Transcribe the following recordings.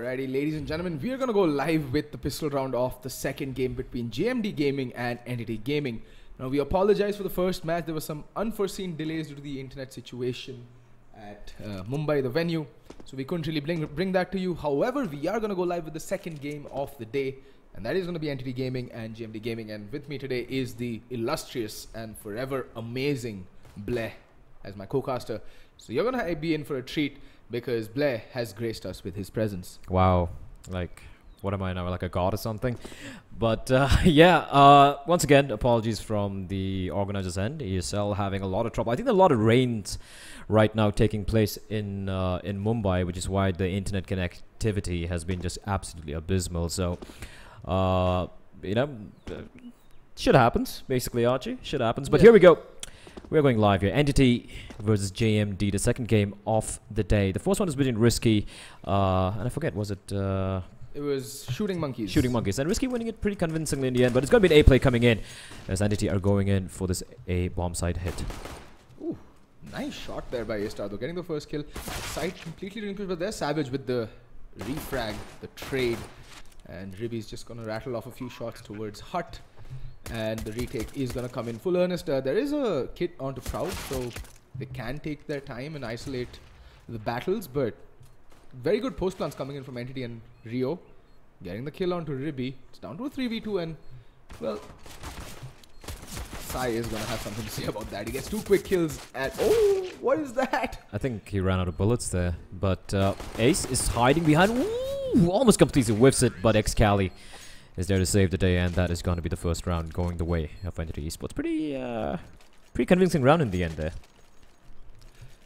Alrighty, ladies and gentlemen, we are going to go live with the pistol round of the second game between JMD Gaming and Entity Gaming. Now, we apologize for the first match. There were some unforeseen delays due to the internet situation at Mumbai, the venue. So we couldn't really bring that to you. However, we are going to go live with the second game of the day. And that is going to be Entity Gaming and JMD Gaming. And with me today is the illustrious and forever amazing Bleh as my co-caster. So you're going to be in for a treat, because Bleh has graced us with his presence. Wow. Like, what am I now, like a god or something? But yeah, once again, apologies from the organizers' end. ESL having a lot of trouble. I think there are a lot of rains right now taking place in Mumbai, which is why the internet connectivity has been just absolutely abysmal. So, you know, shit happens, basically, Archie. Shit happens. But here we go. We're going live here. Entity versus JMD, the second game of the day. The first one was between Risky, and I forget, was it... It was Shooting Monkeys. Shooting Monkeys. And Risky winning it pretty convincingly in the end, but it's going to be an A play coming in, as Entity are going in for this A bomb side hit. Ooh, nice shot there by A-Star, though. Getting the first kill. Side completely relinquished, but they're savage with the refrag, the trade. And Ribby's just going to rattle off a few shots towards Hut. And the retake is going to come in full earnest. There is a kit onto Proud, so they can take their time and isolate the battles. But very good post plans coming in from Entity and Rio. Getting the kill onto Ribby. It's down to a 3v2 and, well, Sai is going to have something to say about that. He gets 2 quick kills and, oh, what is that? I think he ran out of bullets there. But Ace is hiding behind. Ooh, almost completely whiffs it, but Excali is there to save the day, and that is going to be the first round going the way of Entity Esports. Pretty convincing round in the end there.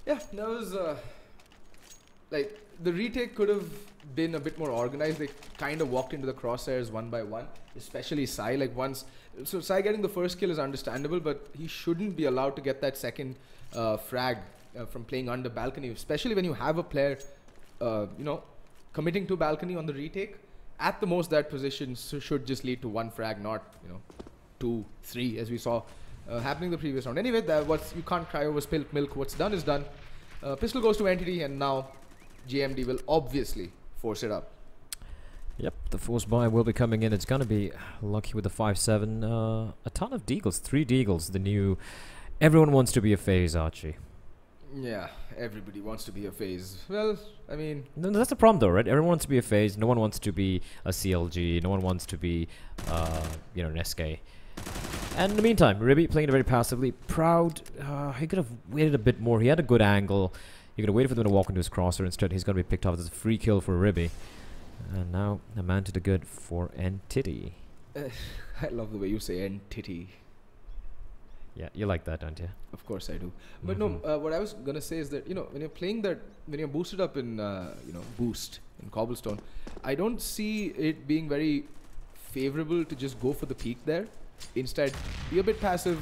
Yeah, that was like the retake could have been a bit more organized. They kind of walked into the crosshairs one by one, especially Sai. Like once, so Sai getting the first kill is understandable, but he shouldn't be allowed to get that second frag from playing under balcony, especially when you have a player, you know, committing to balcony on the retake. At the most, that position should just lead to 1 frag, not, you know, 2, 3, as we saw happening the previous round. Anyway, you can't cry over spilt milk. What's done is done. Pistol goes to Entity, and now JMD will obviously force it up. Yep, the force buy will be coming in. It's going to be lucky with the 5-7. A ton of deagles, 3 deagles. The new... Everyone wants to be a phase, Archie. Yeah, everybody wants to be a phase. Well, I mean... No, that's the problem though, right? Everyone wants to be a phase. No one wants to be a CLG. No one wants to be, you know, an SK. And in the meantime, Ribby playing it very passively. Proud, he could have waited a bit more. He had a good angle. He could have waited for them to walk into his crosser. Instead, he's going to be picked off as a free kill for Ribby. And now, a man to the good for Entity. I love the way you say Entity. Yeah, you like that, don't you? Of course I do. But no, what I was going to say is that, you know, when you're playing that, when you're boosted up in, you know, Boost in Cobblestone, I don't see it being very favorable to just go for the peak there. Instead, be a bit passive,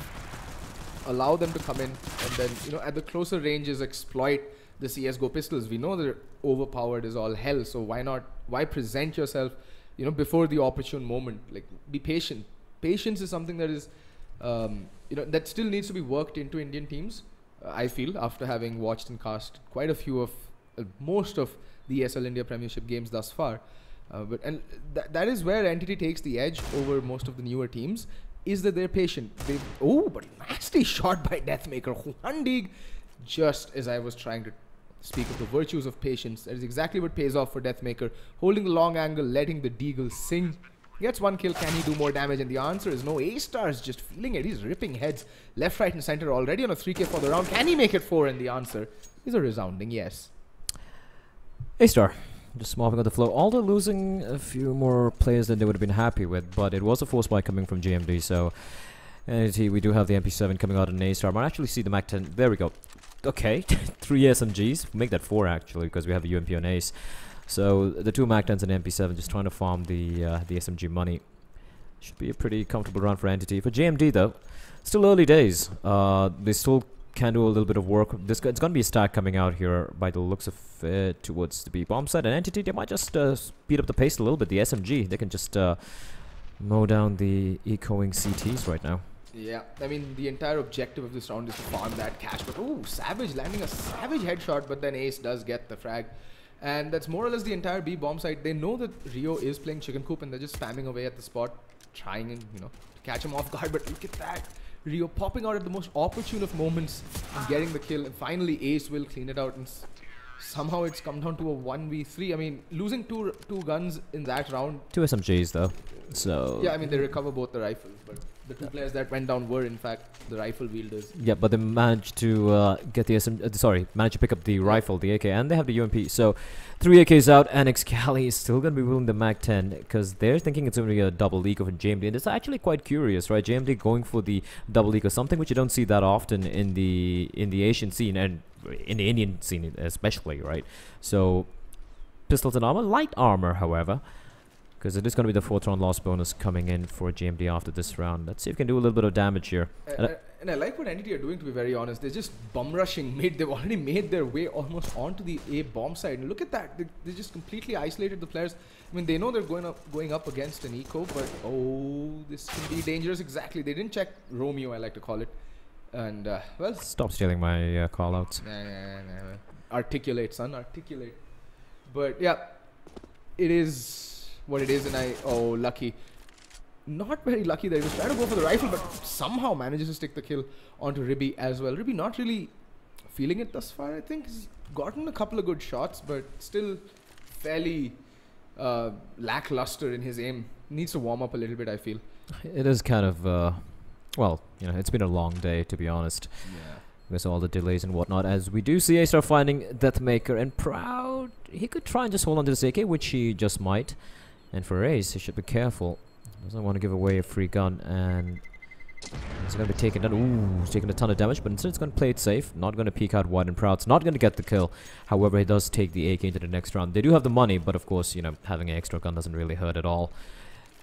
allow them to come in, and then, you know, at the closer ranges, exploit the CSGO pistols. We know they're overpowered as all hell, so why present yourself, you know, before the opportune moment? Like, be patient. Patience is something that is... you know, that still needs to be worked into Indian teams, I feel, after having watched and cast quite a few of, most of the ESL India Premiership games thus far. And that is where Entity takes the edge over most of the newer teams, is that they're patient. Oh, but nasty shot by Deathmaker. Huandig, just as I was trying to speak of the virtues of patience, that is exactly what pays off for Deathmaker. Holding the long angle, letting the deagle sing. Gets 1 kill, can he do more damage? And the answer is no. A-Star is just feeling it. He's ripping heads left, right and center already on a 3k for the round. Can he make it 4? And the answer is a resounding yes. A-Star just mopping up the flow. Although losing a few more players than they would have been happy with, but it was a force buy coming from GMD, so Entity, we do have the MP7 coming out in A-Star. I might actually see the Mac-10. There we go. Okay, 3 SMGs. Make that 4 actually, because we have the UMP on Ace. So the 2 Mac-10s and MP7 just trying to farm the SMG money. Should be a pretty comfortable round for Entity. For JMD though, still early days. They still can do a little bit of work. It's going to be a stack coming out here by the looks of it towards the B bomb side. And Entity, they might just speed up the pace a little bit. The SMG, they can just mow down the echoing CTs right now. Yeah, I mean, the entire objective of this round is to farm that cash. But, ooh, Savage landing a savage headshot, but then Ace does get the frag. And that's more or less the entire B bomb site. They know that Rio is playing chicken coop and they're just spamming away at the spot, trying and, to catch him off guard. But look at that. Rio popping out at the most opportune of moments and getting the kill. And finally, Ace will clean it out. And somehow it's come down to a 1v3. I mean, losing two guns in that round. 2 SMGs though. So yeah, I mean, they recover both the rifles. But the 2 players that went down were, in fact, the rifle wielders. Yeah, but they managed to get the managed to pick up the rifle, the AK, and they have the UMP. So 3 AKs out, and Excali is still going to be wielding the Mag-10 because they're thinking it's going to be a double eco from JMD. And it's actually quite curious, right? JMD going for the double eco, something which you don't see that often in the Asian scene and in the Indian scene especially, right? So pistols and armor, light armor, however, because it is going to be the 4th round loss bonus coming in for GMD after this round. Let's see if we can do a little bit of damage here. And I like what Entity are doing, to be very honest. They're just bum rushing mid. They've already made their way almost onto the A bomb side. And look at that. They just completely isolated the players. I mean, they know they're going up against an eco, but this can be dangerous. Exactly. They didn't check Romeo, I like to call it. And, well... Stop stealing my call-outs. Articulate, son. Articulate. But, yeah. It is what it is, and lucky. Not very lucky that he was trying to go for the rifle, but somehow manages to stick the kill onto Ribby as well. Ribby not really feeling it thus far, I think. He's gotten a couple of good shots, but still fairly lackluster in his aim. Needs to warm up a little bit, I feel. It is kind of, well, it's been a long day, to be honest. Yeah. With all the delays and whatnot, as we do see A-Star finding Deathmaker, and Proud, he could try and just hold on to this AK, which he just might. And for Ace, he should be careful. Doesn't want to give away a free gun, and he's going to be taking that. Ooh, he's taking a ton of damage, but instead he's going to play it safe. Not going to peek out wide, and Proud's not going to get the kill. However, he does take the AK into the next round. They do have the money, but of course, having an extra gun doesn't really hurt at all.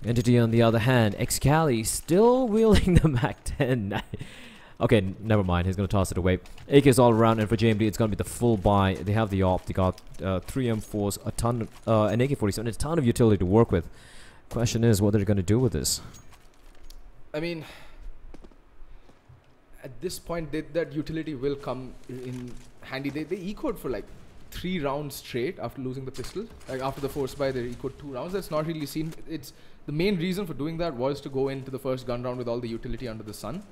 Entity, on the other hand, Excali still wielding the Mag-10. Okay, never mind. He's going to toss it away. AKs all around, and for JMD, it's going to be the full buy. They have the AWP. They got 3 M4s, a ton, an AK-47, a ton of utility to work with. Question is, what are they going to do with this? I mean, at this point, that utility will come in handy. They ecoed for like 3 rounds straight after losing the pistol. Like after the force buy, they ecoed 2 rounds. That's not really seen. It's the main reason for doing that was to go into the first gun round with all the utility under the sun.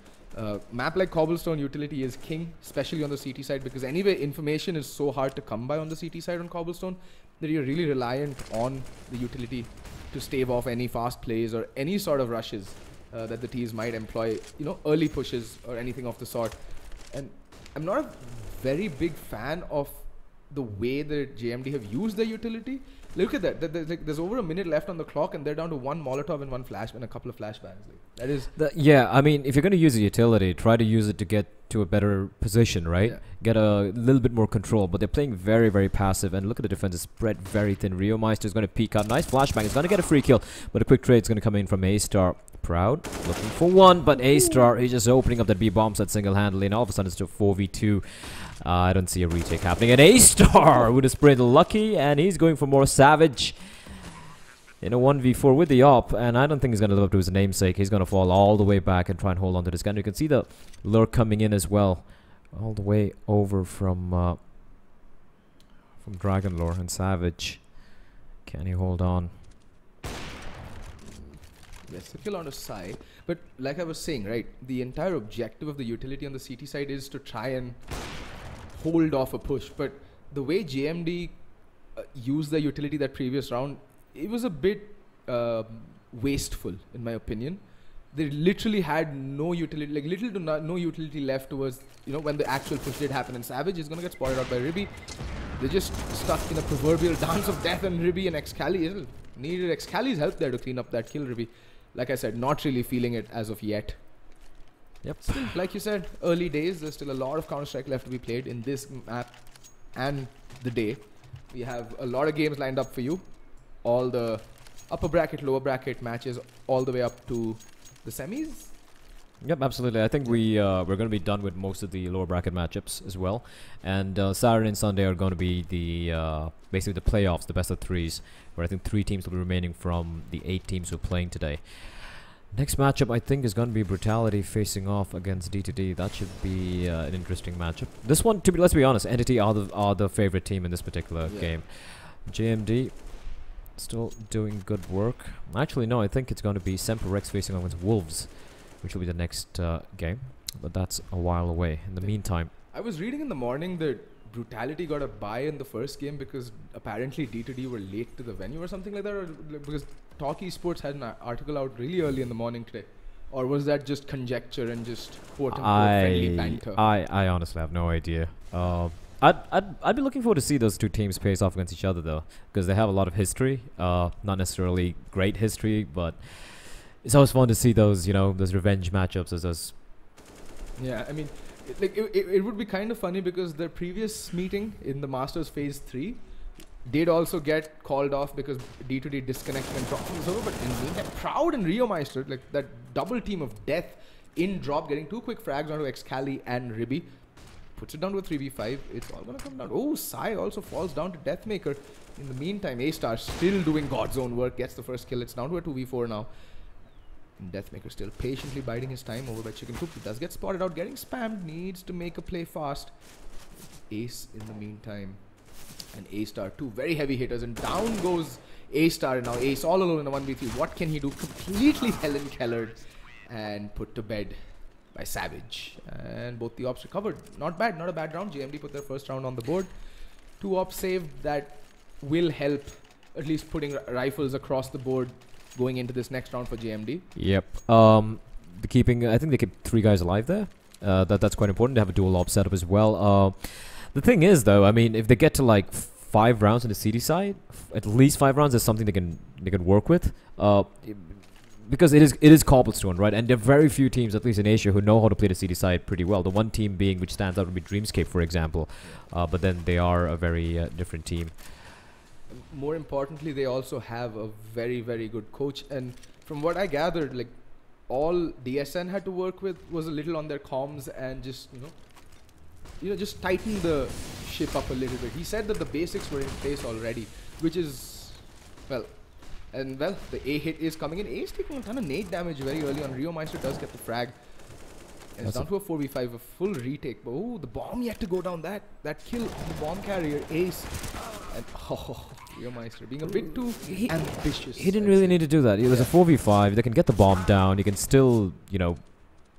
Map like Cobblestone, utility is king, especially on the CT side, because anyway, information is so hard to come by on the CT side on Cobblestone that you're really reliant on the utility to stave off any fast plays or any sort of rushes that the T's might employ, early pushes or anything of the sort. And I'm not a very big fan of the way that JMD have used their utility. Look at that. There's over a minute left on the clock, and they're down to 1 Molotov and 1 flash and a couple of flashbangs. That is. Yeah, I mean, if you're going to use a utility, try to use it to get to a better position, right? Yeah. Get a little bit more control. But they're playing very, very passive. And look at the defense. It's spread very thin. Rio Meister is going to peek out. Nice flashbang. He's going to get a free kill. But a quick trade is going to come in from A-Star. Proud. Looking for one. But A-Star is just opening up that B bomb set single-handedly. And all of a sudden, it's to 4v2. I don't see a retake happening. And A-Star with a sprint, lucky, and he's going for more Savage in a 1v4 with the AWP, and I don't think he's going to live up to his namesake. He's going to fall all the way back and try and hold on to this gun. You can see the lure coming in as well, all the way over from Dragon Lore, and Savage. Can he hold on? Yes, the kill on the side. But like I was saying, right, the entire objective of the utility on the CT side is to try and hold off a push. But the way JMD used the utility that previous round, it was a bit wasteful, in my opinion. They literally had no utility, like little to no utility left towards, when the actual push did happen. And Savage is going to get spotted out by Ribby. They're just stuck in a proverbial dance of death, and Ribby and Excali needed Excali's help there to clean up that kill. Ribby, like I said, not really feeling it as of yet. Yep. Still, like you said, early days. There's still a lot of Counter-Strike left to be played in this map and the day. We have a lot of games lined up for you. All the upper bracket, lower bracket matches, all the way up to the semis. Yep, absolutely. I think we're going to be done with most of the lower bracket matchups as well. And Saturday and Sunday are going to be the basically the playoffs, the best of 3s, where I think 3 teams will be remaining from the 8 teams who are playing today. Next matchup, I think, is going to be Brutality facing off against D2D. That should be an interesting matchup. This one, let's be honest, Entity are the favorite team in this particular game. JMD still doing good work. Actually, no, I think it's going to be Semper Rex facing off against Wolves, which will be the next game. But that's a while away. In the meantime, I was reading in the morning that Brutality got a bye in the first game because apparently D2D were late to the venue or something like that, or because Talk Esports had an article out really early in the morning today. Or was that just conjecture and just quote-unquote friendly banter? I honestly have no idea. I'd be looking forward to see those two teams face off against each other, though, because they have a lot of history. Not necessarily great history, but it's always fun to see those, those revenge matchups as those. Yeah, I mean, it would be kind of funny because their previous meeting in the Masters Phase 3 did also get called off because D2D disconnected and dropped things over. But in the meantime, Proud and Rio Meister, like that double team of death in drop, getting 2 quick frags onto Excali and Ribby, puts it down to a 3v5. It's all gonna come down. Oh, Sai also falls down to Deathmaker. In the meantime, A-Star still doing God's own work, gets the first kill. It's down to a 2v4 now. And Deathmaker still patiently biding his time over by Chicken Coop. He does get spotted out, getting spammed, needs to make a play fast. Ace in the meantime. And A-Star, 2 very heavy hitters, and down goes A-Star, and now Ace all alone in a 1v3. What can he do? Completely Helen Kellered and put to bed by Savage. And both the ops recovered. Not bad, not a bad round. JMD put their first round on the board. 2 ops saved that will help at least putting rifles across the board going into this next round for JMD. Yep. The keeping, I think they keep 3 guys alive there. That's quite important to have a dual op setup as well. The thing is, though, I mean, if they get to like 5 rounds on the CD side, at least 5 rounds is something they can work with. Because it is Cobblestone, right? And there are very few teams, at least in Asia, who know how to play the CD side pretty well. The one team being which stands out would be Dreamscape, for example. But then they are a very different team. More importantly, they also have a very, very good coach. And from what I gathered, like, all DSN had to work with was a little on their comms and just, just tighten the ship up a little bit. He said that the basics were in place already, which is, the A hit is coming in. A is taking a ton of nade damage very early on. Rio Meister does get the frag. And it's down to a 4v5, a full retake. But oh, the bomb yet to go down. That kill on the bomb carrier, Ace. And Rio Meister being a bit too ambitious. He didn't really need to do that. It was a 4v5. They can get the bomb down. He can still,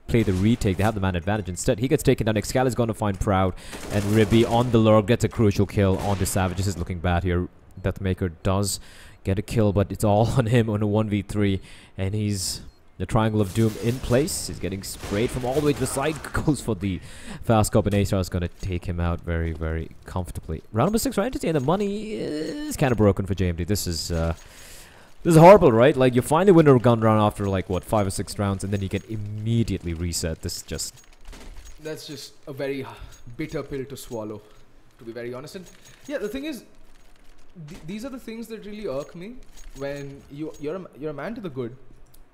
play the retake. They have the man advantage. Instead, he gets taken down. Excalibur is going to find Proud. And Ribby on the lurk gets a crucial kill on the Savage. This is looking bad here. Deathmaker does get a kill, but it's all on him on a 1v3. And he's the Triangle of Doom in place. He's getting sprayed from all the way to the side. Goes for the fast cop, and A-Star is going to take him out very, very comfortably. Round number 6 for Entity, and the money is kind of broken for JMD. This is horrible, right? Like, you finally win a gun round after, like, what, 5 or 6 rounds, and then you get immediately reset. This is just... That's just a very bitter pill to swallow, to be very honest. And yeah, the thing is, these are the things that really irk me when you're a man to the good.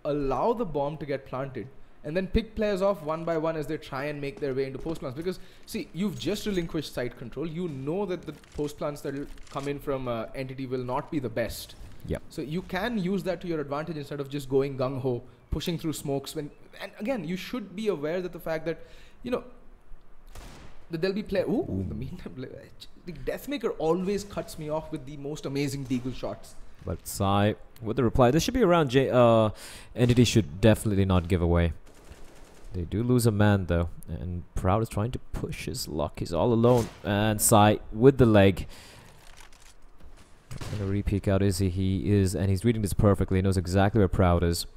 Allow the bomb to get planted and then pick players off one by one as they try and make their way into post plants. Because see, you've just relinquished site control. You know that the post plants that will come in from Entity will not be the best. Yep. So you can use that to your advantage instead of just going gung ho, pushing through smokes. And again, you should be aware that the fact that that there'll be the meantime, the Deathmaker always cuts me off with the most amazing deagle shots. But Sai with the reply. This should be around Entity should definitely not give away. They do lose a man though. And Proud is trying to push his luck. He's all alone. And Sai with the leg. Gonna re-peek out Izzy. He is, and he's reading this perfectly. He knows exactly where Proud is.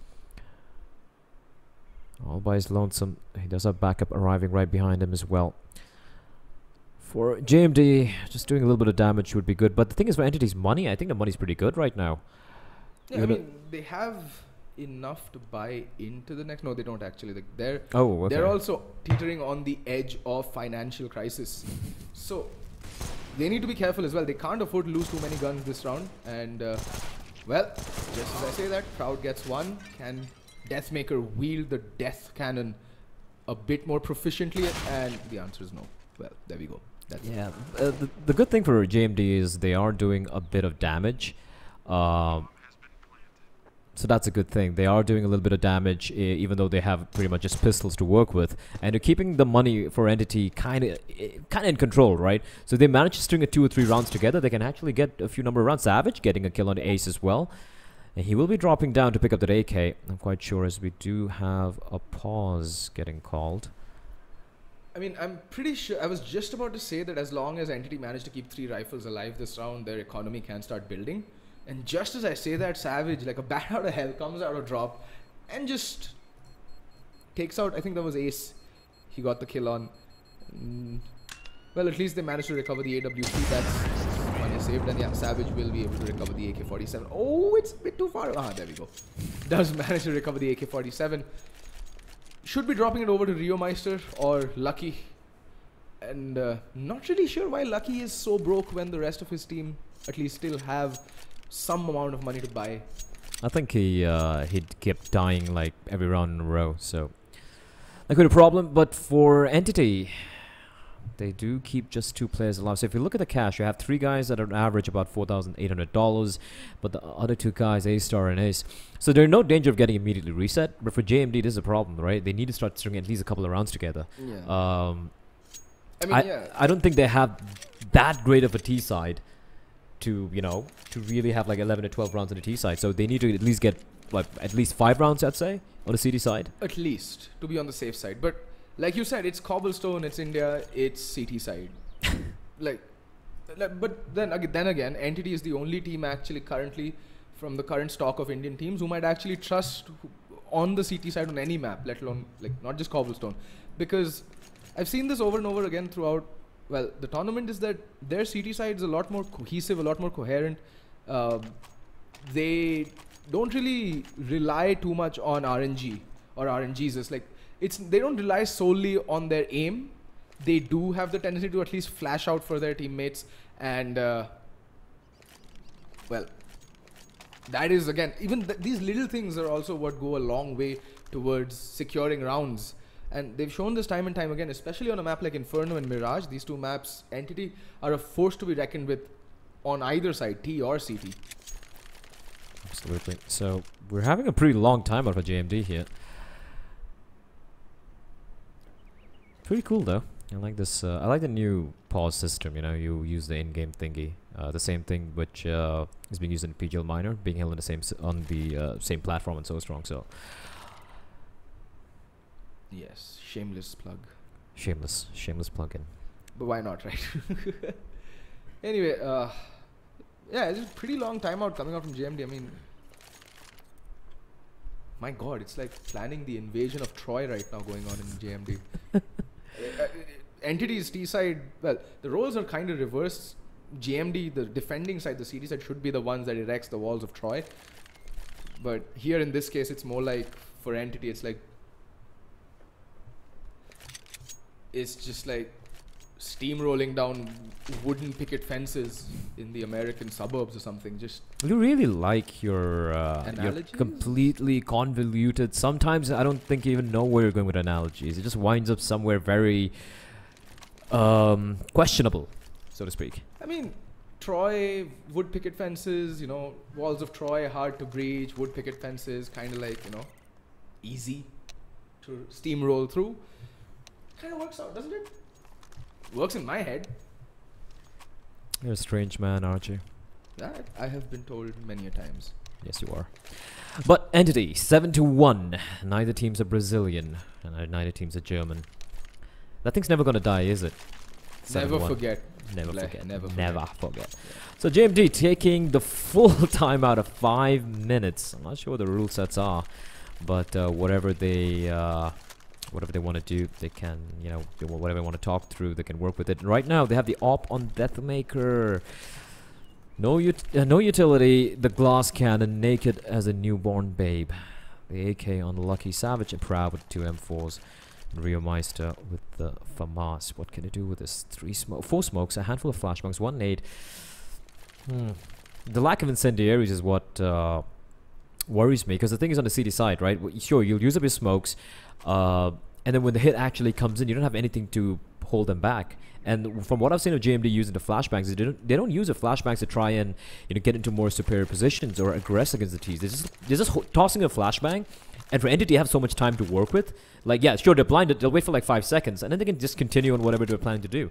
All by his lonesome. He does have backup arriving right behind him as well. For JMD, just doing a little bit of damage would be good. But the thing is, for Entity's money, I think the money's pretty good right now. Yeah, I mean, they have enough to buy into the next. No, they don't actually. Like, they're also teetering on the edge of financial crisis. So they need to be careful as well. They can't afford to lose too many guns this round. And just as I say that, Proud gets one. Can Deathmaker wield the death cannon a bit more proficiently? And the answer is no. Well, there we go. Yeah, the good thing for JMD is they are doing a bit of damage. So that's a good thing. They are doing a little bit of damage, even though they have pretty much just pistols to work with, and they're keeping the money for Entity kind of in control, right? So they manage to string a 2 or 3 rounds together. They can actually get a few number of rounds. Savage getting a kill on Ace as well, and he will be dropping down to pick up that AK. I'm quite sure, as we do have a pause getting called. I mean, I'm pretty sure. I was just about to say that as long as Entity managed to keep 3 rifles alive this round, their economy can start building. And just as I say that, Savage, like a bat out of hell, comes out of drop and just takes out, I think that was Ace. He got the kill on. Well, at least they managed to recover the AWP. That's money saved. And yeah, Savage will be able to recover the AK-47. Oh, it's a bit too far. Ah, there we go. Does manage to recover the AK-47. Should be dropping it over to Rio Meister or Lucky. And not really sure why Lucky is so broke when the rest of his team at least still have some amount of money to buy. I think he kept dying like every round in a row, so that could be a problem. But for Entity, they do keep just 2 players alive. So if you look at the cash, you have 3 guys that are on average about $4,800, but the other 2 guys, A-Star and Ace, so they're in no danger of getting immediately reset. But for JMD, this is a problem, right? They need to start stringing at least a couple of rounds together. Yeah. I mean, yeah. I don't think they have that great of a T side to, you know, to really have like 11 to 12 rounds on the T side. So they need to at least get like at least 5 rounds, I'd say, on the CD side. At least, to be on the safe side. But like you said, it's Cobblestone, it's India, it's CT side. But then again, Entity is the only team actually currently from the current stock of Indian teams who might actually trust on the CT side on any map, let alone like not just Cobblestone. Because I've seen this over and over again throughout, well, the tournament, is that their CT side is a lot more cohesive, a lot more coherent. They don't really rely too much on RNG or RNGs. It's like, they don't rely solely on their aim. They do have the tendency to at least flash out for their teammates. And, well, that is, again, even these little things are also what go a long way towards securing rounds. And they've shown this time and time again, especially on a map like Inferno and Mirage. These 2 maps, Entity, are a force to be reckoned with on either side, T or CT. Absolutely. So we're having a pretty long time out of JMD here. Pretty cool though. I like this. I like the new pause system. You know, you use the in-game thingy. The same thing which is being used in PGL Minor, being held in the same platform and so strong. So. Yes, shameless plug. Shameless plug-in. But why not, right? Anyway, yeah, it's a pretty long timeout coming out from JMD. I mean, my God, it's like planning the invasion of Troy right now going on in JMD. Entity's T side, well, the roles are kind of reversed. JMD, the defending side, the CD side, should be the ones that erects the walls of Troy. But here in this case, it's more like, for Entity, it's like, it's just like steamrolling down wooden picket fences in the American suburbs or something. Just you really like your completely convoluted. Sometimes I don't think you even know where you're going with analogies. It just winds up somewhere very questionable, so to speak. I mean, Troy, wood picket fences, you know, walls of Troy, hard to breach, wood picket fences, kind of like, you know, easy to steamroll through. Kind of works out, doesn't it? Works in my head. You're a strange man, aren't you? That I have been told many a times. Yes, you are. But Entity, 7-1. Neither team's are Brazilian, and neither team's are German. That thing's never gonna die, is it? Never forget. Never forget. Never forget. So JMD taking the full time out of 5 minutes. I'm not sure what the rule sets are, but whatever they want to do, they can, you know, whatever they want to talk through, they can work with it. And right now, they have the op on Deathmaker. No utility, the glass cannon, naked as a newborn babe. The AK on Lucky, Savage and Proud with 2 M4s. And Rio Meister with the FAMAS. What can they do with this? 4 smokes, a handful of flashbangs, 1 nade. The lack of incendiaries is what worries me, because the thing is on the CD side, right? Sure, you'll use up your smokes, and then when the hit actually comes in, you don't have anything to hold them back. And from what I've seen of JMD using the flashbangs, they don't use the flashbangs to try and get into more superior positions or aggress against the T's. They're just tossing a flashbang, and for Entity have so much time to work with. Like, yeah, sure, they're blinded. They'll wait for like 5 seconds, and then they can just continue on whatever they're planning to do.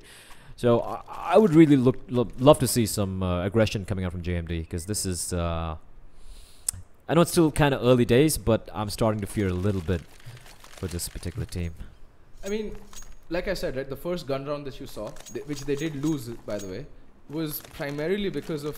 So I would really love to see some aggression coming out from JMD, because this is I know it's still kind of early days, but I'm starting to fear a little bit for this particular team. I mean, like I said, right, the first gun round that you saw, which they did lose, by the way, was primarily because of,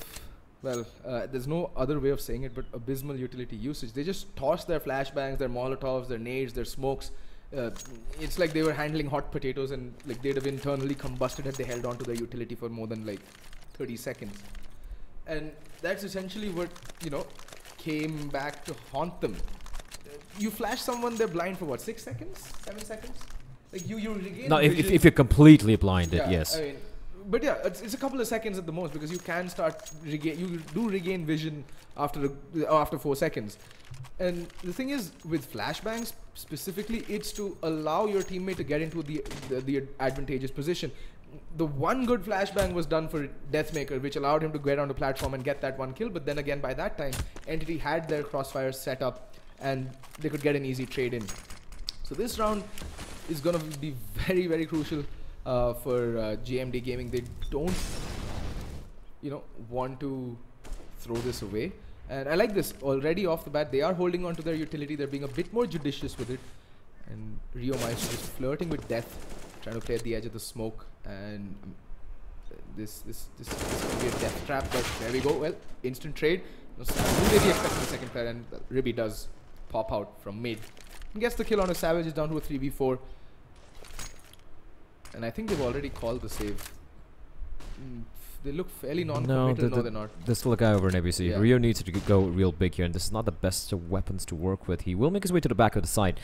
well, there's no other way of saying it, but abysmal utility usage. They just tossed their flashbangs, their molotovs, their nades, their smokes. It's like they were handling hot potatoes, and like they'd have internally combusted had they held on to their utility for more than like 30 seconds. And that's essentially what, came back to haunt them. You flash someone, they're blind for what, 6 seconds? 7 seconds? Like you regain. No, if you're completely blinded, yeah, yes. I mean, but yeah, it's a couple of seconds at the most, because you can start you do regain vision after 4 seconds. And the thing is, with flashbangs specifically, it's to allow your teammate to get into the advantageous position. The one good flashbang was done for Deathmaker, which allowed him to get on the platform and get that one kill. But then again, by that time, Entity had their crossfires set up, and they could get an easy trade in. So this round is going to be very, very crucial for GMD Gaming. They don't, want to throw this away. And I like this already off the bat. They are holding on to their utility. They're being a bit more judicious with it. And Rio Maestro just flirting with death, trying to play at the edge of the smoke. And this is going to be a death trap. But there we go. Well, instant trade. Who did he expect the second player? And Ribby does pop out from mid. And gets the kill on a Savage. Is down to a 3v4. And I think they've already called the save. They look fairly non-committal. No, they're not. There's still a guy over in ABC. Yeah. Rio needs to go real big here, and this is not the best of weapons to work with. He will make his way to the back of the site,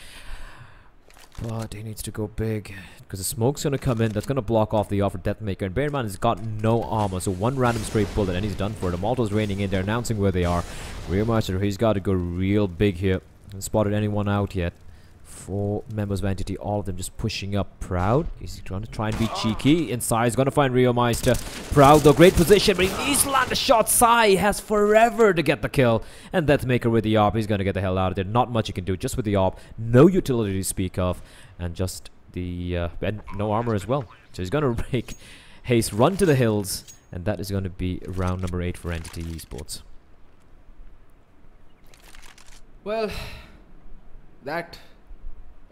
but he needs to go big, because the smoke's going to come in. That's going to block off the offer Deathmaker. And bear in mind, he's got no armor, so one random straight bullet, and he's done for it. The Molotov's raining in. They're announcing where they are. Rio Master, he's got to go real big here. Hasn't spotted anyone out yet. 4 members of Entity, all of them just pushing up. Proud, he's going to try and be cheeky. Inside, he's going to find Rio Meister. Proud, though, great position, but he needs to land a shot. Sai has forever to get the kill. And Deathmaker with the AWP, he's going to get the hell out of there. Not much he can do, just with the AWP. No utility to speak of. And just the, and no armor as well. So he's going to make Haste run to the hills. And that is going to be round number 8 for Entity Esports. Well, that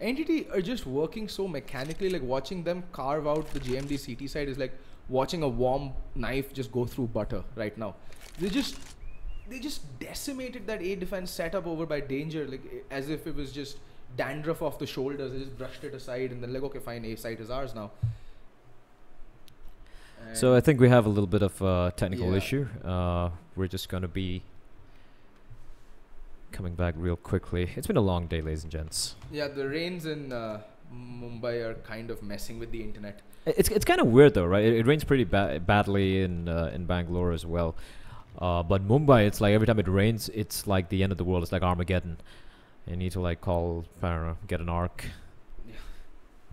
Entity are just working so mechanically. Like watching them carve out the JMD CT side is like watching a warm knife just go through butter right now. They just decimated that A defense setup over by Danger, like as if it was just dandruff off the shoulders. They just brushed it aside and then like, okay, fine, A side is ours now. And so I think we have a little bit of a technical issue. We're just going to be coming back real quickly. It's been a long day, ladies and gents. Yeah, the rains in Mumbai are kind of messing with the internet. It's kind of weird though, right? It rains pretty badly in Bangalore as well. But Mumbai, it's like every time it rains, it's like the end of the world. It's like Armageddon. You need to like call, I don't know, get an ark. Yeah.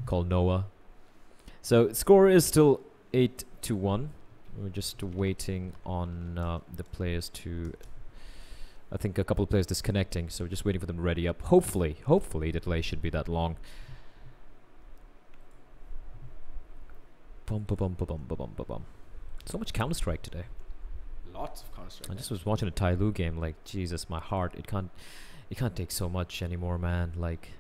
Call Noah. So score is still 8-1. We're just waiting on the players to. I think a couple of players disconnecting, so we're just waiting for them to ready up. Hopefully the delay should be that long. Bum, ba, bum, ba, bum, ba, bum, ba, bum. So much Counter-Strike today. Lots of Counter-Strike. I just was watching a Tai Lu game, like Jesus, my heart, it can't take so much anymore, man. Like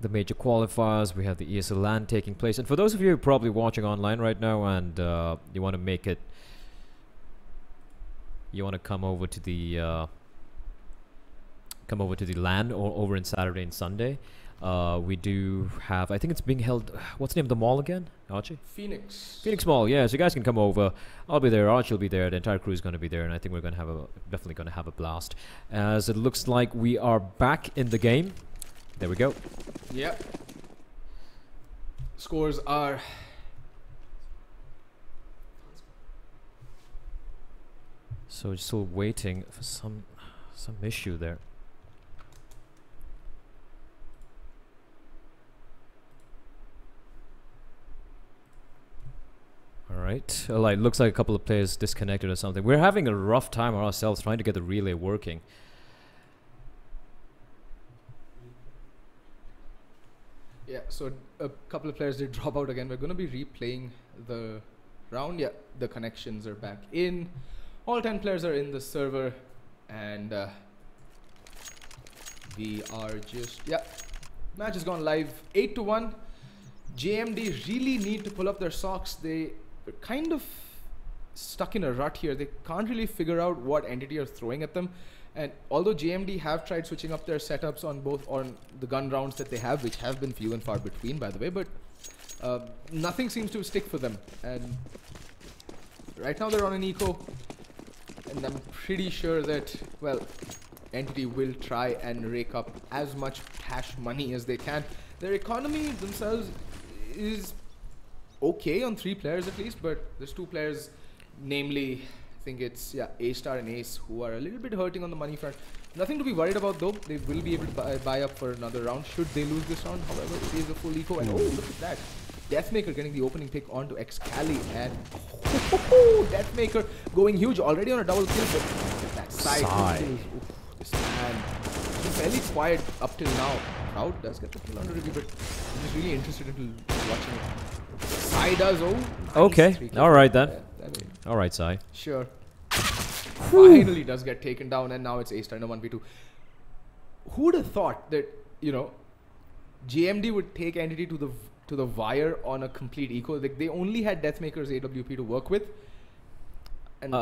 the major qualifiers, we have the ESL LAN taking place. And for those of you who are probably watching online right now and you want to make it, you want to come over to the LAN or over in Saturday and Sunday, we do have, I think it's being held, what's the name of the mall again, Archie? Phoenix Mall, yeah, so you guys can come over. I'll be there, Archie will be there, the entire crew is going to be there, and I think we're going to have definitely going to have a blast. As it looks like we are back in the game. There we go. Yep. Scores are so still waiting for some. Some issue there. Alright. Like, looks like a couple of players disconnected or something. We're having a rough time ourselves trying to get the relay working. Yeah, so a couple of players did drop out again. We're going to be replaying the round. Yeah, the connections are back in. All 10 players are in the server. And we are just... Yeah, match has gone live. 8-1. JMD really need to pull up their socks. They're kind of stuck in a rut here. They can't really figure out what entity are throwing at them. And although JMD have tried switching up their setups on the gun rounds that they have, which have been few and far between, by the way, but nothing seems to stick for them. And right now they're on an eco, and I'm pretty sure that, well, entity will try and rake up as much cash money as they can. Their economy themselves is okay on 3 players at least, but there's 2 players, namely, I think it's A-Star and Ace, who are a little bit hurting on the money front. Nothing to be worried about though. They will be able to buy up for another round should they lose this round. However, it is a full eco, and oh, look at that. Deathmaker getting the opening pick onto Excali, and Deathmaker going huge already on a double kill, but that side. Oof, this man is fairly quiet up till now. Proud does get the kill on the review, but I'm just really interested in watching it. Sai does, oh. Okay, alright then. Alright, Sai. Sure. Finally does get taken down, and now it's A-Star in a 1v2. Who would have thought that, you know, JMD would take entity to the wire on a complete eco? Like, they only had Deathmaker's AWP to work with. And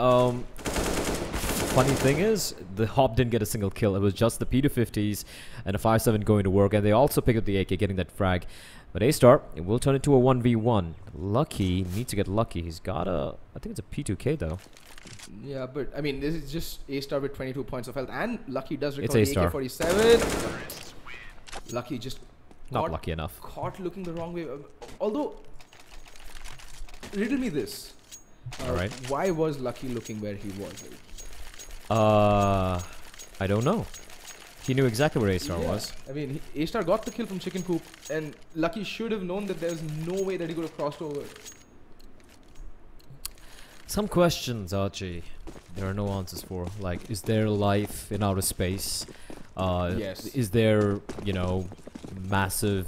funny thing is, the Hop didn't get a single kill. It was just the P250s and a 5-7 going to work, and they also picked up the AK, getting that frag. But A-Star, it will turn into a 1v1. Lucky needs to get lucky. He's got a, I think it's a P2K though. Yeah, but I mean, this is just A-Star with 22 points of health, and Lucky does recover it's the AK-47. Lucky just not lucky enough. Caught looking the wrong way. Although, riddle me this. Alright. Why was Lucky looking where he was? I don't know. He knew exactly where A-Star was. I mean, A-Star got the kill from Chicken Coop, and Lucky should have known that there's no way that he could have crossed over. Some questions, Archie, there are no answers for. Like, is there life in outer space? Yes. Is there, you know, massive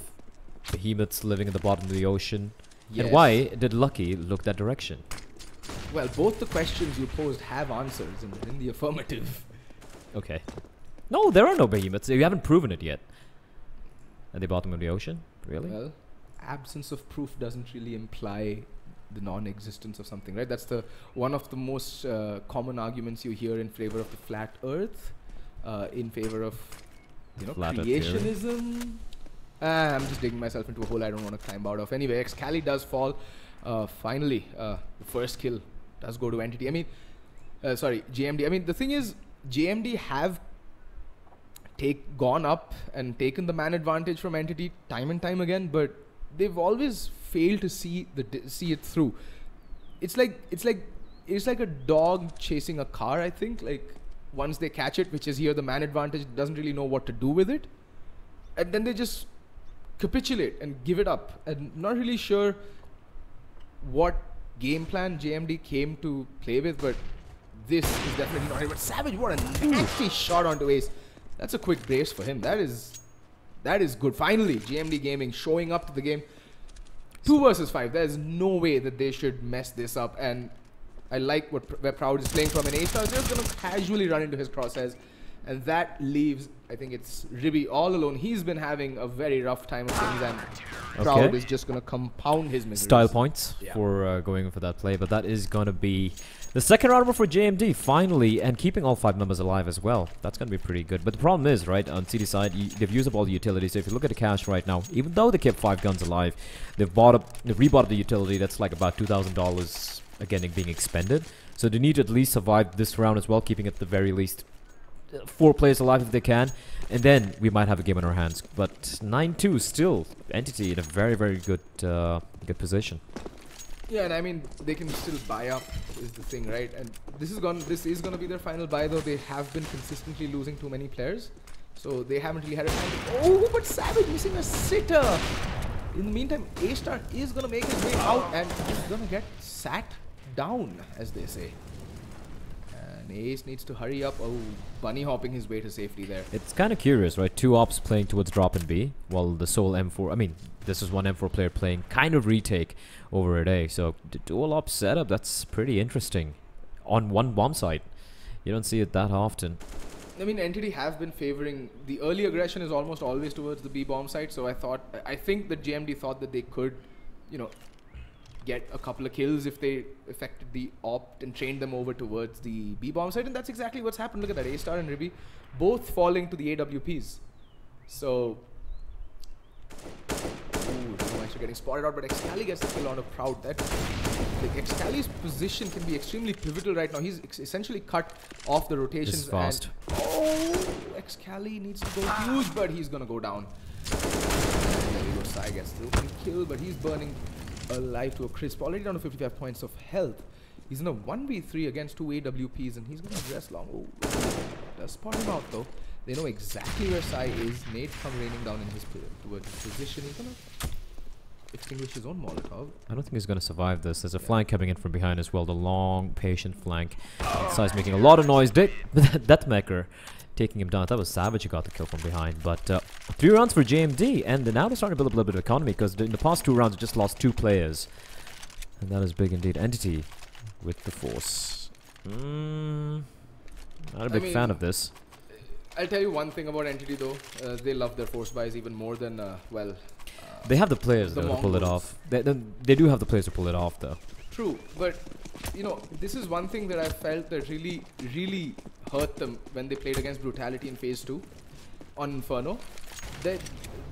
behemoths living at the bottom of the ocean? Yes. And why did Lucky look that direction? Well, both the questions you posed have answers in the affirmative. Okay. No, there are no behemoths. You haven't proven it yet. At the bottom of the ocean? Really? Well, absence of proof doesn't really imply the non-existence of something, right? That's one of the most common arguments you hear in favor of the flat Earth, in favor of, you know, creationism. I'm just digging myself into a hole I don't want to climb out of. Anyway, Excali does fall. Finally, the first kill does go to entity. I mean, sorry, JMD. I mean, the thing is, JMD have gone up and taken the man advantage from entity time and time again, but they've always failed to see it through. It's like a dog chasing a car, I think. Like, once they catch it, which is here the man advantage doesn't really know what to do with it, and then they just capitulate and give it up. And not really sure what game plan JMD came to play with, but this is definitely not it. But Savage, what a nasty shot onto Ace. That's a quick brace for him. That is good. Finally, JMD Gaming showing up to the game. 2 versus 5. There's no way that they should mess this up. And I like where Proud is playing from. An A-Star is just going to casually run into his crosshairs. And that leaves, I think it's Ribby all alone. He's been having a very rough time of things, and Proud is just going to compound his miseries. Style points for going for that play, but that is going to be the second round for JMD, finally, and keeping all 5 members alive as well. That's going to be pretty good. But the problem is, right, on CD side, they've used up all the utilities. So if you look at the cash right now, even though they kept 5 guns alive, they've rebought the utility. That's like about $2,000 again being expended. So they need to at least survive this round as well, keeping at the very least 4 players alive if they can, and then we might have a game in our hands. But 9-2 still, entity in a very, very good good position. Yeah, and I mean they can still buy up is the thing, right? And this is gonna be their final buy, though they have been consistently losing too many players, so they haven't really had a time. Oh, but Savage missing a sitter. In the meantime, A-Star is gonna make his way out and he's gonna get sat down, as they say. And Ace needs to hurry up. Oh, bunny hopping his way to safety there. It's kind of curious, right? Two ops playing towards drop and B, while the sole M4, I mean, this is one M4 player playing kind of retake over at A. So the dual op setup, that's pretty interesting. On one bomb site. You don't see it that often. I mean, Entity have been favoring the early aggression is almost always towards the B bomb site. So I think that JMD thought that they could, you know, get a couple of kills if they affected the opt and trained them over towards the B bomb site, and that's exactly what's happened. Look at that, A-Star and Ribby both falling to the AWPs. So, actually getting spotted out, but Excali gets the kill on a Proud. That like Excali's position can be extremely pivotal right now. He's essentially cut off the rotations. This is fast. And oh, Excali needs to go huge, but he's gonna go down. And there we go. Sai gets the opening kill, but he's burning alive to a crisp. Already down to 55 points of health. He's in a 1v3 against two AWPs, and he's gonna address long. Oh, does spot him out though. They know exactly where Sai is. Nade come raining down in his towards his position. He's gonna extinguish his own Molotov. I don't think he's gonna survive this. There's a flank coming in from behind as well. The long, patient flank. Sai's making a lot of noise. Deathmaker taking him down. That was Savage who got the kill from behind. But 3 rounds for JMD, and now they're starting to build up a little bit of economy because in the past 2 rounds, they just lost 2 players, and that is big indeed. Entity with the force. Not a big fan of this. I'll tell you one thing about Entity though. They love their force buys even more than well. They have the players though, to pull it off. They do have the players to pull it off though. True, but you know, this is one thing that I felt that really hurt them when they played against Brutality in Phase 2 on Inferno. That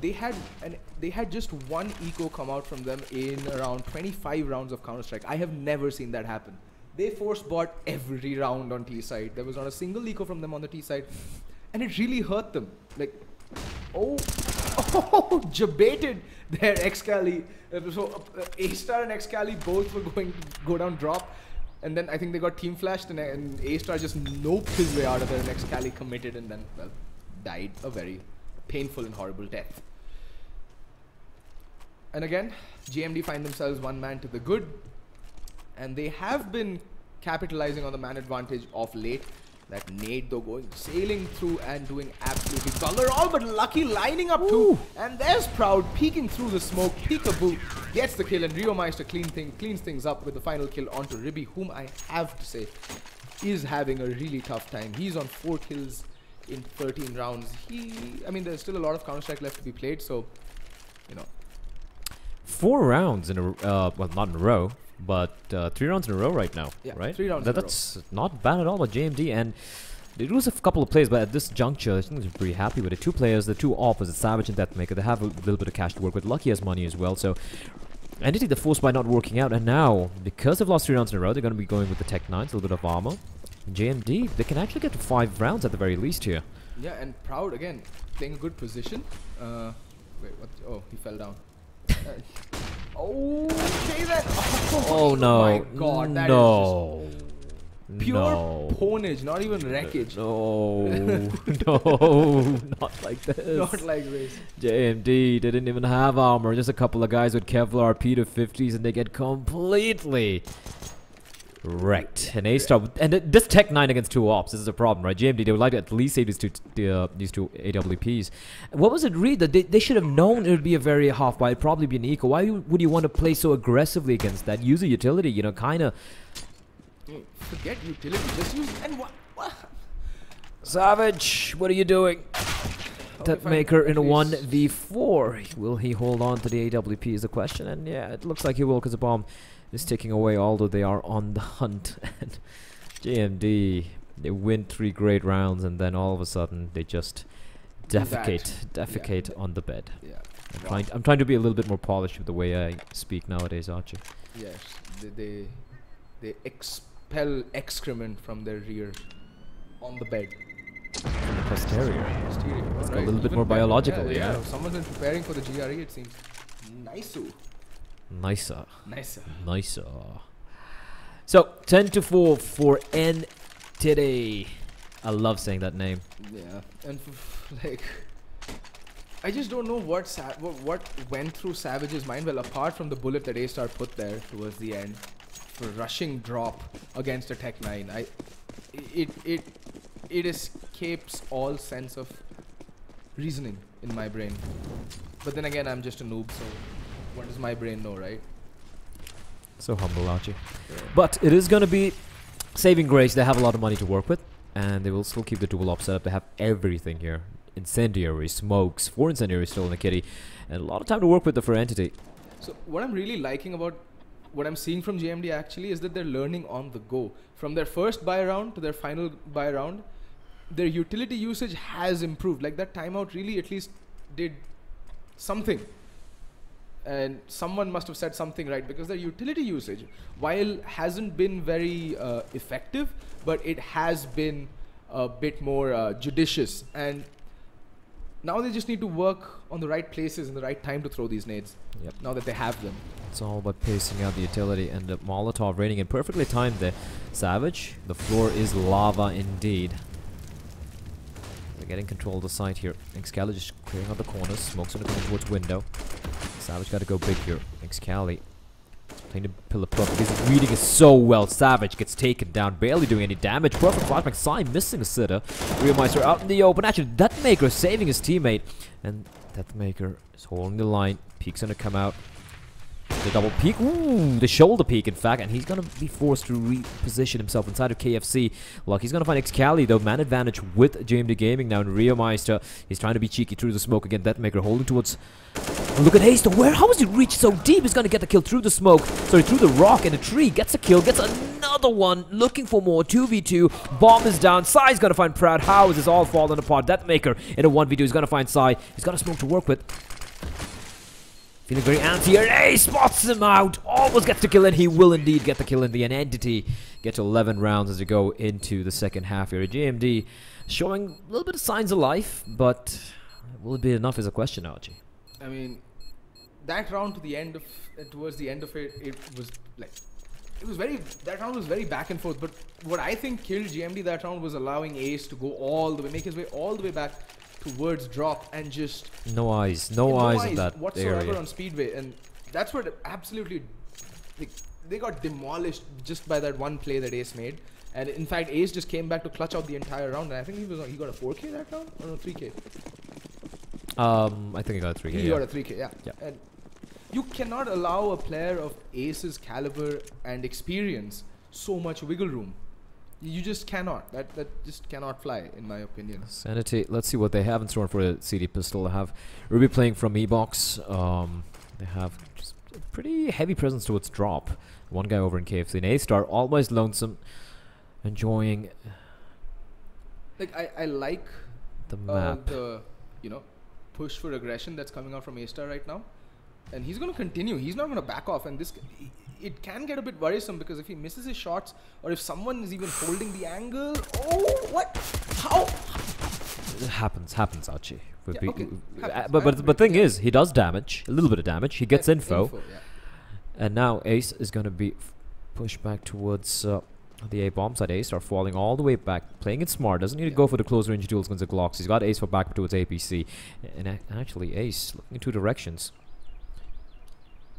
they had just one eco come out from them in around 25 rounds of Counter-Strike. I have never seen that happen. They force bought every round on T side. There was not a single eco from them on the T side, and it really hurt them. Like, oh, debated their Excali. So A-Star and Excali both were going to go down drop, and then I think they got team flashed, and A-Star just noped his way out of there, and Excali committed, and then well died a very painful and horrible death. And again, GMD find themselves one man to the good, and they have been capitalizing on the man advantage of late. That nade though going sailing through and doing absolutely bugger all, but Lucky lining up too. And there's Proud peeking through the smoke. Peekaboo gets the kill, and Rio Meister cleans things up with the final kill onto Ribby, whom I have to say is having a really tough time. He's on 4 kills in 13 rounds. I mean, there's still a lot of Counter-Strike left to be played, so you know. 4 rounds in a well, not in a row, but 3 rounds in a row right now, yeah, right? 3 rounds That's not bad at all by JMD, and they lose a couple of players, but at this juncture, I think they're pretty happy with it. 2 players, the 2 opposites, Savage and Deathmaker. They have a little bit of cash to work with. Lucky has money as well, so Entity, the force by not working out, and now, because they've lost 3 rounds in a row, they're going to be going with the Tech 9s, a little bit of armor. And JMD, they can actually get to 5 rounds at the very least here. Yeah, and Proud, again, playing a good position. Wait, what? Oh, he fell down. Oh, say that! Oh no! My God, that is just pure ponage, not even wreckage. No, no, not like this. Not like this. JMD, they didn't even have armor. Just a couple of guys with Kevlar P250s, and they get completely wrecked. And A-Star, and this Tech 9 against 2 ops, this is a problem, right? JMD, they would like to at least save these two AWPs. What was it read that they should have known it would be a very half buy, it'd probably be an eco. Why would you want to play so aggressively against that? Use a utility, you know, kind of. Forget utility, just use, and what? Savage, what are you doing? Deathmaker in a 1v4. Will he hold on to the AWP is the question, and yeah, it looks like he will because the bomb is ticking away, although they are on the hunt. And JMD, they win 3 great rounds, and then all of a sudden they just defecate on the bed. Yeah. I'm trying to be a little bit more polished with the way I speak nowadays, Archie. Yes, they expel excrement from their rear on the bed. From the posterior. It's right. A little bit more biological, yeah. Someone's been preparing for the GRE, it seems. Nice. Nicer. Nicer. Nicer. So 10-4 for N today. I love saying that name. Yeah, and like, I just don't know what went through Savage's mind. Well, apart from the bullet that A-Star put there towards the end for rushing drop against a Tech 9, it escapes all sense of reasoning in my brain. But then again, I'm just a noob, so what does my brain know, right? So humble, Archie. Yeah. But it is going to be saving grace. They have a lot of money to work with, and they will still keep the dual op setup. They have everything here. Incendiary, smokes, 4 incendiaries still in the kitty, and a lot of time to work with for Entity. So what I'm really liking about what I'm seeing from JMD actually is that they're learning on the go. From their first buy round to their final buy round, their utility usage has improved. Like that timeout really at least did something. And someone must have said something right, because their utility usage, while hasn't been very effective, but it has been a bit more judicious. And now they just need to work on the right places and the right time to throw these nades. Yep. Now that they have them. It's all about pacing out the utility, and the Molotov raining in perfectly timed there. Savage, the floor is lava indeed. They're getting control of the site here. Excali just clearing out the corners. Smoke's gonna come towards window. Savage got to go big here. Excali playing the pillar perfect. He's reading it so well. Savage gets taken down, barely doing any damage. Perfect flashback. Sai missing a sitter. Rearmeister out in the open. Actually, Deathmaker saving his teammate. And Deathmaker is holding the line. Peek's gonna come out. The double peek. Ooh, the shoulder peek, in fact. And he's gonna be forced to reposition himself inside of KFC. Look, he's gonna find Excali, though. Man advantage with JMD Gaming now. And Rearmeister, he's trying to be cheeky through the smoke again. Deathmaker holding towards... Look at Haste. Where? How has he reached so deep? He's going to get the kill through the smoke. Sorry, through the rock and the tree. Gets a kill. Gets another one. Looking for more. 2v2. Bomb is down. Sai's going to find Proud. How is this all falling apart? Deathmaker in a 1v2. He's going to find Sai. He's got a smoke to work with. Feeling very anti here. Hey, spots him out. Almost gets the kill, and he will indeed get the kill in the end. Entity get to 11 rounds as we go into the second half here. JMD showing a little bit of signs of life, but will it be enough is a question, Archie. I mean, that round to the end of towards the end of it, it was like, that round was very back and forth. But what I think killed GMD that round was allowing Ace to go all the way, make his way all the way back towards drop, and just no eyes in that whatsoever area on Speedway. And that's what absolutely, they got demolished just by that one play that Ace made. And in fact, Ace just came back to clutch out the entire round, and I think he got a 4K that round, or no, 3K. I think he got a 3K. He got a 3K, yeah. Yeah. And you cannot allow a player of Ace's caliber and experience so much wiggle room. You just cannot. That just cannot fly, in my opinion. Sanity. Let's see what they have in store for a CD pistol. They have Ruby playing from E-Box. They have just a pretty heavy presence towards drop. One guy over in KFC. And A-Star, almost lonesome, enjoying. Like I like the map. The push for aggression that's coming out from A-Star right now, and he's going to continue. He's not going to back off, and it can get a bit worrisome, because if he misses his shots, or if someone is even holding the angle, what? How? It happens, Archie. Yeah, okay. But thing is, he does damage, a little bit of damage. He gets info, yeah. And now Ace is going to be pushed back towards the A bomb side. Ace are falling all the way back, playing it smart. Doesn't need to go for the close range duels against the Glocks. He's got Ace for back towards APC, and actually Ace looking in two directions.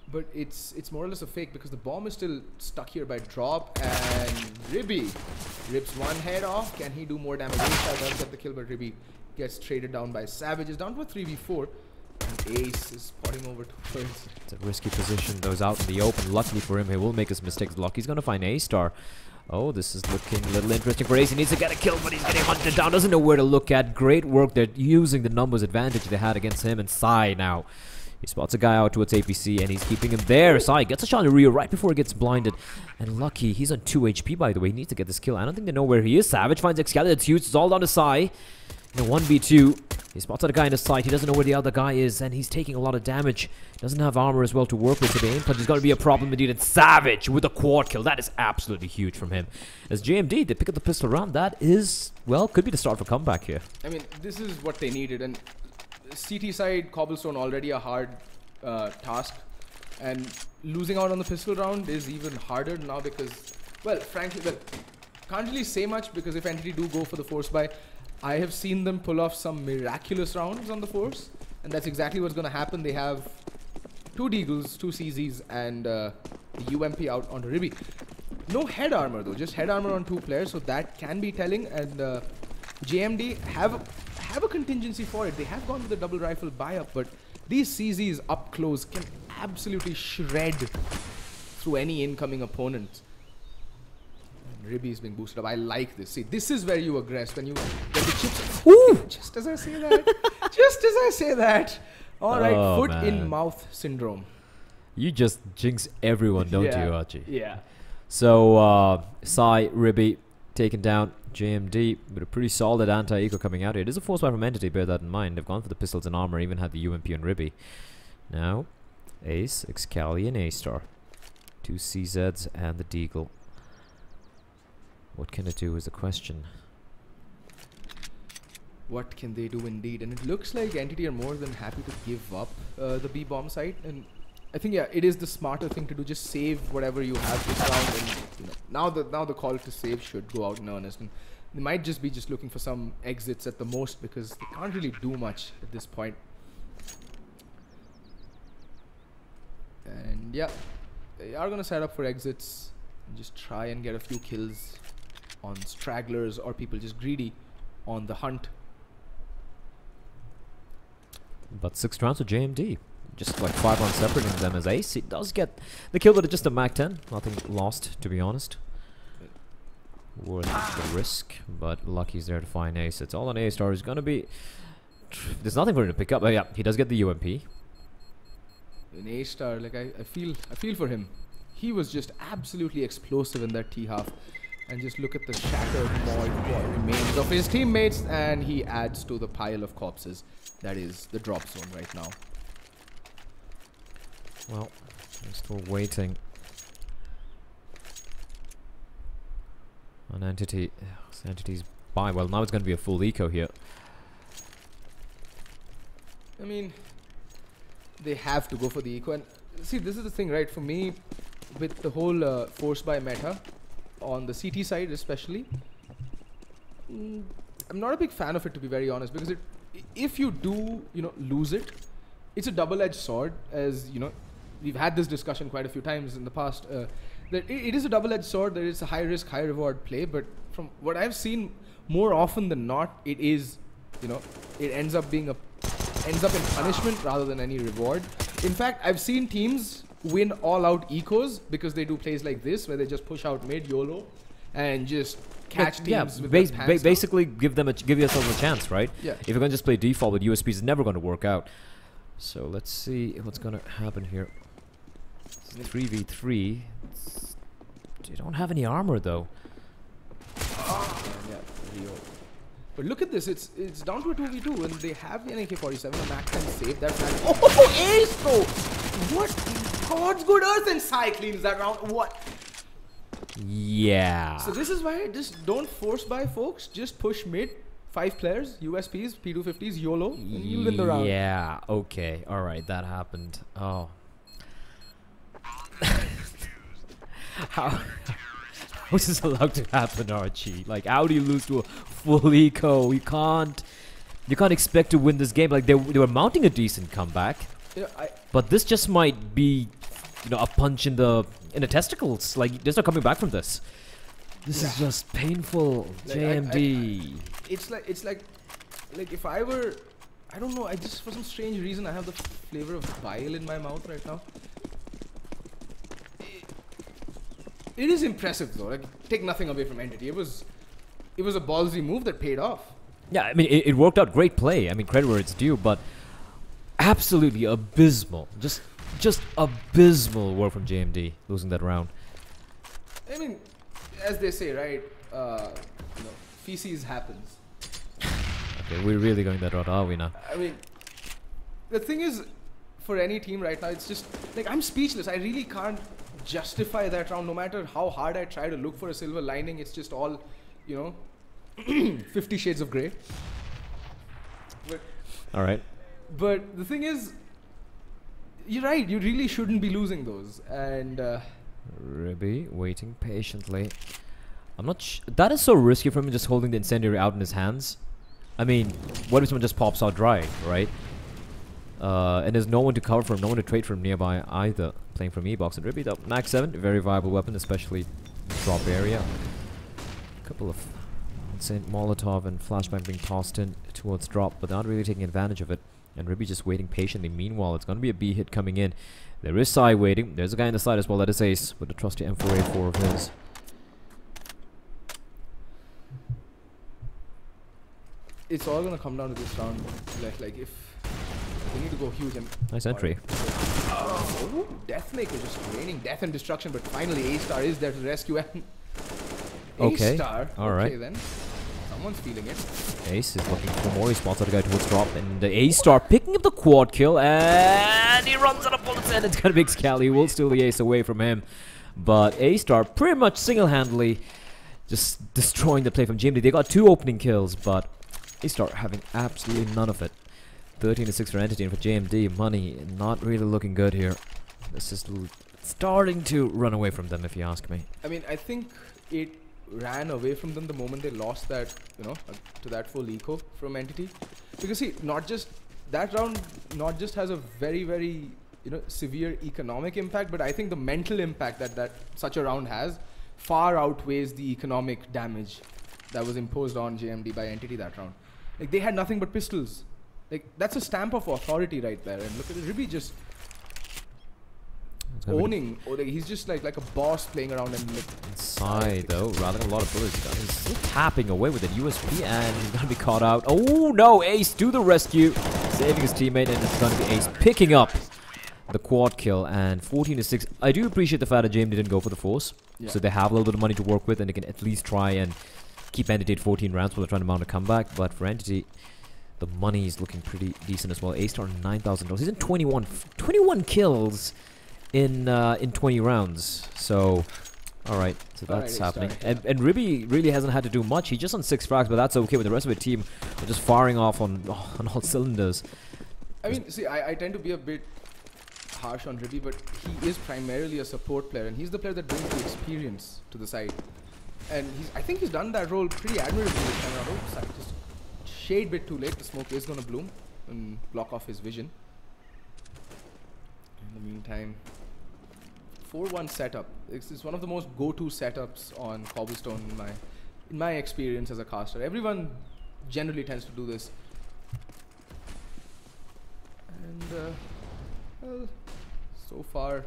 But it's more or less a fake, because the bomb is still stuck here by drop, and Ribby rips one head off. Can he do more damage? Ace does get the kill, but Ribby gets traded down by Savage. Is down to a 3v4. And Ace is spotting over towards. It's a risky position. Those out in the open. Luckily for him, he will make his mistakes. Lucky's gonna find A-Star. Oh, this is looking a little interesting for Ace. He needs to get a kill, but he's getting hunted down. Doesn't know where to look at. Great work. They're using the numbers advantage they had against him and Sai now. He spots a guy out towards APC, and he's keeping him there. Sai gets a shot in Rio right before he gets blinded. And Lucky, he's on 2 HP, by the way. He needs to get this kill. I don't think they know where he is. Savage finds Excalibur. It's huge. It's all down to Sai. In a 1v2, he spots out a guy in his sight. He doesn't know where the other guy is, and he's taking a lot of damage. Doesn't have armor as well to work with today. But there's got to be a problem indeed. And Savage with a quad kill. That is absolutely huge from him. As JMD, they pick up the pistol round. That is, well, could be the start of a comeback here. I mean, this is what they needed. And CT side, Cobblestone, already a hard task. And losing out on the pistol round is even harder now because, well, frankly, can't really say much because if Entity do go for the force buy, I have seen them pull off some miraculous rounds on the force, and that's exactly what's going to happen. They have 2 Deagles, 2 CZs, and the UMP out onto Ribby. No head armor though, just head armor on 2 players, so that can be telling. And JMD have a contingency for it. They have gone with the double rifle buy-up, but these CZs up close can absolutely shred through any incoming opponent. Ribby is being boosted up. I like this. See, this is where you aggress when you get the chips. Ooh! Just as I say that. Just as I say that. All right, foot in mouth syndrome. You just jinx everyone, don't you, Archie? Yeah. So, Sai, Ribby taken down. JMD with a pretty solid anti-eco coming out here. It is a force buy from Entity, bear that in mind. They've gone for the pistols and armor, even had the UMP and Ribby. Now, Ace, Excali, and A-Star. 2 CZs and the Deagle. What can it do is the question. What can they do indeed? And it looks like Entity are more than happy to give up the B-bomb site. And I think, yeah, it is the smarter thing to do. Just save whatever you have this round. And you know, now the call to save should go out in earnest. And they might just be looking for some exits at the most because they can't really do much at this point. And yeah, they are going to set up for exits and just try and get a few kills on stragglers or people just greedy on the hunt. But 6 rounds of JMD. Just like 5 rounds separating them as Ace. He does get the kill, but it's just a Mac 10. Nothing lost, to be honest. Worth the risk, but Lucky's there to find Ace. It's all on A-Star. He's gonna be... There's nothing for him to pick up. Yeah, he does get the UMP. In A-Star, like I feel for him. He was just absolutely explosive in that T-half. And just look at the shattered remains of his teammates, and he adds to the pile of corpses. That is the drop zone right now. Well, we're still waiting on Entity. Entity's buy. Well, now it's going to be a full eco here. I mean, they have to go for the eco. And see, this is the thing, right? For me, with the whole force buy meta, on the CT side especially, I'm not a big fan of it, to be very honest, because if you do, lose it, it's a double-edged sword. As you know, we've had this discussion quite a few times in the past. That it is a double-edged sword. That it's a high-risk, high-reward play. But from what I've seen, more often than not, it is, it ends up in punishment rather than any reward. In fact, I've seen teams win all-out ecos because they do plays like this, where they just push out mid YOLO and just catch teams with basically give yourself a chance, right? Yeah. If you're going to just play default with USPs, it's never going to work out. So let's see what's going to happen here. 3v3. They don't have any armor though. Yeah, Rio. But look at this, it's down to a 2v2 and they have the NAK-47 and Mac can save that flag. Oh, ace though! What? God's good earth and Sai cleans that round. What? Yeah. So this is why just don't force buy, folks. Just push mid. 5 players, USPs, P250s, YOLO, and you win the round. Yeah, okay. Alright, that happened. Oh. How is this allowed to happen, Archie? Like, how do you lose to a full eco? You can't expect to win this game. Like, they were mounting a decent comeback. But this just might be, a punch in the testicles. Like, they're not coming back from this. This is just painful. Like JMD. It's like if I were, I don't know, I just, for some strange reason, I have the flavor of bile in my mouth right now. It is impressive though. Like, take nothing away from Entity. It was a ballsy move that paid off. Yeah, I mean, it worked out. Great play. I mean, credit where it's due, but absolutely abysmal. Just abysmal work from JMD losing that round. I mean, as they say, right? Feces happens. Okay, we're really going that route, are we now? I mean, the thing is, for any team right now, it's just like I'm speechless. I really can't justify that round. No matter how hard I try to look for a silver lining, it's just all, 50 shades of grey. All right. But the thing is, You're right. You really shouldn't be losing those. And Ribby waiting patiently. I'm not. That is so risky for him, just holding the incendiary out in his hands. I mean, what if someone just pops out dry, right? And there's no one to cover for him, no one to trade for him nearby either. Playing from E-Box and Ribby, though. Max 7, very viable weapon, especially drop area. A couple of insane Molotov and flashbang being tossed in towards drop, but not really taking advantage of it. And Ribby just waiting patiently. Meanwhile, it's going to be a B hit coming in. There is Sai waiting. There's a guy in the side as well. That is Ace with the trusty M4A4 of his. It's all going to come down to this round. Like if they need to go huge and... Nice entry. Oh, Deathmaker just raining death and destruction, but finally A-Star is there to rescue and... Okay. A-Star. Alright. Okay then. Someone's feeling it. Ace is looking for more. He spots out the guy towards drop, and the A-Star picking up the quad kill, and he runs out of bullets, and it's gonna be Scally. He will steal the Ace away from him, but A-Star pretty much single-handedly just destroying the play from GMD. They got 2 opening kills, but A-Star having absolutely none of it. 13-6 for Entity, and for JMD, money not really looking good here. This is starting to run away from them, if you ask me. I mean, I think it ran away from them the moment they lost that, to that full eco from Entity. Because see, not just that round, not just has a very, very, severe economic impact, but I think the mental impact that such a round has far outweighs the economic damage that was imposed on JMD by Entity that round. Like, they had nothing but pistols. Like, that's a stamp of authority right there. And look at Ribby just owning. Like, he's just like a boss playing around and inside though, rather than a lot of bullets. He's still tapping away with it USP, and he's gonna be caught out. Oh no, Ace do the rescue, saving his teammate, and it's gonna be Ace picking up the quad kill. And 14-6. I do appreciate the fact that JM didn't go for the force, so they have a little bit of money to work with, and they can at least try and keep Entity at 14 rounds while they're trying to mount a comeback. But for Entity, the money is looking pretty decent as well. A-Star $9,000. He's in 21 kills in 20 rounds. So, all right, so that's happening. And Ribby really hasn't had to do much. He's just on 6 frags, but that's okay. With the rest of the team, are just firing off on all cylinders. I mean, see, I tend to be a bit harsh on Ribby, but he is primarily a support player, and he's the player that brings the experience to the side. And I think he's done that role pretty admirably this time around. Oh, just shade bit too late. The smoke is gonna bloom and block off his vision. In the meantime, 4-1 setup. It's one of the most go-to setups on Cobblestone in my experience as a caster. Everyone generally tends to do this. And well, so far,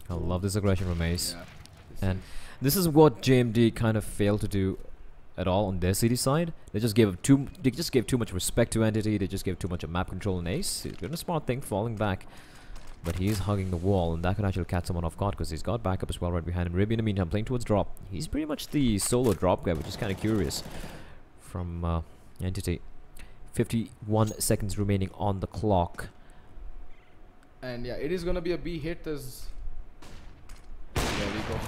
I love this aggression from Ace. yeah, And this is what JMD kind of failed to do at all on their city side. They just gave too much respect to Entity. They just gave too much of map control on Ace. He's doing a smart thing, falling back, but he's hugging the wall, and that could actually catch someone off guard because he's got backup as well right behind him. Ribby in the meantime playing towards drop. He's pretty much the solo drop guy, which is kind of curious from Entity. 51 seconds remaining on the clock. and yeah, it is gonna be a B hit as. There we go.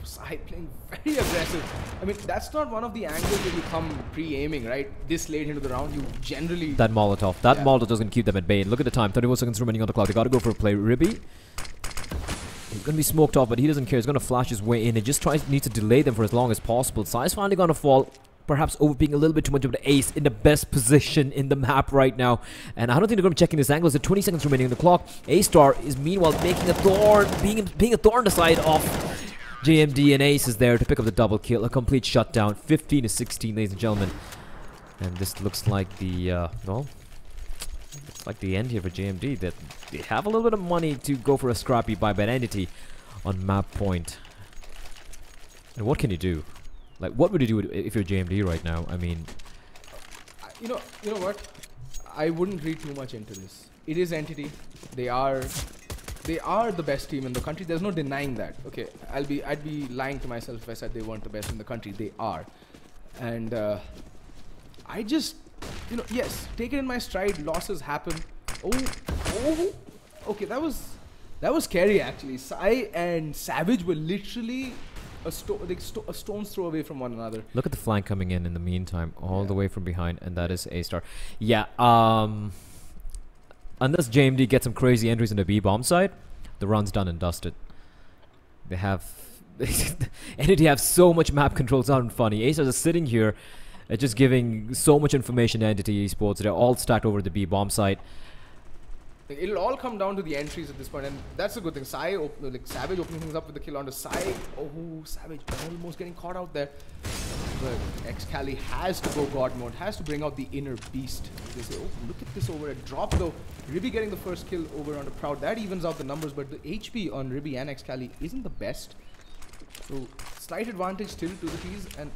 Side playing very aggressive. I mean, that's not one of the angles that you come pre-aiming, right? This late into the round, you generally... That Molotov. That Molotov doesn't keep them at bay. And look at the time. 31 seconds remaining on the clock. They gotta go for a play. Ribby. He's gonna be smoked off, but he doesn't care. He's gonna flash his way in. He just needs to delay them for as long as possible. Sai's finally gonna fall. Perhaps overpeaking a little bit too much of the Ace in the best position in the map right now. And I don't think they're going to be checking this angle. There's 20 seconds remaining on the clock. A-Star is meanwhile making a thorn, being a thorn on the side of JMD, and Ace is there to pick up the double kill. A complete shutdown. 15-16, ladies and gentlemen. And this looks like the, well, it's like the end here for JMD. That they have a little bit of money to go for a scrappy buy by Entity on map point. And what can you do? Like, what would you do if you're JMD right now? I mean, you know what? I wouldn't read too much into this. It is Entity. They are the best team in the country. There's no denying that. Okay, I'd be lying to myself if I said they weren't the best in the country. They are, and I just, yes, take it in my stride. Losses happen. Oh, okay, that was scary actually. Sai and Savage were literally a stone's throw away from one another. Look at the flank coming in the meantime, all the way from behind, and that is A-Star. Yeah, unless JMD gets some crazy entries in the B bomb side, the run's done and dusted. They have Entity have so much map control, it's not funny. Ace is sitting here, just giving so much information to Entity Esports. They're all stacked over the B bomb side. It'll all come down to the entries at this point, and that's a good thing. Savage opening things up with the kill onto Sai. Oh, Savage almost getting caught out there. But Excali has to go God mode, has to bring out the inner beast. They say, oh, look at this over a drop though. Ribby getting the first kill over onto Proud. That evens out the numbers, but the HP on Ribby and Excali isn't the best. So, slight advantage still to the T's, and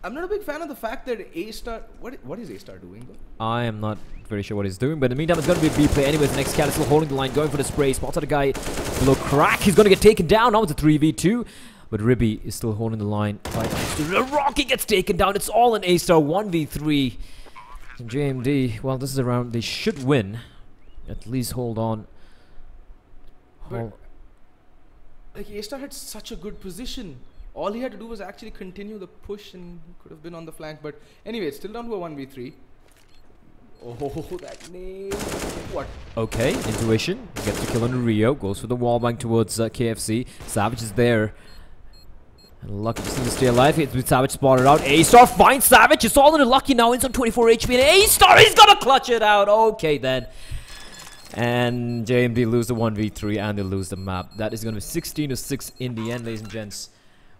I'm not a big fan of the fact that A-Star... What is A-Star doing though? I am not very sure what he's doing, but in the meantime, it's going to be a B play anyways. Next cat is still holding the line, going for the spray. Spots out a guy below crack. He's going to get taken down. Now it's a 3v2. But Ribby is still holding the line. Rocky gets taken down. It's all an A-Star 1v3. And JMD, well, this is a round they should win. At least hold on. But, like, A-Star had such a good position. All he had to do was actually continue the push and he could have been on the flank. But anyway, it's still down to a 1v3. Oh, that name. What? Okay, Intuition gets the kill on Rio. Goes for the wallbang towards KFC. Savage is there. And Lucky just needs to stay alive. It's with Savage spotted out. A-Star finds Savage. It's all in Lucky now. It's on 24 HP. And A-Star, he's gonna clutch it out. Okay, then. And JMD lose the 1v3 and they lose the map. That is gonna be 16-6 in the end, ladies and gents.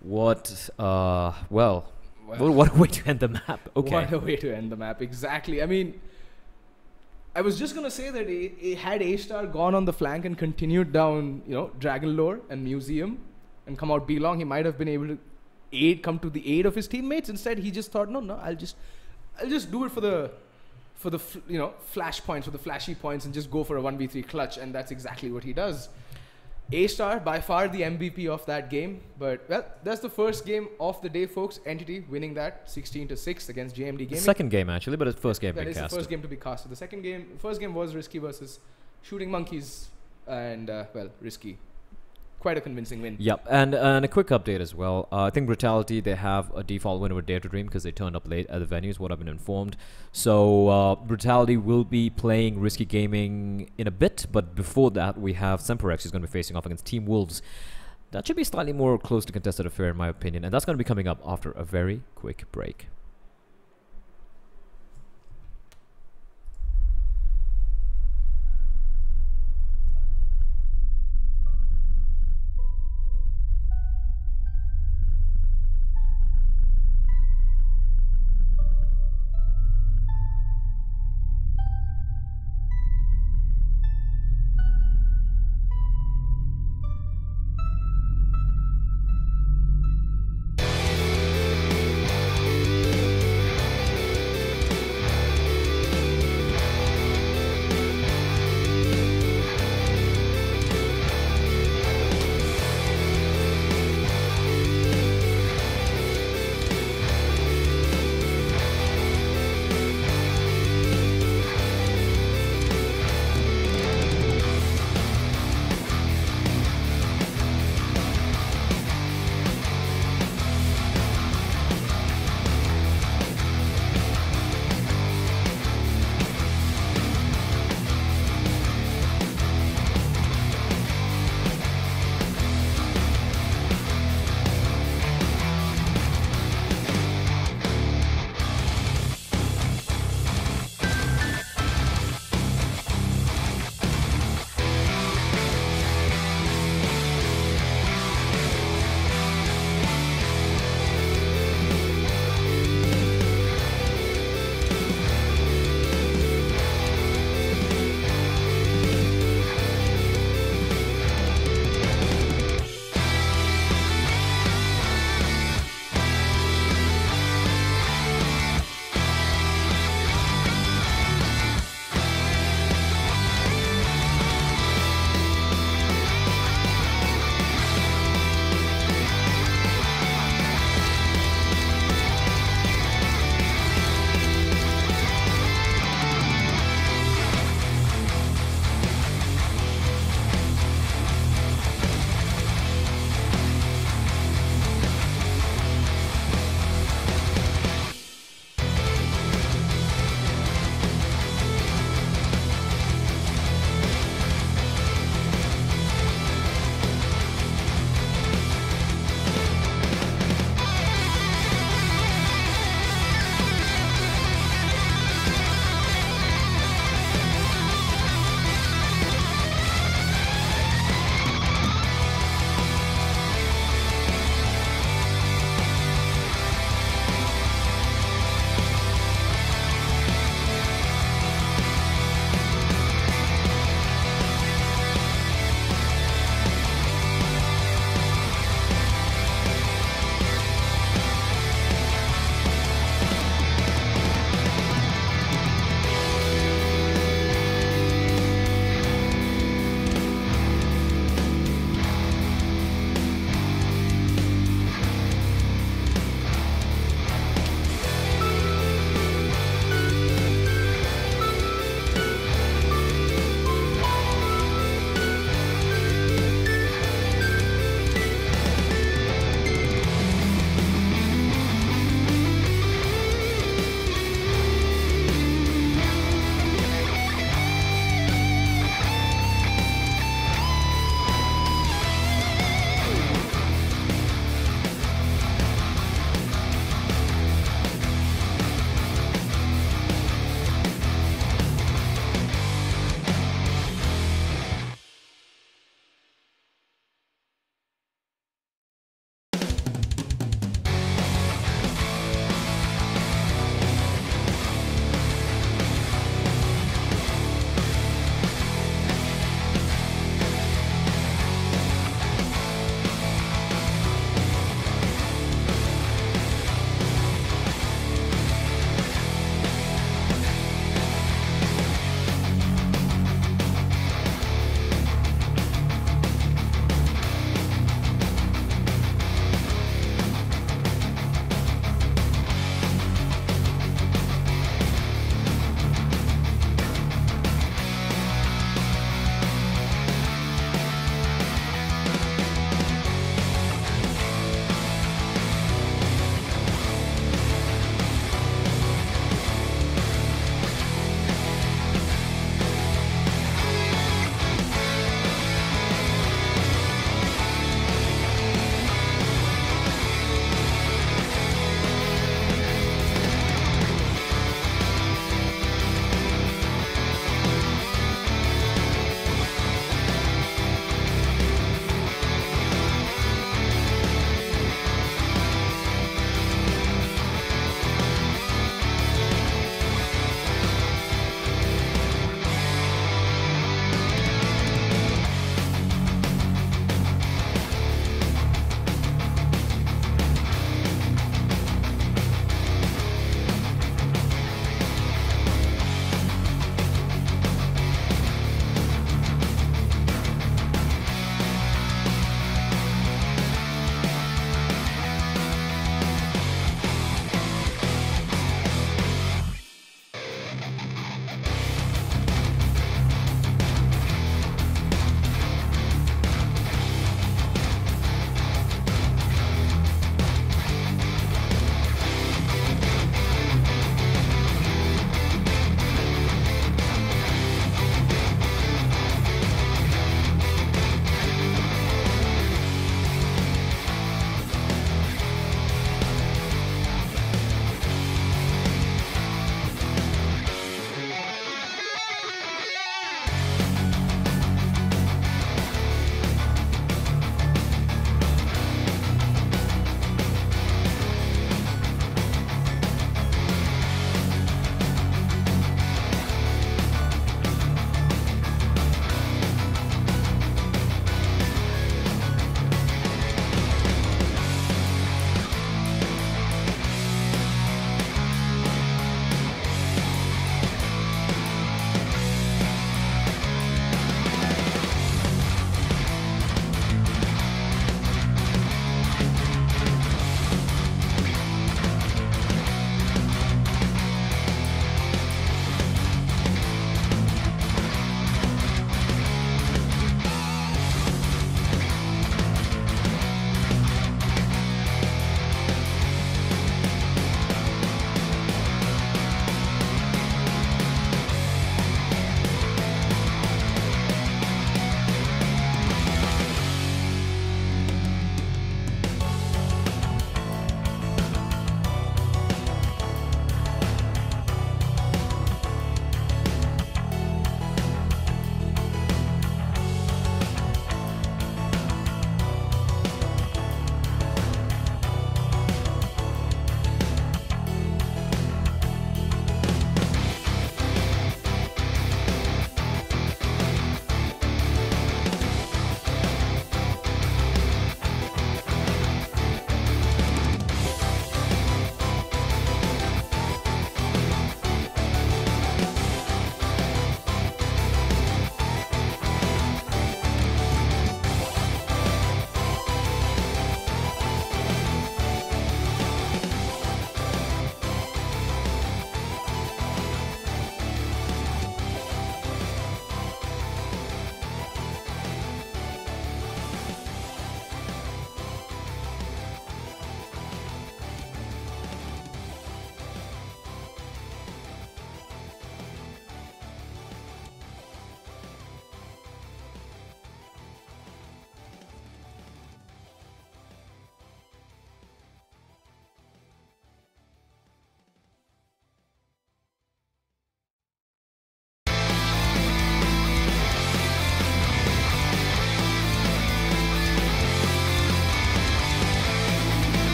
What, well, what a way to end the map. Okay. What a way to end the map. Exactly. I mean, I was just gonna say that had A-Star gone on the flank and continued down, you know, Dragon Lore and Museum and come out B-Long, he might have been able to come to the aid of his teammates. Instead, he just thought, no, I'll just do it for the flash points, for the flashy points, and just go for a 1v3 clutch, and that's exactly what he does. A-Star, by far the MVP of that game, but, well, that's the first game of the day, folks. Entity winning that 16-6 against JMD Gaming. Second game, actually, but it's first game being casted. That is the first game to be casted. The first game was Risky versus Shooting Monkeys, and, well, Risky. Quite a convincing win. Yep, and a quick update as well. I think Brutality, they have a default win over Dare to Dream because they turned up late at the venues, what I've been informed. So Brutality will be playing Risky Gaming in a bit, but before that we have Semperex who's going to be facing off against Team Wolves. That should be slightly more close to contested affair in my opinion, and that's going to be coming up after a very quick break.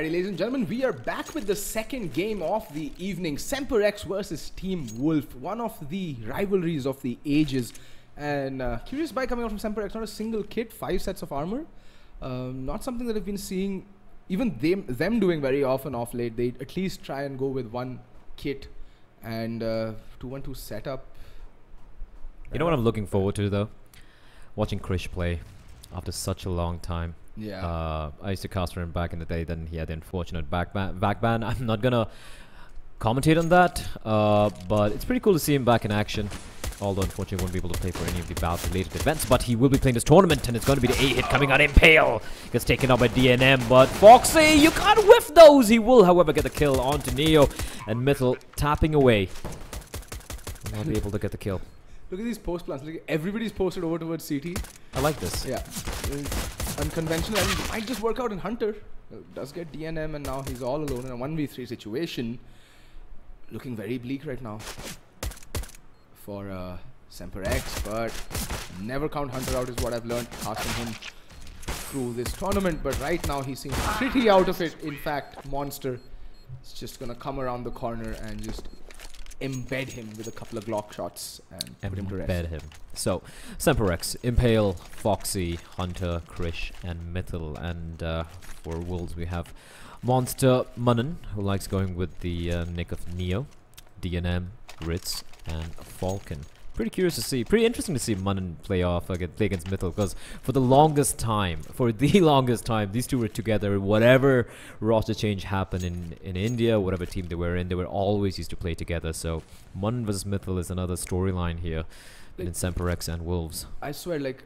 Alrighty, ladies and gentlemen, we are back with the second game of the evening. Semperex versus Team Wolf, one of the rivalries of the ages. And curious buy coming out from Semperex, not a single kit, 5 sets of armor. Not something that I've been seeing even them doing very often off late. They at least try and go with one kit and 2-1-2 setup. You know what I'm looking forward to though? Watching Krish play after such a long time. Yeah. I used to cast for him back in the day, then he had the unfortunate back ban. I'm not gonna commentate on that, but it's pretty cool to see him back in action. Although unfortunately he won't be able to play for any of the bout related events, but he will be playing this tournament, and it's going to be the A hit coming out. Impale gets taken out by DNM, but Foxy, you can't whiff those. He will, however, get the kill onto Neo, and Mythil tapping away. Will not be able to get the kill. Look at these post plans. Look, everybody's posted over towards CT. I like this. Yeah. Unconventional, and it might just work out in Hunter. Does get DNM, and now he's all alone in a 1v3 situation. Looking very bleak right now for Semperex, but never count Hunter out is what I've learned casting him through this tournament. But right now he seems pretty out of it. In fact, Monster is just gonna come around the corner and just embed him with a couple of Glock shots and put him to rest. Embed him. So, Semperex, Impale, Foxy, Hunter, Krish, and Mythil. And for Wolves we have Monster, Munnan, who likes going with the nick of Neo, DNM, Ritz, and Falcon. Pretty curious to see, pretty interesting to see Munnan play against Mythil, because for the longest time, these two were together. Whatever roster change happened in India, whatever team they were in, they were always used to play together. So Munnan versus Mythil is another storyline here in Semperex and Wolves. I swear, like,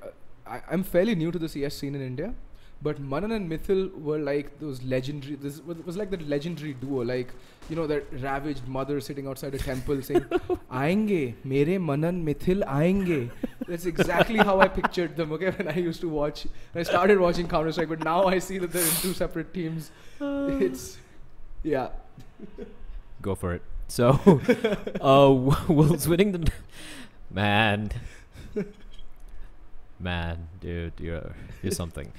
I'm fairly new to the CS scene in India, but Munnan and Mythil were like those legendary. This was like that legendary duo, like, you know, that ravaged mother sitting outside a temple saying, "Aayenge, mere Munnan Mythil aayenge." That's exactly how I pictured them. Okay, when I used to watch, when I started watching Counter-Strike, but now I see that they're in 2 separate teams. It's, yeah. Go for it. So, Wolves winning the Man, dude, you're something.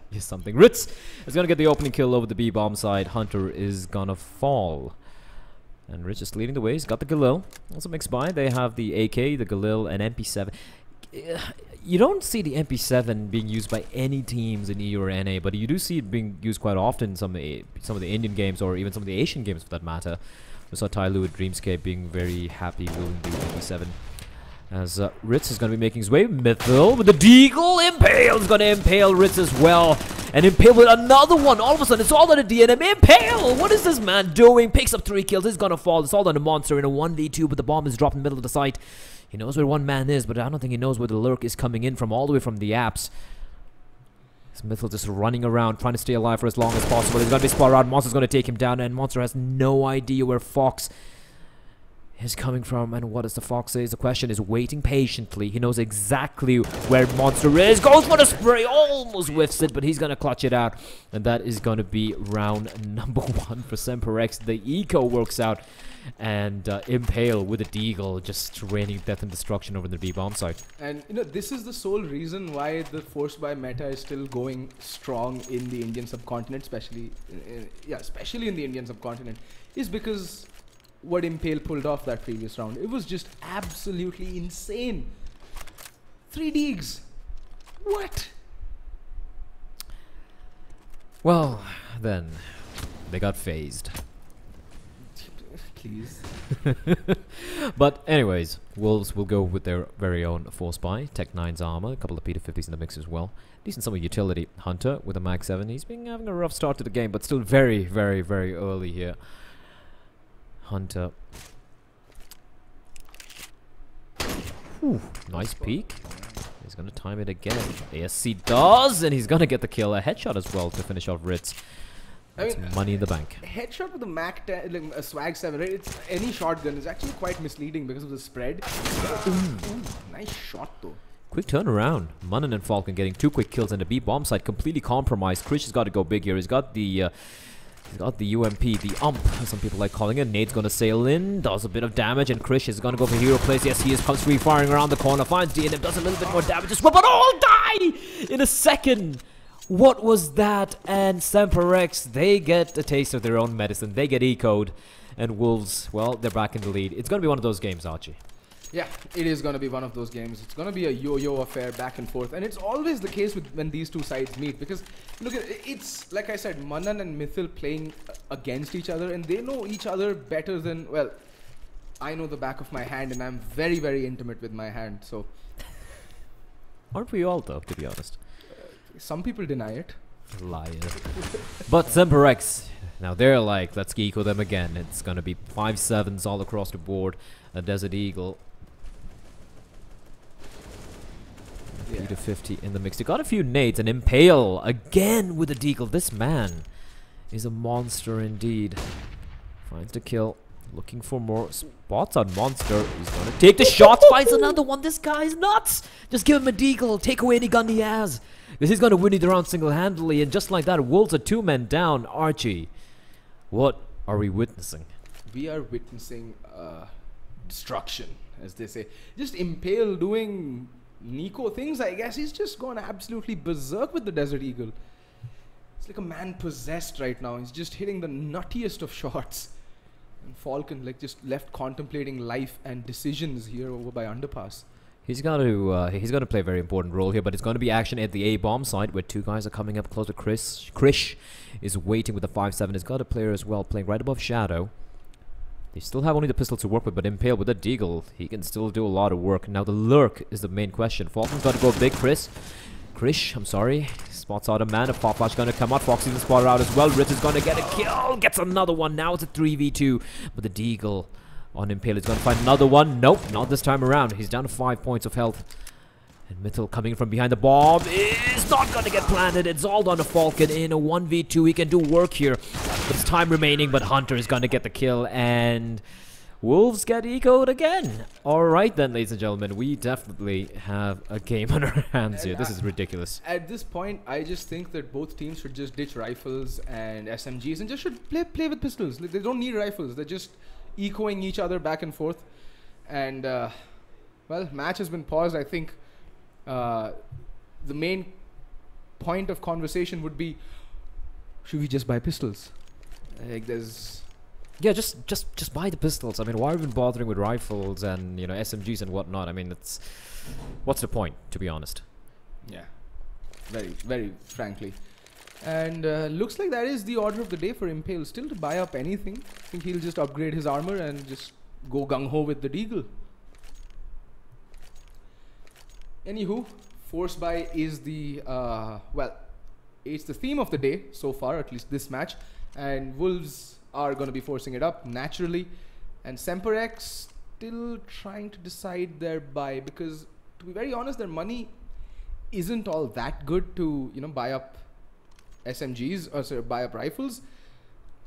You're something. Ritz is gonna get the opening kill over the B bomb side. Hunter is gonna fall, and Ritz is leading the way. He's got the Galil. Also mixed by, they have the AK, the Galil, and MP7. You don't see the MP7 being used by any teams in EU or NA, but you do see it being used quite often in some of the Indian games, or even some of the Asian games for that matter. We saw Tyloo with Dreamscape being very happy wielding the MP7. As Ritz is going to be making his way. Mythil with the Deagle. Impale is going to impale Ritz as well. And Impale with another one. All of a sudden, it's all on a DNM. Impale! What is this man doing? Picks up 3 kills. He's going to fall. It's all on a Monster in a 1v2, but the bomb is dropped in the middle of the site. He knows where one man is, but I don't think he knows where the lurk is coming in from, all the way from the apps. Mythil just running around, trying to stay alive for as long as possible. He's going to be spot out. Monster's going to take him down, and Monster has no idea where Fox is coming from, and what does the Fox say? The question is waiting patiently. He knows exactly where Monster is. Goes for the spray, almost whiffs it, but he's gonna clutch it out, and that is gonna be round number 1 for Semperex. The eco works out, and Impale with a Deagle just raining death and destruction over the B bomb site. And you know, this is the sole reason why the forced buy meta is still going strong in the Indian subcontinent, especially in the Indian subcontinent, is because what Impale pulled off that previous round. It was just absolutely insane. 3 Deags. What? Well, then they got phased. Please. But anyways, Wolves will go with their very own Force Buy. Tech 9's armor, a couple of P250s in the mix as well. Decent sum of utility. Hunter with a Mag 7. He's been having a rough start to the game, but still very, very, very early here. Hunter. Whew, nice peek. He's going to time it again. ASC does, and he's going to get the kill. A headshot as well to finish off Ritz. That's money in the bank. Headshot with the Mac 10, like a Swag 7, right? It's any shotgun is actually quite misleading because of the spread. Ooh, nice shot though. Quick turnaround. Munnan and Falcon getting 2 quick kills, and the B bomb site completely compromised. Krish has got to go big here. He's got the UMP, the ump, as some people like calling it. Nade's gonna sail in, does a bit of damage, and Krish is gonna go for hero plays. Yes, he comes free firing around the corner, finds DNM, does a little bit more damage as well, but all die in a second. What was that? And Semperex, they get a taste of their own medicine. They get ecoed. And Wolves, well, they're back in the lead. It's going to be one of those games, Archie. Yeah, it is going to be one of those games. It's going to be a yo-yo affair back and forth. And it's always the case when these two sides meet. Because, look, it's, like I said, Manan and Mithil playing against each other. And they know each other better than, well, I know the back of my hand. And I'm very, very intimate with my hand. So, aren't we all, though, to be honest? Some people deny it. Liar. But Semperex, now they're like, let's eco them again. It's going to be 5-7s all across the board. A Desert Eagle. Yeah. 3-50 in the mix. They got a few nades and Impale again with a deagle. This man is a monster indeed. Finds the kill. Looking for more spots on Monster. He's gonna take the shots. Finds another one. This guy's nuts. Just give him a deagle. Take away any gun he has. Because he's gonna win it around single-handedly. And just like that, Wolves are 2 men down. Archie, what are we witnessing? We are witnessing destruction, as they say. Just Impale doing Nico things, I guess. He's just gone absolutely berserk with the Desert Eagle. It's like a man possessed right now. He's just hitting the nuttiest of shots. And Falcon, like, just left contemplating life and decisions here over by Underpass. He's got to play a very important role here, but it's going to be action at the A-bomb side where 2 guys are coming up close to Chris. Krish is waiting with the 5-7. He's got a player as well playing right above Shadow. They still have only the pistol to work with, but Impale with the deagle, he can still do a lot of work. Now the lurk is the main question. Falcon's got to go big. Krish, I'm sorry. Spots out a man. A pop flash going to come out. Foxy's the spotter out as well. Ritz is going to get a kill. Gets another one. Now it's a 3v2. But the deagle on Impale is going to find another one. Nope, not this time around. He's down to 5 points of health. And Mithil coming from behind the bomb is not going to get planted. It's all down to Falcon in a 1v2. He can do work here. There's time remaining, but Hunter is going to get the kill. And Wolves get ecoed again. Alright then, ladies and gentlemen. We definitely have a game on our hands here. This is ridiculous. At this point, I just think that both teams should just ditch rifles and SMGs and just should play with pistols. They don't need rifles. They're just echoing each other back and forth. And, well, match has been paused. I think the main point of conversation would be, should we just buy pistols? Like, there's... Yeah, just buy the pistols. I mean, why even bothering with rifles and, you know, SMGs and whatnot? I mean, it's... What's the point, to be honest? Yeah. Very, very frankly. And looks like that is the order of the day for Impale. Still to buy up anything. I think he'll just upgrade his armor and just go gung-ho with the deagle. Anywho, force buy is the, well, it's the theme of the day so far, at least this match. And Wolves are going to be forcing it up naturally. And Semperex still trying to decide their buy, because to be very honest, their money isn't all that good to, you know, buy up SMGs or sorry, buy up rifles.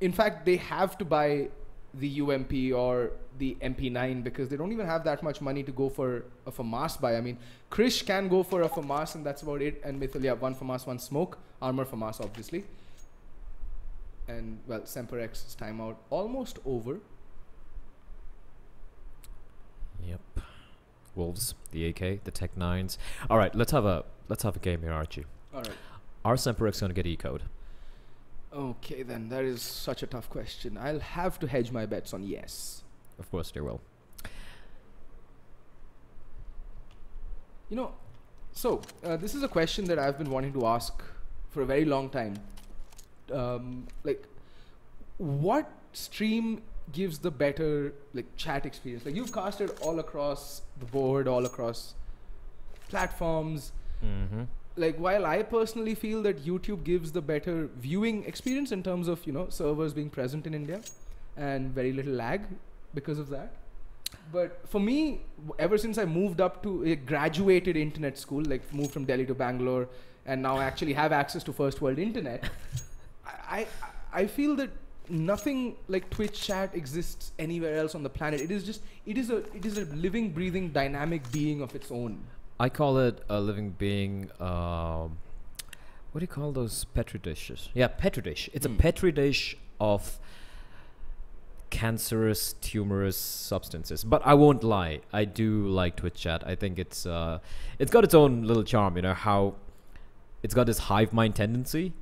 In fact, they have to buy the UMP or the MP9 because they don't even have that much money to go for a FAMAS buy. I mean, Krish can go for a FAMAS and that's about it. And Mithil, yeah, 1 FAMAS, 1 smoke. Armor FAMAS, obviously. And, well, Semperex's timeout almost over. Yep. Wolves, the AK, the Tech 9s. All right, let's have a game here, Archie. All right. Are Semperex going to get ecoed? Okay, then. That is such a tough question. I'll have to hedge my bets on yes. Of course they will. You know, so this is a question that I've been wanting to ask for a very long time. Like, what stream gives the better, like, chat experience? Like, you've casted all across the board, all across platforms. Mm-hmm. Like, while I personally feel that YouTube gives the better viewing experience in terms of, you know, servers being present in India and very little lag because of that. But for me, ever since I moved up to a graduated internet school, like moved from Delhi to Bangalore and now actually have access to first world internet, I feel that nothing like Twitch chat exists anywhere else on the planet. It is a living, breathing, dynamic being of its own. I call it a living being. What do you call those petri dishes? Yeah, petri dish. It's a petri dish of cancerous, tumorous substances. But I won't lie, I do like Twitch chat. I think it's got its own little charm. You know how it's got this hive mind tendency,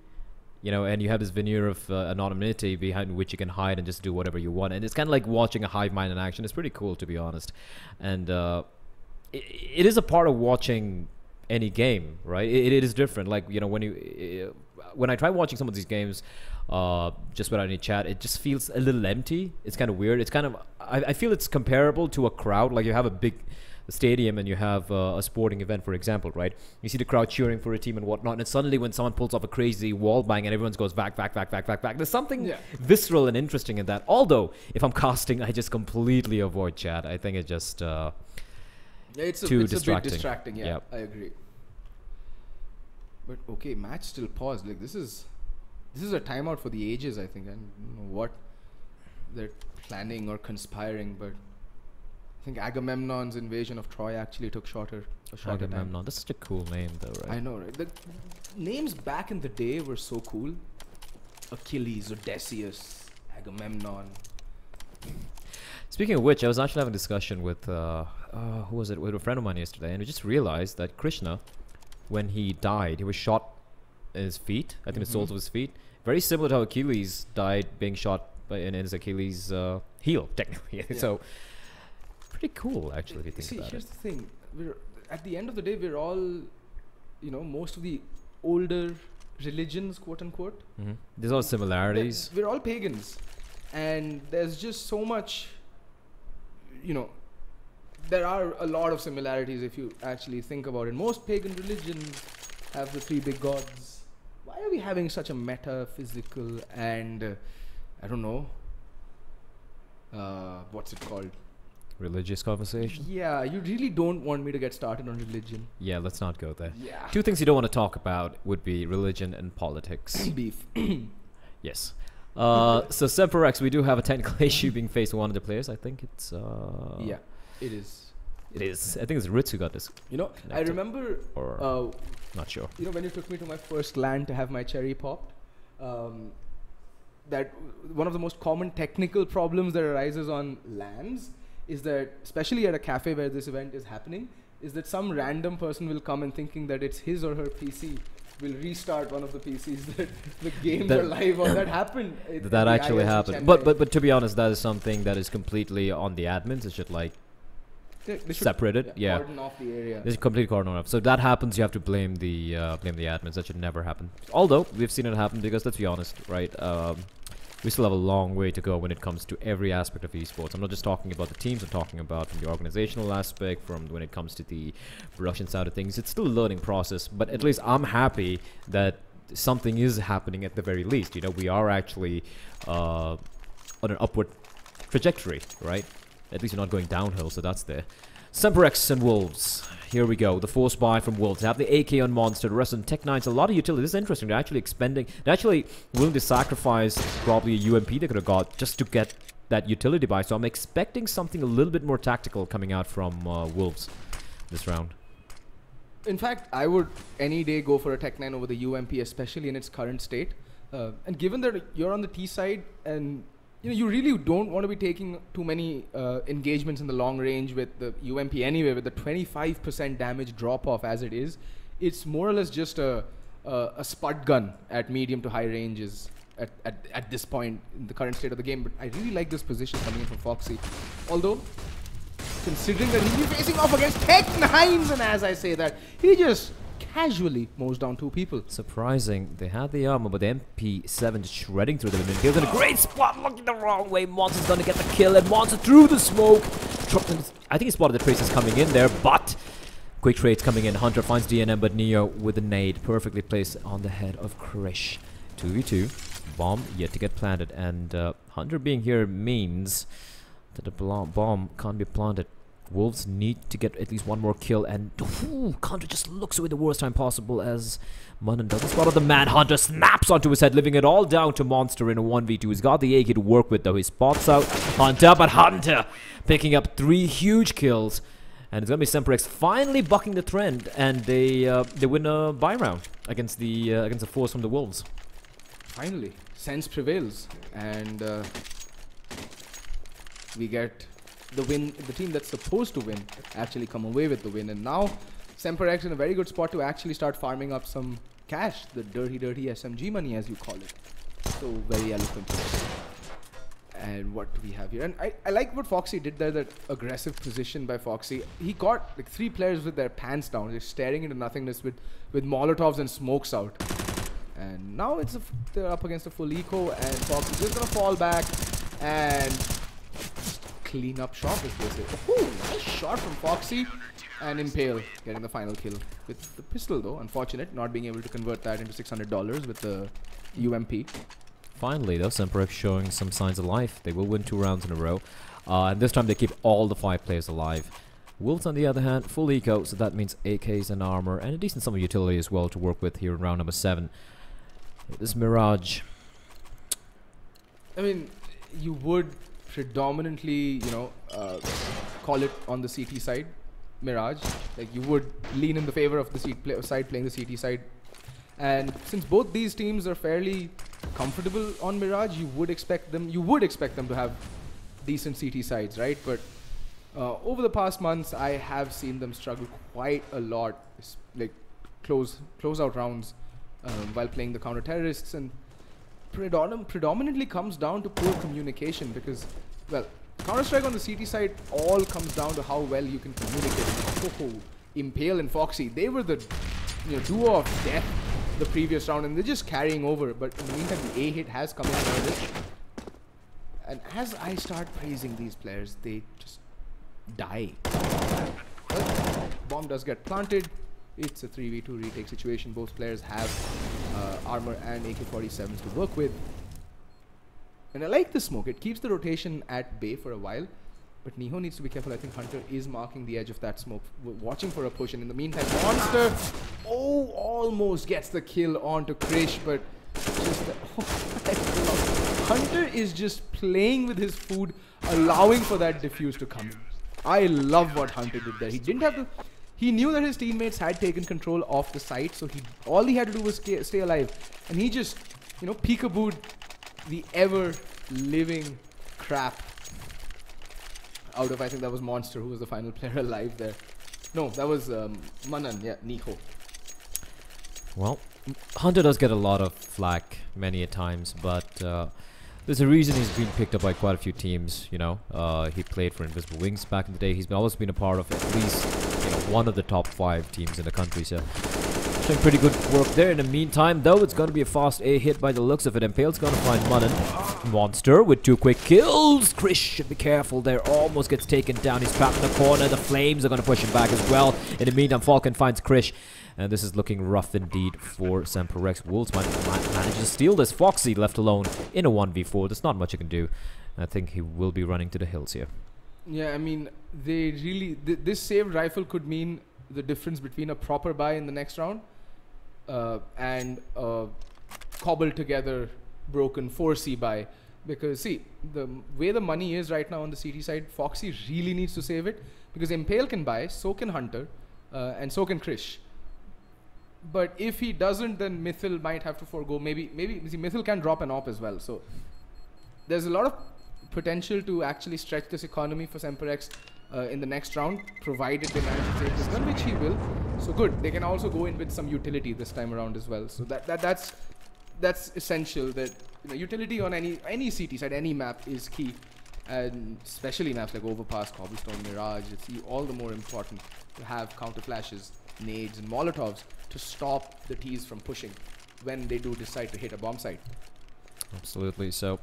you know, and you have this veneer of anonymity behind which you can hide and just do whatever you want. And it's kind of like watching a hive mind in action. It's pretty cool, to be honest. And it is a part of watching any game, right? It is different. Like, you know, when I try watching some of these games just without any chat, it just feels a little empty. It's kind of weird. It's kind of, I feel it's comparable to a crowd. Like, you have a big stadium and you have a sporting event, for example, right? You see the crowd cheering for a team and whatnot, and suddenly when someone pulls off a crazy wall bang and everyone goes back, there's something visceral and interesting in that. Although, if I'm casting, I just completely avoid chat. I think it just it's too a distracting. bit distracting. Yeah, I agree. But okay, match still paused. Like, this is a timeout for the ages, I think. I don't know what they're planning or conspiring, but I think Agamemnon's invasion of Troy actually took a shorter time. Agamemnon. That's such a cool name, though, right? I know, right? The names back in the day were so cool. Achilles, Odysseus, Agamemnon. Speaking of which, I was actually having a discussion with who was it? With a friend of mine yesterday, and we just realized that Krishna, when he died, he was shot in his feet. I think the soles of his feet. Very similar to how Achilles died, being shot in his Achilles heel, technically. Yeah. So. Pretty cool, actually, if you think about it. Here's the thing. At the end of the day, we're all, you know, most of the older religions, quote unquote. There's all similarities. We're all pagans. And there's just so much, you know, there are a lot of similarities if you actually think about it. Most pagan religions have the three big gods. Why are we having such a metaphysical and, I don't know, what's it called? Religious conversation? Yeah, you really don't want me to get started on religion. Yeah, let's not go there. Yeah. Two things you don't want to talk about would be religion and politics. Beef. Yes. So Semperex, we do have a technical issue being faced with one of the players. I think it's... yeah, it is. It is. I think it's Ritz who got this. You know, I remember... Or... not sure. You know, when you took me to my first LAN to have my cherry popped, that one of the most common technical problems that arises on LANs is that, especially at a cafe where this event is happening, is that some random person will come and thinking that it's his or her PC will restart one of the PCs that the games are live on. That happened. That actually happened. But to be honest, that is something that is completely on the admins. It should like separate it. Yeah. Cordon off the area. There's a complete cordon off. So if that happens, you have to blame the admins. That should never happen. Although we've seen it happen because let's be honest, right? We still have a long way to go when it comes to every aspect of esports. I'm not just talking about the teams, I'm talking about from the organizational aspect, from when it comes to the production side of things. It's still a learning process, but at least I'm happy that something is happening at the very least. You know, we are actually on an upward trajectory, right? At least you're not going downhill, so that's there. Semperex and Wolves. Here we go. The force buy from Wolves. They have the AK on Monster. The rest on Tech9's a lot of utility. This is interesting. They're actually expending. They're actually willing to sacrifice probably a UMP they could have got just to get that utility buy. So I'm expecting something a little bit more tactical coming out from Wolves this round. In fact, I would any day go for a Tech9 over the UMP, especially in its current state. And given that you're on the T side and you know, you really don't want to be taking too many engagements in the long range with the UMP anyway, with the 25% damage drop-off as it is. It's more or less just a spud gun at medium to high ranges at this point in the current state of the game. But I really like this position coming in from Foxy. Although, considering that he'll be facing off against Tech9s, and as I say that, he just casually mows down two people. Surprising. They had the armor, but the MP7 just shredding through them. He was in a great spot, looking the wrong way. Monster's gonna get the kill, and Monster through the smoke. I think he spotted the traces coming in there, but quick trades coming in. Hunter finds DNM, but Neo with a nade perfectly placed on the head of Krish. 2v2. Bomb yet to get planted, and Hunter being here means that the bomb can't be planted. Wolves need to get at least one more kill, and Hunter just looks away the worst time possible as Munnan doesn't spot the man. Hunter snaps onto his head, leaving it all down to Monster in a 1v2. He's got the AK to work with, though. He spots out Hunter, but Hunter picking up 3 huge kills. And it's going to be Semperex finally bucking the trend, and they win a buy round against the force from the Wolves. Finally, sense prevails, and we get the win. The team that's supposed to win actually come away with the win, and now Semperex in a very good spot to actually start farming up some cash, the dirty SMG money, as you call it. So very eloquent. And what do we have here? And I like what Foxy did there, that aggressive position by Foxy. He got like 3 players with their pants down, just staring into nothingness with Molotovs and smokes out. And now they're up against a full eco, and Foxy's just gonna fall back and just clean up shop, as they say. Ooh, nice shot from Foxy. And Impale getting the final kill with the pistol, though. Unfortunate, not being able to convert that into $600 with the UMP. Finally, though, Semperex showing some signs of life. They will win 2 rounds in a row. And this time they keep all the 5 players alive. Wolves, on the other hand, full eco, so that means AKs and armor, and a decent sum of utility as well to work with here in round number 7. This Mirage. I mean, you would predominantly, call it on the CT side, Mirage. Like, you would lean in the favor of the side playing the CT side. And since both these teams are fairly comfortable on Mirage, you would expect them to have decent CT sides, right? But over the past months, I have seen them struggle quite a lot, like close out rounds while playing the counter-terrorists, and predominantly comes down to poor communication, because, well, Counter-Strike on the CT side all comes down to how well you can communicate. Oh, Impale and Foxy, they were the duo of death the previous round, and they're just carrying over. But in the meantime, the A hit has come in early. And as I start praising these players, they just die. But bomb does get planted. It's a 3v2 retake situation. Both players have armor and AK-47s to work with. And I like the smoke. It keeps the rotation at bay for a while. But Niho needs to be careful. I think Hunter is marking the edge of that smoke, watching for a push. And in the meantime, Monster, almost gets the kill onto Krish. But just Hunter is just playing with his food, allowing for that defuse to come in. I love what Hunter did there. He didn't have to... He knew that his teammates had taken control of the site, so all he had to do was stay alive. And he just, peekabooed the ever-living crap out of, I think that was Monster, who was the final player alive there. No, that was Manan, yeah, Niho. Well, Hunter does get a lot of flack many a times, but there's a reason he's been picked up by quite a few teams, He played for Invisible Wings back in the day. He's always been a part of at least, one of the top 5 teams in the country, so doing pretty good work there. In the meantime, though, it's going to be a fast A hit by the looks of it. Impale's going to find Manan. Monster with 2 quick kills. Krish should be careful there. Almost gets taken down. He's trapped in the corner. The Flames are going to push him back as well. In the meantime, Falcon finds Krish. And this is looking rough indeed for Semperex. Wolves might manage to steal this. Foxy left alone in a 1v4. There's not much he can do. I think he will be running to the hills here. Yeah, I mean, they really... this saved rifle could mean the difference between a proper buy in the next round and a cobbled together broken 4C buy. Because see, the way the money is right now on the CT side, Foxy really needs to save it, because Impale can buy, so can Hunter, and so can Krish. But if he doesn't, then Mythil might have to forego. Maybe see, Mythil can drop an op as well. So there's a lot of potential to actually stretch this economy for Semperex in the next round, provided they manage to save this gun, which he will. So good. They can also go in with some utility this time around as well. So that's essential. That utility on any CT side, any map is key, and especially maps like Overpass, Cobblestone, Mirage. It's all the more important to have counter flashes, nades, and Molotovs to stop the T's from pushing when they do decide to hit a bomb site. Absolutely. So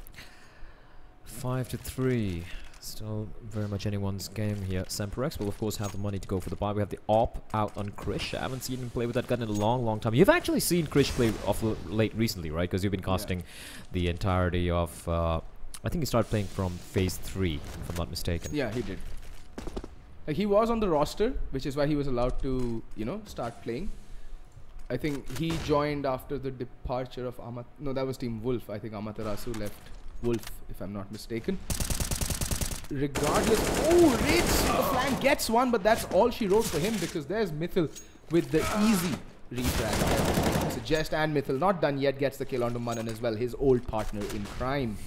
5-3. Still very much anyone's game here. Semperex will of course have the money to go for the buy. We have the op out on Krish. I haven't seen him play with that gun in a long time. You've actually seen Krish play off late recently, right? Because you've been casting the entirety of... I think he started playing from phase 3, if I'm not mistaken. Yeah, he did. Like, he was on the roster, which is why he was allowed to, start playing. I think he joined after the departure of No, that was Team Wolf. I think Amaterasu left Wolf, if I'm not mistaken. Regardless, Ritz, the flank gets one, but that's all she wrote for him, because there's Mythil with the easy retry. Suggest and Mythil, not done yet, gets the kill onto Manan as well, his old partner in crime.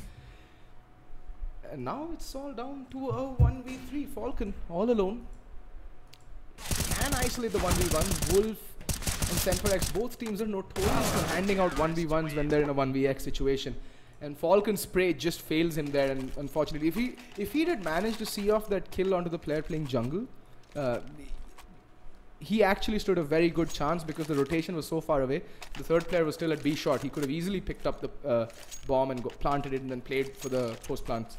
And now it's all down to a 1v3. Falcon all alone can isolate the 1v1. Wolf and Semperex, both teams are notorious for handing out 1v1s when they're in a 1vx situation. And Falcon's spray just fails him there, and unfortunately, if he did manage to see off that kill onto the player playing jungle, he actually stood a very good chance because the rotation was so far away. The third player was still at B shot. He could have easily picked up the bomb and planted it and then played for the post plants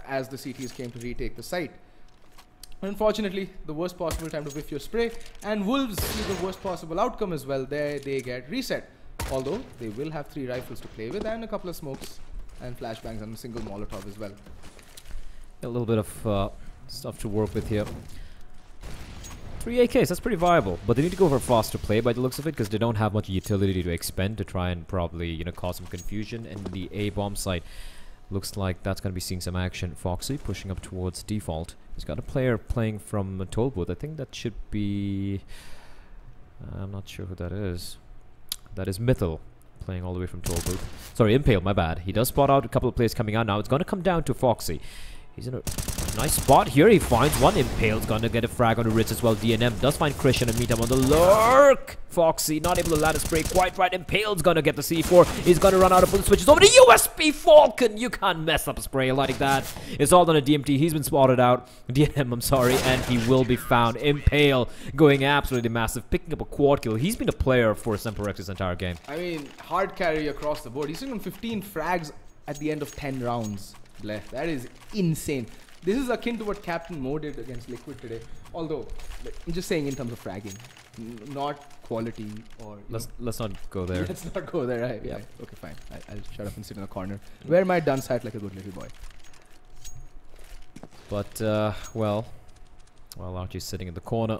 as the CTs came to retake the site. Unfortunately, the worst possible time to whiff your spray, and Wolves see the worst possible outcome as well. There they get reset. Although they will have 3 rifles to play with and a couple of smokes and flashbangs and a single Molotov as well. A little bit of stuff to work with here. 3 AKs, that's pretty viable, but they need to go for faster play by the looks of it because they don't have much utility to expend to try and probably, you know, cause some confusion in the A bomb site. Looks like that's going to be seeing some action. Foxy pushing up towards default. He's got a player playing from a toll booth. I think that should be... I'm not sure who that is. That is Mythil playing all the way from toll booth. Sorry, Impale, my bad. He does spot out a couple of players coming out now. It's going to come down to Foxy. He's in a nice spot here. He finds one. Impale's going to get a frag on the Ritz as well. DNM does find Christian and meet him on the lurk. Foxy not able to land a spray quite right. Impale's going to get the C4. He's going to run out of bullet switches over to USP Falcon. You can't mess up a spray like that. It's all done a DMT. He's been spotted out. DNM, I'm sorry, and he will be found. Impale going absolutely massive, picking up a quad kill. He's been a player for Semperex's entire game. I mean, hard carry across the board. He's sitting on 15 frags at the end of 10 rounds. That is insane. This is akin to what Captain Mo did against Liquid today. Although, I'm just saying in terms of fragging, not quality or... Let's not go there. Let's not go there, right? Yeah. Okay, fine. I'll shut up and sit in a corner. Wear my dunce hat like a good little boy. But, well, Archie's sitting in the corner.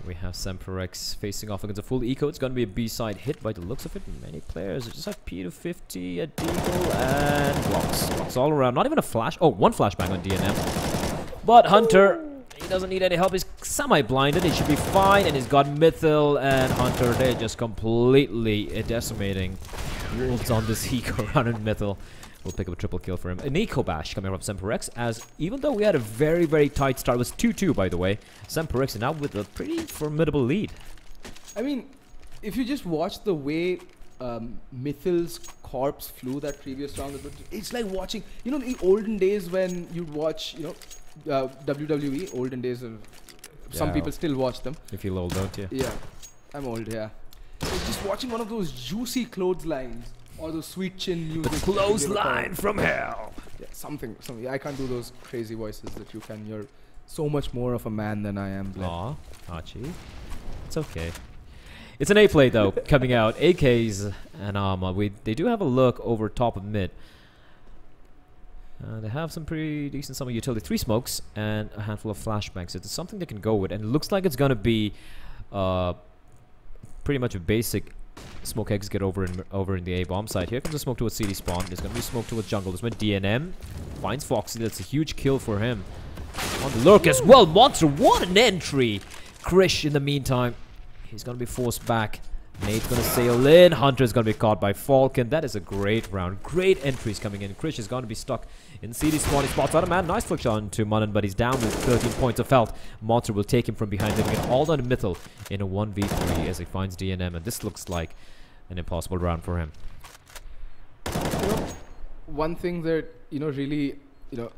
We have Semperex facing off against a full eco. It's going to be a B-side hit by the looks of it. Many players just have P250, a Deagle, and blocks all around. Not even a flash. Oh, one flashbang on DNM. But Hunter, he doesn't need any help. He's semi-blinded. He should be fine. And he's got Mythil and Hunter. They're just completely decimating Wolves on this eco around in Mythil. We'll pick up a triple kill for him. An eco bash coming from Semperex, as even though we had a very, very tight start, it was 2-2 by the way, Semperex is now with a pretty formidable lead. I mean, if you just watch the way Mythil's corpse flew that previous round, it's like watching, you know, the olden days when you'd watch, you know, WWE, olden days of, some people still watch them. You feel old, don't you? Yeah, I'm old, yeah. It's just watching one of those juicy clotheslines. Or the sweet chin music. The clothesline from hell. Yeah, something. I can't do those crazy voices that you can. You're so much more of a man than I am. Aw, Archie. It's okay. It's an A play though, coming out. AKs and Arma. They do have a look over top of mid. They have some pretty decent summer utility. 3 smokes and a handful of flashbangs. It's something they can go with, and it looks like it's gonna be pretty much a basic. Smoke eggs get over in the A bomb side. Here comes a smoke towards CD spawn. There's gonna be smoke towards jungle. This went DNM finds Foxy. That's a huge kill for him. On the lurk as well. Monster, what an entry! Krish in the meantime, he's gonna be forced back. Nate's gonna sail in. Hunter's gonna be caught by Falcon. That is a great round. Great entries coming in. Krish is gonna be stuck in CD spawn. He spots out a man. Nice flick shot onto Munnan, but he's down with 13 points of health. Monster will take him from behind, leaving it all down to Mythil in a 1v3 as he finds DNM, and this looks like an impossible round for him. You know, one thing that, you know, really, you know,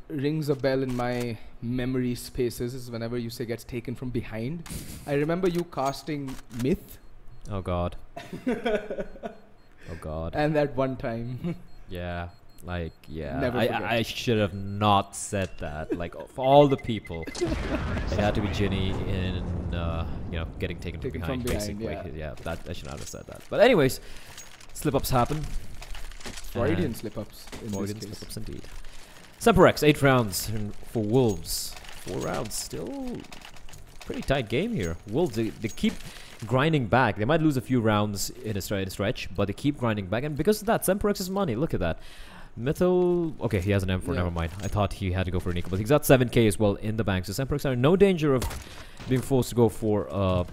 rings a bell in my memory spaces is whenever you say gets taken from behind. I remember you casting Myth. Oh god. Oh god. And that one time. Yeah. Like, yeah. Never I should have not said that. Like, for all the people, it had to be Ginny in, you know, getting taken from behind, basically. Yeah, that I should not have said that. But anyways, slip-ups happen. Freudian slip-ups. Freudian slip-ups indeed. Semperex, 8 rounds for Wolves. 4 rounds, still pretty tight game here. Wolves, they keep grinding back. They might lose a few rounds in a stretch, but they keep grinding back. And because of that, Semperex's money, look at that. Mythil, okay, he has an M4, never mind. I thought he had to go for an eco, but he's got 7k as well in the bank. So Semperex are in no danger of being forced to go for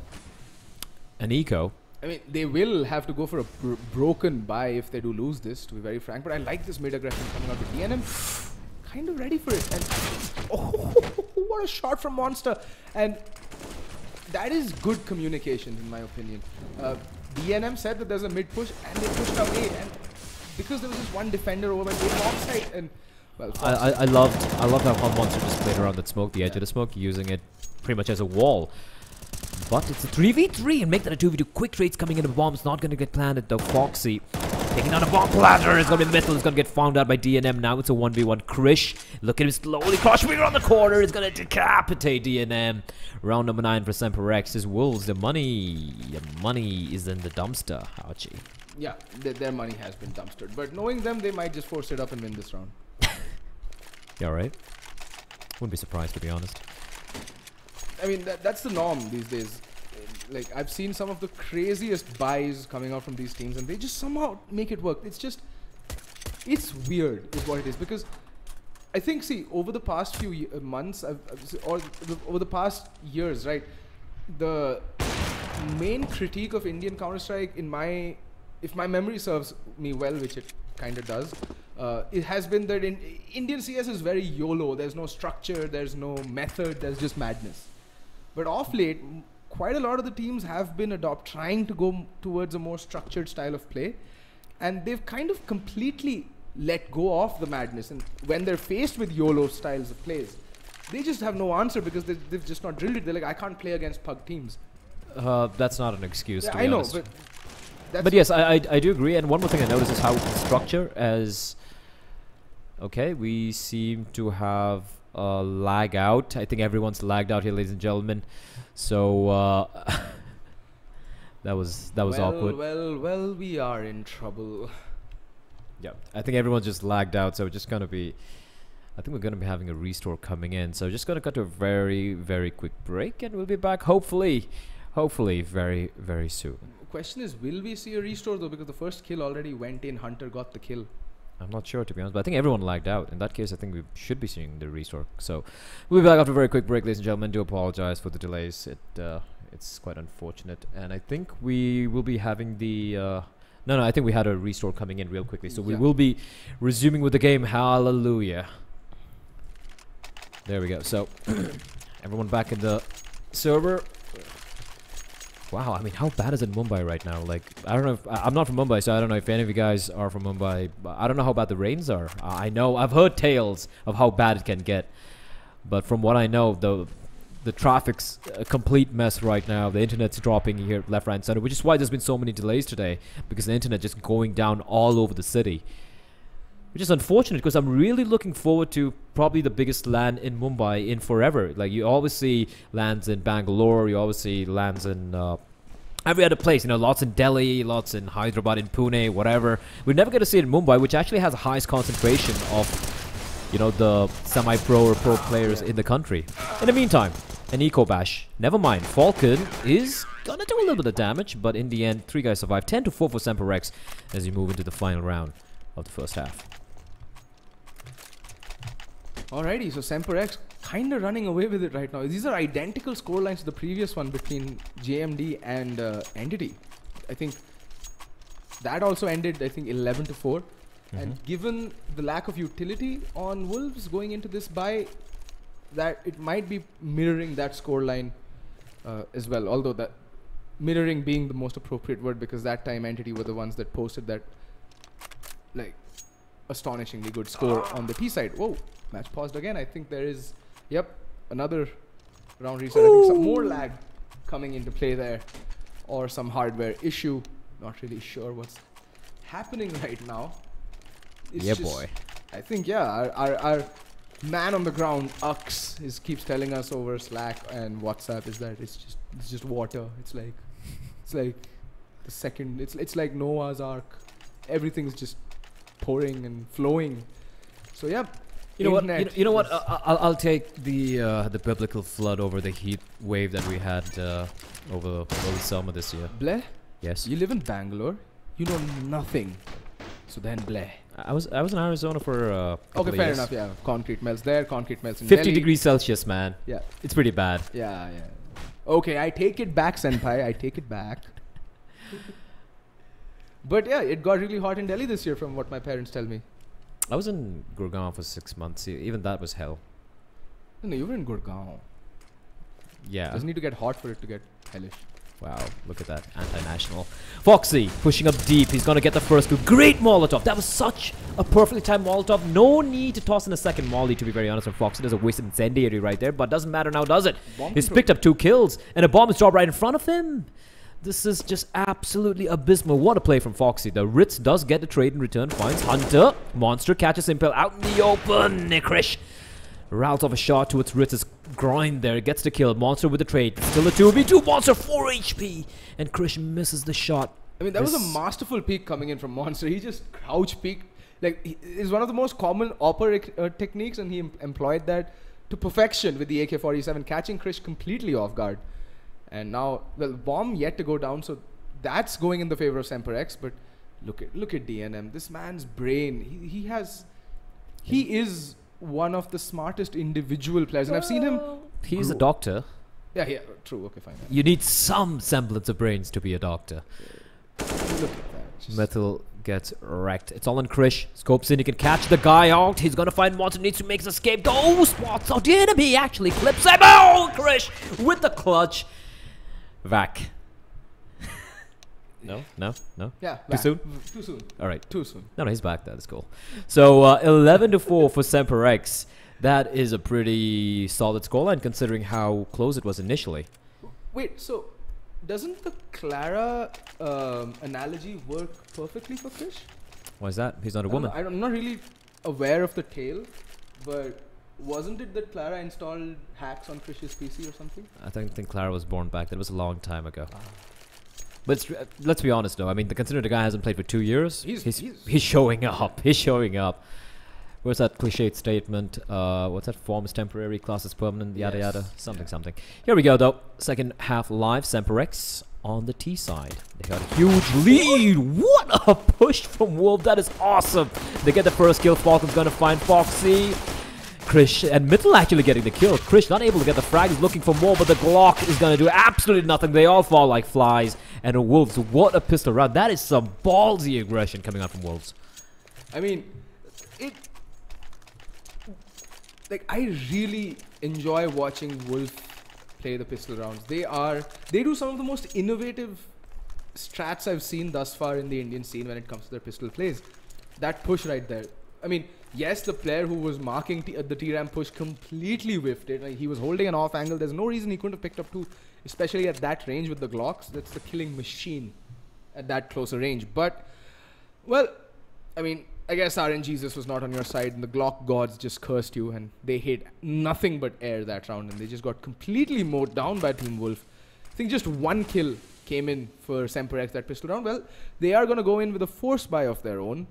an eco. I mean, they will have to go for a broken buy if they do lose this, to be very frank. But I like this mid-aggression coming out with DNM. Kind of ready for it. And oh, what a shot from Monster. And that is good communication, in my opinion. DNM said that there's a mid push, and they pushed out A, and because there was just one defender over by the offside, and well, I loved how Hot Monster just played around that smoke, the edge of the smoke, using it pretty much as a wall. But it's a 3v3 and make that a 2v2. Quick trades coming into the bomb. It's not going to get planted though. Foxy taking down a bomb planter. It's going to be middle. It's going to get found out by DNM. Now it's a 1v1. Krish, look at him slowly crossing around the corner. It's going to decapitate DNM. Round number 9 for Semper X. His Wolves, the money is in the dumpster. Ouchie. Yeah, their money has been dumpstered. But knowing them, they might just force it up and win this round. You alright? Wouldn't be surprised, to be honest. I mean, that's the norm these days. Like, I've seen some of the craziest buys coming out from these teams, and they just somehow make it work. It's just, it's weird is what it is. Because I think, see, over the past few months, over the past years, right, the main critique of Indian Counter-Strike, if my memory serves me well, which it kind of does, it has been that Indian CS is very YOLO. There's no structure, there's no method, there's just madness. But off late, quite a lot of the teams have been trying to go towards a more structured style of play, and they've kind of completely let go of the madness. And when they're faced with YOLO styles of plays, they just have no answer because they've just not drilled it. They're like, I can't play against pug teams. That's not an excuse, Yeah, to be I know, honest. but yes, I do agree. And one more thing I noticed is how the structure as... Okay, we seem to have lag out. I think everyone's lagged out here, ladies and gentlemen. So that was awkward. Well, we are in trouble. Yeah, I think everyone's just lagged out. So we're just gonna be... I think we're gonna be having a restore coming in. So just gonna cut to a very, very quick break, and we'll be back hopefully very, very soon. Question is, will we see a restore though? Because the first kill already went in. Hunter got the kill. I'm not sure, to be honest, but I think everyone lagged out. In that case, I think we should be seeing the restore. So we'll be back after a very quick break, ladies and gentlemen. Do apologize for the delays. It's quite unfortunate, and I think we will be having the no, I think we had a restore coming in real quickly, so we will be resuming with the game. Hallelujah. There we go. So everyone back in the server. Wow, I mean, how bad is it in Mumbai right now? Like, I don't know if... I'm not from Mumbai, so I don't know if any of you guys are from Mumbai. But I don't know how bad the rains are. I know, I've heard tales of how bad it can get. But from what I know, the traffic's a complete mess right now. The internet's dropping here left, right, and center, which is why there's been so many delays today. Because the internet just going down all over the city. Which is unfortunate, because I'm really looking forward to probably the biggest LAN in Mumbai in forever. Like, you always see LANs in Bangalore, you always see LANs in every other place. You know, lots in Delhi, lots in Hyderabad, in Pune, whatever. We never get to see it in Mumbai, which actually has the highest concentration of, you know, the semi-pro or pro players in the country. In the meantime, an eco bash. Never mind, Falcon is gonna do a little bit of damage, but in the end, 3 guys survive. 10-4 for Semper X as you move into the final round of the first half. Alrighty, so Semper X kind of running away with it right now. These are identical scorelines to the previous one between JMD and Entity. I think that also ended, I think, 11-4. And given the lack of utility on Wolves going into this bye, that it might be mirroring that scoreline as well. Although that mirroring being the most appropriate word, because that time Entity were the ones that posted that, like, astonishingly good score on the T side. Whoa. Match paused again. I think there is, another round reset. I think some more lag coming into play there, or some hardware issue. Not really sure what's happening right now. It's just, boy. I think, our man on the ground, Ux, keeps telling us over Slack and WhatsApp is that it's just water. It's like the second. It's like Noah's Ark. Everything's just pouring and flowing. So You know what? You know what? I'll take the biblical flood over the heat wave that we had over the summer this year. Bleh? Yes. You live in Bangalore. You know nothing. So then bleh. I was in Arizona for okay, fair enough. Yeah, concrete melts there. Concrete melts in 50 Delhi. degrees Celsius, man. Yeah, it's pretty bad. Yeah. Okay, I take it back, senpai. I take it back. But yeah, it got really hot in Delhi this year, from what my parents tell me. I was in Gurgaon for 6 months. Even that was hell. No, you were in Gurgaon. Yeah. Doesn't need to get hot for it to get hellish. Wow, look at that. Anti-national. Foxy pushing up deep. He's going to get the first kill. Great Molotov. That was such a perfectly timed Molotov. No need to toss in a second Molly, to be very honest, from Foxy. There's a wasted incendiary right there, but doesn't matter now, does it? He's picked up 2 kills, and a bomb is dropped right in front of him. This is just absolutely abysmal. What a play from Foxy. The Ritz does get the trade in return. Finds Hunter. Monster catches Impel out in the open. Nikrish routes off a shot towards Ritz's groin there. Gets the kill. Monster with the trade. Still a 2v2. Monster 4 HP. And Krish misses the shot. I mean, that was a masterful peek coming in from Monster. He just crouch peeked. Like, it's one of the most common Opper techniques, and he employed that to perfection with the AK-47, catching Krish completely off guard. And now, well, bomb yet to go down, so that's going in the favor of Semper X. But look at DNM. This man's brain. He is one of the smartest individual players, and I've seen him. He's a doctor. Yeah, true. Okay, fine. You need some semblance of brains to be a doctor. Look at that. Metal gets wrecked. It's all on Krish. Scopes in. He can catch the guy out. He's gonna find Monster. Needs to make his escape. Oh, spots out. The enemy actually clips him. Oh, Krish with the clutch. Vac. No. Yeah. Too soon? Too soon. All right. Too soon. No, he's back. That's cool. So 11-4 for Semper X. That is a pretty solid scoreline considering how close it was initially. Wait, so doesn't the Clara analogy work perfectly for Krish? Why is that? He's not a woman. I'm not really aware of the tale, but wasn't it that Clara installed hacks on Krish's PC or something? I think Clara was born back. That was a long time ago. But let's be honest, though. I mean, considering the guy hasn't played for 2 years, he's showing up. He's showing up. Where's that cliched statement? What's that? Form is temporary, class is permanent, yada yada, something. Here we go, though. Second half live. Semper X on the T side. They got a huge lead. What a push from Wolf. That is awesome. They get the first kill. Falcon's gonna find Foxy. Krish and Mittel actually getting the kill. Krish not able to get the frag, is looking for more, but the Glock is going to do absolutely nothing. They all fall like flies. And Wolves, what a pistol round. That is some ballsy aggression coming out from Wolves. I mean, I really enjoy watching Wolf play the pistol rounds. They do some of the most innovative strats I've seen thus far in the Indian scene when it comes to their pistol plays. That push right there. I mean, yes, the player who was marking the T-Ram push completely whiffed it. Like, he was holding an off angle. There's no reason he couldn't have picked up 2, especially at that range with the Glocks. That's the killing machine at that closer range. But, well, I mean, I guess RNGesus was not on your side, and the Glock gods just cursed you, and they hit nothing but air that round, and they just got completely mowed down by Team Wolf. I think just 1 kill came in for Semper X that pistol round. Well, they are going to go in with a force buy of their own.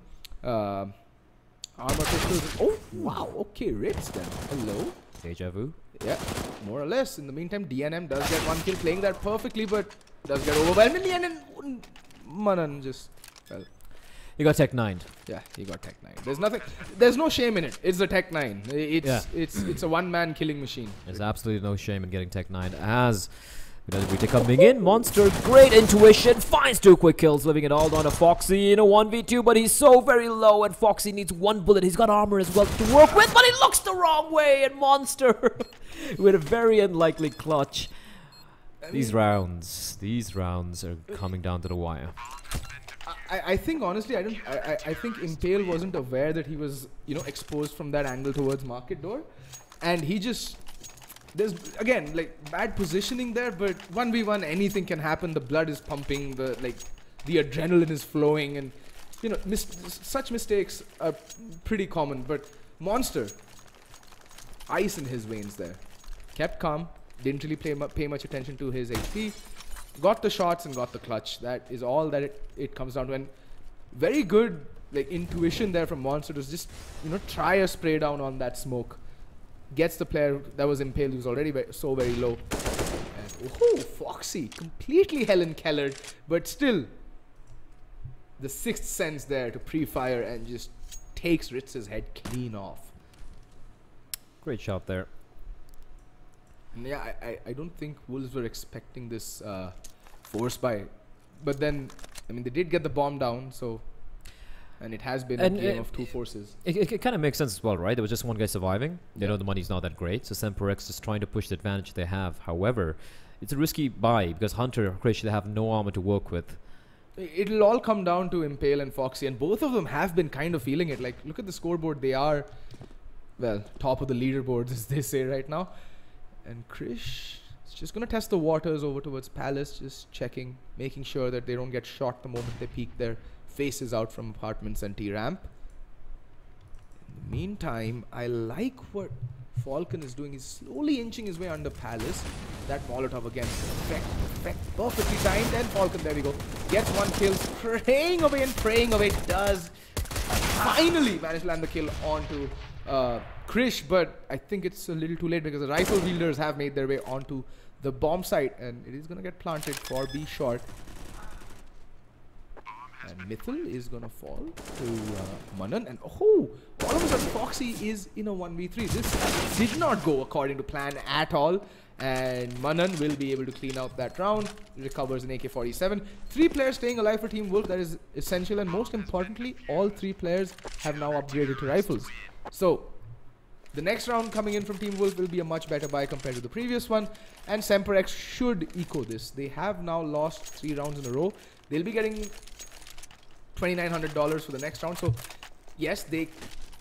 Armor pistols. Oh, wow. Okay, Ritz then. Hello. Deja vu. Yeah, more or less. In the meantime, DNM does get 1 kill, playing that perfectly, but does get overwhelmed. And Manan just, well. You got Tech 9. Yeah, he got Tech 9. There's nothing. There's no shame in it. It's the Tech 9. It's a one-man killing machine. There's absolutely no shame in getting Tech 9 as Vita coming in. Monster, great intuition, finds 2 quick kills, living it all down to Foxy in a 1v2, but he's so very low, and Foxy needs 1 bullet. He's got armor as well to work with, but he looks the wrong way, and Monster with a very unlikely clutch. These rounds are coming down to the wire. I think honestly, I think Impale wasn't aware that he was, exposed from that angle towards market door, and he just. There's, again, like, bad positioning there, but 1v1, anything can happen. The blood is pumping, the adrenaline is flowing, and, such mistakes are pretty common. But Monster, ice in his veins there. Kept calm, didn't really pay much attention to his HP. Got the shots and got the clutch. That is all that it comes down to. And very good, intuition there from Monster to just, try a spray down on that smoke. Gets the player that was impaled, who's already so very low. And Foxy, completely Helen Kellered, but still the 6th sense there to pre-fire and just takes Ritz's head clean off. Great shot there. And yeah, I don't think Wolves were expecting this force buy, but then, I mean, they did get the bomb down, so. And it has been And a game of two forces. It kind of makes sense as well, right? There was just one guy surviving. They Yeah. know the money's not that great, so Semperex is trying to push the advantage they have. However, it's a risky buy because Hunter, Krish, they have no armor to work with. It'll all come down to Impale and Foxy, and both of them have been kind of feeling it. Like, look at the scoreboard. They are, well, top of the leaderboards, as they say right now. And Krish is just going to test the waters over towards Palace, just checking, making sure that they don't get shot the moment they peek their faces out from apartments and T-ramp. In the meantime, I like what Falcon is doing. He's slowly inching his way under Palace. That Molotov again, perfectly timed, and Falcon, there we go, gets one kill, praying away, does finally manage to land the kill onto Krish, but I think it's a little too late because the rifle wielders have made their way onto the bomb site, and it is going to get planted for B short. And Mithil is going to fall to Manan. And all of a sudden Foxy is in a 1v3. This did not go according to plan at all. And Manan will be able to clean out that round. Recovers an AK-47. 3 players staying alive for Team Wolf. That is essential. And most importantly, all 3 players have now upgraded to rifles. So the next round coming in from Team Wolf will be a much better buy compared to the previous one. And Semperex should echo this. They have now lost 3 rounds in a row. They'll be getting $2,900 for the next round. So yes, they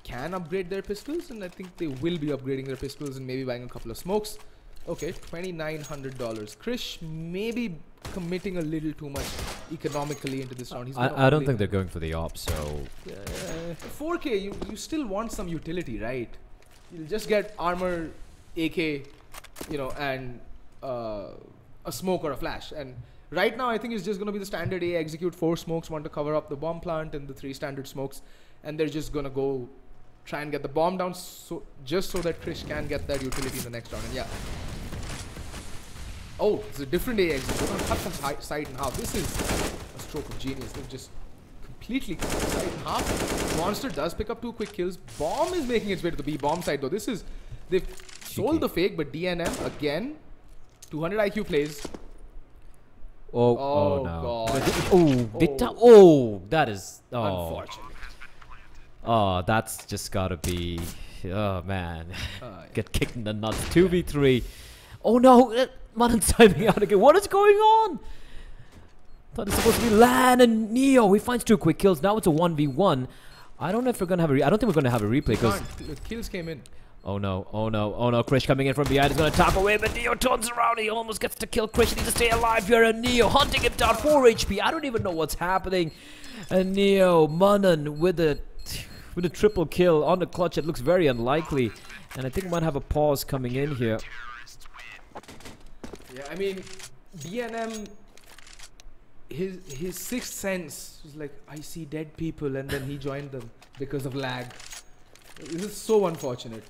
can upgrade their pistols, and I think they will be upgrading their pistols and maybe buying a couple of smokes. Okay, $2,900. Krish maybe committing a little too much economically into this round. I don't think they're going for the op, so 4K, you still want some utility, right? You'll just get armor, AK, you know, and a smoke or a flash. And right now, I think it's just going to be the standard A execute 4 smokes, one to cover up the bomb plant, and the 3 standard smokes. And they're just going to go try and get the bomb down just so that Krish can get that utility in the next round. And yeah. Oh, it's a different A execute. They're going to cut the site in half. This is a stroke of genius. They've just completely cut the site in half. Monster does pick up 2 quick kills. Bomb is making its way to the B bomb side, though. This is... They've sold the fake, but DNM, again, 200 IQ plays. Oh no. God. That is Unfortunate. Oh, that's just gotta be man. Get kicked in the nuts. 2v3. Oh no, Manan's timing out again. What is going on? Thought it's supposed to be LAN and Neo. He finds 2 quick kills. Now it's a 1v1. I don't know if we're gonna have a I don't think we're gonna have a replay because the kills came in. Oh no, oh no, oh no, Krish coming in from behind is gonna tap away, but Neo turns around, he almost gets to kill Krish, he needs to stay alive here, and Neo hunting him down, 4 HP, I don't even know what's happening. And Neo, Manan with a triple kill on the clutch, it looks very unlikely. And I think we might have a pause coming in here. Yeah, I mean, BNM, his sixth sense was like, I see dead people, and then he joined them because of lag. This is so unfortunate.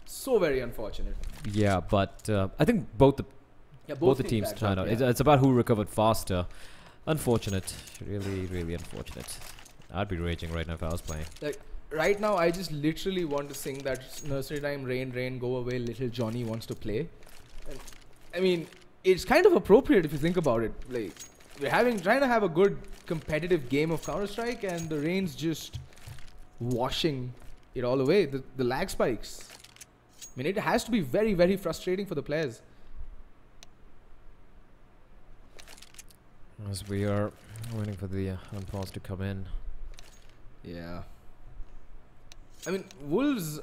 So very unfortunate. Yeah, but I think both the teams tried out. It's about who recovered faster. Unfortunate. Really, really unfortunate. I'd be raging right now if I was playing. Like, right now, I just literally want to sing that nursery rhyme, rain, rain, go away, little Johnny wants to play. And, I mean, it's kind of appropriate if you think about it. Like, we're trying to have a good competitive game of Counter-Strike, and the rain's just washing it all away. The lag spikes. I mean, it has to be very, very frustrating for the players. As we are waiting for the unpause to come in. Yeah. I mean, Wolves...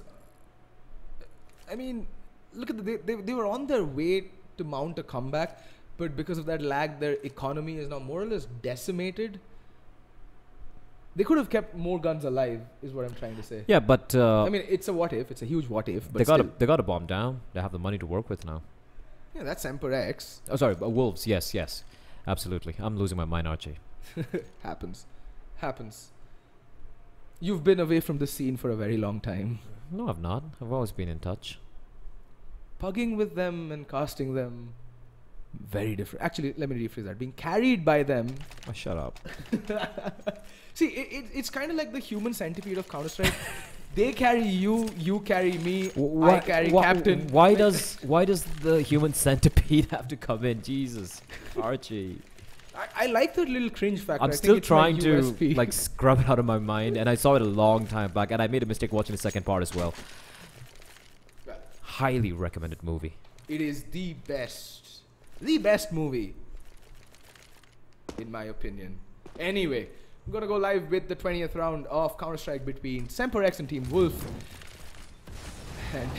I mean, look at they were on their way to mount a comeback, but because of that lag, their economy is now more or less decimated. They could have kept more guns alive, is what I'm trying to say. Yeah, but I mean, it's a what if. It's a huge what if. But they got a bomb down. They have the money to work with now. Yeah, that's Emperor X. Oh, sorry, Wolves. Yes, absolutely. I'm losing my mind, Archie. Happens. You've been away from the scene for a very long time. No, I've not. I've always been in touch. Pugging with them and casting them, very different. Actually, let me rephrase that. Being carried by them. Oh, shut up. See, it's kind of like the human centipede of Counter-Strike. They carry you, you carry me, I carry Captain. Why does the human centipede have to come in? Jesus, Archie. I like that little cringe factor. I'm I still think it's my trying to USP. like scrub it out of my mind, and I saw it a long time back, and I made a mistake watching the second part as well. Highly recommended movie. It is the best movie, in my opinion. Anyway, I'm gonna go live with the 20th round of Counter-Strike between Semperex and Team Wolf. And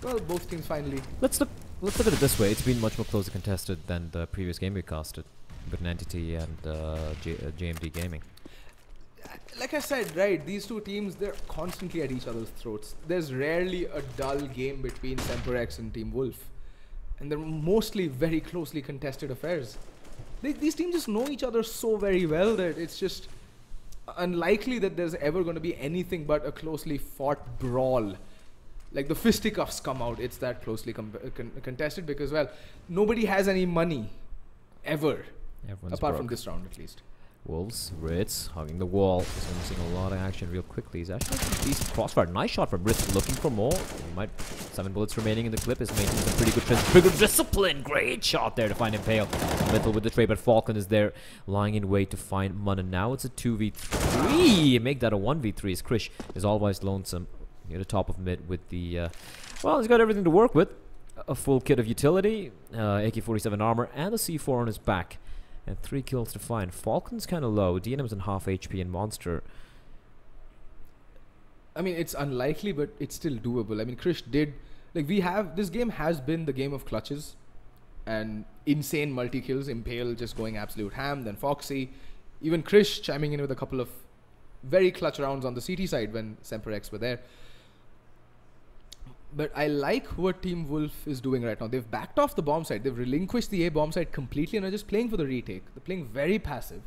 well, both teams finally. Let's look at it this way. It's been much more closely contested than the previous game we casted with Entity and JMD Gaming. Like I said, right, these two teams, they're constantly at each other's throats. There's rarely a dull game between Semperex and Team Wolf. And they're mostly very closely contested affairs. These teams just know each other so very well that it's just unlikely that there's ever going to be anything but a closely fought brawl. Like the fisticuffs come out, it's that closely contested because, well, nobody has any money. Ever. Everyone's apart broke. from this round, at least. Wolves, Ritz, hugging the wall. He's missing a lot of action real quickly. He's actually a decent crossfire. Nice shot from Ritz, looking for more. He might 7 bullets remaining in the clip. Is making some pretty good discipline. Great shot there to find Impale. Middle with the trade, but Falcon is there, lying in wait to find Mun. And now it's a 2v3. Make that a 1v3 as Krish is always lonesome. Near the top of mid with the... well, he's got everything to work with. A full kit of utility, AK-47 armor, and a C4 on his back. And 3 kills to find. Falcon's kind of low. DNM's in half HP and Monster. I mean, it's unlikely, but it's still doable. I mean, Krish did... Like, this game has been the game of clutches. And insane multi-kills. Impale just going absolute ham. Then Foxy. Even Krish chiming in with a couple of very clutch rounds on the CT side when Semperex were there. But I like what Team Wolf is doing right now. They've backed off the bomb side. They've relinquished the A bomb side completely and are just playing for the retake. They're playing very passive.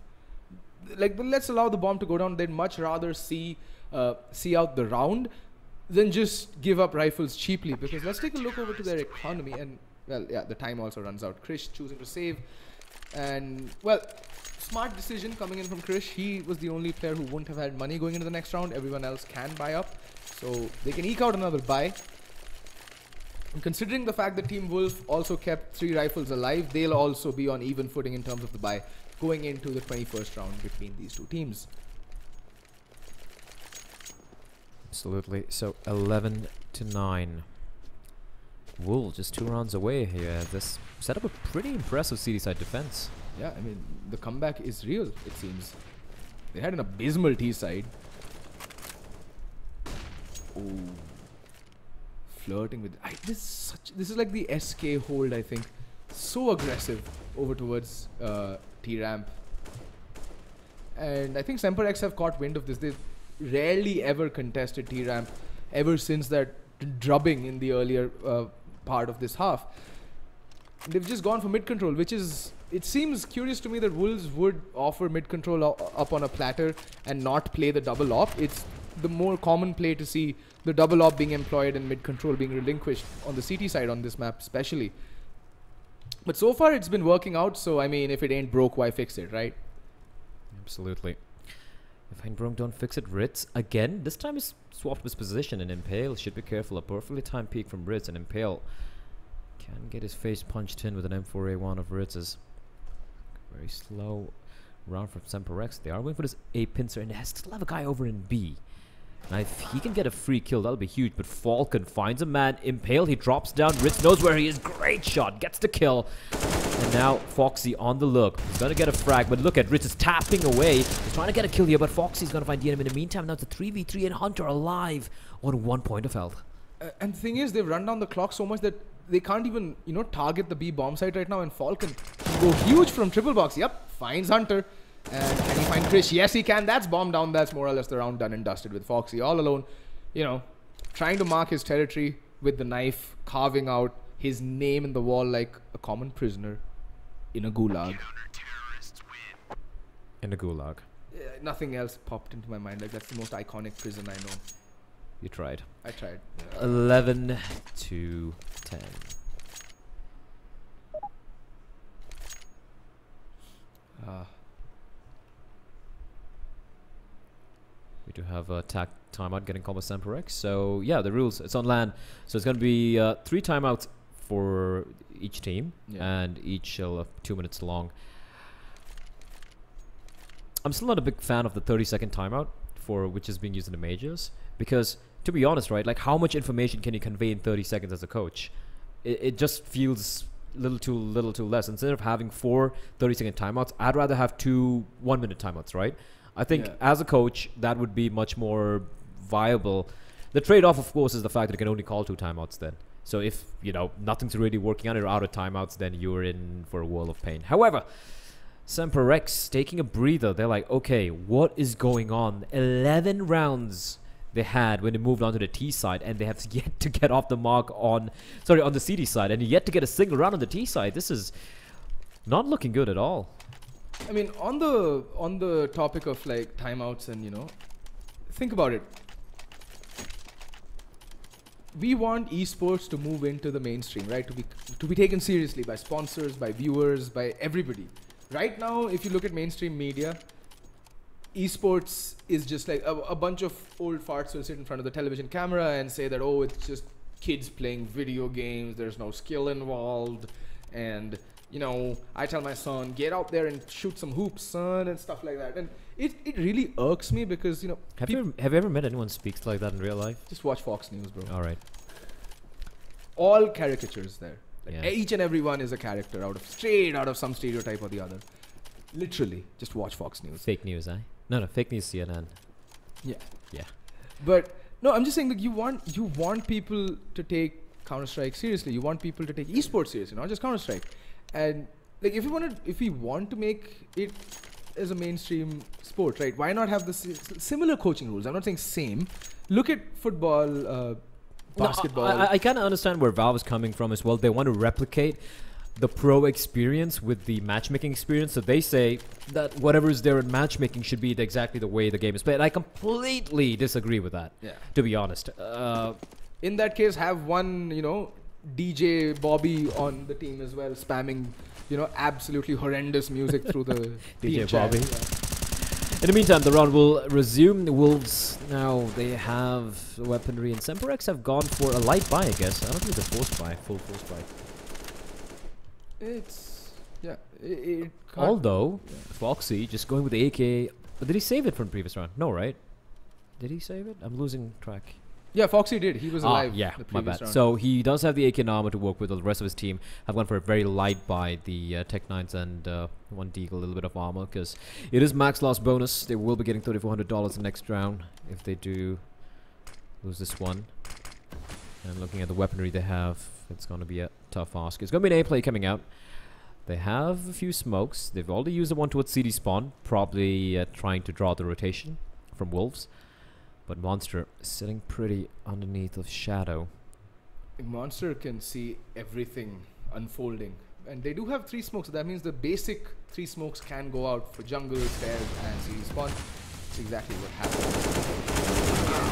Like, let's allow the bomb to go down. They'd much rather see out the round than just give up rifles cheaply. Because let's take a look over to their economy. And, well, yeah, the time also runs out. Krish choosing to save. And, well, smart decision coming in from Krish. He was the only player who wouldn't have had money going into the next round. Everyone else can buy up. So they can eke out another buy. And considering the fact that Team Wolf also kept 3 rifles alive, they'll also be on even footing in terms of the buy going into the 21st round between these two teams. Absolutely. So 11-9. Wolves just 2 rounds away here. This set up a pretty impressive CD side defense. Yeah, I mean, the comeback is real, it seems. They had an abysmal T side. Ooh. Flirting with this is like the SK hold, I think. So aggressive over towards T ramp. And I think Semperex have caught wind of this. They've rarely ever contested T ramp ever since that drubbing in the earlier part of this half. They've just gone for mid control, which is... It seems curious to me that Wolves would offer mid control up on a platter and not play the double op. It's the more common play to see the double op being employed and mid control being relinquished on the CT side on this map especially. But so far it's been working out, so I mean, if it ain't broke, why fix it, right? Absolutely. If ain't broke, don't fix it. Ritz again. This time he's swapped his position, and Impale should be careful. A perfectly timed peek from Ritz, and Impale can get his face punched in with an M4A1 of Ritz's. Very slow round from Semperex. They are waiting for this A pincer, and they still have a guy over in B. Now, if he can get a free kill, that'll be huge. But Falcon finds a man. Impale, he drops down. Ritz knows where he is. Great shot. Gets the kill. And now Foxy on the look. He's going to get a frag. But look at Ritz is tapping away. He's trying to get a kill here. But Foxy's going to find the enemy in the meantime. Now it's a 3v3 and Hunter alive on 1 point of health. And the thing is, they've run down the clock so much that they can't even, target the B bomb site right now. And Falcon go huge from triple box. Yep, finds Hunter. And can he find Krish? Yes, he can. That's bomb down. That's more or less the round done and dusted with Foxy all alone. Trying to mark his territory with the knife, carving out his name in the wall like a common prisoner in a gulag. In a gulag. Nothing else popped into my mind. Like, that's the most iconic prison I know. You tried. I tried. 11-10. We do have a timeout getting called by Semperex. So, yeah, the rules, it's on LAN. So, it's going to be 3 timeouts for each team. Yeah. And each shall 2 minutes long. I'm still not a big fan of the 30-second timeout for which is being used in the majors, because to be honest, right, like how much information can you convey in 30 seconds as a coach? It just feels little too less. Instead of having 4 30-second timeouts, I'd rather have 2 1-minute timeouts, right? I think as a coach, that would be much more viable. The trade-off, of course, is the fact that you can only call 2 timeouts then. So if, you know, nothing's really working out, you're out of timeouts, then you're in for a world of pain. However, Semper Rex taking a breather. They're like, okay, what is going on? 11 rounds they had when they moved on to the T side, and they have yet to get off the mark on the CD side, and yet to get a single round on the T side. This is not looking good at all. I mean, on the topic of like timeouts and, you know, think about it. We want esports to move into the mainstream, right? To be taken seriously by sponsors, by viewers, by everybody. Right now, if you look at mainstream media, esports is just like a bunch of old farts will sit in front of the television camera and say that, oh, it's just kids playing video games, there's no skill involved, and, you know, I tell my son, get out there and shoot some hoops, son, and stuff like that. And it really irks me because, you know... Have you ever met anyone who speaks like that in real life? Just watch Fox News, bro. All right. All caricatures there. Like Yeah. each and every one is a character straight out of some stereotype or the other. Literally, just watch Fox News. Fake news, eh? No, fake news CNN. Yeah. Yeah. But no, I'm just saying that you want people to take Counter-Strike seriously. You want people to take esports seriously, not just Counter-Strike. And like if we want to make it as a mainstream sport, right? Why not have the similar coaching rules? I'm not saying same. Look at football, basketball. No, I kind of understand where Valve is coming from as well. They want to replicate the pro experience with the matchmaking experience. So they say that whatever is there in matchmaking should be exactly the way the game is played. I completely disagree with that, to be honest. In that case, have one, you know, DJ Bobby on the team as well, spamming, you know, absolutely horrendous music through the DJ chat. Bobby. In the meantime, the round will resume. The Wolves now, they have weaponry, and Semperex have gone for a light buy, I guess. I don't think it's a forced buy, full forced buy. It's, Although, Foxy just going with the AK. But did he save it from the previous round? No, right? Did he save it? I'm losing track. Yeah, Foxy did. He was alive. Yeah, the my previous bad. round. So he does have the AK and armor to work with. The rest of his team have gone for a very light buy. The Tech 9s and one Deagle, a little bit of armor, because it is max loss bonus. They will be getting $3,400 the next round if they do lose this one. And looking at the weaponry they have, it's going to be a tough ask. It's going to be an A play coming out. They have a few smokes. They've already used the one towards CD spawn, probably trying to draw the rotation from Wolves. But Monster is sitting pretty underneath of Shadow. Monster can see everything unfolding. And they do have 3 smokes, so that means the basic 3 smokes can go out for jungle, stairs, and CD spawn. That's exactly what happened.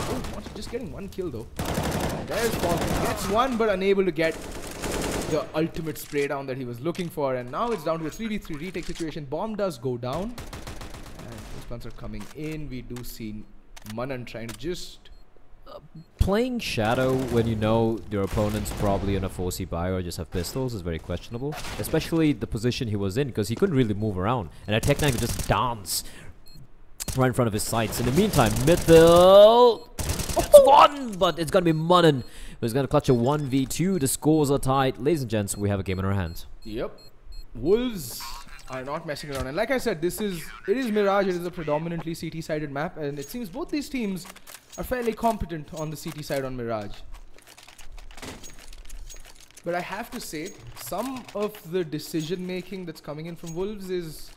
Oh, Monster just getting 1 kill though. There's Falcon. Gets 1 but unable to get the ultimate spray down that he was looking for. And now it's down to a 3v3 retake situation. Bomb does go down. And those plants are coming in. We do see Manan trying to just... Playing Shadow when you know your opponent's probably in a 4C buy or just have pistols is very questionable. Especially the position he was in, because he couldn't really move around. And a Tech 9 could just dance right in front of his sights. In the meantime, middle... It's 1! But it's going to be Manan who's going to clutch a 1v2. The scores are tight. Ladies and gents, we have a game in our hands. Yep. Wolves are not messing around. And like I said, it is Mirage. It is a predominantly CT-sided map. And it seems both these teams are fairly competent on the CT side on Mirage. But I have to say, some of the decision-making that's coming in from Wolves is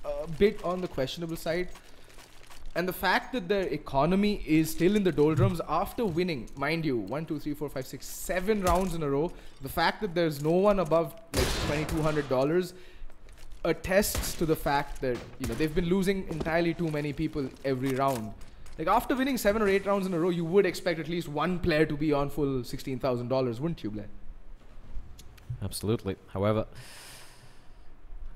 a bit on the questionable side. And the fact that their economy is still in the doldrums after winning, mind you, 1, 2, 3, 4, 5, 6, 7 rounds in a row, the fact that there's no one above like $2,200 attests to the fact that, you know, they've been losing entirely too many people every round. Like after winning 7 or 8 rounds in a row, you would expect at least one player to be on full $16,000, wouldn't you, Blair? Absolutely. However,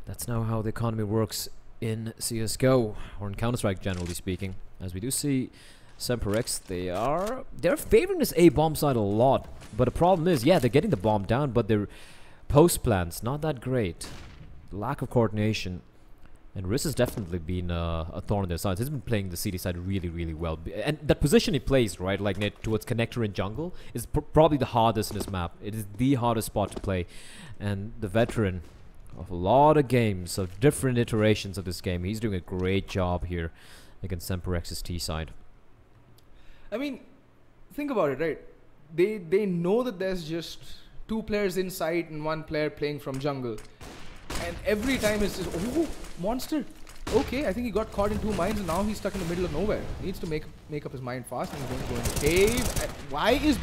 that's now how the economy works in CSGO, or in Counter-Strike generally speaking. As we do see Semperex, they're favoring this A bomb side a lot. But the problem is, yeah, they're getting the bomb down, but their post plans not that great. Lack of coordination. And Riz has definitely been a thorn in their sides. He's been playing the CD side really, really well. And that position he plays, right, like towards connector in jungle, is probably the hardest in this map. It is the hardest spot to play. And the veteran of a lot of games, of different iterations of this game, he's doing a great job here against Semperex's T side. I mean, think about it, right? They know that there's just 2 players inside and 1 player playing from jungle. And every time it's just, oh, monster. Okay, I think he got caught in 2 mines and now he's stuck in the middle of nowhere. Needs to make up his mind fast and he's going to go in the cave. And why is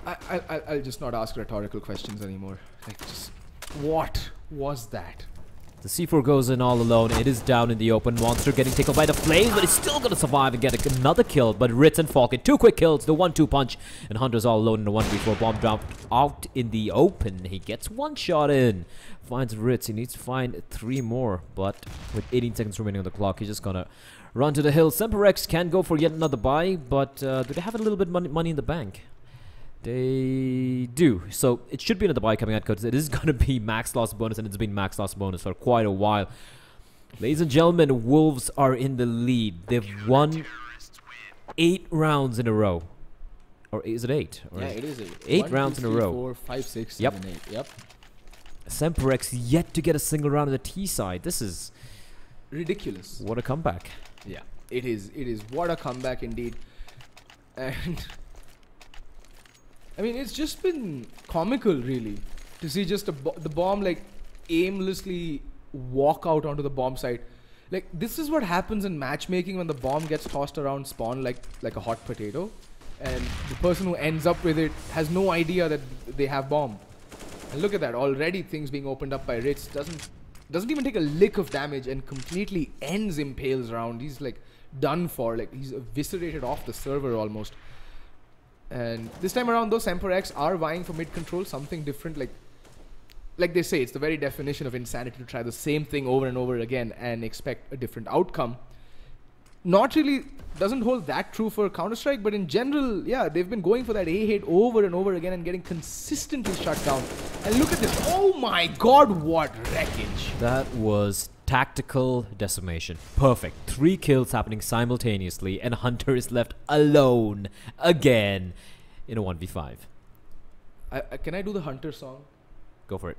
I'll just not ask rhetorical questions anymore. Like, just, what was that? The C4 goes in all alone. It is down in the open. Monster getting tickled by the flames, but he's still going to survive and get another kill. But Ritz and Falcon, 2 quick kills, the 1-2 punch. And Hunter's all alone in the 1v4. Bomb dropped out in the open. He gets 1 shot in. Finds Ritz. He needs to find 3 more. But with 18 seconds remaining on the clock, he's just going to run to the hill. Semperex can go for yet another buy. But do they have a little bit money in the bank? They do. So it should be another buy coming out because it is going to be max loss bonus, and it's been max loss bonus for quite a while. Ladies and gentlemen, Wolves are in the lead. They've won 8 rounds in a row. Or is it 8? Or yeah, it is 8. 8 rounds in a row. 4, 5, 6, Yep. 7, 8. Yep. Semperex yet to get a single round on the T side. This is ridiculous. What a comeback. Yeah, it is. It is. What a comeback indeed. And I mean, it's just been comical, really, to see just the bomb like aimlessly walk out onto the bomb site. Like, this is what happens in matchmaking when the bomb gets tossed around spawn like a hot potato, and the person who ends up with it has no idea that they have bomb. And look at that, already things being opened up by Ritz. Doesn't even take a lick of damage and completely ends Impale's round. He's like done for. Like, he's eviscerated off the server almost. And this time around, though, Semperex are vying for mid control, something different. Like they say, it's the very definition of insanity to try the same thing over and over again and expect a different outcome. Not really, doesn't hold that true for Counter-Strike, but in general, yeah, they've been going for that A hit over and over again and getting consistently shut down. And look at this. Oh my god, what wreckage. That was tactical decimation. Perfect. 3 kills happening simultaneously, and Hunter is left alone again in a 1v5. Can I do the Hunter song? Go for it.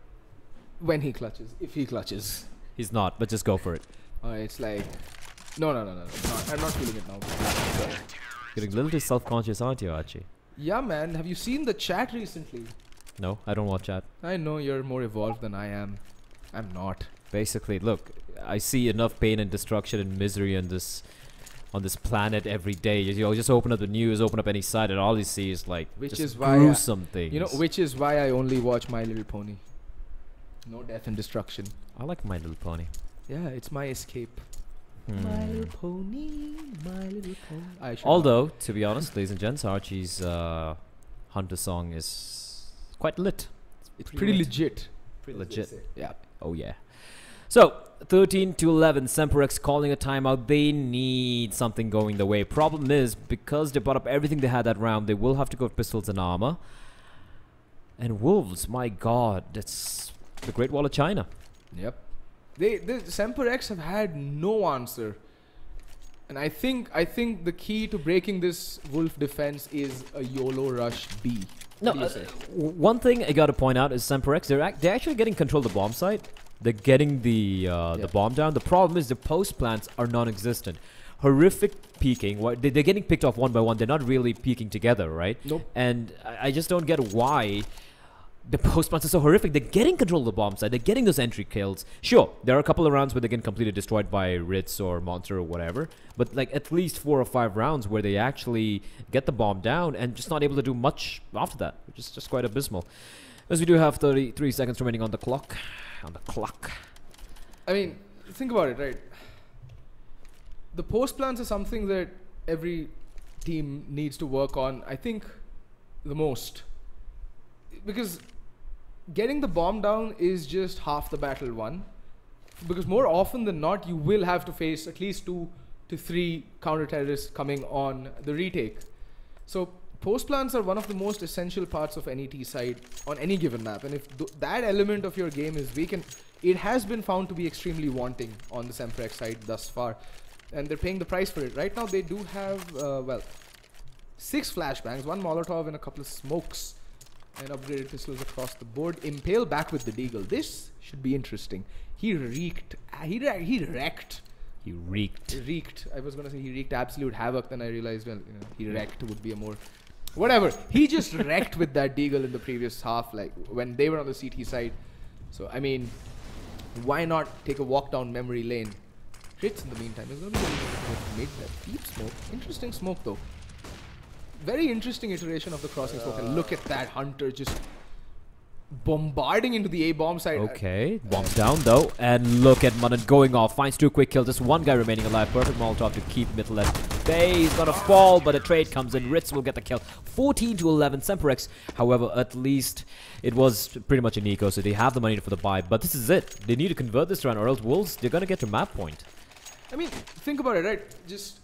When he clutches. If he clutches. He's not, but just go for it. It's like... No. I'm not feeling it now. Getting a little too self-conscious, aren't you, Archie? Yeah, man. Have you seen the chat recently? No, I don't watch chat. I know you're more evolved than I am. I'm not. Basically, look, I see enough pain and destruction and misery on this planet every day. You just open up the news, open up any site, and all you see is like gruesome things. You know, which is why I only watch My Little Pony. No death and destruction. I like My Little Pony. Yeah, it's my escape. My Little Pony, My Little Pony. Although, to be honest, ladies and gents, Archie's Hunter song is quite lit. It's pretty legit. Pretty legit. Yeah. Oh yeah. So 13-11, Semperex calling a timeout. They need something going the way. Problem is, because they brought up everything they had that round, they will have to go with pistols and armor. And Wolves, my god, that's the Great Wall of China. Yep. The Semperex have had no answer. And I think the key to breaking this Wolf defense is a YOLO rush B. No, one thing I got to point out is Semperex, they're actually getting control of the bomb site. They're getting the bomb down. The problem is the post plants are non-existent. Horrific peeking. They're getting picked off one by one. They're not really peeking together, right? Nope. And I just don't get why the post plants are so horrific. They're getting control of the bomb site. They're getting those entry kills. Sure, there are a couple of rounds where they get completely destroyed by Ritz or Monster or whatever. But like at least 4 or 5 rounds where they actually get the bomb down and just not able to do much after that, which is just quite abysmal. As we do have 33 seconds remaining on the clock. I mean, think about it, right? The post plans are something that every team needs to work on, I think, the most. Because getting the bomb down is just half the battle won. Because more often than not, you will have to face at least 2 to 3 counter-terrorists coming on the retake. So post plants are one of the most essential parts of any T side on any given map, and if that element of your game is weak, and it has been found to be extremely wanting on the Semprex side thus far, and they're paying the price for it. Right now they do have, well, 6 flashbangs, 1 Molotov and a couple of smokes, and upgraded pistols across the board. Impale back with the deagle. This should be interesting. He wreaked. He wrecked. He reeked. Wreaked. I was gonna say he wreaked absolute havoc. Then I realized, well, you know, he wrecked would be a more, whatever. He just wrecked with that deagle in the previous half, like when they were on the CT side. So I mean, why not take a walk down memory lane? Hits in the meantime. There's gonna be made that deep smoke. Interesting smoke though. Very interesting iteration of the crossing smoke. And look at that Hunter just bombarding into the A bomb side. Okay, bombs down though, and look at Munnan going off. Finds 2 quick kills. Just 1 guy remaining alive. Perfect Molotov to keep Mittel at bay. He's gonna fall, but a trade comes in. Ritz will get the kill. 14 to 11. Semprex, however, at least it was pretty much an eco, so they have the money for the buy. But this is it. They need to convert this round, or else Wolves, they're gonna get to map point. I mean, think about it, right? Just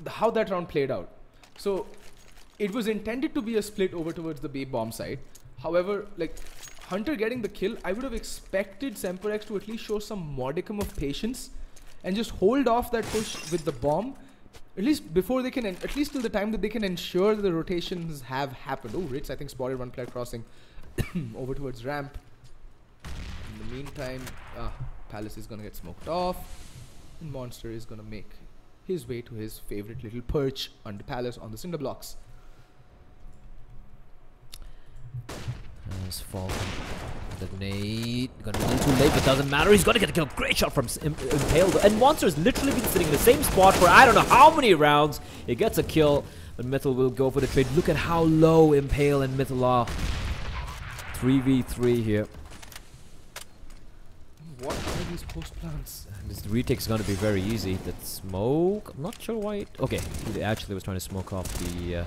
how that round played out. So it was intended to be a split over towards the B bomb side. However, like Hunter getting the kill, I would have expected Semprex to at least show some modicum of patience and just hold off that push with the bomb, at least before they can, at least till the time that they can ensure that the rotations have happened. Oh, Ritz, I think, spotted 1 player crossing over towards ramp. In the meantime, Palace is gonna get smoked off, and Monster is gonna make his way to his favorite little perch under Palace on the cinder blocks. As fall the nade, gonna be a little too late, but doesn't matter. He's gonna get a kill. Great shot from Impale, and Monster's literally been sitting in the same spot for I don't know how many rounds. He gets a kill, but Mittel will go for the trade. Look at how low Impale and Mittel are. 3v3 here. What are these post plants? This retake is gonna be very easy. That smoke, I'm not sure why. Okay, he actually was trying to smoke off the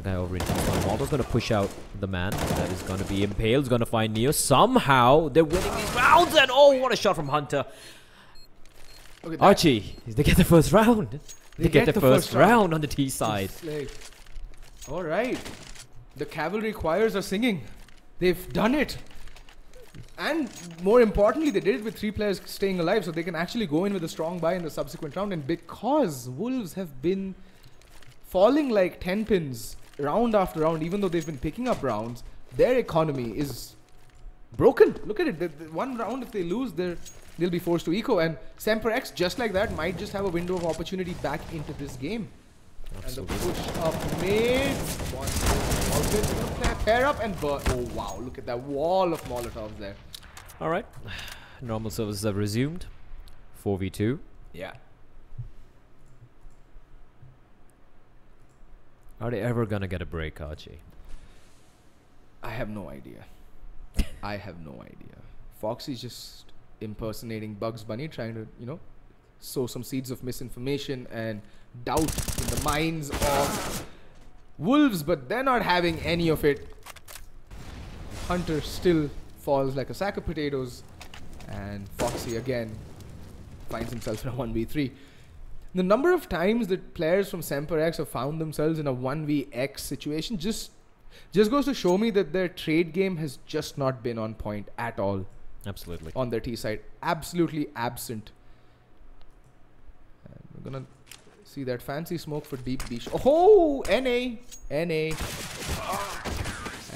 guy over in T1. Waldo's gonna push out the man. That is gonna be Impale. He's gonna find Neo. Somehow they're winning these rounds, and oh, what a shot from Hunter. Okay, Archie, they get the first round. They get the first round on the T side. All right, the cavalry choirs are singing. They've done it. And more importantly, they did it with 3 players staying alive, so they can actually go in with a strong buy in the subsequent round. And because Wolves have been falling like 10 pins round after round, even though they've been picking up rounds, their economy is broken. Look at it. The 1 round, if they lose, they'll be forced to eco. And Semprex, just like that, might just have a window of opportunity back into this game. Absolutely. And the push up mid. Pair up and burn. Oh wow, look at that wall of Molotovs there. Alright. Normal services have resumed. 4v2. Yeah. Are they ever gonna get a break, Archie? I have no idea. I have no idea. Foxy's just impersonating Bugs Bunny, trying to, you know, sow some seeds of misinformation and doubt in the minds of Wolves, but they're not having any of it. Hunter still falls like a sack of potatoes, and Foxy again finds himself in a 1v3. The number of times that players from Semprex have found themselves in a 1vx situation just goes to show me that their trade game has just not been on point at all. Absolutely. On their T side. Absolutely absent. And we're gonna see that fancy smoke for deep B. Oh, NA.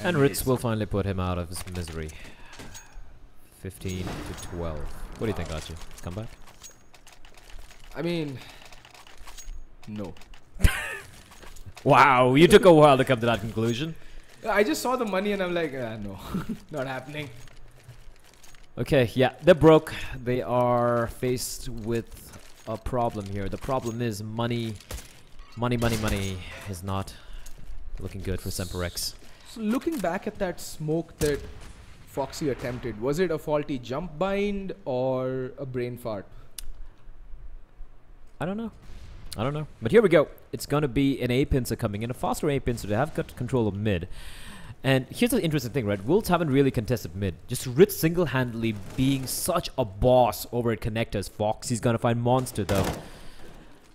And Ritz will finally put him out of his misery. 15 to 12. What do you think, Archie? Come back? I mean, no. Wow, you took a while to come to that conclusion. I just saw the money and I'm like, no, not happening. Okay, yeah, they're broke. They are faced with a problem here. The problem is money. Money is not looking good for Semprex. So looking back at that smoke that Foxy attempted, was it a faulty jump bind or a brain fart? I don't know. But here we go. It's going to be an A-pincer coming in. A faster A-pincer. They have got control of mid. And here's the interesting thing, right? Wolves haven't really contested mid. Just Ritz single-handedly being such a boss over at connectors. Foxy's going to find Monster, though.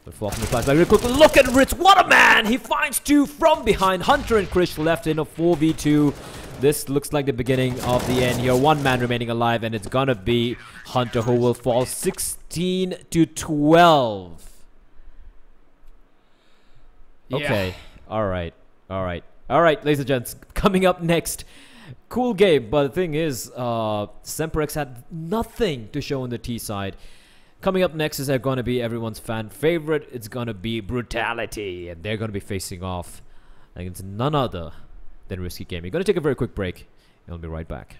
But Falcon replies like, really quick look at Ritz. What a man! He finds two from behind. Hunter and Krish left in a 4v2. This looks like the beginning of the end here. One man remaining alive, and it's gonna be Hunter who will fall 16 to 12. Okay. Alright. Alright, ladies and gents. Coming up next. Cool game, but the thing is, Semperex had nothing to show on the T side. Coming up next is going to be everyone's fan favorite. It's going to be Brutality, and they're going to be facing off against none other than Risky Gaming. We're going to take a very quick break, and I'll be right back.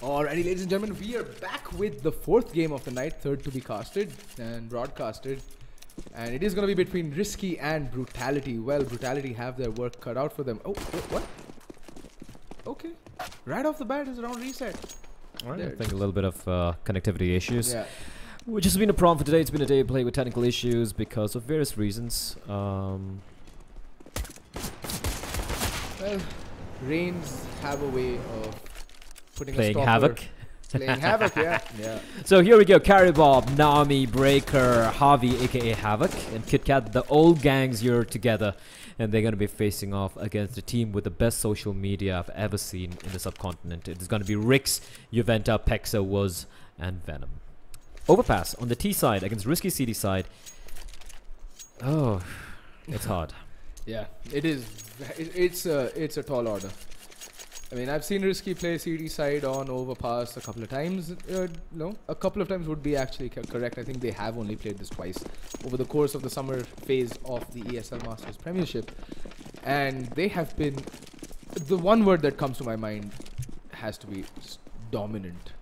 Alrighty, ladies and gentlemen, we are back with the fourth game of the night, third to be casted and broadcasted. And it is going to be between Risky and Brutality. Well, Brutality have their work cut out for them. Oh, wait, what? Okay. Right off the bat is round reset. Alright, I think a little bit of connectivity issues. Yeah. Which has been a problem for today. It's been a day of play with technical issues because of various reasons. Well, Reigns have a way of putting Playing a stopper. havoc. Playing havoc, yeah. Yeah. So here we go. Carry Bob, Nami, Breaker, Javi, aka Havoc, and KitKat. The old gangs here together. And they're going to be facing off against a team with the best social media I've ever seen in the subcontinent. It is going to be Rix, Juventa, Pexa, Wuz, and Venom. Overpass on the T side against Risky CD side. Oh, it's hard. Yeah, it is. It's a tall order. I mean, I've seen Risky play CD side on Overpass a couple of times. No, a couple of times would be actually correct. I think they have only played this twice over the course of the summer phase of the ESL Masters Premiership. And they have been... The one word that comes to my mind has to be just dominant.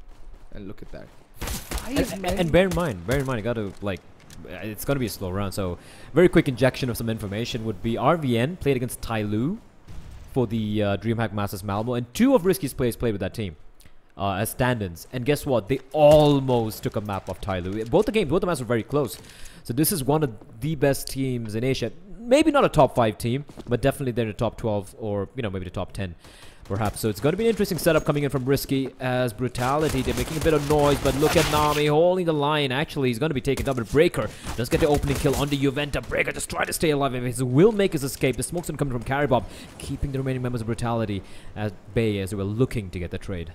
And look at that. And bear in mind, you got to, like, it's going to be a slow round. So, very quick injection of some information would be RVN played against Tyloo for the DreamHack Masters Malmo, and two of Risky's players played with that team as stand-ins. And guess what? They almost took a map of Tyloo. Both the maps were very close. So this is one of the best teams in Asia. Maybe not a top 5 team, but definitely they're the top 12 or, you know, maybe the top 10. Perhaps. So it's going to be an interesting setup coming in from Risky as Brutality. They're making a bit of noise, but look at Nami holding the line. Actually, he's going to be taken down, but Breaker does get the opening kill on the Juventa. Breaker just trying to stay alive. He will make his escape. The smoke's coming from Carrybob, keeping the remaining members of Brutality at bay as they were looking to get the trade.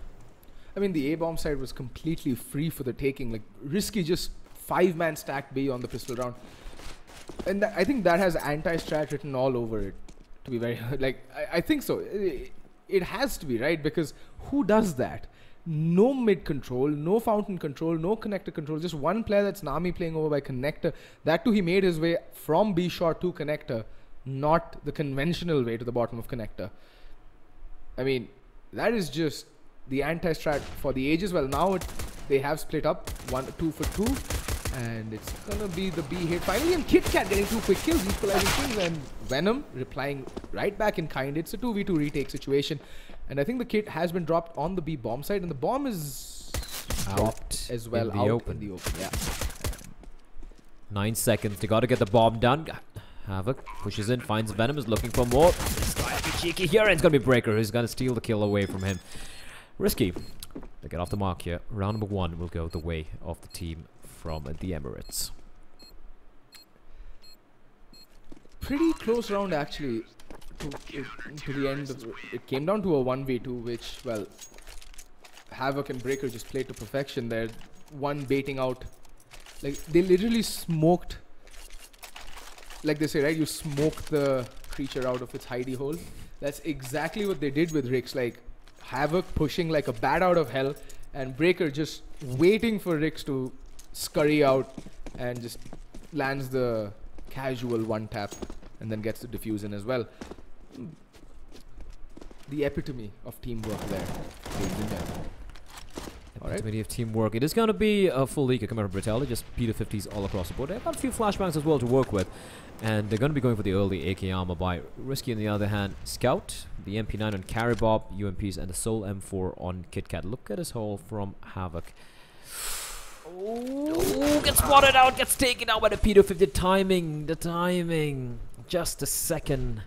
I mean, the A-bomb side was completely free for the taking. Like, Risky just 5-man stacked B on the pistol round. And I think that has anti-strat written all over it, to be very... like, I think so. It has to be, right? Because who does that? No mid control, no fountain control, no connector control. Just one player, that's Nami, playing over by connector. That too, he made his way from B short to connector, not the conventional way to the bottom of connector. I mean, that is just the anti-strat for the ages. Well, now they have split up 2 for 2. And it's gonna be the B hit finally, and KitKat getting 2 quick kills, equalizing things, and Venom replying right back in kind. It's a 2v2 retake situation, and I think the kit has been dropped on the B bomb side, and the bomb is dropped as well in the open. Yeah. 9 seconds. They got to get the bomb done. Havoc pushes in, finds Venom, is looking for more. This guy will be cheeky here, and it's gonna be Breaker who's gonna steal the kill away from him. Risky. They get off the mark here. Round number 1 will go the way of the team from the Emirates. Pretty close round actually to the end. It came down to a 1v2, which, well, Havoc and Breaker just played to perfection there. One baiting out. Like, they literally smoked, like they say, right? You smoke the creature out of its hidey hole. That's exactly what they did with Rix. Like, Havoc pushing like a bat out of hell, and Breaker just waiting for Rix to scurry out and just lands the casual one tap and then gets the diffuse in as well. The epitome of teamwork there. Epitome of teamwork. It is going to be a full league coming from Brutality, just P250s all across the board. They've got a few flashbangs as well to work with, and they're going to be going for the early AK armor by Risky. On the other hand, Scout, the MP9 on Carrybob, UMPs, and the Soul M4 on KitKat. Look at his haul from Havoc. Oh, gets spotted out, gets taken out by the P250. The timing. Just a second.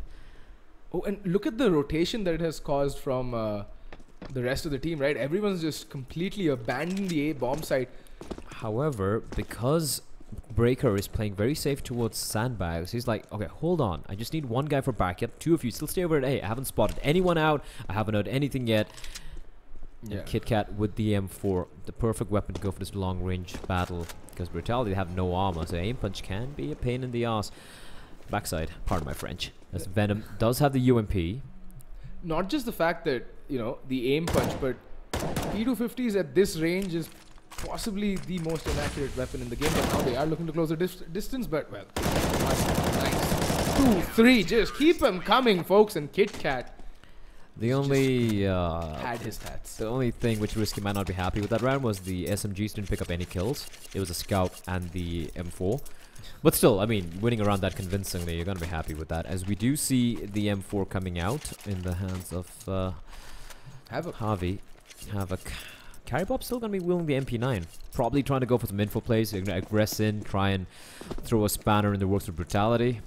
Oh, and look at the rotation that it has caused from the rest of the team, right? Everyone's just completely abandoned the A bomb site. However, because Breaker is playing very safe towards sandbags, he's like, okay, hold on. I just need one guy for backup. 2 of you still stay over at A. I haven't spotted anyone out. I haven't heard anything yet. Yeah. KitKat with the M4, the perfect weapon to go for this long-range battle, because Brutality have no armor, so aim punch can be a pain in the ass. Backside, pardon my French, as Venom does have the UMP. Not just the fact that, you know, the aim punch, but P250s at this range is possibly the most inaccurate weapon in the game, but now they are looking to close the distance, but, well, nice. 2, 3, just keep them coming, folks, and KitKat. The only had his stats. the only thing which Risky might not be happy with that round was the SMGs didn't pick up any kills. It was a scout and the M4. But still, I mean, winning around that convincingly, you're gonna be happy with that. As we do see the M4 coming out in the hands of Havoc. Havoc. Carrybob's still gonna be wielding the MP9. Probably trying to go for some info plays. They're gonna aggress in, try and throw a spanner in the works of brutality.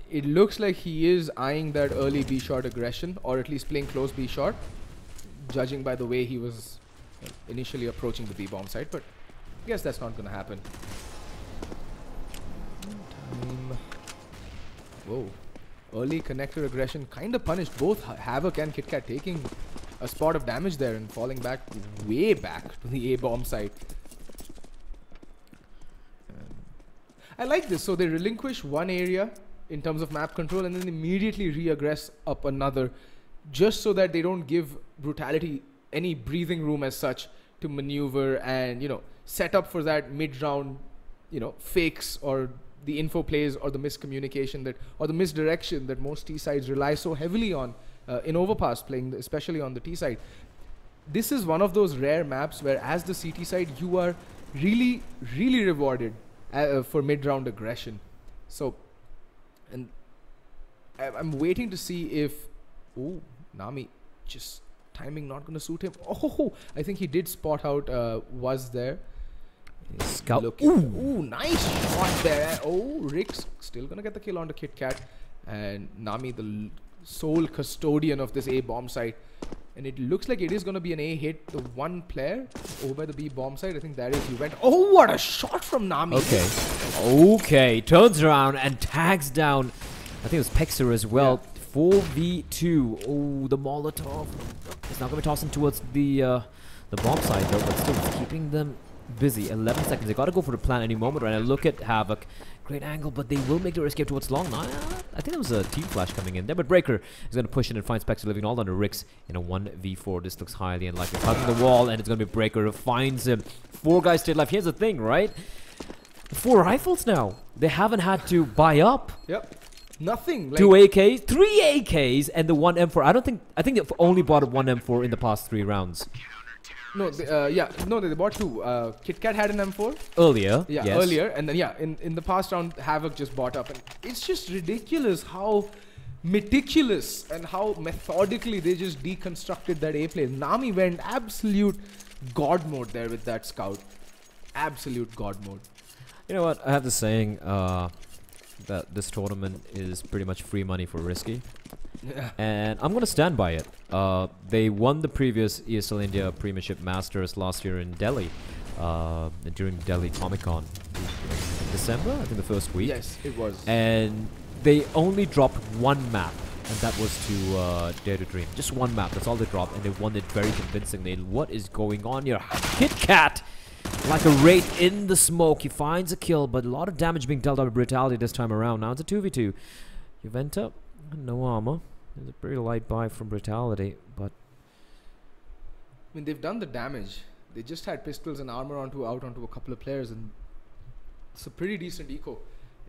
It looks like he is eyeing that early B short aggression, or at least playing close B short, judging by the way he was initially approaching the B bomb site. But I guess that's not gonna happen. Time. Whoa. Early connector aggression kind of punished both Havoc and KitKat, taking a spot of damage there and falling back way back to the A bomb site. I like this. So they relinquish one area in terms of map control and then immediately re-aggress up another, just so that they don't give Brutality any breathing room as such to maneuver and, you know, set up for that mid-round, you know, fakes or the info plays or the miscommunication that, or the misdirection that most T sides rely so heavily on in Overpass, playing especially on the T side. This is one of those rare maps where, as the CT side, you are really rewarded for mid-round aggression. So, and I'm waiting to see if, oh, Nami, just timing not going to suit him. Oh, I think he did spot out was there. Scout. Ooh, nice shot there. Oh, Rick's still going to get the kill onto KitKat. And Nami, the sole custodian of this A bomb site. And it looks like it is going to be an A hit. The one player over by the B bomb side, I think that is Event. Oh, what a shot from Nami. Okay, turns around and tags down, I think it was Pexer as well. Yeah. 4v2. Oh, the Molotov. It's not going to be tossing towards the bomb side though, but still it's keeping them busy. 11 seconds. They got to go for the plan any moment right now. Look at Havoc. Great angle, but they will make their escape towards long. I think there was a team flash coming in there, but Breaker is going to push in and find Spectre living all under Ricks in a 1v4. This looks highly unlikely. Hugging the wall, and it's going to be Breaker who finds him. 4 guys still left. Here's the thing, right? 4 rifles now. They haven't had to buy up. Yep. Nothing. Like 2 AKs, 3 AKs, and the 1 M4. I think they've only bought 1 M4 in the past 3 rounds. No, they bought 2. KitKat had an M4 earlier. Yeah, yes. Earlier, and then in the past round, Havoc just bought up, and it's just ridiculous how meticulous and how methodically they just deconstructed that A play. Nami went absolute god mode there with that scout. Absolute god mode. You know what? I have the saying that this tournament is pretty much free money for Risky. And I'm going to stand by it. They won the previous ESL India Premiership Masters last year in Delhi, during Delhi Comic Con in December, I think the first week. Yes, it was. And they only dropped 1 map, and that was to Dare to Dream. Just 1 map, that's all they dropped, and they won it very convincingly. What is going on here? KitKat! Like a wraith in the smoke, he finds a kill, but a lot of damage being dealt out by Brutality this time around. Now it's a 2v2. Juventa, no armor. It's a pretty light buy from Brutality, but I mean, they've done the damage. They just had pistols and armor out onto a couple of players, and it's a pretty decent eco.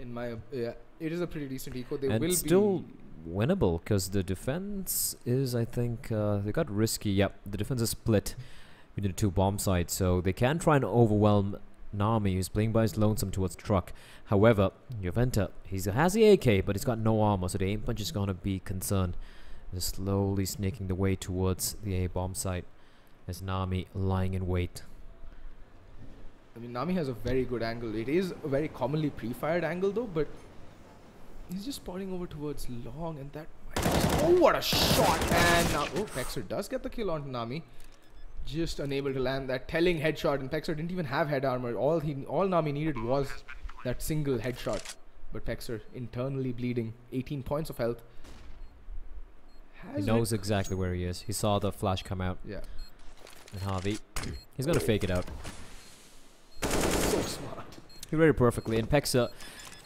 It is a pretty decent eco. They and will still winnable because the defense is, I think, they got Risky. Yep, the defense is split between the 2 bomb sites, so they can try and overwhelm Nami, who's playing by his lonesome towards truck. However, Juventa, he has the AK, but he's got no armor, so the aim punch is gonna be concerned. They're slowly snaking the way towards the A bomb site as Nami lying in wait. I mean, Nami has a very good angle. It is a very commonly pre-fired angle though, but he's just spotting over towards long, and that oh, what a shot! And now Pexer does get the kill on Nami. Just unable to land that telling headshot, and Pexer didn't even have head armor. All Nami needed was that single headshot. But Pexer internally bleeding, 18 points of health. He knows exactly where he is. He saw the flash come out. Yeah. And Harvey, he's gonna fake it out. So smart. He read it perfectly. And Pexer,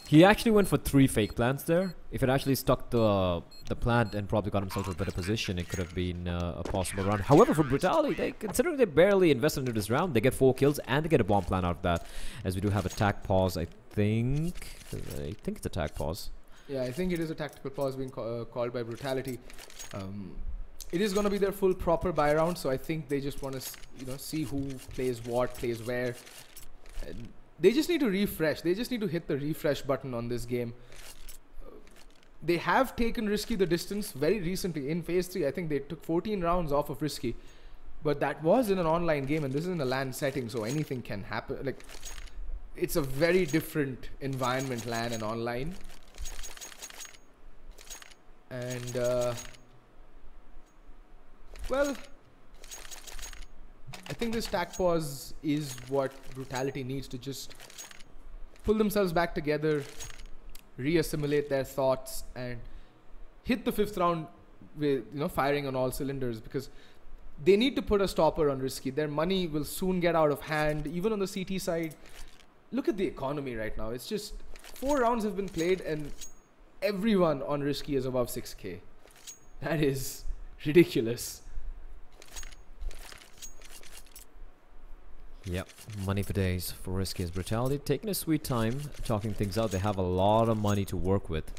he actually went for 3 fake plants there. If it actually stuck the plant and probably got himself to a better position, it could have been a possible round. However, for Brutality, considering they barely invested into this round, they get 4 kills and they get a bomb plant out of that. As we do have attack pause, I think it's attack pause. Yeah, I think it is a tactical pause being called by Brutality. it is going to be their full proper buy round, so I think they just want to see who plays what, plays where. And they just need to refresh. They just need to hit the refresh button on this game. They have taken Risky the distance very recently in Phase 3. I think they took 14 rounds off of Risky. But that was in an online game, and this is in a LAN setting, so anything can happen. Like, it's a very different environment, LAN and online. And, well, I think this stack pause is what Brutality needs to just pull themselves back together, reassimilate their thoughts, and hit the 5th round with, firing on all cylinders, because they need to put a stopper on Risky. Their money will soon get out of hand, even on the CT side. Look at the economy right now. It's just 4 rounds have been played and everyone on Risky is above 6k. That is ridiculous. Yep, money for days for Risky as Brutality. Taking a sweet time, talking things out. They have a lot of money to work with.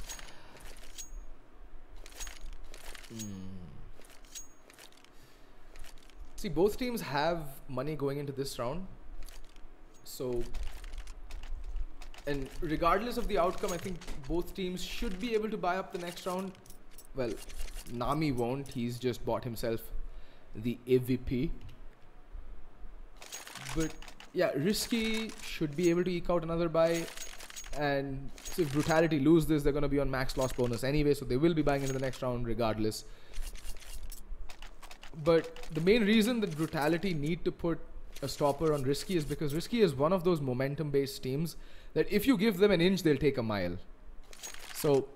See, both teams have money going into this round. So, and regardless of the outcome, I think both teams should be able to buy up the next round. Well, Nami won't. He's just bought himself the AVP. But yeah, Risky should be able to eke out another buy. And so if Brutality lose this, they're going to be on max loss bonus anyway. So they will be buying into the next round regardless. But the main reason that Brutality need to put a stopper on Risky is because Risky is one of those momentum-based teams that if you give them an inch, they'll take a mile. So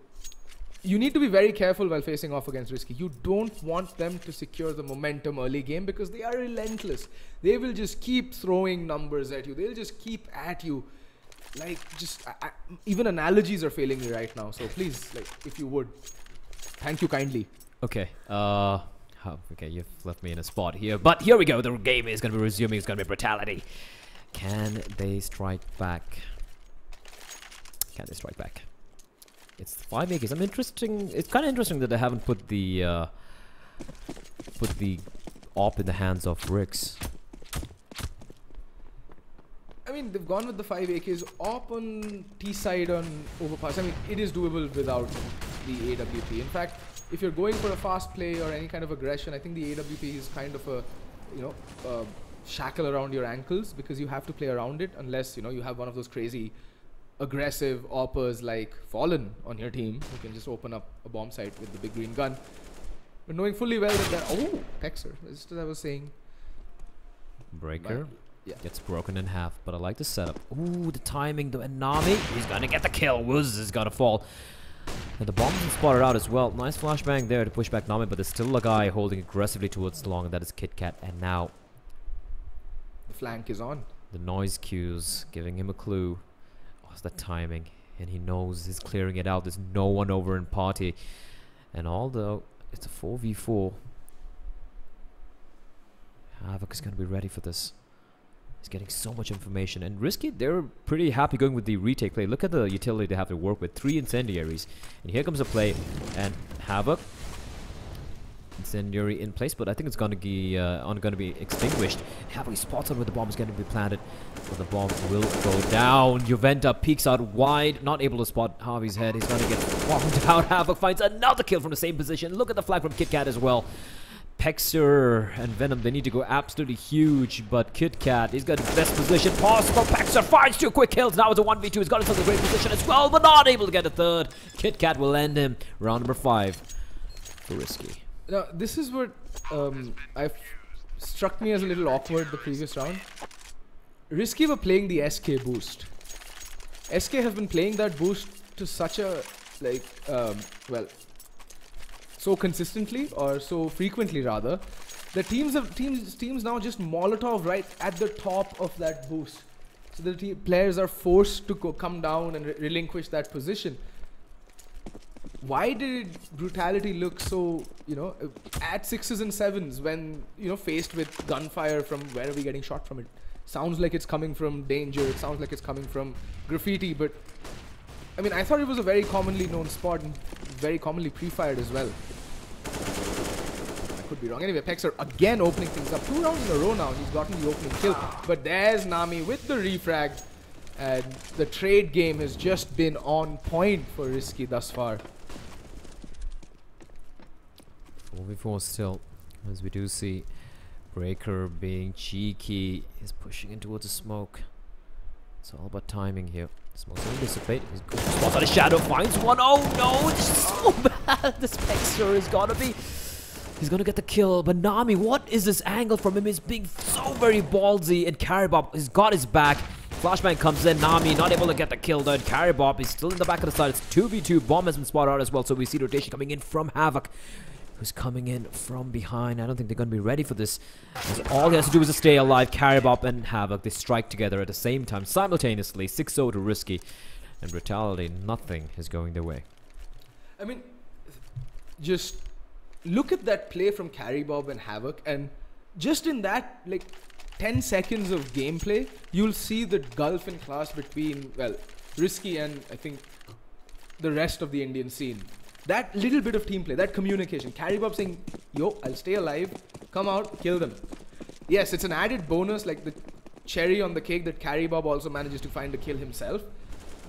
you need to be very careful while facing off against Risky. You don't want them to secure the momentum early game because they are relentless. They will just keep throwing numbers at you. They'll just keep at you. Like, just even analogies are failing me right now. So please, like, if you would, thank you kindly. Okay. Okay, you've left me in a spot here, but here we go. The game is going to be resuming. It's going to be Brutality. Can they strike back? Can they strike back? It's 5 acres. It's kind of interesting that they haven't put the op in the hands of Ricks. I mean, they've gone with the 5 AKs. Op on T side on overpass. I mean, it is doable without the AWP. In fact, if you're going for a fast play or any kind of aggression, I think the AWP is kind of a, shackle around your ankles because you have to play around it unless, you have one of those crazy aggressive oppers like Fallen on your team who can just open up a bomb site with the big green gun. But knowing fully well that Pexer, just as I was saying. Breaker. Yeah. Gets broken in half, but I like the setup. Ooh, the timing, and Nami, he's gonna get the kill. Wuz is gonna fall. And the bomb's been spotted out as well. Nice flashbang there to push back Nami, but there's still a guy holding aggressively towards the long, and that is KitKat. And now the flank is on. The noise cues giving him a clue. Oh, it's the timing, and he knows he's clearing it out. There's no one over in party, and although it's a 4v4, Havoc is gonna be ready for this. He's getting so much information. And Risky, they're pretty happy going with the retake play. Look at the utility they have to work with. 3 incendiaries. And here comes a play. And Havoc. Incendiary in place, but I think it's going to be extinguished. Havoc spots out where the bomb is going to be planted. But the bomb will go down. Juventa peeks out wide. Not able to spot Harvey's head. He's going to get bombed out. Havoc finds another kill from the same position. Look at the flag from KitKat as well. Pexer and Venom, they need to go absolutely huge, but KitKat, he's got the best position possible. Pexer finds 2 quick kills. Now it's a 1v2. He's got himself a great position as well, but not able to get a third. KitKat will end him. Round number 5 for Risky. Now, this is what struck me as a little awkward the previous round. Risky were playing the SK boost. SK have been playing that boost to such a, so consistently or so frequently rather, the teams now just Molotov right at the top of that boost. So the players are forced to come down and relinquish that position. Why did Brutality look so, at 6s and 7s when, faced with gunfire from where are we getting shot from? It sounds like it's coming from Danger. It sounds like it's coming from Graffiti, but I mean, I thought it was a very commonly known spot and very commonly pre-fired as well. could be wrong. Anyway, Pexer again opening things up. 2 rounds in a row now. He's gotten the opening kill. But there's Nami with the refrag. And the trade game has just been on point for Risky thus far. 4v4 still, as we do see Breaker being cheeky. He's pushing in towards the smoke. It's all about timing here. Smoke's going to dissipate. He's good. Spots on a shadow, finds one. Oh no, this is so bad. This Pexer is gonna be... He's gonna get the kill, but Nami, what is this angle from him? He's being so very ballsy, and Caribop has got his back. Flashbang comes in, Nami not able to get the kill though, and Caribop is still in the back of the side. It's 2v2, Bomb has been spotted out as well, so we see rotation coming in from Havoc, who's coming in from behind. I don't think they're going to be ready for this. All he has to do is to stay alive. Caribop and Havoc, they strike together at the same time, simultaneously. 6-0 to Risky. And Brutality, nothing is going their way. I mean, just look at that play from Caribop and Havoc, and just in that, like, 10 seconds of gameplay, you'll see the gulf in class between, well, Risky and, I think, the rest of the Indian scene. That little bit of team play, that communication. Caribop saying, yo, I'll stay alive, come out, kill them. Yes, it's an added bonus, like the cherry on the cake, that Caribop also manages to find a kill himself.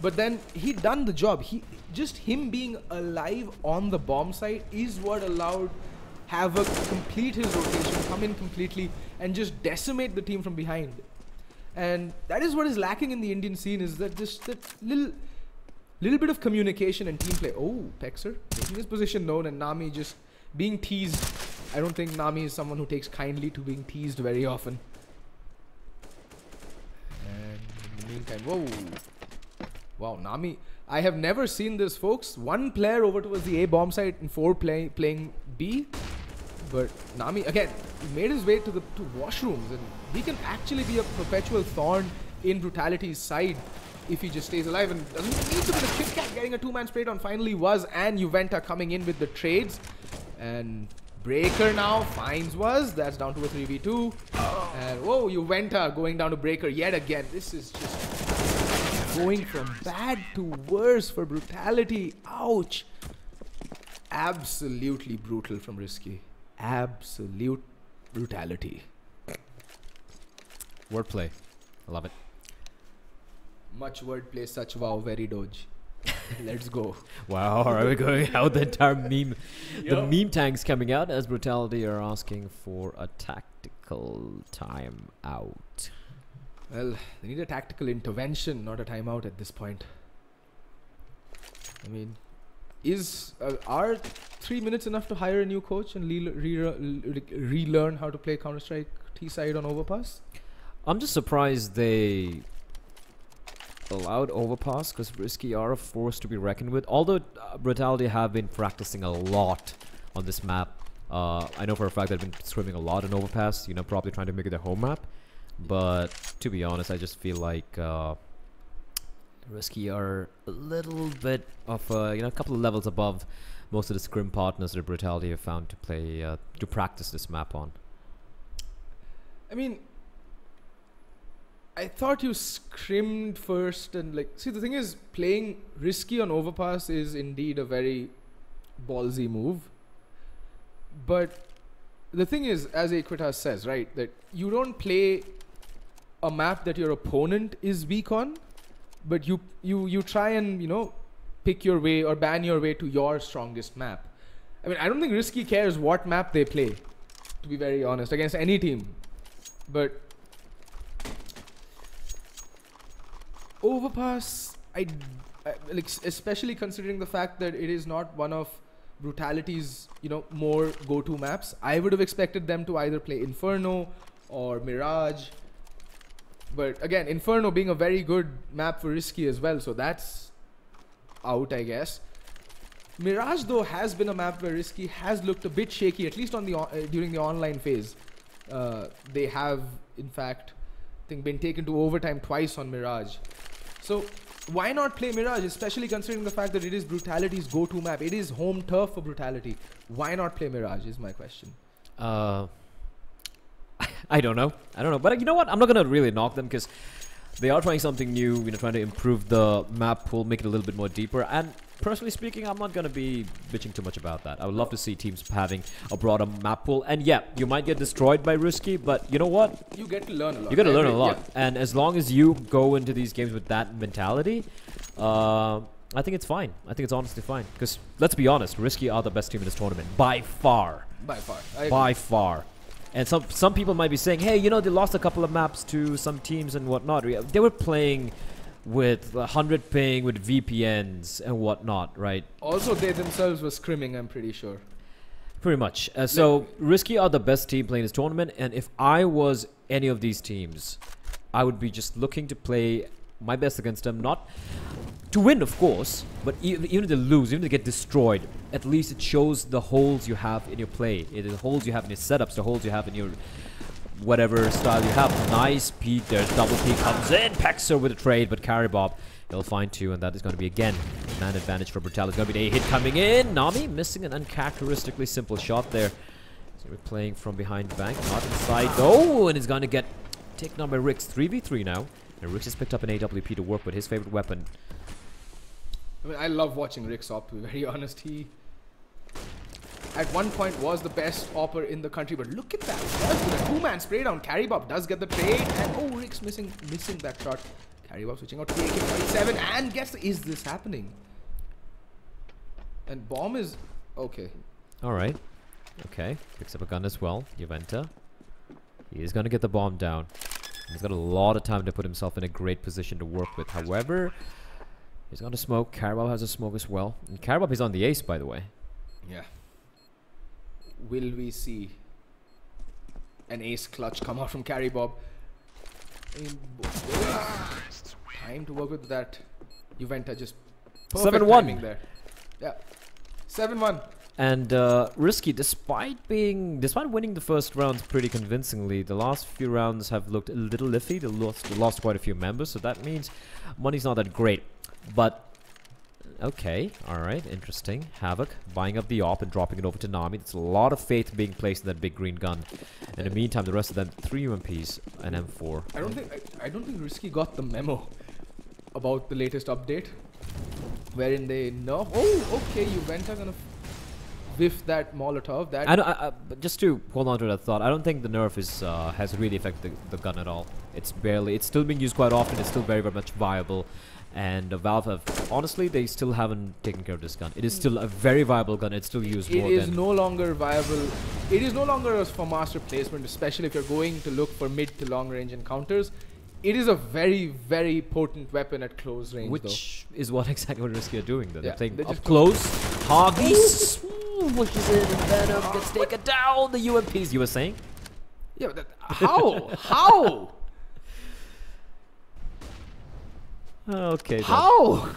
But then he done the job. Just him being alive on the bomb site is what allowed Havoc to complete his rotation, come in completely, and just decimate the team from behind. And that is what is lacking in the Indian scene, is that just that little bit of communication and team play. Oh, Pexer making his position known, and Nami just being teased. I don't think Nami is someone who takes kindly to being teased very often. And in the meantime, whoa. Wow, Nami. I have never seen this, folks. 1 player over towards the A bomb site and 4 playing B. But Nami, again, he made his way to the washrooms, and he can actually be a perpetual thorn in Brutality's side if he just stays alive, and doesn't need to be the Kit Kat getting a 2-man spray on. Finally was, and Juventa coming in with the trades. And Breaker now finds was. That's down to a 3v2. And whoa, Juventa going down to Breaker yet again. This is just going from bad to worse for Brutality. Ouch. Absolutely brutal from Risky. Absolute brutality. Wordplay. I love it. Much wordplay, such wow, very doge. Let's go. Wow, are we going out the entire meme? The Yo. meme tanks coming out as Brutality are asking for a tactical timeout. Well, they need a tactical intervention, not a timeout at this point. I mean, are 3 minutes enough to hire a new coach and relearn how to play Counter-Strike T-side on Overpass? I'm just surprised they allowed Overpass, because Risky are a force to be reckoned with. Although Brutality have been practicing a lot on this map. I know for a fact they've been scrimming a lot on Overpass, you know, probably trying to make it their home map. But to be honest, I just feel like Risky are a little bit of a couple of levels above most of the scrim partners that Brutality have found to play to practice this map on. I mean, I thought you scrimmed first, and like, see, the thing is, playing Risky on Overpass is indeed a very ballsy move. But the thing is, as Equitas says, right, that you don't play a map that your opponent is weak on, but you try and, you know, pick your way or ban your way to your strongest map. I mean, I don't think Risky cares what map they play, to be very honest, against any team. But Overpass, I like, especially considering the fact that it is not one of Brutality's, you know, more go-to maps. I would have expected them to either play Inferno or Mirage. But again, Inferno being a very good map for Risky as well, so that's out, I guess. Mirage, though, has been a map where Risky has looked a bit shaky, at least on the during the online phase. They have, in fact, I think, been taken to overtime twice on Mirage. So why not play Mirage, especially considering the fact that it is Brutality's go-to map. It is home turf for Brutality. Why not play Mirage is my question. I don't know. But you know what? I'm not going to really knock them, because They are trying something new, trying to improve the map pool, make it a little bit more deeper. And personally speaking, I'm not going to be bitching too much about that. I would love to see teams having a broader map pool. And yeah, you might get destroyed by Risky, but you know what? You get to learn a lot. You got to learn a lot. Yeah. And as long as you go into these games with that mentality, I think it's fine. I think it's honestly fine. Because let's be honest, Risky are the best team in this tournament. By far. By far. By far. And some people might be saying, hey, they lost a couple of maps to some teams and whatnot. They were playing with 100 ping, with VPNs and whatnot, right? Also, they themselves were scrimming, I'm pretty sure. Pretty much. So, Risky are the best team playing this tournament. And if I was any of these teams, I would be just looking to play my best against them. Not to win, of course, but even if they lose, even if they get destroyed, at least it shows the holes you have in your play, the holes you have in your setups, the holes you have in your whatever style you have. Nice peek, there's double peek, comes in, Pexer with a trade, but Carry Bob, he'll find two, and that is going to be, again, man advantage for Brutal. It's going to be a hit coming in. Nami missing an uncharacteristically simple shot there. So we're playing from behind bank, not inside. Oh, and it's going to get taken on by Rix. 3v3 now, and Rix has picked up an AWP to work with, his favorite weapon. I mean, I love watching Rix op, to be very honest. He, at one point, was the best opper in the country, but look at that. With a two-man spray down, Carry Bob does get the trade, and oh, Rix missing that shot. Carry Bob switching out to AK-47, and gets the, is this happening? And bomb is, okay. Alright. Okay, picks up a gun as well, Juventa. He is going to get the bomb down. He's got a lot of time to put himself in a great position to work with. However, he's going to smoke. Carabao has a smoke as well. And Carabao is on the ace, by the way. Yeah. Will we see an ace clutch come out from Carry Bob? I mean, time to work with that. Juventa just perfect timing there. Yeah. 7-1. And Risky, despite winning the first round pretty convincingly, the last few rounds have looked a little iffy. They lost quite a few members, so that means money's not that great. But okay, alright, interesting. Havoc buying up the AWP and dropping it over to Nami. There's a lot of faith being placed in that big green gun. In the meantime, the rest of them, 3 UMPs and M4. I don't think Risky got the memo about the latest update, wherein they know. Oh, okay, Juventa gonna whiff that Molotov. That but just to hold on to that thought, I don't think the nerf has really affected the gun at all. It's still being used quite often. It's still very, very much viable. And Valve have, honestly, they still haven't taken care of this gun. It is still a very viable gun. It's still used more than... It is no longer viable. It is no longer for mass replacement, especially if you're going to look for mid to long range encounters. It is a very, very potent weapon at close range, which is what exactly what Risky are doing, though. Yeah, they're playing up close. Harvey pushes in, and Venom gets taken down. The UMPs, you were saying? Yeah, but how? How? Okay. Then. How?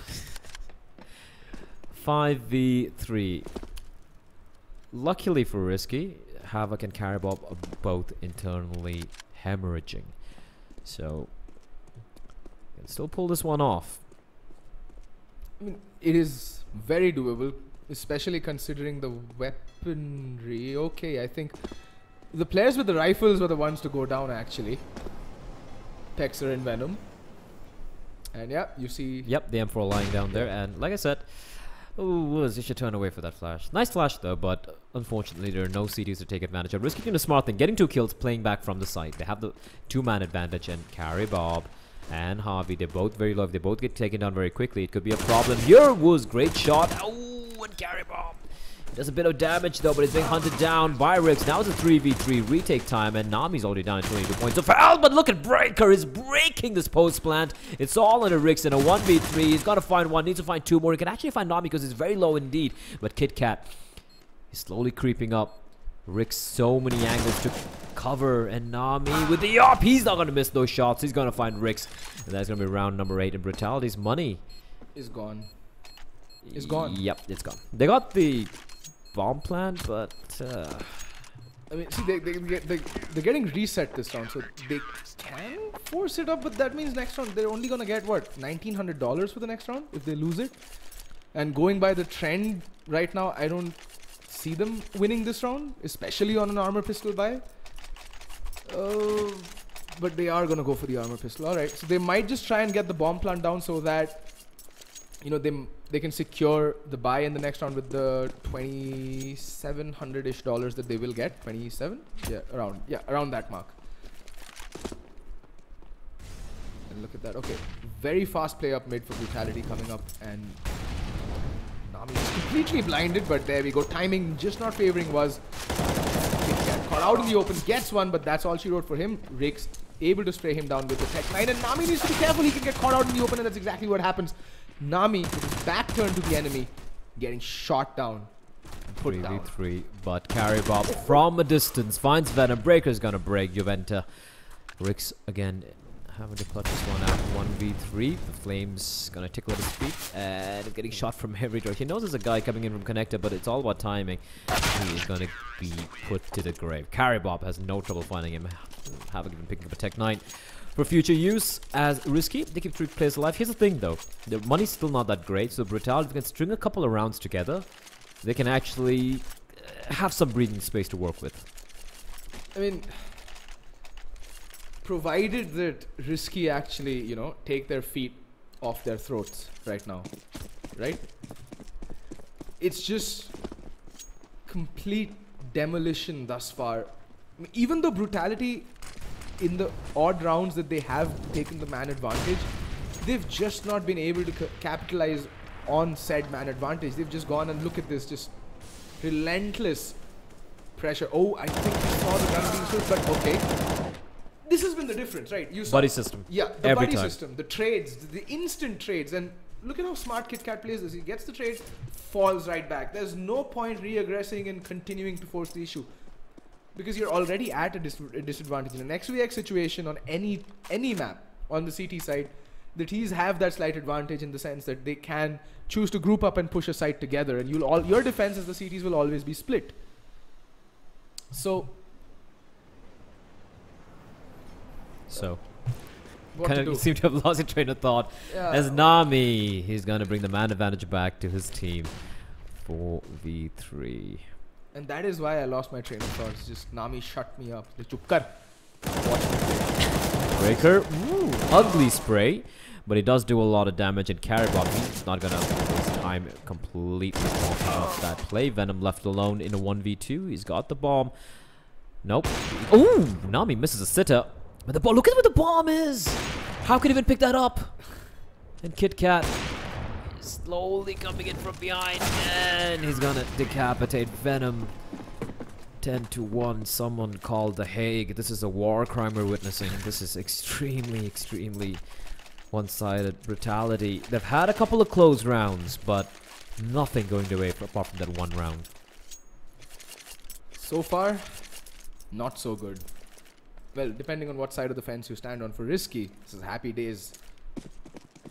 5v3. Luckily for Risky, Havoc and Carabob are both internally hemorrhaging. So, can still pull this one off. I mean, it is very doable, especially considering the weaponry. Okay, I think the players with the rifles were the ones to go down, actually. Pexer and Venom. And yeah, you see... Yep, the M4 lying down there. And like I said, you should turn away for that flash. Nice flash though, but unfortunately there are no CDs to take advantage of. Risky doing a smart thing, getting 2 kills, playing back from the side. They have the 2-man advantage, and Carry Bob and Harvey, they're both very low. If they both get taken down very quickly, it could be a problem. Here was great shot. Oh, and Carry Bob does a bit of damage though, but it's being hunted down by Rix. Now it's a 3v3 retake time, and Nami's already down at 22 points. So foul, but look at Breaker is breaking this post plant. It's all under Rix in a 1v3. He's got to find one, needs to find 2 more. He can actually find Nami because he's very low indeed. But Kit Kat is slowly creeping up. Rix, so many angles to cover, and Nami with the up. He's not going to miss those shots. He's going to find Rix, and that's going to be round number 8. And Brutality's money is gone. It's gone. Yep, it's gone. They got the bomb plant, but I mean, see, they're getting reset this round, so they can force it up, but that means next round they're only gonna get what, $1,900 for the next round if they lose it. And going by the trend right now, I don't see them winning this round, especially on an armor pistol buy. But but they are going to go for the armor pistol. Alright, so they might just try and get the bomb plant down so that, you know, they can secure the buy in the next round with the $2,700-ish that they will get. 27? Yeah, around that mark. And look at that. Okay, very fast play up mid for Brutality coming up, and Nami is completely blinded, but there we go. Timing just not favoring was caught out in the open, gets one, but that's all she wrote for him. Riggs able to spray him down with the Tech 9, and Nami needs to be careful. He can get caught out in the open, and that's exactly what happens. Nami, with his back turned to the enemy, getting shot down. Put down. 3v3, but Carry Bob from a distance finds Venom. Breaker's gonna break Juventa. Riggs again having to clutch this one out. 1v3. The Flames gonna tickle at his feet and getting shot from every door. He knows there's a guy coming in from connector, but it's all about timing. He is gonna be put to the grave. Carry Bob has no trouble finding him. Haven't even picking up a Tech 9 for future use as risky. They keep 3 players alive. Here's the thing though, the money's still not that great, so Brutality can string a couple of rounds together. They can actually have some breathing space to work with. I mean, provided that Risky actually, you know, take their feet off their throats right now, right? It's just complete demolition thus far. I mean, even though Brutality, in the odd rounds that they have taken the man advantage, they've just not been able to capitalize on said man advantage. They've just gone and look at this, just relentless pressure. Oh, I think we saw the gun being switched, but okay. This has been the difference, right? You saw buddy system. Yeah, the every buddy time. system, the trades, the instant trades, and look at how smart KitKat plays this. He gets the trades, falls right back. There's no point re-aggressing and continuing to force the issue, because you're already at a disadvantage. In an XVX situation on any map on the CT side, the T's have that slight advantage in the sense that they can choose to group up and push a site together, and your defense as the CTs will always be split. So kind of seem to have lost your train of thought. Yeah. As Nami, he's gonna bring the man advantage back to his team. 4v3. And that is why I lost my train of thought. It's just Nami shut me up. The chukkar. Watch me play. Breaker. Ooh, ugly spray. But he does do a lot of damage, and Carry Bob, he's not gonna waste time completely walking off that play. Venom left alone in a 1v2. He's got the bomb. Nope. Ooh, Nami misses a sitter. But the ball, look at where the bomb is! How could he even pick that up? And KitKat is slowly coming in from behind, and he's gonna decapitate Venom. 10-1, someone called The Hague. This is a war crime we're witnessing. This is extremely, extremely one-sided brutality. They've had a couple of close rounds, but nothing going their way apart from that one round. So far, not so good. Well, depending on what side of the fence you stand on. For Risky, this is happy days.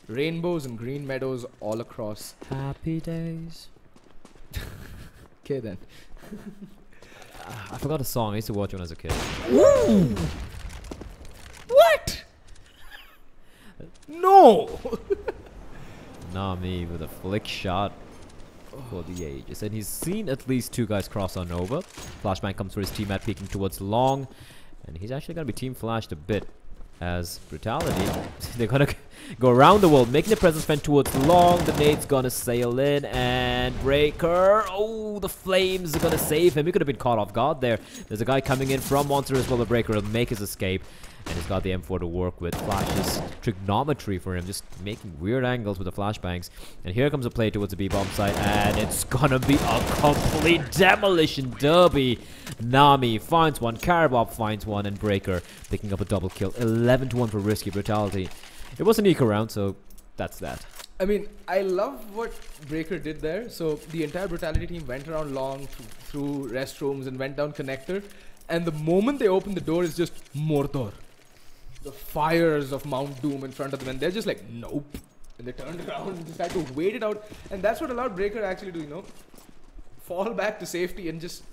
Rainbows and green meadows all across. Happy days. Okay then. I forgot a song. I used to watch when I was a kid. Ooh! What? No! Nami with a flick shot for the ages. And he's seen at least 2 guys cross on over. Flashbang comes for his teammate peeking towards long. And he's actually going to be team flashed a bit as Brutality. They're going to go around the world, making the presence fend towards long. The nade's going to sail in, and Breaker. Oh, the Flames are going to save him. He could have been caught off guard there. There's a guy coming in from Monster as well. The Breaker will make his escape. And he's got the M4 to work with. Flashes trigonometry for him, just making weird angles with the flashbangs. And here comes a play towards the B-bomb site, and it's gonna be a complete demolition derby. Nami finds one, Carabob finds one, and Breaker picking up a double kill. 11-1 for Risky Brutality. It was an eco round, so that's that. I mean, I love what Breaker did there. So the entire Brutality team went around long through restrooms and went down connector. And the moment they opened the door, it's just Mordor. The fires of Mount Doom in front of them, and they're just like, nope. And they turned around and just had to wait it out. And that's what allowed Breaker actually to, you know, fall back to safety and just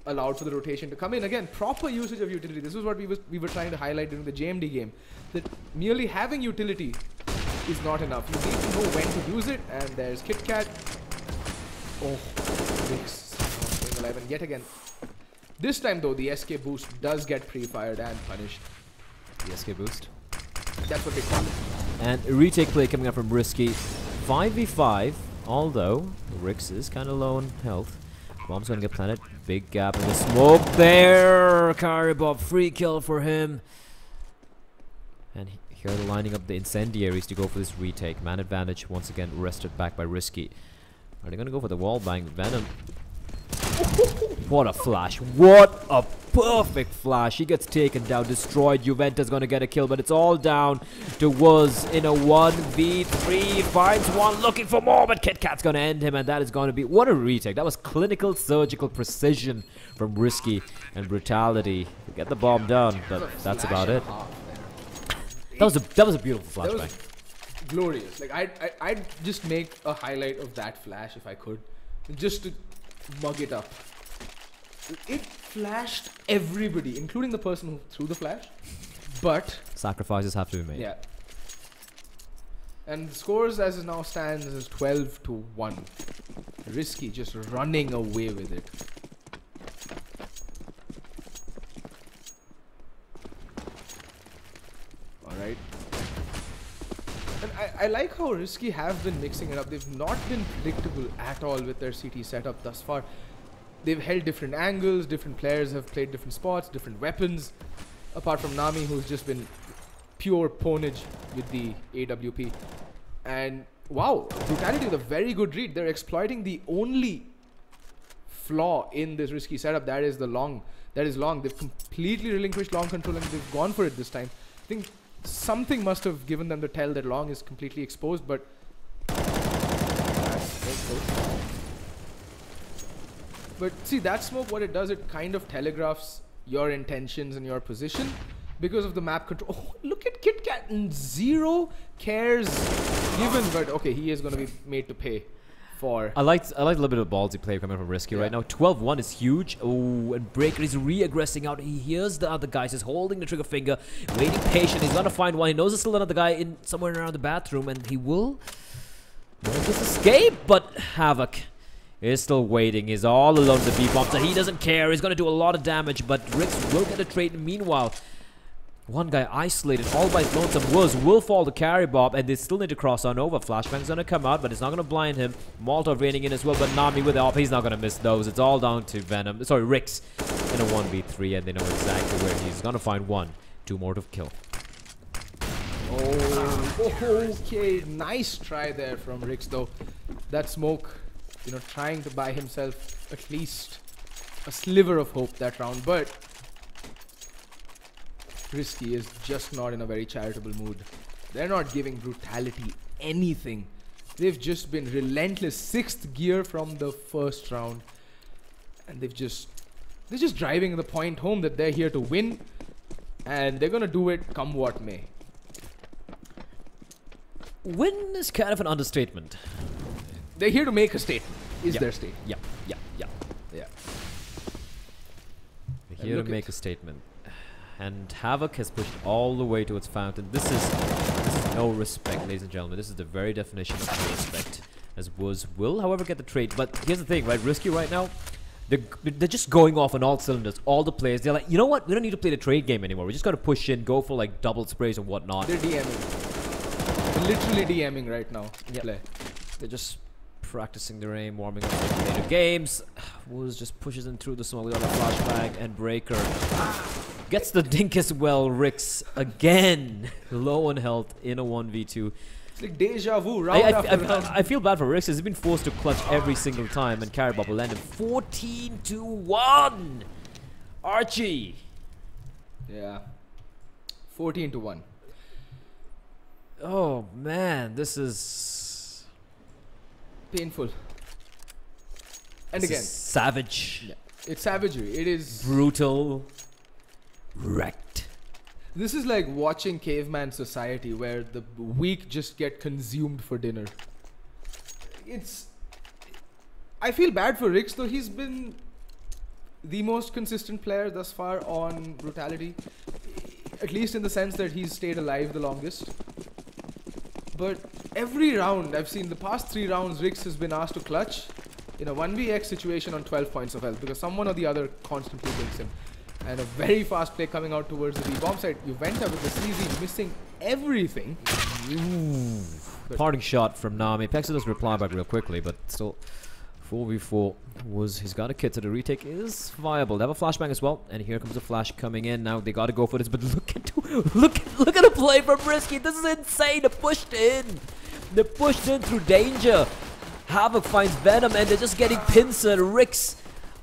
allowed for the rotation to come in. Again, proper usage of utility. This is what we were trying to highlight during the JMD game. That merely having utility is not enough. You need to know when to use it. And there's KitKat. Oh, 6, 11 yet again. This time though, the SK boost does get pre-fired and punished. ESK boost. That's what they call it. And a retake play coming up from Risky. 5v5, although Rix is kind of low on health. Bomb's gonna get planted. Big gap in the smoke there. Karibob, free kill for him. And here they're lining up the incendiaries to go for this retake. Man advantage once again wrested back by Risky. Are they gonna go for the wall bang? Venom. What a flash. What a perfect flash. He gets taken down, destroyed. Juventus gonna get a kill, but it's all down to Wuz in a 1v3. Finds one, looking for more, but Kit Kat's gonna end him, and that is gonna be... What a retake. That was clinical, surgical precision from Risky and brutality. Get the bomb down, but that's about it. That was a beautiful flashbang. Glorious. Like I'd just make a highlight of that flash if I could, just to mug it up. It flashed everybody, including the person who threw the flash. But sacrifices have to be made. Yeah. And the scores as it now stands is 12-1. Risky just running away with it. Alright. And I like how Risky have been mixing it up. They've not been predictable at all with their CT setup thus far. They've held different angles, different players have played different spots, different weapons. Apart from Nami, who's just been pure ponage with the AWP. And wow, Brutality with a very good read. They're exploiting the only flaw in this Risky setup, that is the long. That is long. They've completely relinquished long control and they've gone for it this time. I think something must have given them the tell that long is completely exposed, but see, that smoke, what it does, it kind of telegraphs your intentions and your position because of the map control. Oh, look at Kit Kat, and 0 cares given, but okay, he is going to be made to pay for. I liked a little bit of ballsy play coming from Risky right now. 12-1 is huge. Oh, and Breaker is re-aggressing out. He hears the other guys. He's holding the trigger finger, waiting patient. He's going to find one. He knows there's still another guy in somewhere around the bathroom, and he will just escape, but Havoc is still waiting. He's all alone in the B-bomb, so he doesn't care. He's going to do a lot of damage, but Rix will get a trade. Meanwhile, one guy isolated all by his lonesome will fall to Karibob, and they still need to cross on over. Flashbang's going to come out, but it's not going to blind him. Molotov raining in as well, but Nami with the op, he's not going to miss those. It's all down to Venom. Sorry, Rix in a 1v3, and they know exactly where he's going to find one. 2 more to kill. Oh, okay. Nice try there from Rix, though. That smoke, you know, trying to buy himself at least a sliver of hope that round, but Risky is just not in a very charitable mood. They're not giving Brutality anything. They've just been relentless. 6th gear from the first round, and they're just driving the point home that they're here to win, and they're gonna do it come what may. Win is kind of an understatement. They're here to make a statement. Is their statement? Yeah. They're here to make a statement. And Havoc has pushed all the way to its fountain. This is no respect, ladies and gentlemen. This is the very definition of no respect. As Wuz will, however, get the trade. But here's the thing, right? Risky right now, they're just going off on all cylinders. All the players, they're like, you know what? We don't need to play the trade game anymore. We just got to push in, go for like double sprays and whatnot. They're DMing. They're literally DMing right now. Yeah. They're just practicing their aim, warming up for later games. Wuz just pushes in through the smoke without a flashbang, and Breaker gets the dink as well. Rix again low on health in a 1v2. It's like deja vu round after round. I feel bad for Rix. He's been forced to clutch every single time, and Karibob will land him 14-1. Archie. Yeah. 14-1. Oh man, this is painful. And this again, is savage. Yeah. It's savagery. It is brutal. Wrecked. This is like watching caveman society where the weak just get consumed for dinner. I feel bad for Rix, though. He's been the most consistent player thus far on Brutality, at least in the sense that he's stayed alive the longest. But every round I've seen, the past 3 rounds, Rix has been asked to clutch in a 1vx situation on 12 points of health because someone or the other constantly takes him. and a very fast play coming out towards the B-bomb side. Juventa with the CZ missing everything. Parting shot from Nami. Pexa does reply back real quickly, but still 4v4 was he's got a kit, so the retake is viable. They have a flashbang as well, and here comes a flash coming in. Now they gotta go for this, but look at the play from Risky. This is insane. They're pushed in. They're pushed in through danger. Havoc finds Venom, and they're just getting pincered. Rix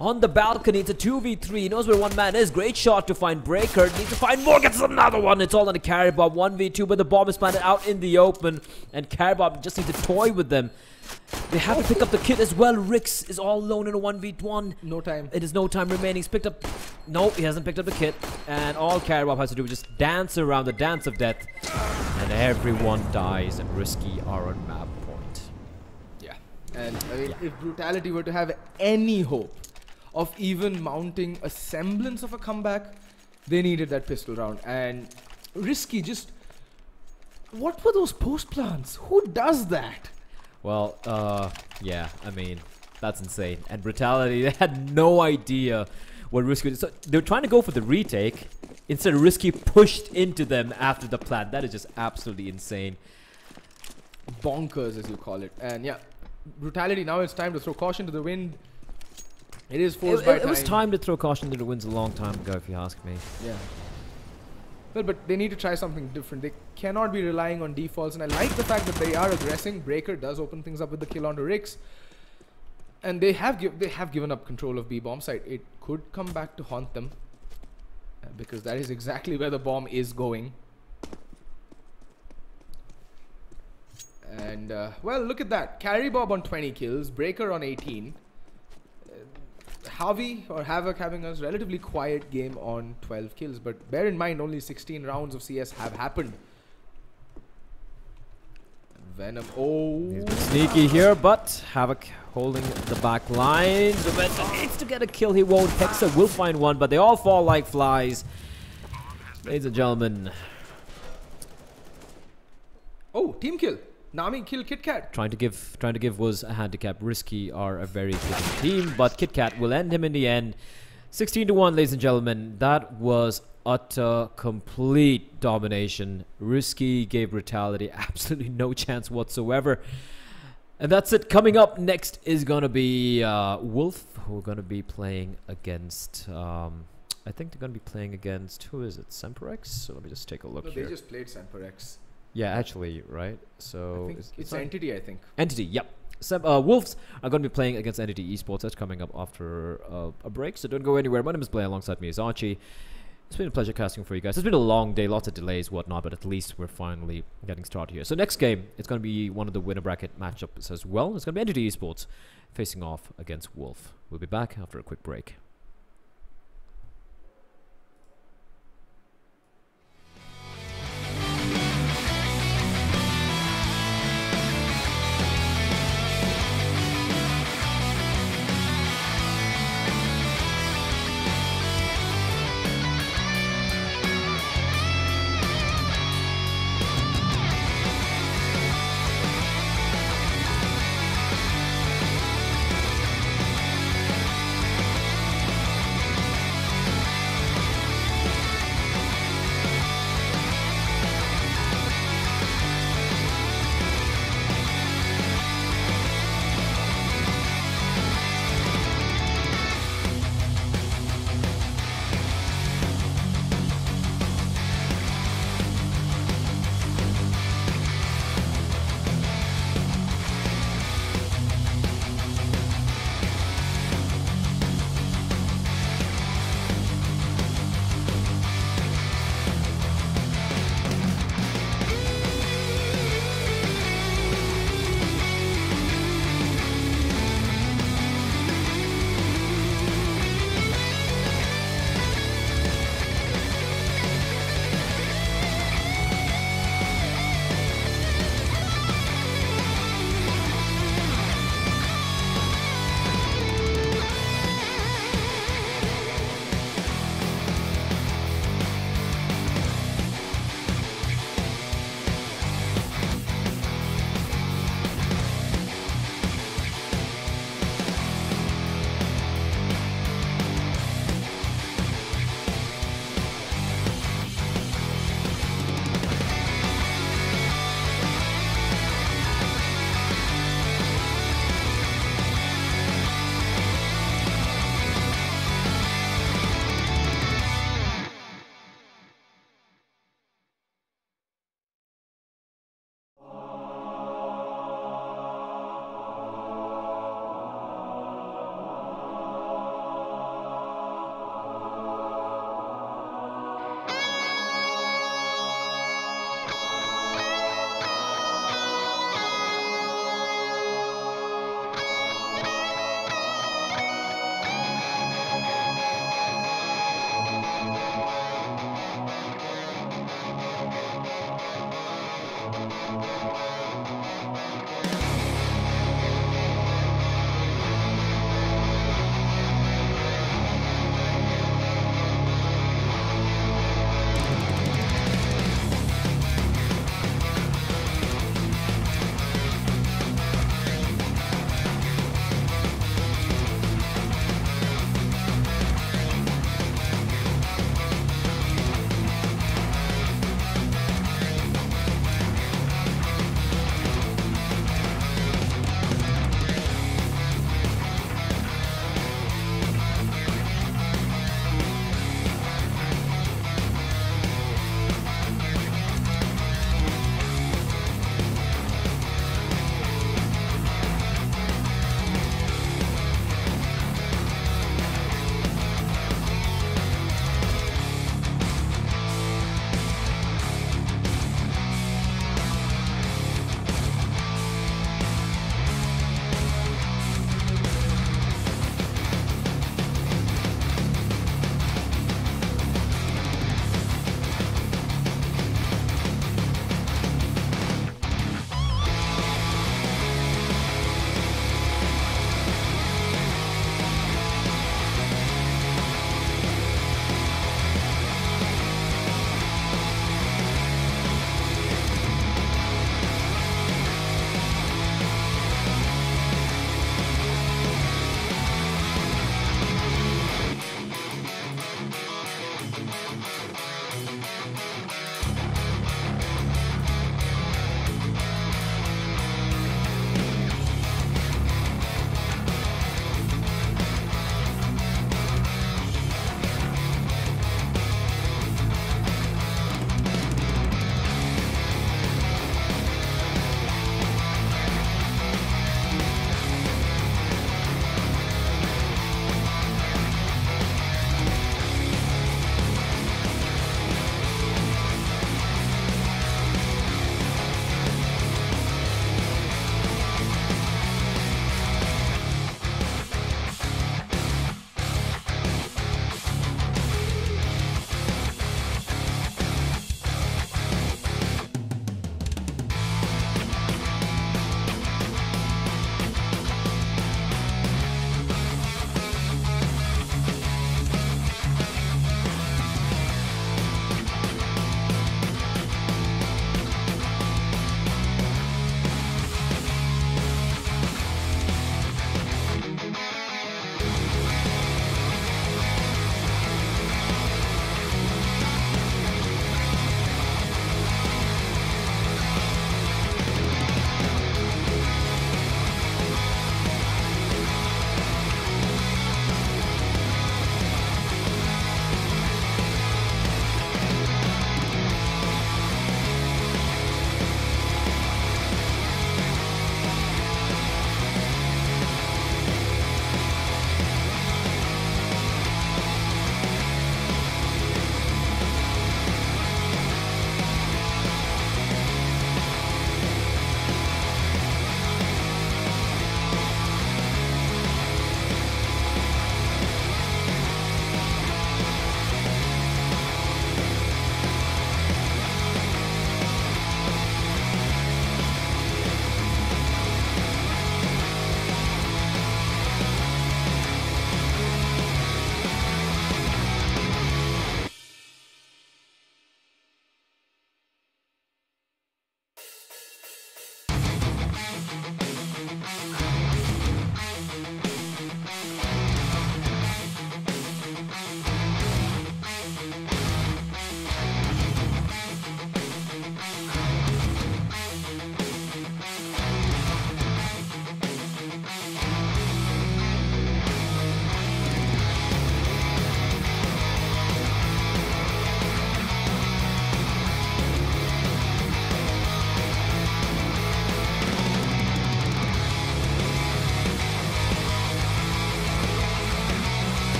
on the balcony. It's a 2v3. He knows where one man is. Great shot to find Breaker. Needs to find more. Gets another one. It's all on the carry bomb. 1v2, but the bomb is planted out in the open, and carry bomb just needs to toy with them. They have to pick up the kit as well. Rix is all alone in a 1v1. No time. It is no time remaining. He's picked up... No, he hasn't picked up the kit. And all Caribou has to do is just dance around the dance of death. And everyone dies, and Risky are on map point. Yeah. And I mean, if Brutality were to have any hope of even mounting a semblance of a comeback, they needed that pistol round. And Risky just... What were those post plans? Who does that? Well, yeah, I mean, that's insane. And Brutality, they had no idea what Risky was. So they were trying to go for the retake. Instead, Risky pushed into them after the plant. That is just absolutely insane. Bonkers, as you call it. And yeah, Brutality, now it's time to throw caution to the wind. It is forced by time. It was time to throw caution to the winds a long time ago, if you ask me. Yeah. Well, but they need to try something different. They cannot be relying on defaults, and I like the fact that they are aggressing. Breaker does open things up with the kill onto Rix, and they have given up control of B bomb site. It could come back to haunt them, because that is exactly where the bomb is going. And well, look at that. Carry Bob on 20 kills, Breaker on 18. Harvey or Havoc having a relatively quiet game on 12 kills, but bear in mind only 16 rounds of CS have happened. Venom, he's been sneaky here, but Havoc holding the back line. Venom needs to get a kill, he won't. Hexa will find one, but they all fall like flies. Ladies and gentlemen. Oh, team kill. Nami kill KitKat. Trying to give was a handicap. Risky are a very good team, but KitKat will end him in the end. 16-1, ladies and gentlemen. That was utter, complete domination. Risky gave Brutality absolutely no chance whatsoever. And that's it. Coming up next is going to be Wolf, who are going to be playing against... I think they're going to be playing against... Who is it? Semperex? So let me just take a look here. They just played Semperex. Yeah, actually, right? So I think it's Entity, I think. Entity, yep. Wolves are going to be playing against Entity Esports. That's coming up after a break, so don't go anywhere. My name is Blair, alongside me is Archie. It's been a pleasure casting for you guys. It's been a long day, lots of delays, whatnot, but at least we're finally getting started here. So next game, it's going to be one of the winner bracket matchups as well. It's going to be Entity Esports facing off against Wolf. We'll be back after a quick break.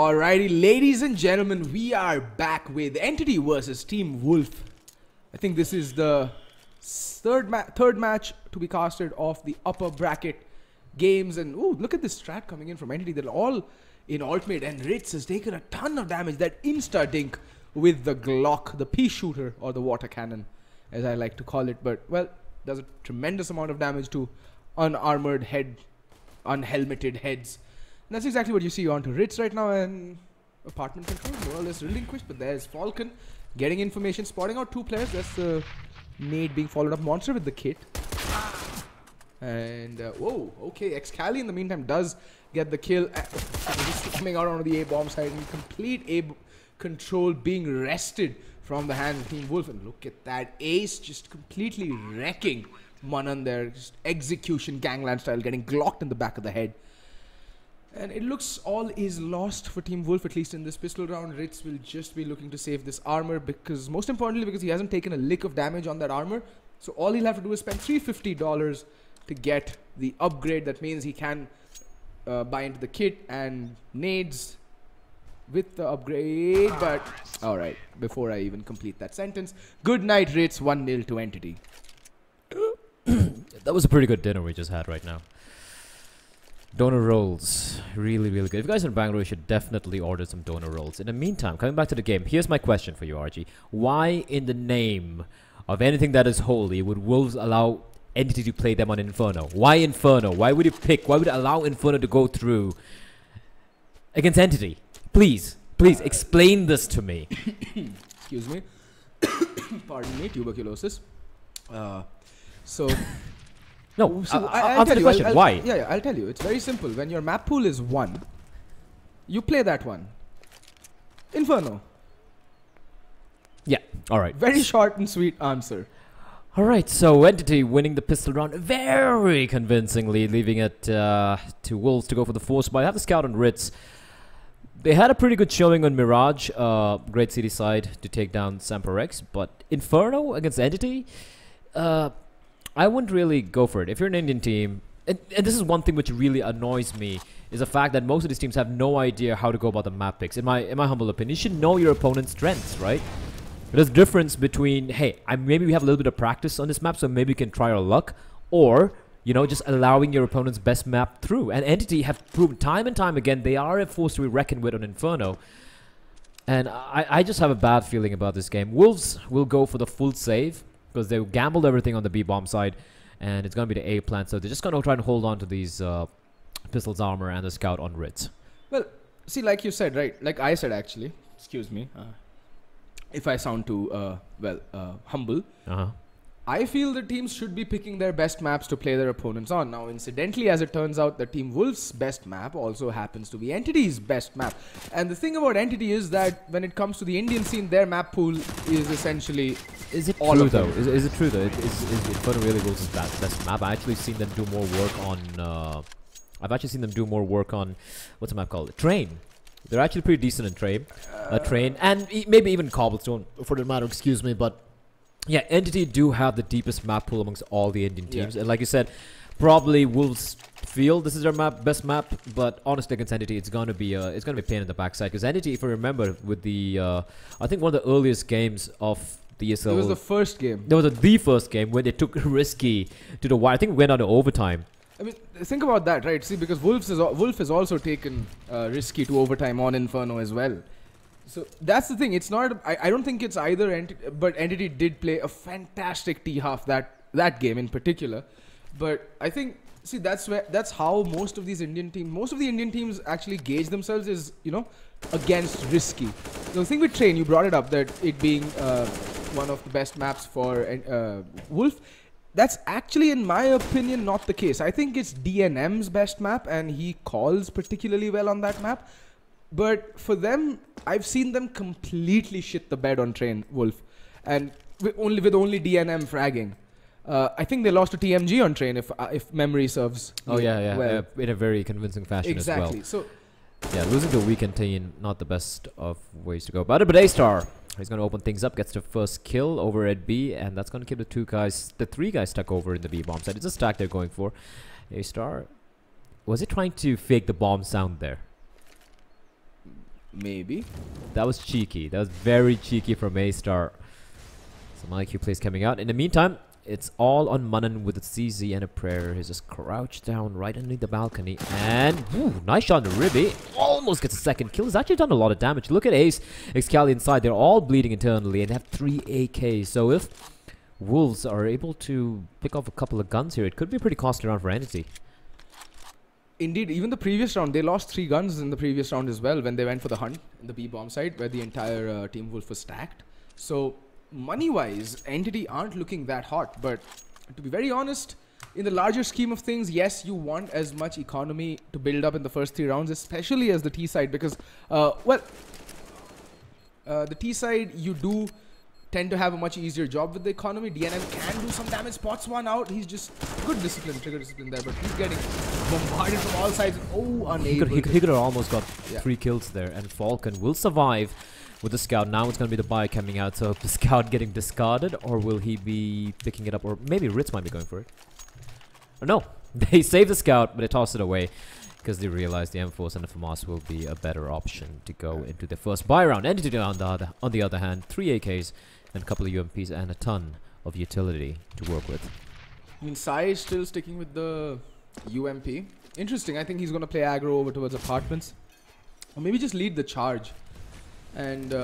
Alrighty, ladies and gentlemen, we are back with Entity versus Team Wolf. I think this is the third match to be casted off the upper bracket games. And ooh, look at this strat coming in from Entity. They're all in alt mid, and Ritz has taken a ton of damage. That insta dink with the Glock, the pea shooter, or the water cannon, as I like to call it. But well, does a tremendous amount of damage to unarmored head, unhelmeted heads. And that's exactly what you see onto Ritz right now, and apartment control more or less relinquished. But there's Falcon getting information, spotting out two players. That's the nade being followed up. Monster with the kit. And whoa, okay, Excali in the meantime does get the kill. Just coming out onto the A bomb side, and complete A control being wrested from the hands of Team Wolf. And look at that ace just completely wrecking Manan there. Just execution gangland style, getting glocked in the back of the head. And it looks all is lost for Team Wolf, at least in this pistol round. Ritz will just be looking to save this armor, because most importantly, because he hasn't taken a lick of damage on that armor. So all he'll have to do is spend $350 to get the upgrade. That means he can buy into the kit and nades with the upgrade. But alright, before I even complete that sentence, good night Ritz, 1-0 to Entity. That was a pretty good dinner we just had right now. Donor rolls, really, really good. If you guys are in Bangalore, you should definitely order some donor rolls. In the meantime, coming back to the game, here's my question for you, RG. Why, in the name of anything that is holy, would Wolves allow Entity to play them on Inferno? Why Inferno? Why would you pick? Why would you allow Inferno to go through against Entity? Please, please explain this to me. Excuse me. Pardon me, tuberculosis. So... No, so I'll answer the question. Why? Yeah, I'll tell you. It's very simple. When your map pool is 1, you play that one. Inferno. Yeah, alright. Very short and sweet answer. Alright, so Entity winning the pistol round very convincingly, leaving it to Wolves to go for the force buy. I have the scout on Ritz. They had a pretty good showing on Mirage, great city side to take down Samperex, but Inferno against Entity? I wouldn't really go for it. If you're an Indian team, and this is one thing which really annoys me, is the fact that most of these teams have no idea how to go about the map picks. In my humble opinion, you should know your opponent's strengths, right? There's a difference between, hey, maybe we have a little bit of practice on this map, so maybe we can try our luck, or, you know, just allowing your opponent's best map through. And Entity have proven time and time again they are a force to be reckoned with on Inferno. And I just have a bad feeling about this game. Wolves will go for the full save, because they gambled everything on the B-bomb side, and it's going to be the A plant, so they're just going to try and hold on to these pistols armor and the scout on Ritz. Well, see, like you said, right? Like I said, actually. Excuse me. If I sound too, humble. I feel the teams should be picking their best maps to play their opponents on. Now, incidentally, as it turns out, the Team Wolf's best map also happens to be Entity's best map. And the thing about Entity is that when it comes to the Indian scene, their map pool is essentially... Is it true though? Is it true though? Is Inferno really Wolves' best map? I've actually seen them do more work on... what's the map called? Train. They're actually pretty decent in Train. Train, and maybe even Cobblestone, for that matter, excuse me, but... yeah, Entity do have the deepest map pool amongst all the Indian teams. Yeah. And like you said, probably Wolves feel this is their best map, but honestly against Entity, it's gonna be a pain in the backside. Because Entity, if you remember, with the I think one of the earliest games of the ESL, it was the first game. There was the first game when they took Risky to the wire. I think it went on to overtime. I mean, think about that, right? See, because Wolf has also taken Risky to overtime on Inferno as well. So that's the thing. It's not. I don't think it's either. But Entity did play a fantastic T-half that game in particular. But I think, see, that's how most of the Indian teams actually gauge themselves is, you know, against Risky. The thing with Train, you brought it up, that it being one of the best maps for Wolf. That's actually, in my opinion, not the case. I think it's DNM's best map, and he calls particularly well on that map. But for them, I've seen them completely shit the bed on Train Wolf, and with only DNM fragging. I think they lost to TMG on Train, if memory serves. Oh yeah, well. In a very convincing fashion as well. Exactly. So yeah, losing to a weekend team, not the best of ways to go about it. But A-Star, he's going to open things up, gets the first kill over at B, and that's going to keep the three guys stuck over in the B bomb side. It's a stack they're going for. A-Star, was it trying to fake the bomb sound there? Maybe. That was cheeky. That was very cheeky from A-Star. Some IQ plays coming out. In the meantime, it's all on Manan with a CZ and a prayer. He's just crouched down right underneath the balcony. And, ooh, nice shot on Ribby. Almost gets a second kill. He's actually done a lot of damage. Look at Ace, Excali inside. They're all bleeding internally and have 3 AKs. So if Wolves are able to pick off a couple of guns here, it could be a pretty costly round for Entity. Indeed, even the previous round, they lost 3 guns in the previous round as well when they went for the hunt in the B-bomb side where the entire Team Wolf was stacked. So money-wise, Entity aren't looking that hot, but to be very honest, in the larger scheme of things, yes, you want as much economy to build up in the first 3 rounds, especially as the T side, because, the T side, you do tend to have a much easier job with the economy. DNM can do some damage, spots one out. He's just good discipline, trigger discipline there, but he's getting bombarded from all sides. Oh, unable. He could have almost got 3 kills there, and Falcon will survive with the scout. Now it's going to be the buy coming out, so the scout getting discarded, or will he be picking it up, or maybe Ritz might be going for it. Or no, they save the scout, but they toss it away because they realize the M-Force and the FAMAS will be a better option to go into the first buy round. Entity on the other hand, 3 AKs and a couple of UMPs and a ton of utility to work with. I mean, Sai is still sticking with the UMP. Interesting, I think he's going to play aggro over towards apartments. Or maybe just lead the charge. And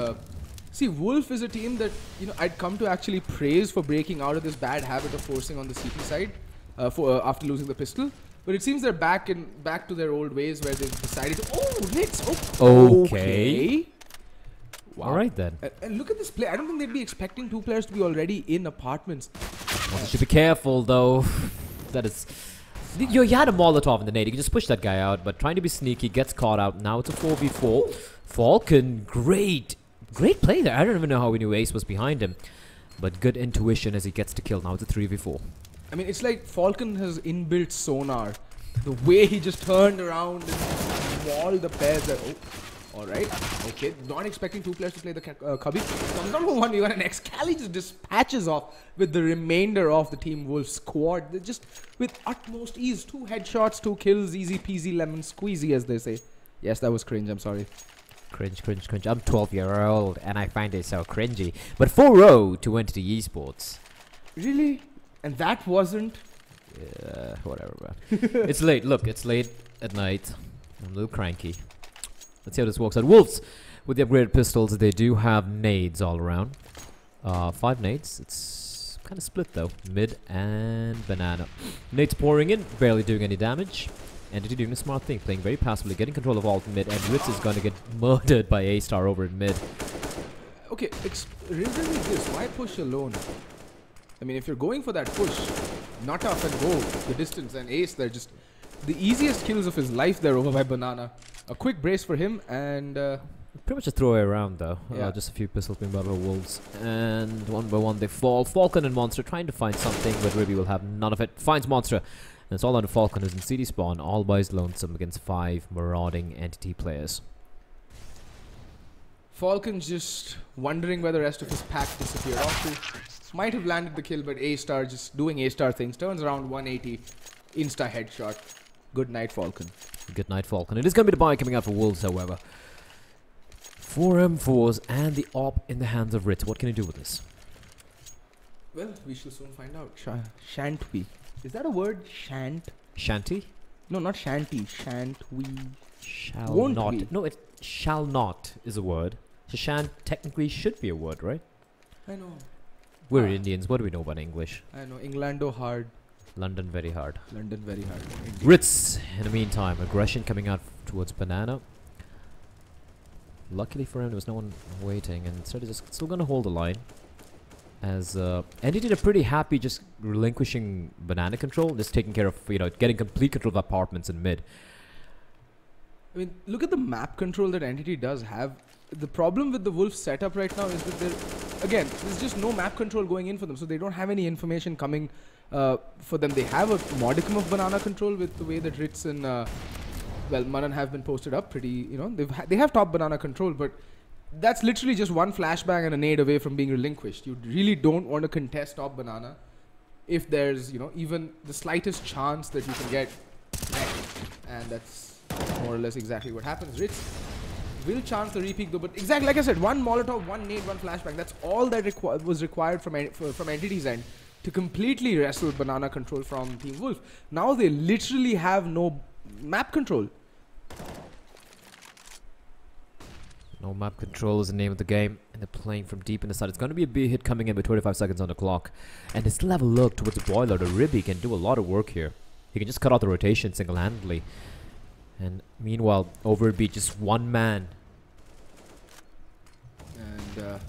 see, Wolf is a team that, you know, I'd come to actually praise for breaking out of this bad habit of forcing on the CT side after losing the pistol. But it seems they're back to their old ways where they've decided to, oh, Ritz, okay. Wow. All right then. And look at this play. I don't think they'd be expecting 2 players to be already in apartments. Well, you should be careful though. That is, you had a Molotov in the nade. You can just push that guy out, but trying to be sneaky, gets caught out. Now it's a 4v4. Falcon, great play there. I don't even know how he knew Ace was behind him, but good intuition as he gets to kill. Now it's a 3v4. I mean, it's like Falcon has inbuilt sonar. The way he just turned around and mauled the pairs there. Oh, alright. Okay, not expecting 2 players to play the Cubby. Comes down for 1v1 and Excali just dispatches off with the remainder of the Team Wolf squad. They're just with utmost ease. 2 headshots, 2 kills, easy peasy lemon squeezy, as they say. Yes, that was cringe, I'm sorry. Cringe. I'm 12-year-old and I find it so cringy. But 4-0 to Entity Esports. Really? And that wasn't? Yeah, whatever, man. It's late. Look, it's late at night. I'm a little cranky. Let's see how this works out. Wolves, with the upgraded pistols, they do have nades all around. 5 nades. It's kind of split, though. Mid and banana. Nades pouring in, barely doing any damage. Entity doing a smart thing, playing very passively, getting control of alt mid, and Ritz is going to get murdered by A-Star over in mid. Okay, reason is this. Why push alone? I mean, if you're going for that push, nut up and go the distance, and Ace, they're just the easiest kills of his life there over by Banana. A quick brace for him, and pretty much a throwaway around though. Yeah. Just a few pistols being brought over Wolves, and one by one they fall. Falcon and Monster trying to find something, but Ruby will have none of it. Finds Monster, and it's all on Falcon, who's in CD spawn, all by his lonesome against 5 marauding Entity players. Falcon's just wondering where the rest of his pack disappeared off to. Might have landed the kill, but A-Star just doing A-Star things. Turns around 180, insta headshot. Good night, Falcon. Good night, Falcon. It is going to be the buy coming out for Wolves, however. 4 M4s and the AWP in the hands of Ritz. What can he do with this? Well, we shall soon find out. Shan't we? Is that a word? Shan't? Shanty? No, not shanty. Shan't we? Shall Won't not. we? No, it shall not is a word. So shan't technically should be a word, right? I know. We're Indians. What do we know about English? I know. Englando hard. London very hard. London very hard. Indeed. Ritz, in the meantime, aggression coming out towards Banana. Luckily for him, there was no one waiting, and instead he's just still going to hold the line. As Entity are pretty happy just relinquishing Banana control, just taking care of, you know, getting complete control of apartments in mid. I mean, look at the map control that Entity does have. The problem with the Wolf setup right now is that again, there's just no map control going in for them, so they don't have any information coming for them. They have a modicum of Banana control with the way that Ritz and well, Manan have been posted up pretty, you know, they have top Banana control, but that's literally just one flashbang and a nade away from being relinquished. You really don't want to contest top Banana if there's, you know, even the slightest chance that you can get next. And that's more or less exactly what happens. Ritz will chance the repeat though. But exactly like I said, one Molotov, one nade, one flashbang. That's all that was required from Entity's end to completely wrestle banana control from Team Wolf. Now they literally have no map control. No map control is the name of the game, and they're playing from deep in the side. It's going to be a big hit coming in with 25 seconds on the clock. And they still have a look towards the boiler. The Ribby can do a lot of work here. He can just cut out the rotation single-handedly. And meanwhile, over it be just one man. And,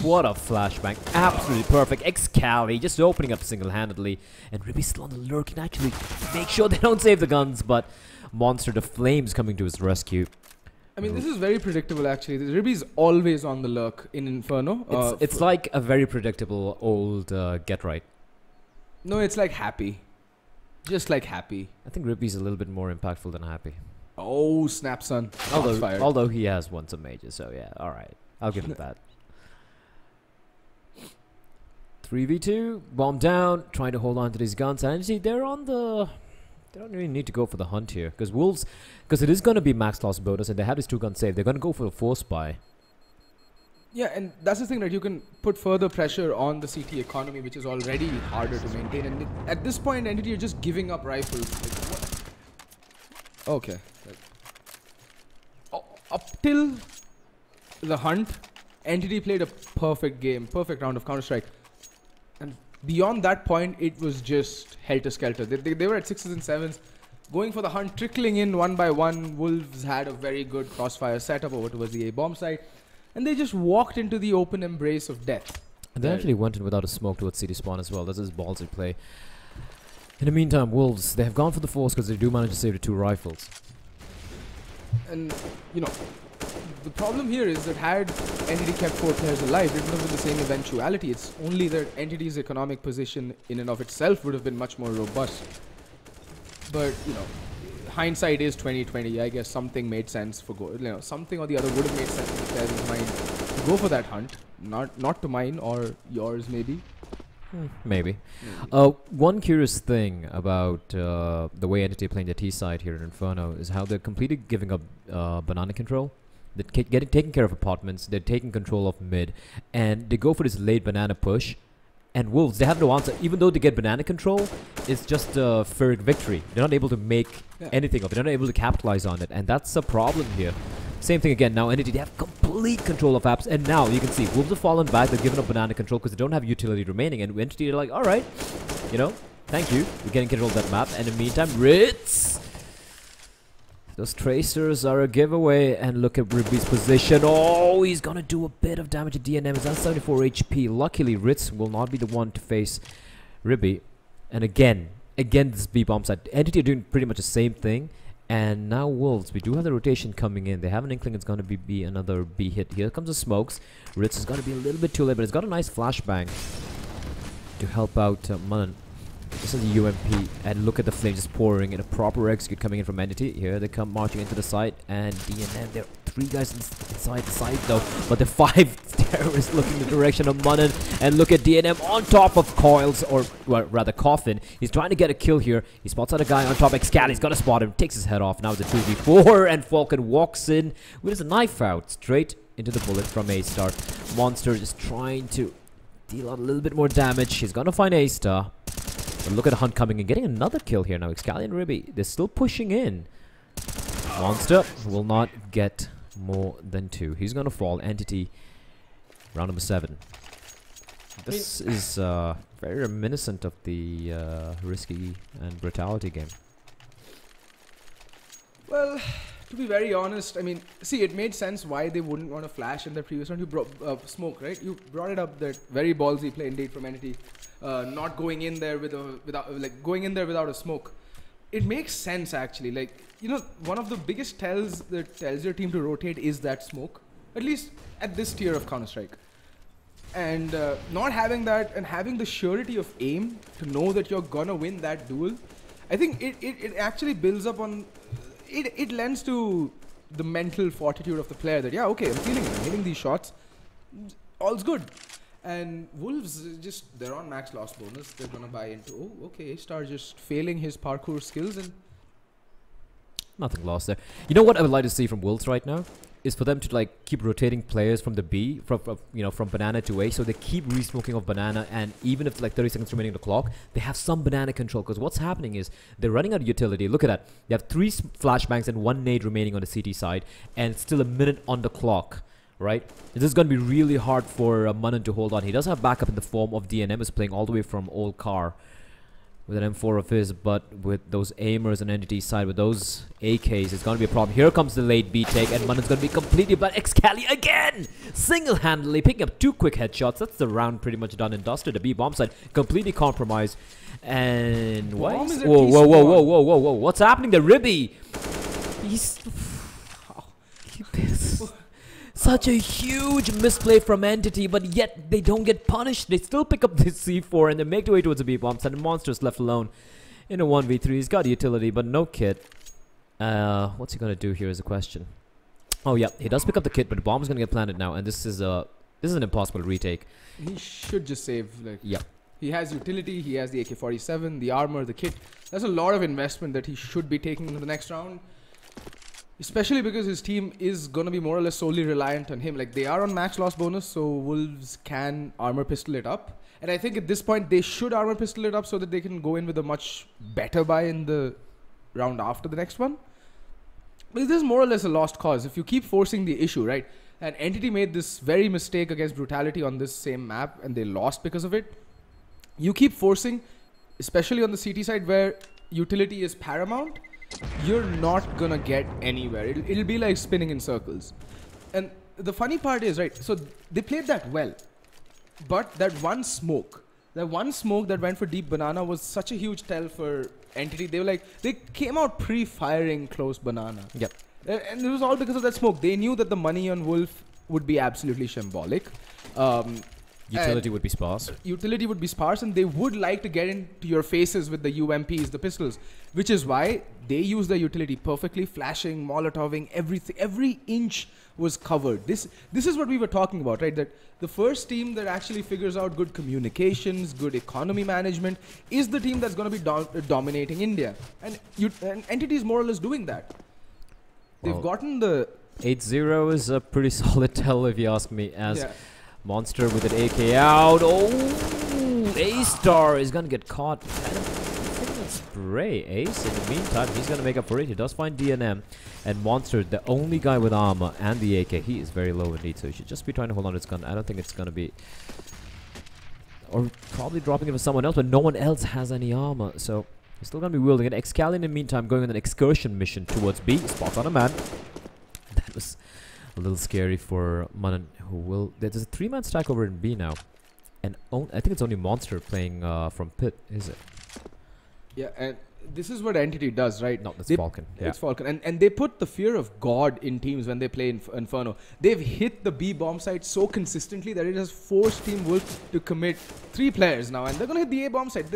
what a flashbang. Absolutely perfect. Excali just opening up single-handedly. And Ribby's still on the lurk. Can actually make sure they don't save the guns, but Monster, the flames coming to his rescue. I mean, this is very predictable actually. The Ribby's always on the lurk in Inferno. It's like a very predictable old Get Right. No, it's like Happy. Just like Happy. I think Ribby's a little bit more impactful than Happy. Oh, snap, son. Although he has won some majors, so yeah, alright. I'll give him that. 3v2, bomb down, trying to hold on to these guns. And see, they're on the... They don't really need to go for the hunt here. Because Wolves... Because it is going to be max loss bonus and they have these 2 guns saved. They're going to go for the force buy. Yeah, and that's the thing that you can put further pressure on the CT economy, which is already harder to maintain. And at this point, Entity, you're just giving up rifles. Like, okay. Up till the hunt, Entity played a perfect game, perfect round of Counter-Strike. And beyond that point, it was just helter-skelter. They were at 6s and 7s. Going for the hunt, trickling in one by one. Wolves had a very good crossfire setup over towards the A-bomb site. And they just walked into the open embrace of death. And they actually went in without a smoke towards CD spawn as well. That's his ballsy play. In the meantime, Wolves, they have gone for the force because they do manage to save the 2 rifles. And, you know, the problem here is that had Entity kept 4 players alive, it would have been the same eventuality. It's only that Entity's economic position in and of itself would have been much more robust. But, you know, hindsight is 2020. I guess something made sense for something or the other would have made sense in the players' mind to go for that hunt. Not to mine or yours, maybe. Maybe. One curious thing about the way Entity are playing the T side here in Inferno is how they're completely giving up banana control. They're taking care of apartments. They're taking control of mid, and they go for this late banana push. And Wolves, they have no answer. Even though they get banana control, it's just a Pyrrhic victory. They're not able to make anything of it. They're not able to capitalize on it. And that's a problem here. Same thing again. Now Entity, they have complete control of apps. And now you can see Wolves have fallen back. They've given up banana control because they don't have utility remaining. And Entity are like, alright, you know, thank you. We're getting control of that map. And in the meantime, Ritz. Those tracers are a giveaway, and look at Ribby's position. Oh, he's gonna do a bit of damage to DNM. He's at 74 HP. Luckily, Ritz will not be the one to face Ribby. And again, this B-bomb side. Entity are doing pretty much the same thing. And now Wolves, we do have the rotation coming in. They have an inkling it's gonna be another B hit. Here comes the smokes. Ritz is gonna be a little bit too late, but it's got a nice flashbang to help out Mullen. This is the UMP, and look at the flames just pouring in a proper execute coming in from Entity. Here they come marching into the site, and DNM, there are 3 guys inside the site though, but the 5 terrorists looking in the direction of Munnan, and look at DNM on top of Coils, or well, rather Coffin. He's trying to get a kill here. He spots out a guy on top. Excali's got to spot him, takes his head off. Now it's a 2v4, and Falcon walks in with his knife out straight into the bullet from A-Star. Monster just trying to deal out a little bit more damage. He's gonna find A-Star. But look at the hunt coming and getting another kill here now. Excali and Ribby, they're still pushing in. Monster will not get more than 2. He's gonna fall. Entity, round number 7. This is very reminiscent of the risky and brutality game. Well, to be very honest, I mean, see, it made sense why they wouldn't want to flash in their previous round. You brought smoke, right? You brought it up, that very ballsy play indeed from Entity. Not going in there without a smoke. It makes sense actually. Like, you know, one of the biggest tells that tells your team to rotate is that smoke. At least at this tier of Counter-Strike. And not having that and having the surety of aim to know that you're gonna win that duel, I think it actually builds up on. It lends to the mental fortitude of the player that, yeah, okay, I'm feeling it, I'm hitting these shots, all's good. And Wolves, they're on max loss bonus. They're gonna buy into, oh, okay, A-Star just failing his parkour skills, and nothing lost there. You know what I would like to see from Wolves right now? Is for them to like keep rotating players from the B, from banana to A, so they keep re-smoking of banana, and even if like 30 seconds remaining on the clock, they have some banana control. Because what's happening is they're running out of utility. Look at that. They have 3 flashbangs and 1 nade remaining on the CT side, and it's still a minute on the clock. Right? This is going to be really hard for Manan to hold on. He does have backup in the form of DNM, is playing all the way from Old Car with an M4 of his, but with those aimers and entity side, with those AKs, it's going to be a problem. Here comes the late B take, and Manan's going to be completely blind. Excali again! Single-handedly picking up 2 quick headshots. That's the round pretty much done and dusted. The B bomb side completely compromised. And what? Whoa. What's happening there? Ribby! He's... Such a huge misplay from Entity, but yet they don't get punished. They still pick up this C4 and they make their way towards the B bombs, and Monster's left alone in a 1v3. He's got utility, but no kit. What's he gonna do here is a question. Oh yeah, he does pick up the kit, but the bomb is gonna get planted now, and this is an impossible retake. He should just save. Like, yeah. He has utility. He has the AK-47, the armor, the kit. There's a lot of investment that he should be taking into the next round. Especially because his team is going to be more or less solely reliant on him. Like, they are on match loss bonus, so Wolves can armor pistol it up. And I think at this point, they should armor pistol it up so that they can go in with a much better buy in the round after the next one. But this is more or less a lost cause. If you keep forcing the issue, right? And Entity made this very mistake against Brutality on this same map, and they lost because of it. You keep forcing, especially on the CT side where utility is paramount, you're not gonna get anywhere. It'll be like spinning in circles. And the funny part is, right, so they played that well, but that one smoke that went for deep banana was such a huge tell for Entity. They came out pre-firing close banana. Yep. And it was all because of that smoke. They knew that the money on Wolf would be absolutely shambolic. Utility would be sparse. Utility would be sparse, and they would like to get into your faces with the UMPs, the pistols, which is why they use their utility perfectly, flashing, molotoving, everything. Every inch was covered. This is what we were talking about, right? That the first team that actually figures out good communications, good economy management, is the team that's going to be dominating India. And Entity is more or less doing that. They've gotten the... 8-0 is a pretty solid tell, if you ask me, as... Yeah. Monster with an AK out. Oh, A-Star is going to get caught. I think that's Spray. Ace, in the meantime, he's going to make up for it. He does find DNM. And Monster, the only guy with armor and the AK, he is very low indeed. So he should just be trying to hold on to his gun. I don't think it's going to be... Or probably dropping it for someone else, but no one else has any armor. So he's still going to be wielding it. Excali, in the meantime, going on an excursion mission towards B. Spots on a man. That was... a little scary for Manan, who will... There's a 3-man stack over in B now. And I think it's only Monster playing from Pit, is it? Yeah, and this is what Entity does, right? No, that's Falcon. Yeah. It's Falcon. And they put the fear of God in teams when they play Inferno. They've hit the B bomb site so consistently that it has forced Team Wolf to commit 3 players now. And they're going to hit the A bomb site.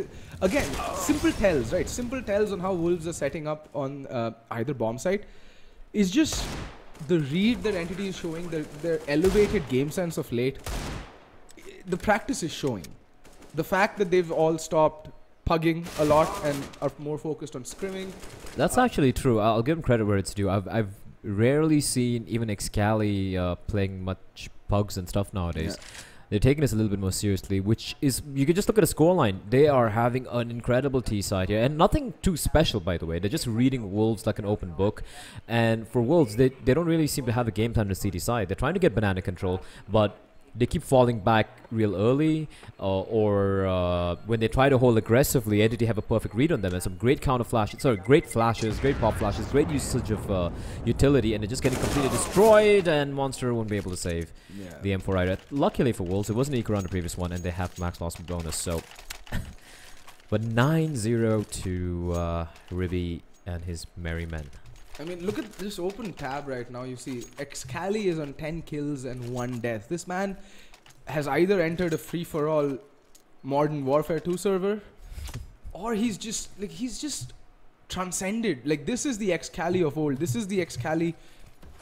Again, simple tells, right? Simple tells on how Wolves are setting up on either bomb site. It's just... the read that Entity is showing, their elevated game sense of late, the practice is showing. The fact that they've all stopped pugging a lot and are more focused on scrimming. That's actually true. I'll give him credit where it's due. I've rarely seen even Excali playing much pugs and stuff nowadays. Yeah. They're taking this a little bit more seriously, which is, you can just look at the scoreline. They are having an incredible T side here, and nothing too special, by the way. They're just reading Wolves like an open book. And for Wolves, they don't really seem to have a game plan on the CT side. They're trying to get banana control, but they keep falling back real early, or when they try to hold aggressively, Entity have a perfect read on them, and some great counter flashes, great flashes, great pop flashes, great usage of utility, and they're just getting completely destroyed, and Monster won't be able to save the M4 either. Luckily for Wolves, it wasn't equal on the previous one, and they have max loss bonus, so... But 9-0 to Ribby and his merry men. I mean, look at this open tab right now. You see, Excali is on 10 kills and 1 death. This man has either entered a free-for-all Modern Warfare 2 server, or he's just transcended. Like, this is the Excali of old. This is the Excali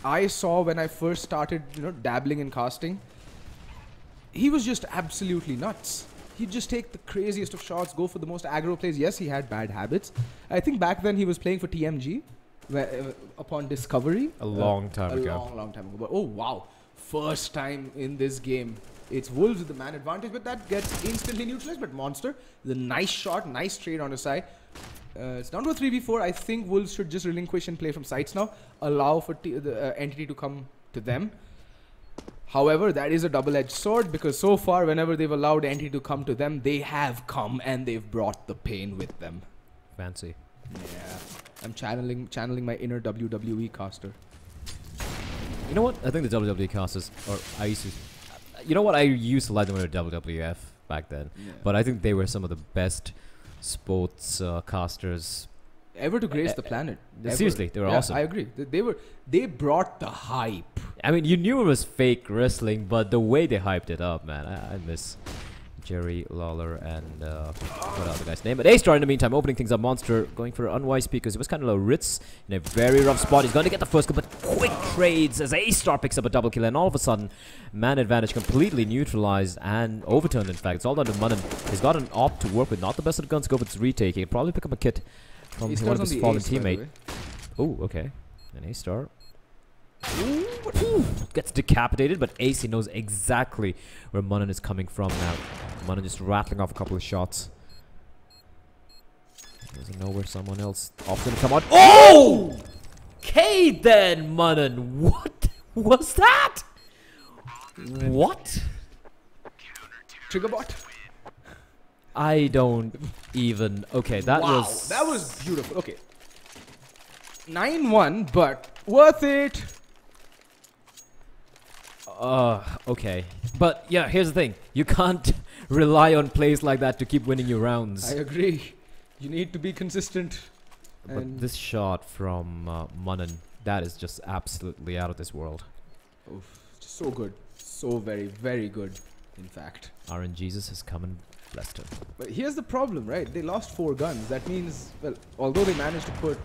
I saw when I first started, dabbling in casting. He was just absolutely nuts. He'd just take the craziest of shots, go for the most aggro plays. Yes, he had bad habits. I think back then he was playing for TMG. upon discovery. A long time ago. A long time ago. But oh wow, first time in this game. It's Wolves with the man advantage, but that gets instantly neutralized. But Monster, the nice shot, nice trade on his side. It's down to a 3v4. I think Wolves should just relinquish and play from sides now. Allow for the entity to come to them. However, that is a double-edged sword because so far, whenever they've allowed entity to come to them, they have come and they've brought the pain with them. Fancy. Yeah, I'm channeling my inner WWE caster. You know what? I think the WWE casters, or I used to. You know what? I used to like them with WWF back then, but I think they were some of the best sports casters ever to grace the planet. Seriously, they were awesome. I agree. They brought the hype. I mean, you knew it was fake wrestling, but the way they hyped it up, man, I miss Jerry Lawler and what other guy's name? But A-Star in the meantime, opening things up. Monster going for an unwise peek because it was kind of low. Ritz in a very rough spot. He's going to get the first kill, but quick trades as A-Star picks up a double kill, and all of a sudden, man advantage completely neutralized and overturned. In fact, it's all down to Munnan. He's got an op to work with, not the best of the guns. Go for this retake. He can probably pick up a kit from one of his fallen teammate. Oh, okay. An A-Star. Ooh, gets decapitated, but AC knows exactly where Munnan is coming from now. Munnan just rattling off a couple of shots. Doesn't know where someone else opts to come out. Oh! Okay then, Munnan. What was that? What? Trigger bot. I don't even. Okay, that was beautiful. Okay, 9-1, but worth it. Okay. But yeah, here's the thing. You can't rely on plays like that to keep winning your rounds. I agree. You need to be consistent. But this shot from Munnan, that is just absolutely out of this world. Oof, just so good. So very, very good, in fact. RN Jesus has come and blessed him. But here's the problem, right? They lost 4 guns. That means, well, although they managed to put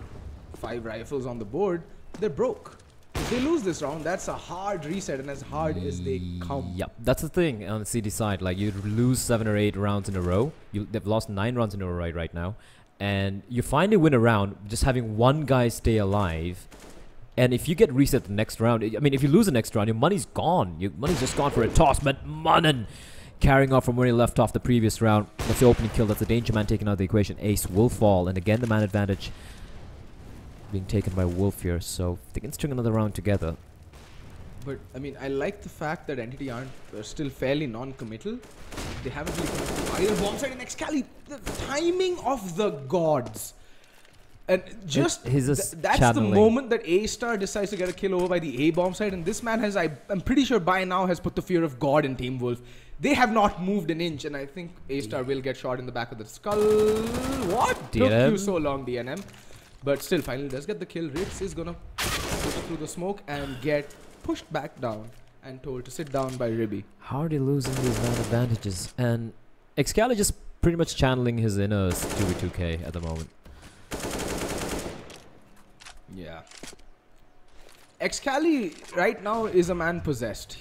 5 rifles on the board, they're broke. If they lose this round, that's a hard reset, and as hard as they come. Yep, that's the thing on the CD side. Like, you lose 7 or 8 rounds in a row. They've lost 9 rounds in a row right now. And you finally win a round just having one guy stay alive. And if you get reset the next round, I mean, if you lose the next round, your money's gone. Your money's just gone for a toss. But Munnan carrying off from where he left off the previous round. That's the opening kill. That's the danger man taken out of the equation. Ace will fall. And again, the man advantage being taken by Wolf here, so they can string another round together. But I mean, I like the fact that Entity are still fairly non-committal. They haven't really either bomb side and Excali. The timing of the gods, and just that's channeling. The moment that A-Star decides to get a kill over by the A bomb side, and this man has, I'm pretty sure by now, has put the fear of God in Team Wolf. They have not moved an inch, and I think A-Star will get shot in the back of the skull. What? DNM. Took you so long, DNM. But still, finally does get the kill. Ritz is gonna push through the smoke and get pushed back down and told to sit down by Ribby. How are they losing these man advantages? And Excali just pretty much channeling his inner 2v2k at the moment. Yeah. Excali right now is a man possessed.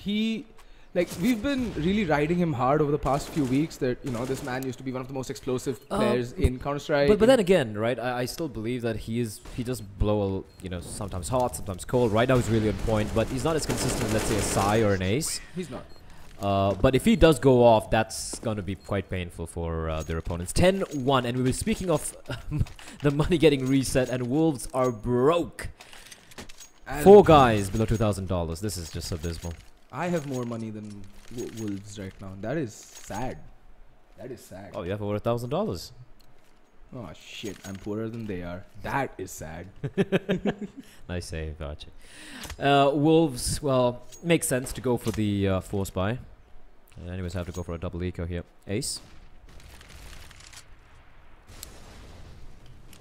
Like, we've been really riding him hard over the past few weeks that, you know, this man used to be one of the most explosive players in Counter-Strike. But then again, right, I still believe that he does blow, you know, sometimes hot, sometimes cold. Right now he's really on point, but he's not as consistent, let's say, a Psy or an Ace. He's not. But if he does go off, that's going to be quite painful for their opponents. 10-1, and we were speaking of the money getting reset, and Wolves are broke. And 4 guys below $2,000. This is just abysmal. I have more money than Wolves right now. That is sad. That is sad. Oh, you have over $1,000. Oh shit! I'm poorer than they are. That is sad. Nice save, Archie. Wolves, well, makes sense to go for the force buy. Anyways, have to go for a double eco here. Ace.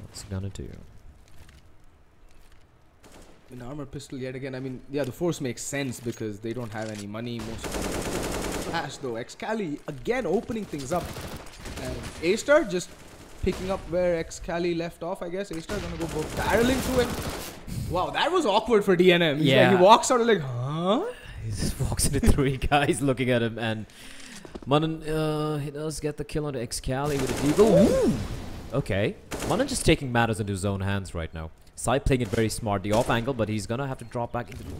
What's gonna do? An armor pistol yet again. I mean, yeah, the force makes sense because they don't have any money. Most of them cash though. Excali again opening things up, and A-Star just picking up where Excali left off. I guess A-Star gonna go barreling through it. Wow, that was awkward for DNM. Yeah, like, he walks out like, huh? He just walks into 3 guys looking at him, and Munnan, he does get the kill on Excali with a deagle. Okay, Munnan just taking matters into his own hands right now. Sai playing it very smart, the off angle, but he's gonna have to drop back into the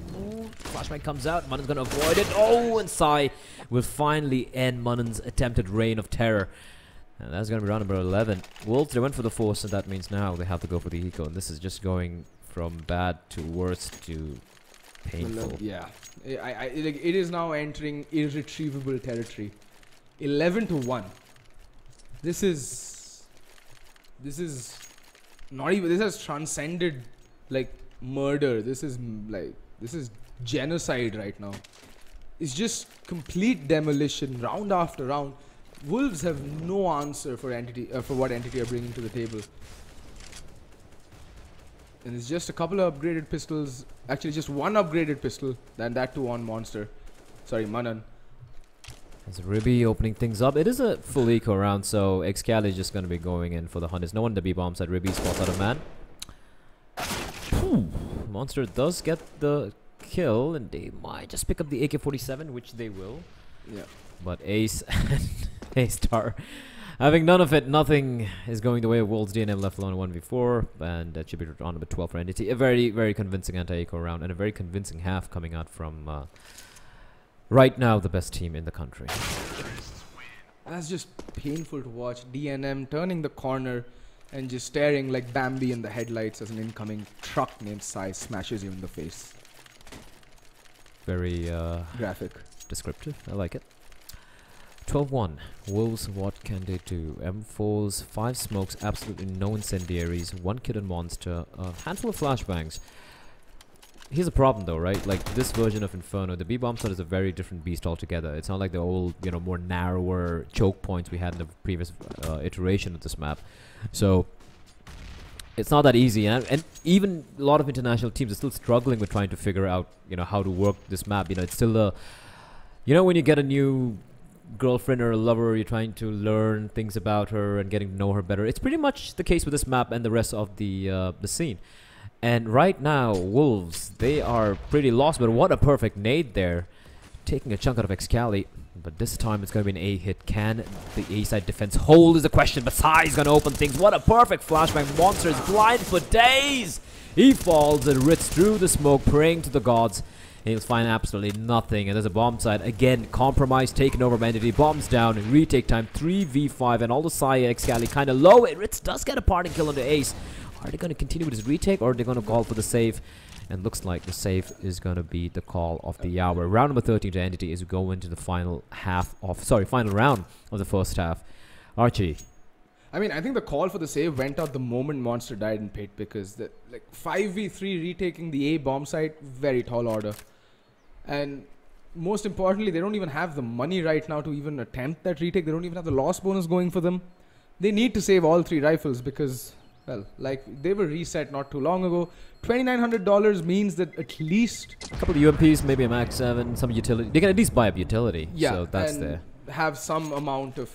flashbang comes out. Munan's gonna avoid it. Oh, and Sai will finally end Munan's attempted reign of terror. And that's gonna be round number 11. Wolves, they went for the force, and that means now they have to go for the eco. And this is just going from bad to worse to painful. Yeah, it is now entering irretrievable territory. 11-1. This is not even. This has transcended like murder. This is genocide right now. It's just complete demolition, round after round. Wolves have no answer for what Entity are bringing to the table. And it's just a couple of upgraded pistols. Actually, just one upgraded pistol. And that too on Monster. Sorry, Manan. As Ribby opening things up. It is a full eco round, so Excali is just going to be going in for the hunt. There's no one to be bombs at Ribby. Spots out a man. Monster does get the kill, and they might just pick up the AK-47, which they will. Yeah. But Ace and A-Star having none of it. Nothing is going the way of Wolves. DNM left alone 1v4, and that should be on number 12 for Entity. A very, very convincing anti-eco round, and a very convincing half coming out from right now the best team in the country. That's just painful to watch. DNM turning the corner and just staring like Bambi in the headlights as an incoming truck named Sai smashes you in the face. Very graphic. Descriptive. I like it. 12-1. Wolves, what can they do? M4s, 5 smokes, absolutely no incendiaries, 1 kid and monster, a handful of flashbangs. Here's a problem though, right? Like this version of Inferno, the B-bomb side is a very different beast altogether. It's not like the old, you know, more narrower choke points we had in the previous iteration of this map. So it's not that easy, and even a lot of international teams are still struggling with trying to figure out, you know, how to work this map. You know, it's still a, you know, when you get a new girlfriend or a lover, you're trying to learn things about her and getting to know her better. It's pretty much the case with this map and the rest of the scene. And right now, Wolves, they are pretty lost, but what a perfect nade there. Taking a chunk out of Excali, but this time it's going to be an A hit. Can the A side defense hold is the question, but Sai is going to open things. What a perfect flashbang. Monster is blind for days. He falls and Ritz through the smoke, praying to the gods. And he'll find absolutely nothing. And there's a bomb side. Again, compromise taken over by Entity. Bombs down. And retake time 3v5. And all the Sai and Excali kind of low. And Ritz does get a parting kill on the Ace. Are they going to continue with his retake, or are they going to call for the save? And looks like the save is going to be the call of the hour. Round number 13 to Entity as we go into the final round of the first half. Archie. I mean, I think the call for the save went out the moment Monster died in pit, because the 5v3 retaking the A bomb site, very tall order. And most importantly, they don't even have the money right now to even attempt that retake. They don't even have the loss bonus going for them. They need to save all 3 rifles because, well, like they were reset not too long ago. $2,900 means that at least a couple of UMPs, maybe a Max 7, some utility. They can at least buy up utility. Yeah, so that's and there. Have some amount of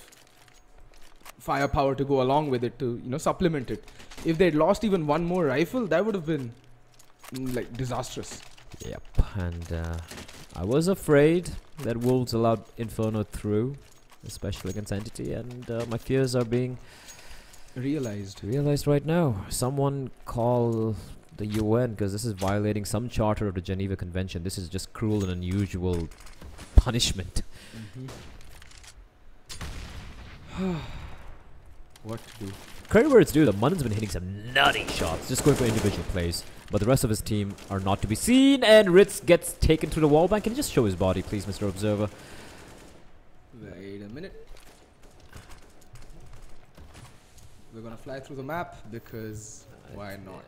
firepower to go along with it to, you know, supplement it. If they'd lost even one more rifle, that would have been like disastrous. Yep, and I was afraid that Wolves allowed Inferno through, especially against Entity, and my fears are being realized right now. Someone call the UN, because this is violating some charter of the Geneva Convention. This is just cruel and unusual punishment. What to do? Credit where it's due, the Munan's been hitting some nutty shots, just going for individual plays. But the rest of his team are not to be seen, and Ritz gets taken to the wall bank. Can you just show his body, please, Mr. Observer? Wait a minute. We're gonna fly through the map because why not?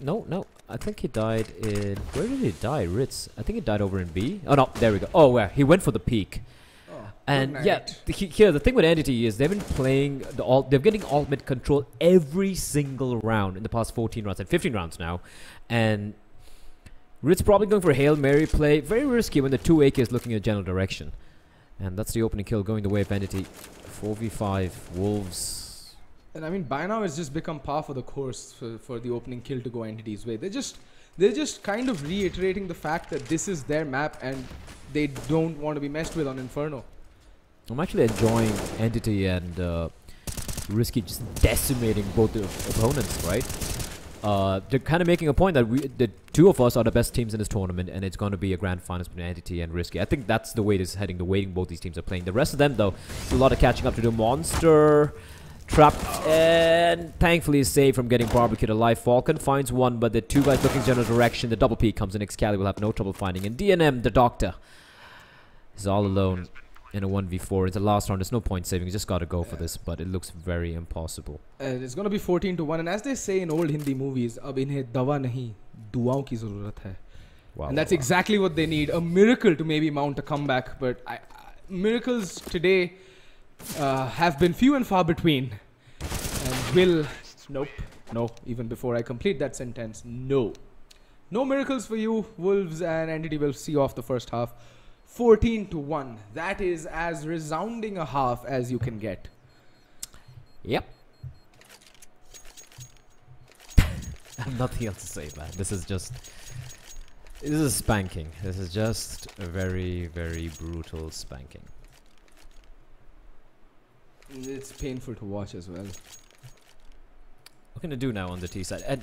No. I think he died in... Where did he die? Ritz. I think he died over in B. Oh, no. There we go. Oh, yeah. He went for the peak. And yeah, here the thing with Entity is they've been playing they're getting ultimate control every single round in the past 14 rounds and 15 rounds now. And Ritz probably going for a Hail Mary play. Very risky when the 2 AK is looking in a general direction. And that's the opening kill going the way of Entity. 4v5 Wolves. And I mean, by now it's just become par for the course for the opening kill to go Entity's way. They're just kind of reiterating the fact that this is their map and they don't want to be messed with on Inferno. I'm actually enjoying Entity and Risky just decimating both the opponents, right? they're kind of making a point that the two of us are the best teams in this tournament, and it's going to be a grand finals between Entity and Risky. I think that's the way it is heading, the way both these teams are playing. The rest of them, though, there's a lot of catching up to do. Monster trapped and thankfully is saved from getting barbecued alive. Falcon finds one, but the two guys looking in general direction. The double peek comes in. Excalibur will have no trouble finding. And DNM, the doctor, is all alone in a 1v4. It's the last round. There's no point saving. You just got to go for this, but it looks very impossible. It's going to be 14-1. And as they say in old Hindi movies, ab inhe dawa nahi, duaon ki zarurat hai. Wow, and that's exactly what they need. A miracle to maybe mount a comeback. But miracles today have been few and far between. And will... Nope. No. Even before I complete that sentence, no. No miracles for you. Wolves and Entity will see off the first half. 14-1. That is as resounding a half as you can get. Yep. I have nothing else to say, man. This is just... This is spanking. This is just a very, very brutal spanking. It's painful to watch as well. What can you do now on the T side? And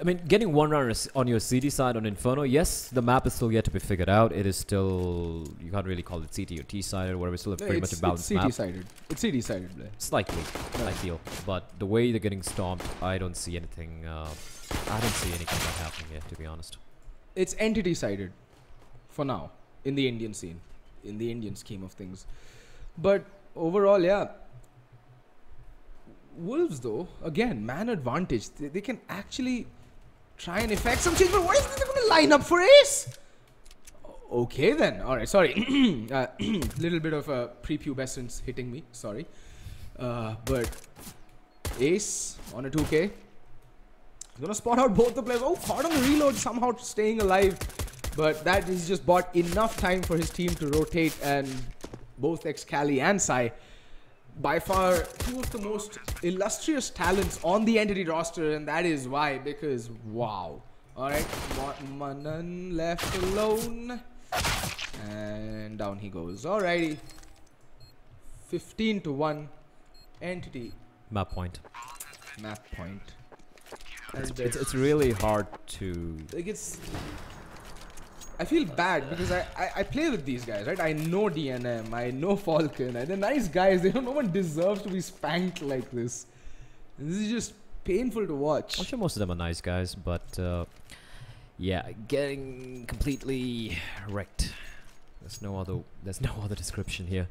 I mean, getting one round on your CD side on Inferno, yes, the map is still yet to be figured out. It is still, you can't really call it CT or T sided or whatever. It's still pretty much a balanced map. It's CD sided. It's CD sided. Slightly, I feel. But the way they're getting stomped, I don't see anything. I don't see anything that happening here, to be honest. It's Entity sided for now in the Indian scene, in the Indian scheme of things. But overall, yeah. Wolves, though, again, man advantage. They can actually try and effect some change. But what is they going to line up for Ace? Okay, then. All right, sorry. Little bit of prepubescence hitting me. Sorry. But Ace on a 2K. He's going to spot out both the players. Oh, caught on the reload, somehow staying alive. But that he's just bought enough time for his team to rotate, and both Excali and Sai, by far two of the most illustrious talents on the Entity roster, and that is why, because wow. Alright, Manan left alone, and down he goes. Alrighty, 15-1, Entity. Map point. Map point. It's really hard to... Like I feel bad because I play with these guys, right? I know DNM, I know Falcon, and they're nice guys. No one deserves to be spanked like this. And this is just painful to watch. I'm sure most of them are nice guys, but yeah, getting completely wrecked. There's no other description here.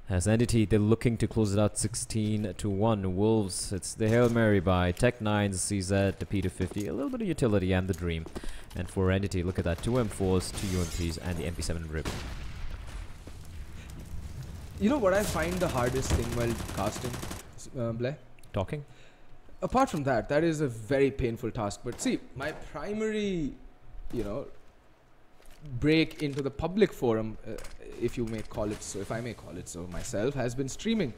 As Entity, they're looking to close it out 16-1. Wolves, it's the Hail Mary by Tech9, CZ, the P250, a little bit of utility, and the Dream. And for Entity, look at that, 2 M4s, 2 UMPs, and the MP7 Rib. You know what I find the hardest thing while casting, Blair? Talking? Apart from that, that is a very painful task. But see, my primary, break into the public forum, if you may call it so, if I may call it so myself, has been streaming.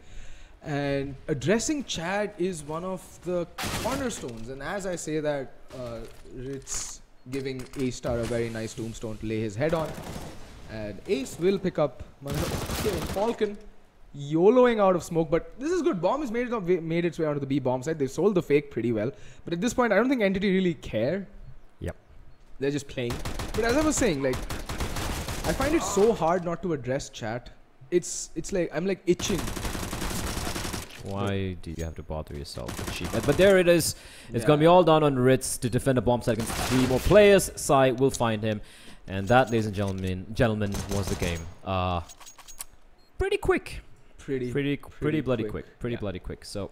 And addressing chat is one of the cornerstones. And as I say that, it's giving A-Star a very nice tombstone to lay his head on. And Ace will pick up Falcon, YOLOing out of smoke. But this is good. Bomb has made its way onto the B bomb side. They've sold the fake pretty well. But at this point, I don't think Entity really care. Yep. They're just playing. But as I was saying, like, I find it so hard not to address chat. It's like I'm like itching. Why do you have to bother yourself with cheat? But there it is. It's gonna be all done on Ritz to defend a bomb site against 3 more players. Sai will find him, and that, ladies and gentlemen, was the game. Pretty quick. Pretty bloody quick. Pretty bloody quick. So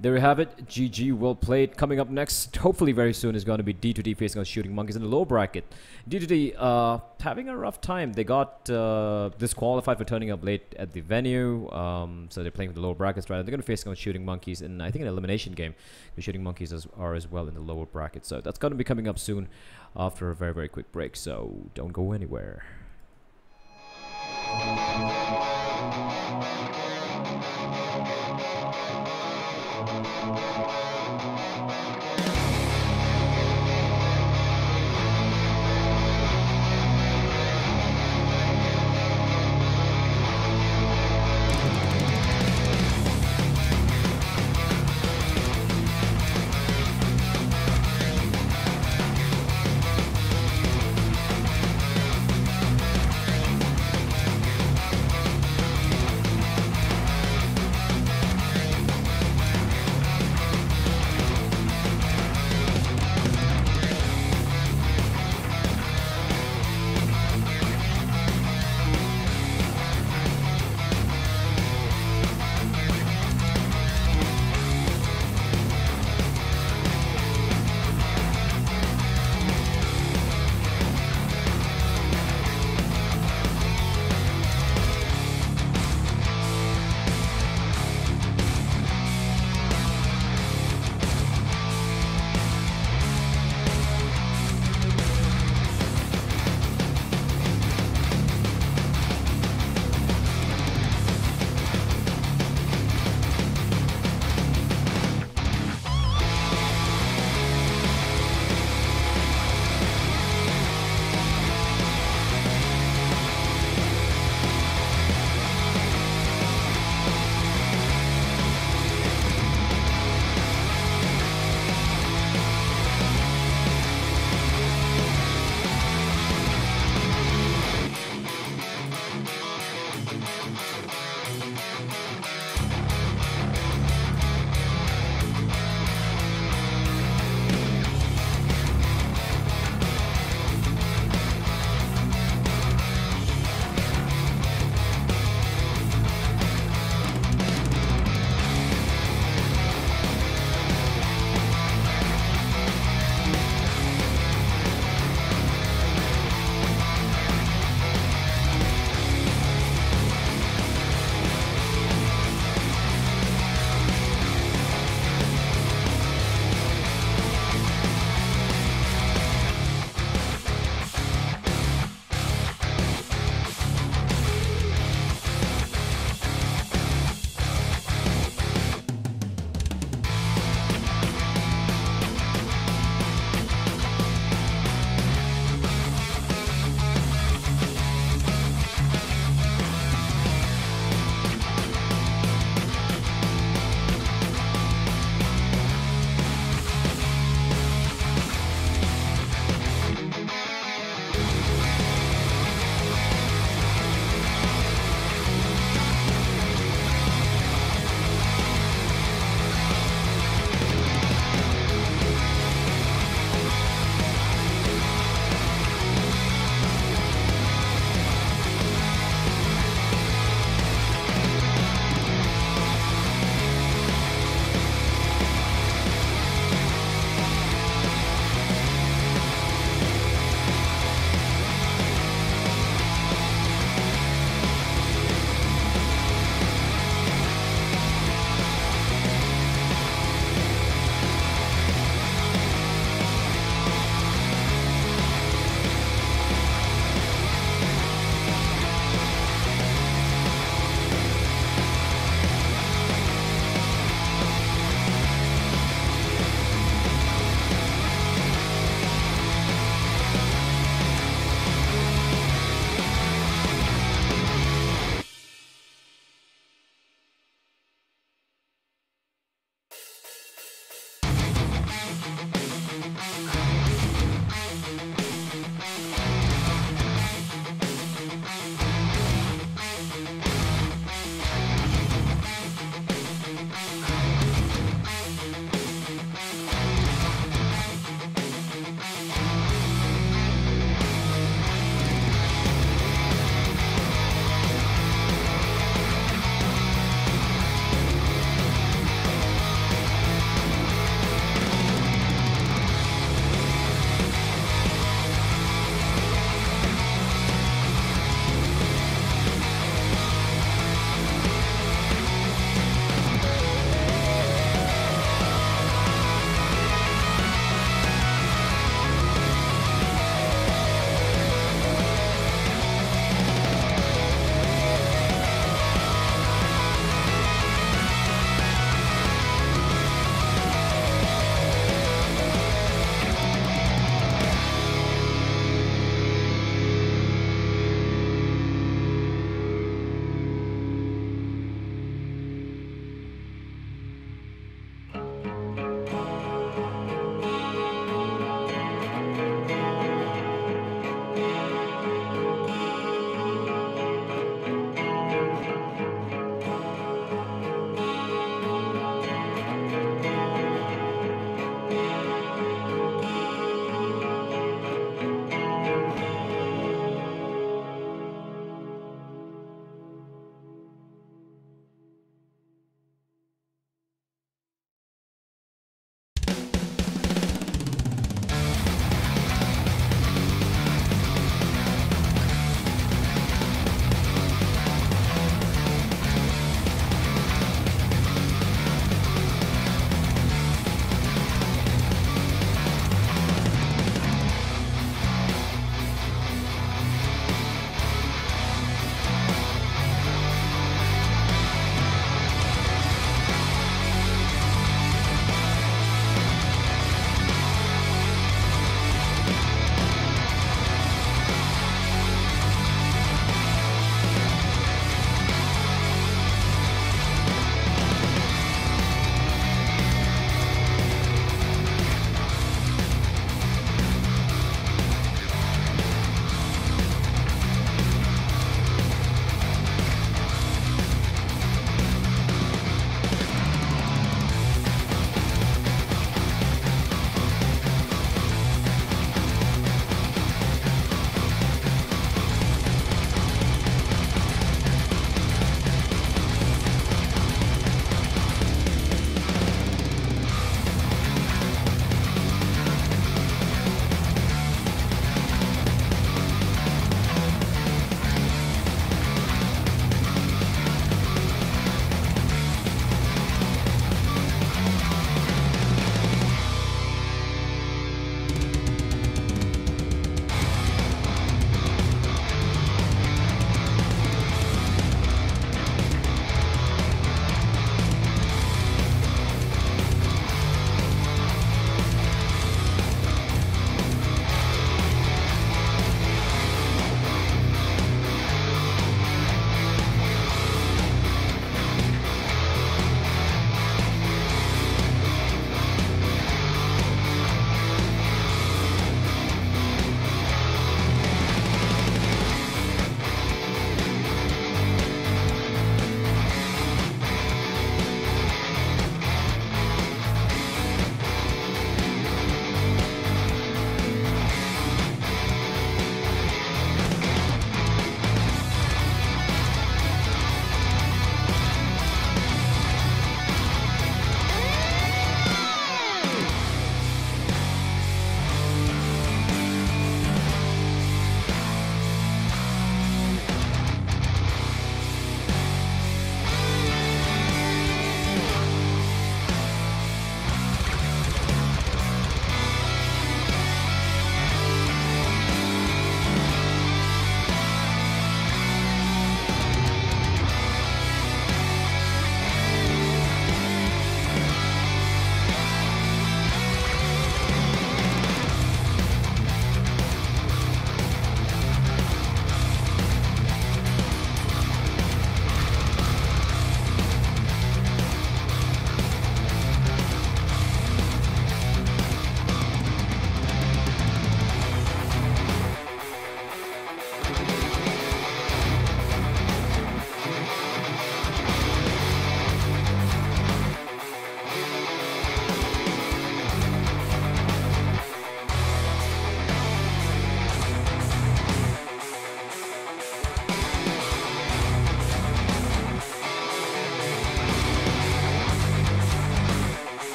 there we have it. GG, well played. Coming up next, hopefully very soon, is going to be D2D facing us Shooting Monkeys in the low bracket. D2D having a rough time. They got disqualified for turning up late at the venue. So they're playing with the lower brackets right now. They're going to be facing us Shooting Monkeys in, I think, an elimination game. The Shooting Monkeys are as well in the lower bracket. So that's going to be coming up soon after a very, very quick break. So don't go anywhere.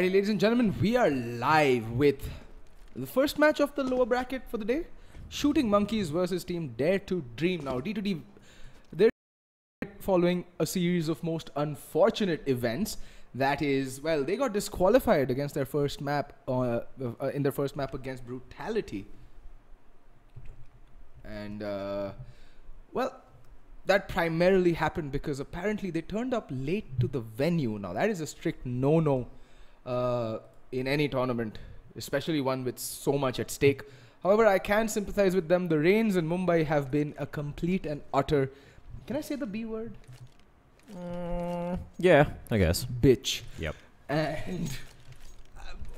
Alrighty, ladies and gentlemen, we are live with the first match of the lower bracket for the day. Shooting Monkeys versus Team Dare to Dream. Now, D2D, they're following a series of most unfortunate events. That is, well, they got disqualified against their first map, in their first map against Brutality. And, well, that primarily happened because apparently they turned up late to the venue. Now, that is a strict no-no in any tournament, especially one with so much at stake. However, I can sympathize with them. The rains in Mumbai have been a complete and utter, can I say the B word? Yeah, I guess. Bitch. Yep. And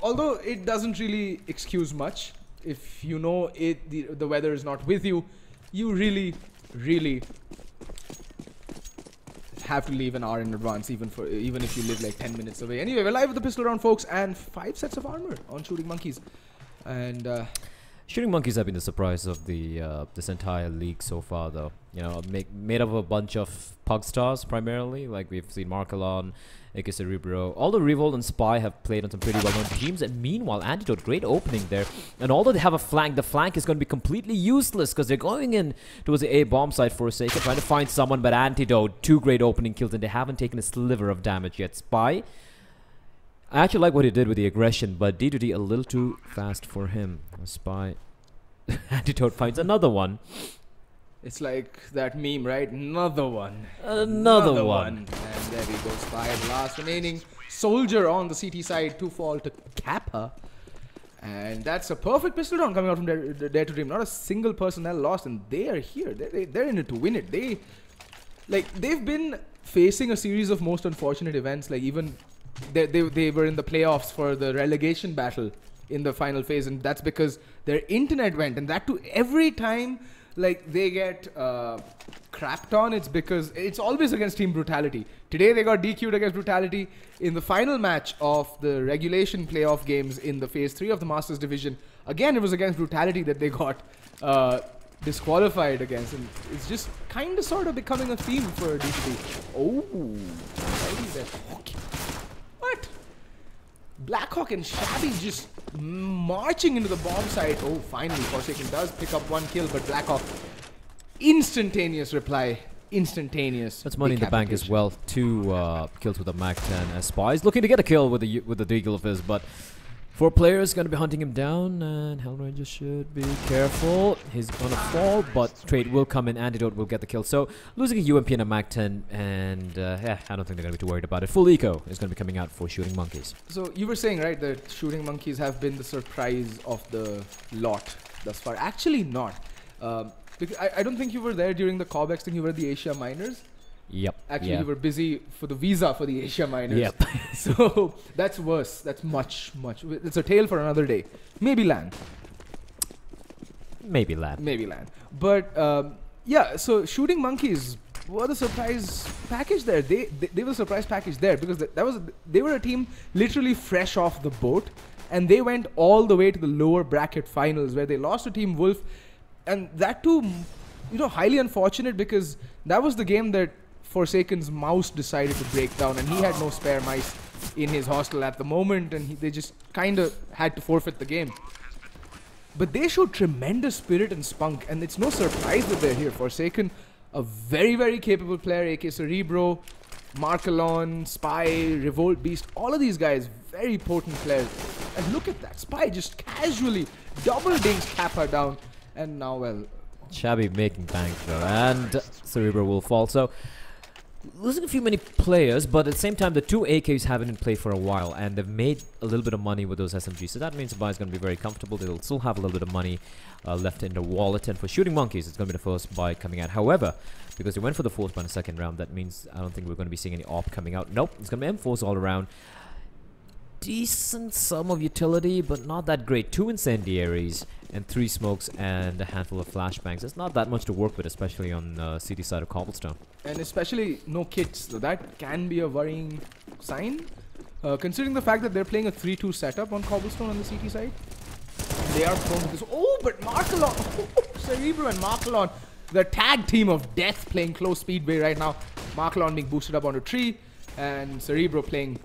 although it doesn't really excuse much, if you know the weather is not with you, you really have to leave an hour in advance, even if you live like 10 minutes away. Anyway, we're live with the pistol round, folks, and 5 sets of armor on Shooting Monkeys. And Shooting Monkeys have been the surprise of the this entire league so far, though. You know, made up of a bunch of Pug stars primarily. Like we've seen Markalon, AK Cerebro. Although Revolt and Spy have played on some pretty well-known teams, and meanwhile, Antidote, great opening there. And although they have a flank, the flank is going to be completely useless because they're going in towards the A bomb site for a second, trying to find someone. But Antidote, 2 great opening kills, and they haven't taken a sliver of damage yet. Spy, I actually like what he did with the aggression, but D2D a little too fast for him. Spy, Antidote finds another one. it's like that meme, right? Another one. Another one. And there we go. Spy, the last remaining soldier on the CT side to fall to Kappa. And that's a perfect pistol round coming out from Dare to Dream. Not a single personnel lost, and they are here. They're in it to win it. They've been facing a series of most unfortunate events. Like even they were in the playoffs for the relegation battle in the final phase, and that's because their internet went, and that too every time like they get crapped on, it's because it's always against Team Brutality. Today they got DQ'd against Brutality in the final match of the regulation playoff games in the phase 3 of the Masters division. Again, it was against Brutality that they got disqualified against, and it's just kind of sort of becoming a theme for D2D. Oh, okay. What? Blackhawk and Shabby just marching into the bomb site. Oh, finally, Forsaken does pick up 1 kill, but Blackhawk, instantaneous reply. Instantaneous. That's money in the bank as well. 2 kills with a Mac 10 as Spies looking to get a kill with the deagle of his, but 4 players going to be hunting him down, and Hellranger should be careful. He's going to fall, but trade will come in. Antidote will get the kill. So losing a UMP and a Mac 10, and yeah, I don't think they're going to be too worried about it. Full eco is going to be coming out for Shooting Monkeys. So you were saying, right, that Shooting Monkeys have been the surprise of the lot thus far. Actually not. Because I don't think you were there during the Corbex thing. You were at the Asia Minors. Yep. Actually, you were busy for the visa for the Asia Minors. Yep. So that's worse. That's much. It's a tale for another day. Maybe LAN. Maybe LAN. Maybe LAN. But yeah. So Shooting Monkeys were the surprise package there. They were the surprise package there because they were a team literally fresh off the boat, and they went all the way to the lower bracket finals where they lost to Team Wolf, and that too, you know, highly unfortunate because that was the game that Forsaken's mouse decided to break down, and he had no spare mice in his hostel at the moment, and they just kind of had to forfeit the game. But they showed tremendous spirit and spunk, and it's no surprise that they're here. Forsaken, a very capable player, AK Cerebro, Markalon, Spy, Revolt Beast, all of these guys, very potent players. And look at that, Spy just casually double dinks Kappa down, and now, well, Shabby making bank though, and Cerebro will fall. So losing a few many players, but at the same time, the 2 AKs haven't been played for a while, and they've made a little bit of money with those SMGs. So that means the buy is going to be very comfortable. They'll still have a little bit of money left in the wallet. And for Shooting Monkeys, it's going to be the first buy coming out. However, because they went for the 4th buy in the second round, that means I don't think we're going to be seeing any AWP coming out. Nope, it's going to be M4s all around. Decent sum of utility, but not that great. 2 incendiaries and 3 smokes and a handful of flashbangs. It's not that much to work with, especially on the city side of Cobblestone. And especially no kits, so that can be a worrying sign. Considering the fact that they're playing a 3-2 setup on Cobblestone on the CT side. They are prone to this. Oh, but Markalon, Cerebro and Markalon, the tag team of death playing close speedway right now. Markalon being boosted up on a tree, and Cerebro playing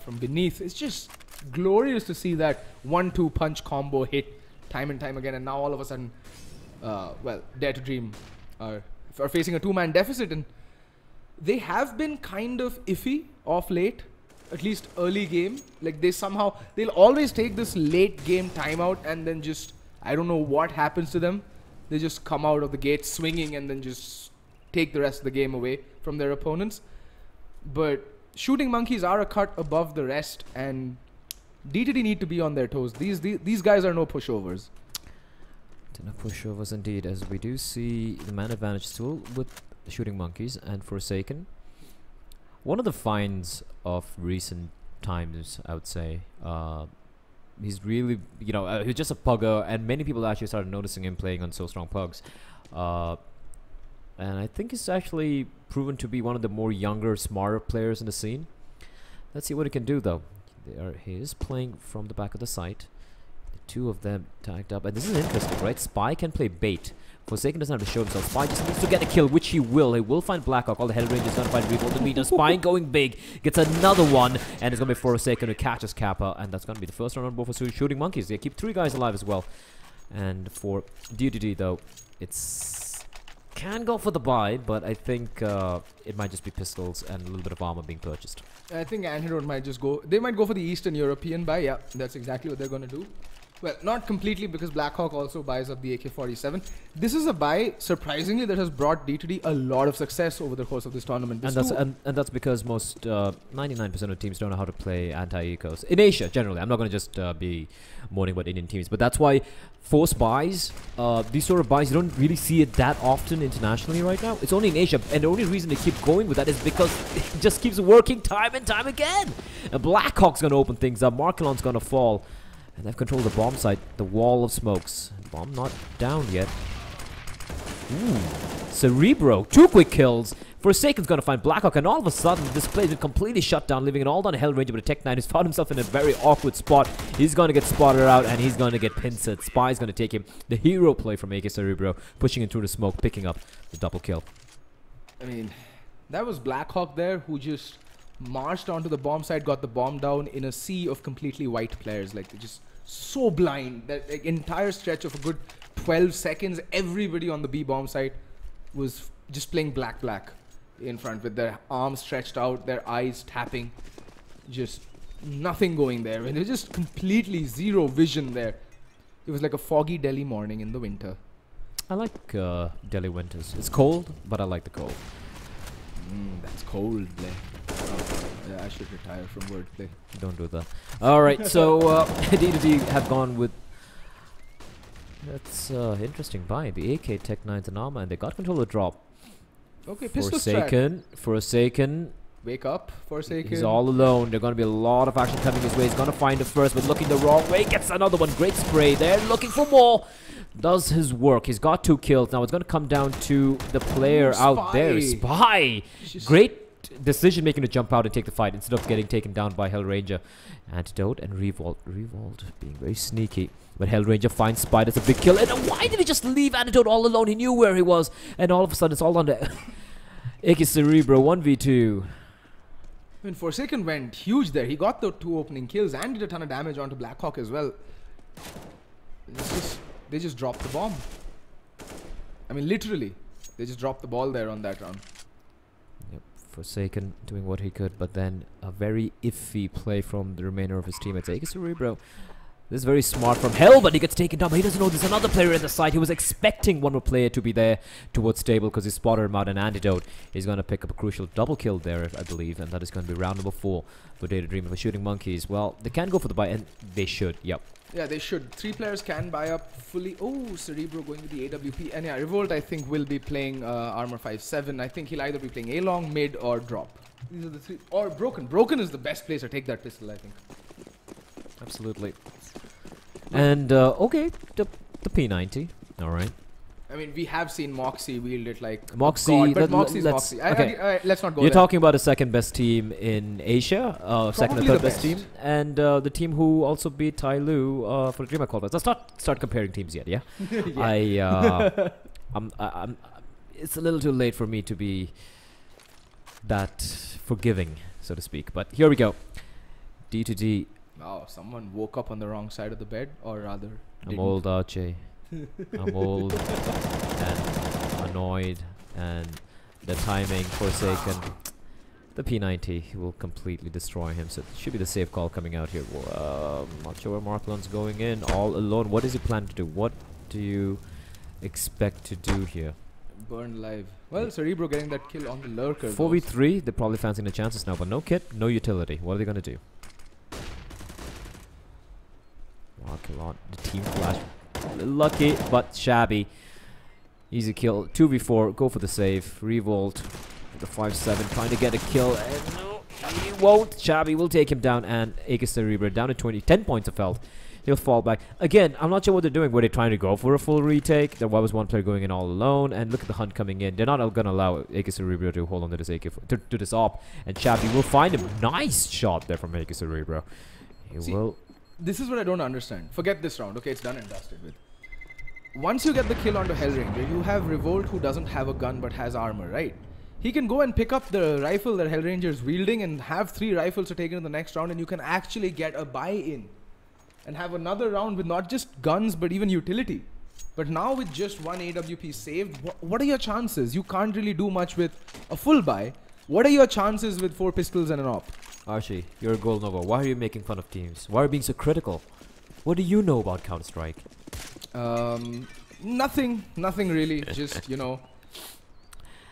from beneath. It's just glorious to see that 1-2 punch combo hit time and time again, and now all of a sudden, well, Dare to Dream are facing a 2-man deficit, and they have been kind of iffy of late, at least early game. Like they'll always take this late game timeout and then just, I don't know what happens to them. They just come out of the gate swinging and then just take the rest of the game away from their opponents. But Shooting Monkeys are a cut above the rest, and DTD need to be on their toes. These guys are no pushovers. No pushovers indeed, as we do see the man advantage still with the Shooting Monkeys and Forsaken. One of the finds of recent times, I would say. He's really, he's just a pugger, and many people actually started noticing him playing on So Strong Pugs. And I think he's actually proven to be one of the more younger, smarter players in the scene. Let's see what he can do, though. He is playing from the back of the site. The two of them tagged up, and this is interesting, right? Spy can play bait. Forsaken doesn't have to show himself. Spy just needs to get a kill, which he will. He will find Blackhawk. All the Hell Rangers gonna find Revolt to meet. Spy going big, gets another one, and it's gonna be Forsaken who catches Kappa, and that's gonna be the first round on board for Shooting Monkeys. They keep 3 guys alive as well. And for DTD though, it's can go for the buy, but I think it might just be pistols and a little bit of armor being purchased. I think Antidote might just go. They might go for the Eastern European buy. Yeah, that's exactly what they're gonna do. Well, not completely, because Blackhawk also buys up the AK-47. This is a buy, surprisingly, that has brought D2D a lot of success over the course of this tournament. And that's because most 99% of teams don't know how to play anti-ecos. In Asia, generally. I'm not going to just be moaning about Indian teams. But that's why forced buys, these sort of buys, you don't really see it that often internationally right now. It's only in Asia. And the only reason they keep going with that is because it just keeps working time and time again. And Blackhawk's going to open things up. Markelon's going to fall. And they've controlled the bomb site, the wall of smokes. Bomb not down yet. Ooh. Cerebro, 2 quick kills. Forsaken's gonna find Blackhawk, and all of a sudden, this play has been completely shut down, leaving it all down to Hell Ranger, but a Tech 9 has found himself in a very awkward spot. He's gonna get spotted out, and he's gonna get pincered. Spy's gonna take him. The hero play from AK Cerebro, pushing him through the smoke, picking up the double kill. I mean, that was Blackhawk there, who just marched onto the bomb site, got the bomb down in a sea of completely white players. Like, they're just so blind. That entire stretch of a good 12 seconds, everybody on the B bomb site was just playing black in front, with their arms stretched out, their eyes tapping, just nothing going there. And it was just completely zero vision there. It was like a foggy Delhi morning in the winter. I like Delhi winters. It's cold, but I like the cold. That's cold, Blay. Yeah, I should retire from wordplay. Don't do that. Alright, so D2D have gone with... That's interesting buy. The AK, Tech 9s and armor, and they got control of drop. Okay, pistol Forsaken. Wake up, Forsaken. He's all alone. There's going to be a lot of action coming his way. He's going to find it first, but looking the wrong way. Gets another one. Great spray there. Looking for more. Does his work. He's got 2 kills. Now it's going to come down to the player out there. Spy. Great decision making to jump out and take the fight instead of getting taken down by Hell Ranger. Antidote and Revolt. Revolt being very sneaky. But Hell Ranger finds Spy. That's a big kill. And why did he just leave Antidote all alone? He knew where he was. And all of a sudden it's all under AK Cerebro 1v2. When Forsaken went huge there, he got the 2 opening kills and did a ton of damage onto Blackhawk as well. They just dropped the bomb. I mean, literally. They just dropped the ball there on that round. Yep, Forsaken doing what he could, but then a very iffy play from the remainder of his teammates. AK Cerebro. This is very smart from Hell, but he gets taken down. But he doesn't know there's another player in the side. He was expecting one more player to be there towards table because he spotted him out. An Antidote. He's going to pick up a crucial double kill there, I believe, and that is going to be round number 4 for Dare to Dream of Shooting Monkeys. Well, they can go for the buy, and they should. Yep. Yeah, they should. 3 players can buy up fully. Oh, Cerebro going with the AWP. And yeah, Revolt, I think, will be playing Armor 5-7. I think he'll either be playing A-Long, mid, or drop. These are the 3. Or Broken. Broken is the best place to take that pistol, I think. Absolutely. And, okay, the P90. Alright. I mean, we have seen Moxie wield it like Moxie, God, but Moxie's Moxie. Okay. Let's not go You're there. talking about the second best teim in Asia, second or third best team, and the team who also beat Tai Lu for the Dreamer qualifiers. Let's not start comparing teams yet, yeah? Yeah. It's a little too late for me to be that forgiving, so to speak. But here we go. D2D Wow, someone woke up on the wrong side of the bed, or rather, I'm didn't. old, Archie. I'm old and annoyed, and the timing forsaken. The P90 will completely destroy him, so it should be the safe call coming out here. I'm not sure where Marklon's going in, all alone. What does he plan to do? What do you expect to do here? Burned alive. Well, Cerebro getting that kill on the lurker. 4v3, they're probably fancying the chances now, but no kit, no utility. What are they going to do? Marklon, the team flash. Lucky, but shabby. Easy kill. 2v4, go for the save. Revolt. The 5-7 trying to get a kill, and no, he won't. Shabby will take him down, and Aegis Cerebro down to 10 points of health. He'll fall back. Again, I'm not sure what they're doing. Were they trying to go for a full retake? There was one player going in all alone, and look at the hunt coming in. They're not going to allow Aegis Cerebro to hold on to this to this op, and Shabby will find him. Nice shot there from Aegis Cerebro. He will. This is what I don't understand. Forget this round. Okay, it's done and dusted with. Once you get the kill onto Hellranger, you have Revolt who doesn't have a gun but has armor, right? He can go and pick up the rifle that Hellranger is wielding and have 3 rifles to take in the next round, and you can actually get a buy-in and have another round with not just guns but even utility. But now with just 1 AWP saved, what are your chances? You can't really do much with a full buy. What are your chances with 4 pistols and an op? Archie, you're a gold nova. Why are you making fun of teams? Why are you being so critical? What do you know about Counter-Strike? Nothing really. Just, you know,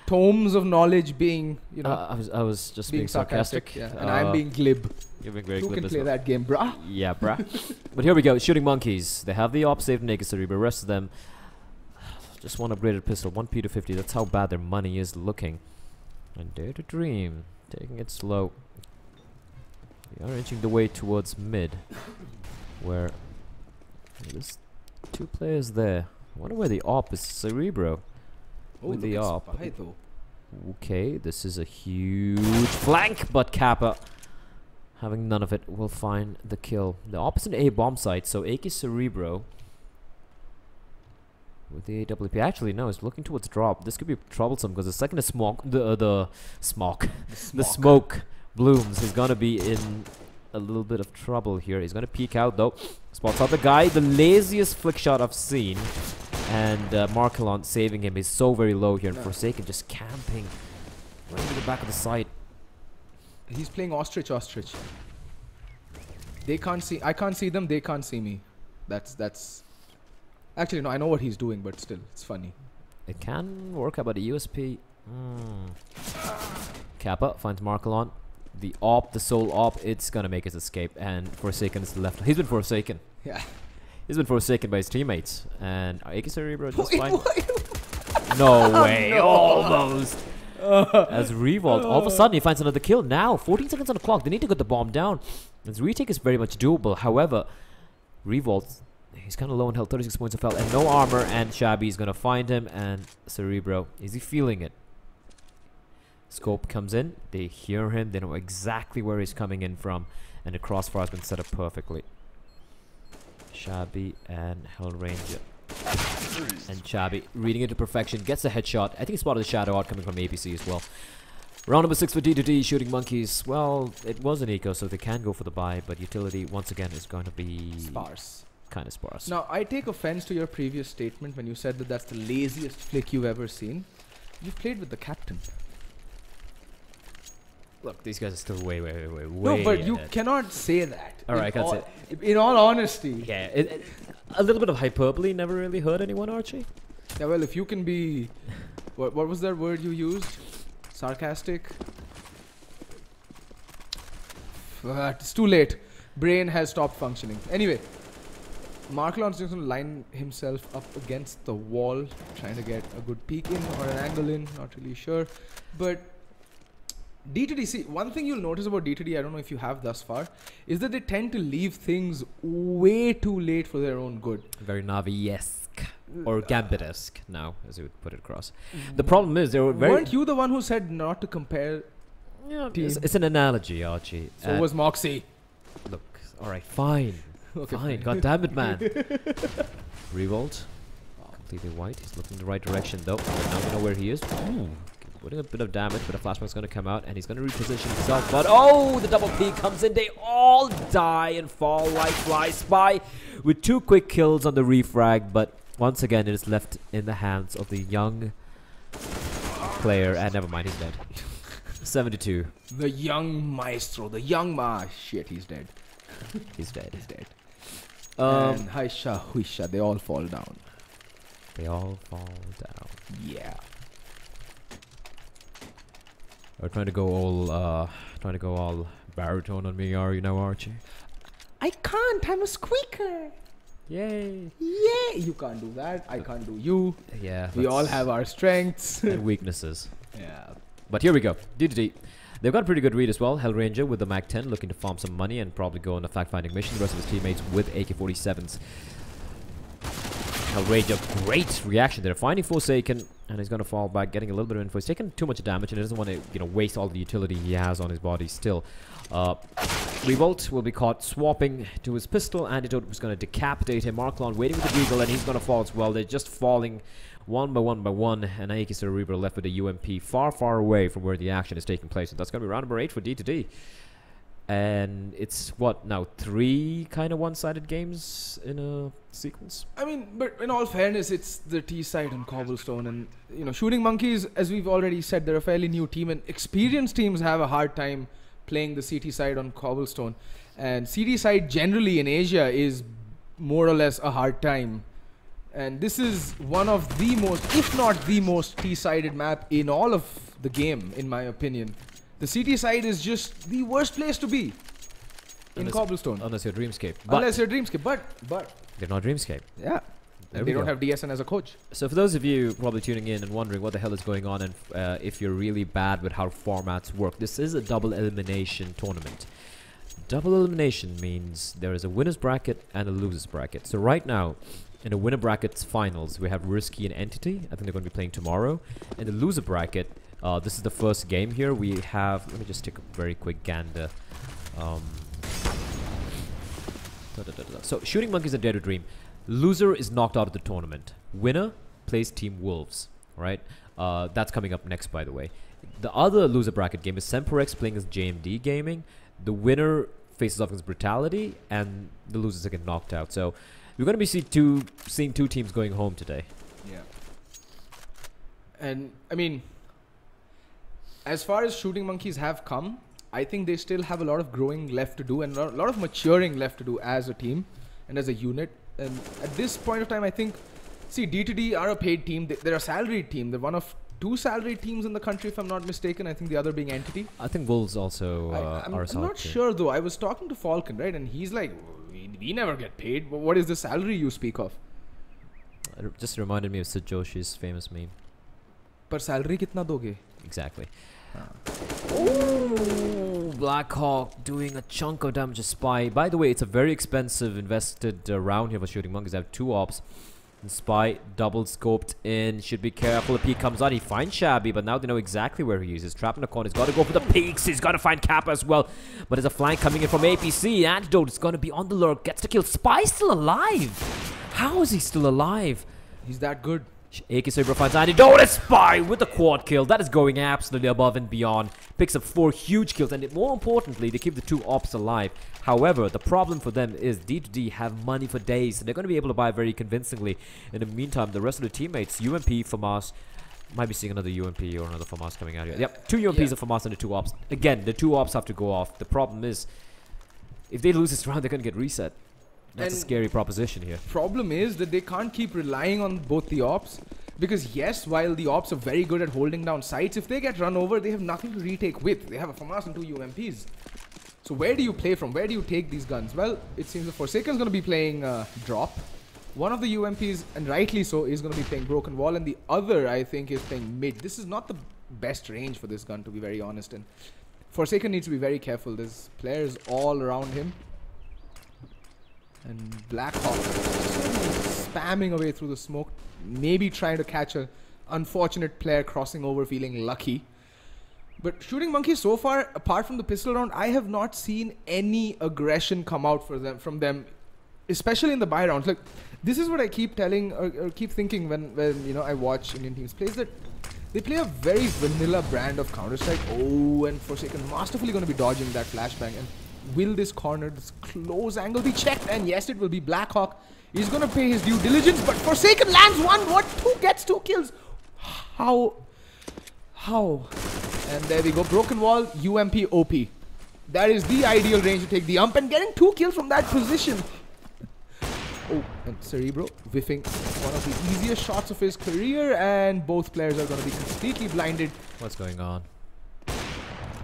tomes of knowledge being, you know, I was just being sarcastic. Yeah. And I'm being glib. You're being very Who glib can as play well. that game, brah? Yeah, bruh. But here we go. Shooting monkeys. They have the op saved in Aegis Cerebro. The rest of them just one upgraded pistol. 1 P250. That's how bad their money is looking. And Dare to Dream. Taking it slow. They are inching the way towards mid. Where there's 2 players there. I wonder where the op is. Cerebro. Oh, With the op. Spy, though. Okay, this is a huge flank, but Kappa, having none of it, will find the kill. The opposite A bomb site, so Aegis Cerebro with the AWP. Actually, no, it's looking towards drop. This could be troublesome because the second the smoke blooms, he's gonna be in a little bit of trouble here. He's gonna peek out though. Spots out the guy, the laziest flick shot I've seen. And Markelon saving him. Is so very low here, and Forsaken just camping right into the back of the site. He's playing ostrich. They can't see. I can't see them. They can't see me. That's. Actually, no. I know what he's doing, but still, it's funny. It can work out, but the USP. Kappa finds Markelon. The op, the sole op, it's gonna make his escape, and Forsaken is left. He's been Forsaken. Yeah. He's been forsaken by his teammates, and Aegis Cerebro just fine. No way, No. almost. As Revolt, all of a sudden he finds another kill. Now, 14 seconds on the clock. They need to get the bomb down. His retake is very much doable. However, Revolt, he's kind of low on health, 36 points of health, and no armor. And Shabby is gonna find him. And Cerebro, is he feeling it? Scope comes in. They hear him. They know exactly where he's coming in from, and the crossfire has been set up perfectly. Shabby and Hellranger. And Shabby reading it to perfection, gets a headshot. I think he spotted the shadow out coming from APC as well. Round number 6 for D2D, Shooting Monkeys. Well, it was an eco, so they can go for the buy, but utility once again is going to be Sparse. Kind of sparse. Now, I take offense to your previous statement when you said that that's the laziest flick you've ever seen. You've played with the captain. Look, these guys are still way No, but you ahead. cannot say that. All right, I can't say it. In all honesty. Yeah, a little bit of hyperbole never really hurt anyone, Archie. Yeah, well, if you can be... What was that word you used? Sarcastic? It's too late. Brain has stopped functioning. Anyway, Markelon's just going to line himself up against the wall, trying to get a good peek in or an angle in, not really sure. But D2D, see, one thing you'll notice about D2D, I don't know if you have thus far, is that they tend to leave things way too late for their own good. Very Navi-esque. Or Gambit-esque now, as you would put it across. The problem is, they were very... Weren't you the one who said not to compare? Yeah, it's an analogy, Archie. So was Moxie. Look, alright, fine. Okay, fine, god damn it, man. Revolt. Completely white. He's looking in the right direction, though. Now we know where he is. Ooh, putting a bit of damage, but a flashback's going to come out, and he's going to reposition himself. But oh, the double peek comes in. They all die and fall like flies. Spy with 2 quick kills on the refrag, but once again, it is left in the hands of the young player. And never mind, he's dead. 72. The young maestro, the young shit, he's dead. He's dead. He's dead. And Haisha, Huisha, they all fall down. They all fall down. Yeah. We're trying to go all baritone on me, are you now, Archie? I can't, I'm a squeaker. Yay. Yay! You can't do that, I can't do you. Yeah. We all have our strengths. and weaknesses. Yeah. But here we go. D2D. They've got a pretty good read as well. Hellranger with the Mac 10 looking to farm some money and probably go on a fact-finding mission. The rest of his teammates with AK-47s. Hellranger, great reaction there. Finding Forsaken, and he's going to fall back, getting a little bit of info. He's taking too much damage, and he doesn't want to, waste all the utility he has on his body still. Revolt will be caught swapping to his pistol. Antidote was going to decapitate him. Marklon waiting with the Deagle, and he's going to fall as well. They're just falling one by one, and AK Cerebral left with a UMP far, far away from where the action is taking place. And that's going to be round number 8 for D2D. And it's, what, now 3 kind of one-sided games in a sequence? I mean, but in all fairness, it's the T side on Cobblestone. And, Shooting Monkeys, as we've already said, they're a fairly new team. And experienced teams have a hard time playing the CT side on Cobblestone. And CD side generally in Asia is more or less a hard time. And this is one of the most, if not the most T-sided map in all of the game, in my opinion. The CT side is just the worst place to be in Cobblestone. Unless you're Dreamscape. Unless you're Dreamscape, but they're not Dreamscape. Yeah. They don't have DSN as a coach. So for those of you probably tuning in and wondering what the hell is going on, and if you're really bad with how formats work, this is a double elimination tournament. Double elimination means there is a winner's bracket and a loser's bracket. So right now, in the winner bracket's finals, we have Risky and Entity. I think they're going to be playing tomorrow. In the loser bracket, this is the first game here. We have, let me just take a very quick gander. So Shooting Monkeys and Dare to Dream. Loser is knocked out of the tournament. Winner plays Team Wolves, right? That's coming up next, by the way. The other loser bracket game is Semperex playing as JMD Gaming. The winner faces off against Brutality, and the losers get knocked out. So we're going to be seeing 2 teams going home today. Yeah. And, I mean, as far as Shooting Monkeys have come, I think they still have a lot of growing left to do and a lot of maturing left to do as a team and as a unit. And at this point of time, I think, see, D2D are a paid team. They're a salaried team. They're one of 2 salaried teams in the country, if I'm not mistaken. I think the other being Entity. I think Wolves also are a salaried I'm not team. sure, though. I was talking to Falcon, right? And he's like, we never get paid. What is the salary you speak of? It just reminded me of Sid Joshi's famous meme. Par salary kitna doge? Exactly. Oh, Blackhawk doing a chunk of damage to Spy. By the way, it's a very expensive invested round here for Shooting Monkeys. They have 2 ops. And Spy double scoped in. Should be careful. A peek comes out. He finds Shabby, but now they know exactly where he is. He's trapped in the corner. He's got to go for the peaks. He's got to find Kappa as well. But there's a flank coming in from APC. Antidote is going to be on the lurk. Gets the kill. Spy's still alive. How is he still alive? He's that good. AK Saber finds Antidote. A Spy with the quad kill. That is going absolutely above and beyond. Picks up 4 huge kills, and more importantly, they keep the 2 ops alive. However, the problem for them is D2D have money for days, so they're going to be able to buy very convincingly. In the meantime, the rest of the teammates, UMP, FAMAS, might be seeing another UMP or another FAMAS coming out here. Yep, 2 UMPs of FAMAS and the 2 ops. Again, the 2 ops have to go off. The problem is, if they lose this round, they're going to get reset. That's a scary proposition here. Problem is that they can't keep relying on both the ops. Because yes, while the ops are very good at holding down sites, if they get run over, they have nothing to retake with. They have a FAMAS and 2 UMPs. So where do you play from? Where do you take these guns? Well, it seems the Forsaken's going to be playing drop. One of the UMPs, and rightly so, is going to be playing Broken Wall. And the other, I think, is playing mid. This is not the best range for this gun, to be very honest. And Forsaken needs to be very careful. There's players all around him. And Blackhawk spamming away through the smoke. Maybe trying to catch an unfortunate player crossing over, feeling lucky. But Shooting Monkeys so far, apart from the pistol round, I have not seen any aggression come out from them, especially in the buy rounds. Like, this is what I keep telling or keep thinking when I watch Indian teams play, is that They play a very vanilla brand of Counter-Strike. Oh, and Forsaken masterfully going to be dodging that flashbang. And will this corner, this close angle be checked? And yes, it will be Blackhawk. He's going to pay his due diligence, but Forsaken lands one. What? Gets 2 kills. How? And there we go. Broken wall, UMP OP. That is the ideal range to take the ump, and getting 2 kills from that position. Oh, and Cerebro whiffing one of the easiest shots of his career, and both players are going to be completely blinded. What's going on?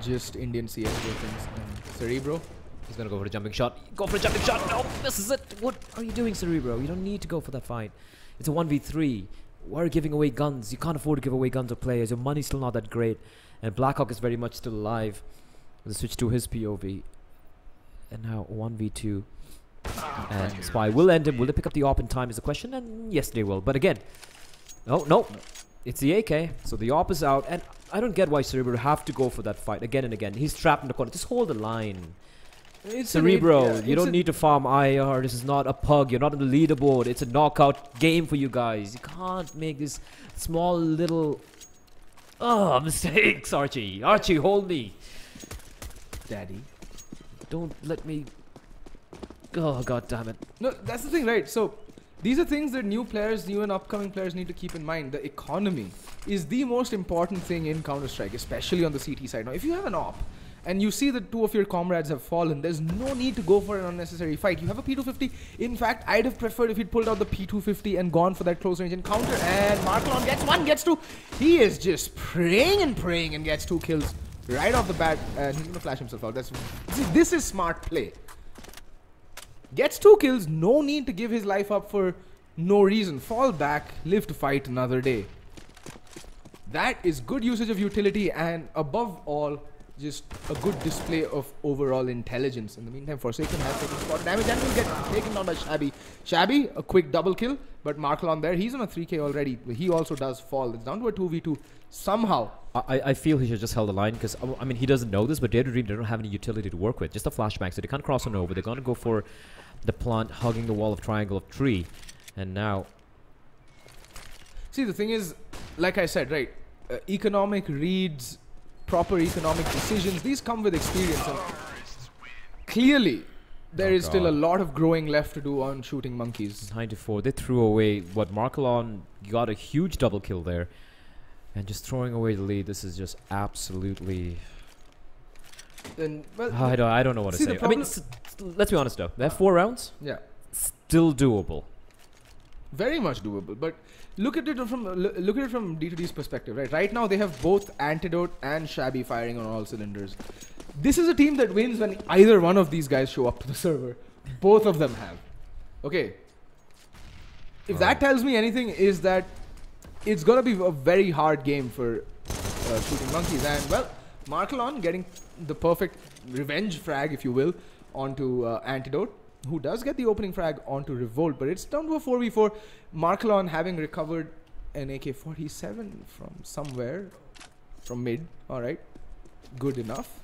Just Indian CS things. And Cerebro, he's going to go for a jumping shot. Go for a jumping shot. No, this is it. What are you doing, Cerebro? You don't need to go for that fight. It's a 1v3. Why are you giving away guns? You can't afford to give away guns to players. Your money's still not that great. And Blackhawk is very much still alive. We'll switch to his POV. And now 1v2. And Spy will end him. Will they pick up the AWP in time is the question. And yes, they will. But again, no. It's the AK. So the AWP is out. And I don't get why Cerebro have to go for that fight again and again. He's trapped in the corner. Just hold the line. Cerebro, you don't need to farm IR. This is not a pug. You're not on the leaderboard. It's a knockout game for you guys. You can't make this small little... Oh, mistakes, Archie. Archie, hold me. Daddy. Don't let me... Oh, god damn it. No, that's the thing, right? So, these are things that new players, new and upcoming players need to keep in mind. The economy is the most important thing in Counter-Strike, especially on the CT side. Now, if you have an AWP, and you see that 2 of your comrades have fallen, there's no need to go for an unnecessary fight. You have a P250. In fact, I'd have preferred if he'd pulled out the P250 and gone for that close range encounter. And Marklon gets 1, gets 2. He is just praying and gets 2 kills right off the bat. And he's going to flash himself out. This is smart play. Gets 2 kills, no need to give his life up for no reason. Fall back, live to fight another day. That is good usage of utility, and above all, just a good display of overall intelligence. In the meantime, Forsaken has taken spot damage and will get taken down by Shabby. Shabby, a quick double kill, but Marklon there, he's on a 3k already. He also does fall. It's down to a 2v2 somehow. I feel he should just held the line because, I mean, he doesn't know this, but Data Dream don't have any utility to work with. Just a flashback, so they can't cross on over. They're going to go for the plant hugging the wall of triangle of tree. And now... See, the thing is, like I said, right, economic reads, proper economic decisions, these come with experience. And clearly, there is still a lot of growing left to do on shooting monkeys. 94, they threw away what Markelon got a huge double kill there. And just throwing away the lead, this is just absolutely... Then, well, I don't know what to say. I mean, let's be honest though. They have 4 rounds. Yeah. Still doable. Very much doable. But look at it from D2D's perspective, right? Right now they have both Antidote and Shabby firing on all cylinders. This is a team that wins when either one of these guys show up to the server. Both of them have. Okay. If that tells me anything, is that it's gonna be a very hard game for shooting monkeys. And well, Markelon getting the perfect revenge frag, if you will, onto Antidote, who does get the opening frag onto Revolt, but it's down to a 4v4. Markelon having recovered an AK-47 from somewhere, from mid. Alright, good enough.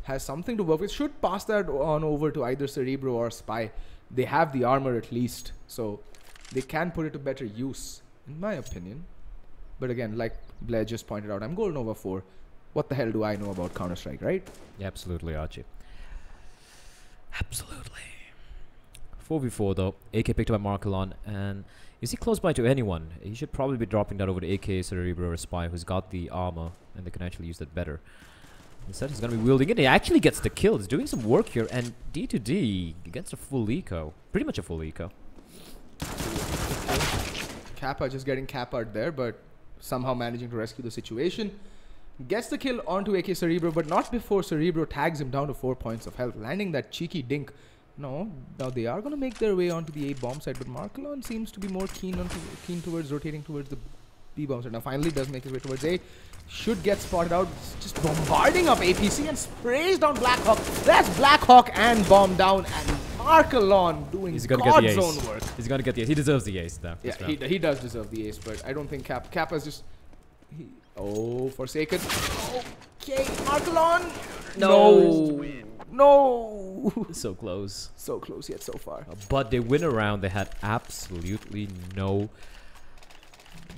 Has something to work with. Should pass that on over to either Cerebro or Spy. They have the armor at least, so they can put it to better use, in my opinion. But again, like Blair just pointed out, I'm golden over 4. What the hell do I know about Counter-Strike, right? Yeah, absolutely, Archie. Absolutely. 4v4 though. AK picked up by Markelon, and is he close by to anyone? He should probably be dropping that over to AK, Cerebro, or Spy, who's got the armor, and they can actually use that better. Instead, he's going to be wielding it. He actually gets the kill. He's doing some work here, and D2D gets a full eco. Pretty much a full eco. Kappa just getting Kappa there, but somehow managing to rescue the situation. Gets the kill onto AK Cerebro, but not before Cerebro tags him down to 4 points of health, landing that cheeky dink. No, now they are going to make their way onto the A bomb side, but Markelon seems to be more keen towards rotating towards the B bomb side. Now finally does make his way towards A. Should get spotted out, just bombarding up APC and sprays down Blackhawk. That's Blackhawk and bomb down, and Markelon doing God's own work. He's going to get the ace. He deserves the ace though. Yeah, he does deserve the ace, but I don't think Kappa's just... Oh, Forsaken. Okay, Markelon. No. So close. So close yet so far. But they win a round. They had absolutely no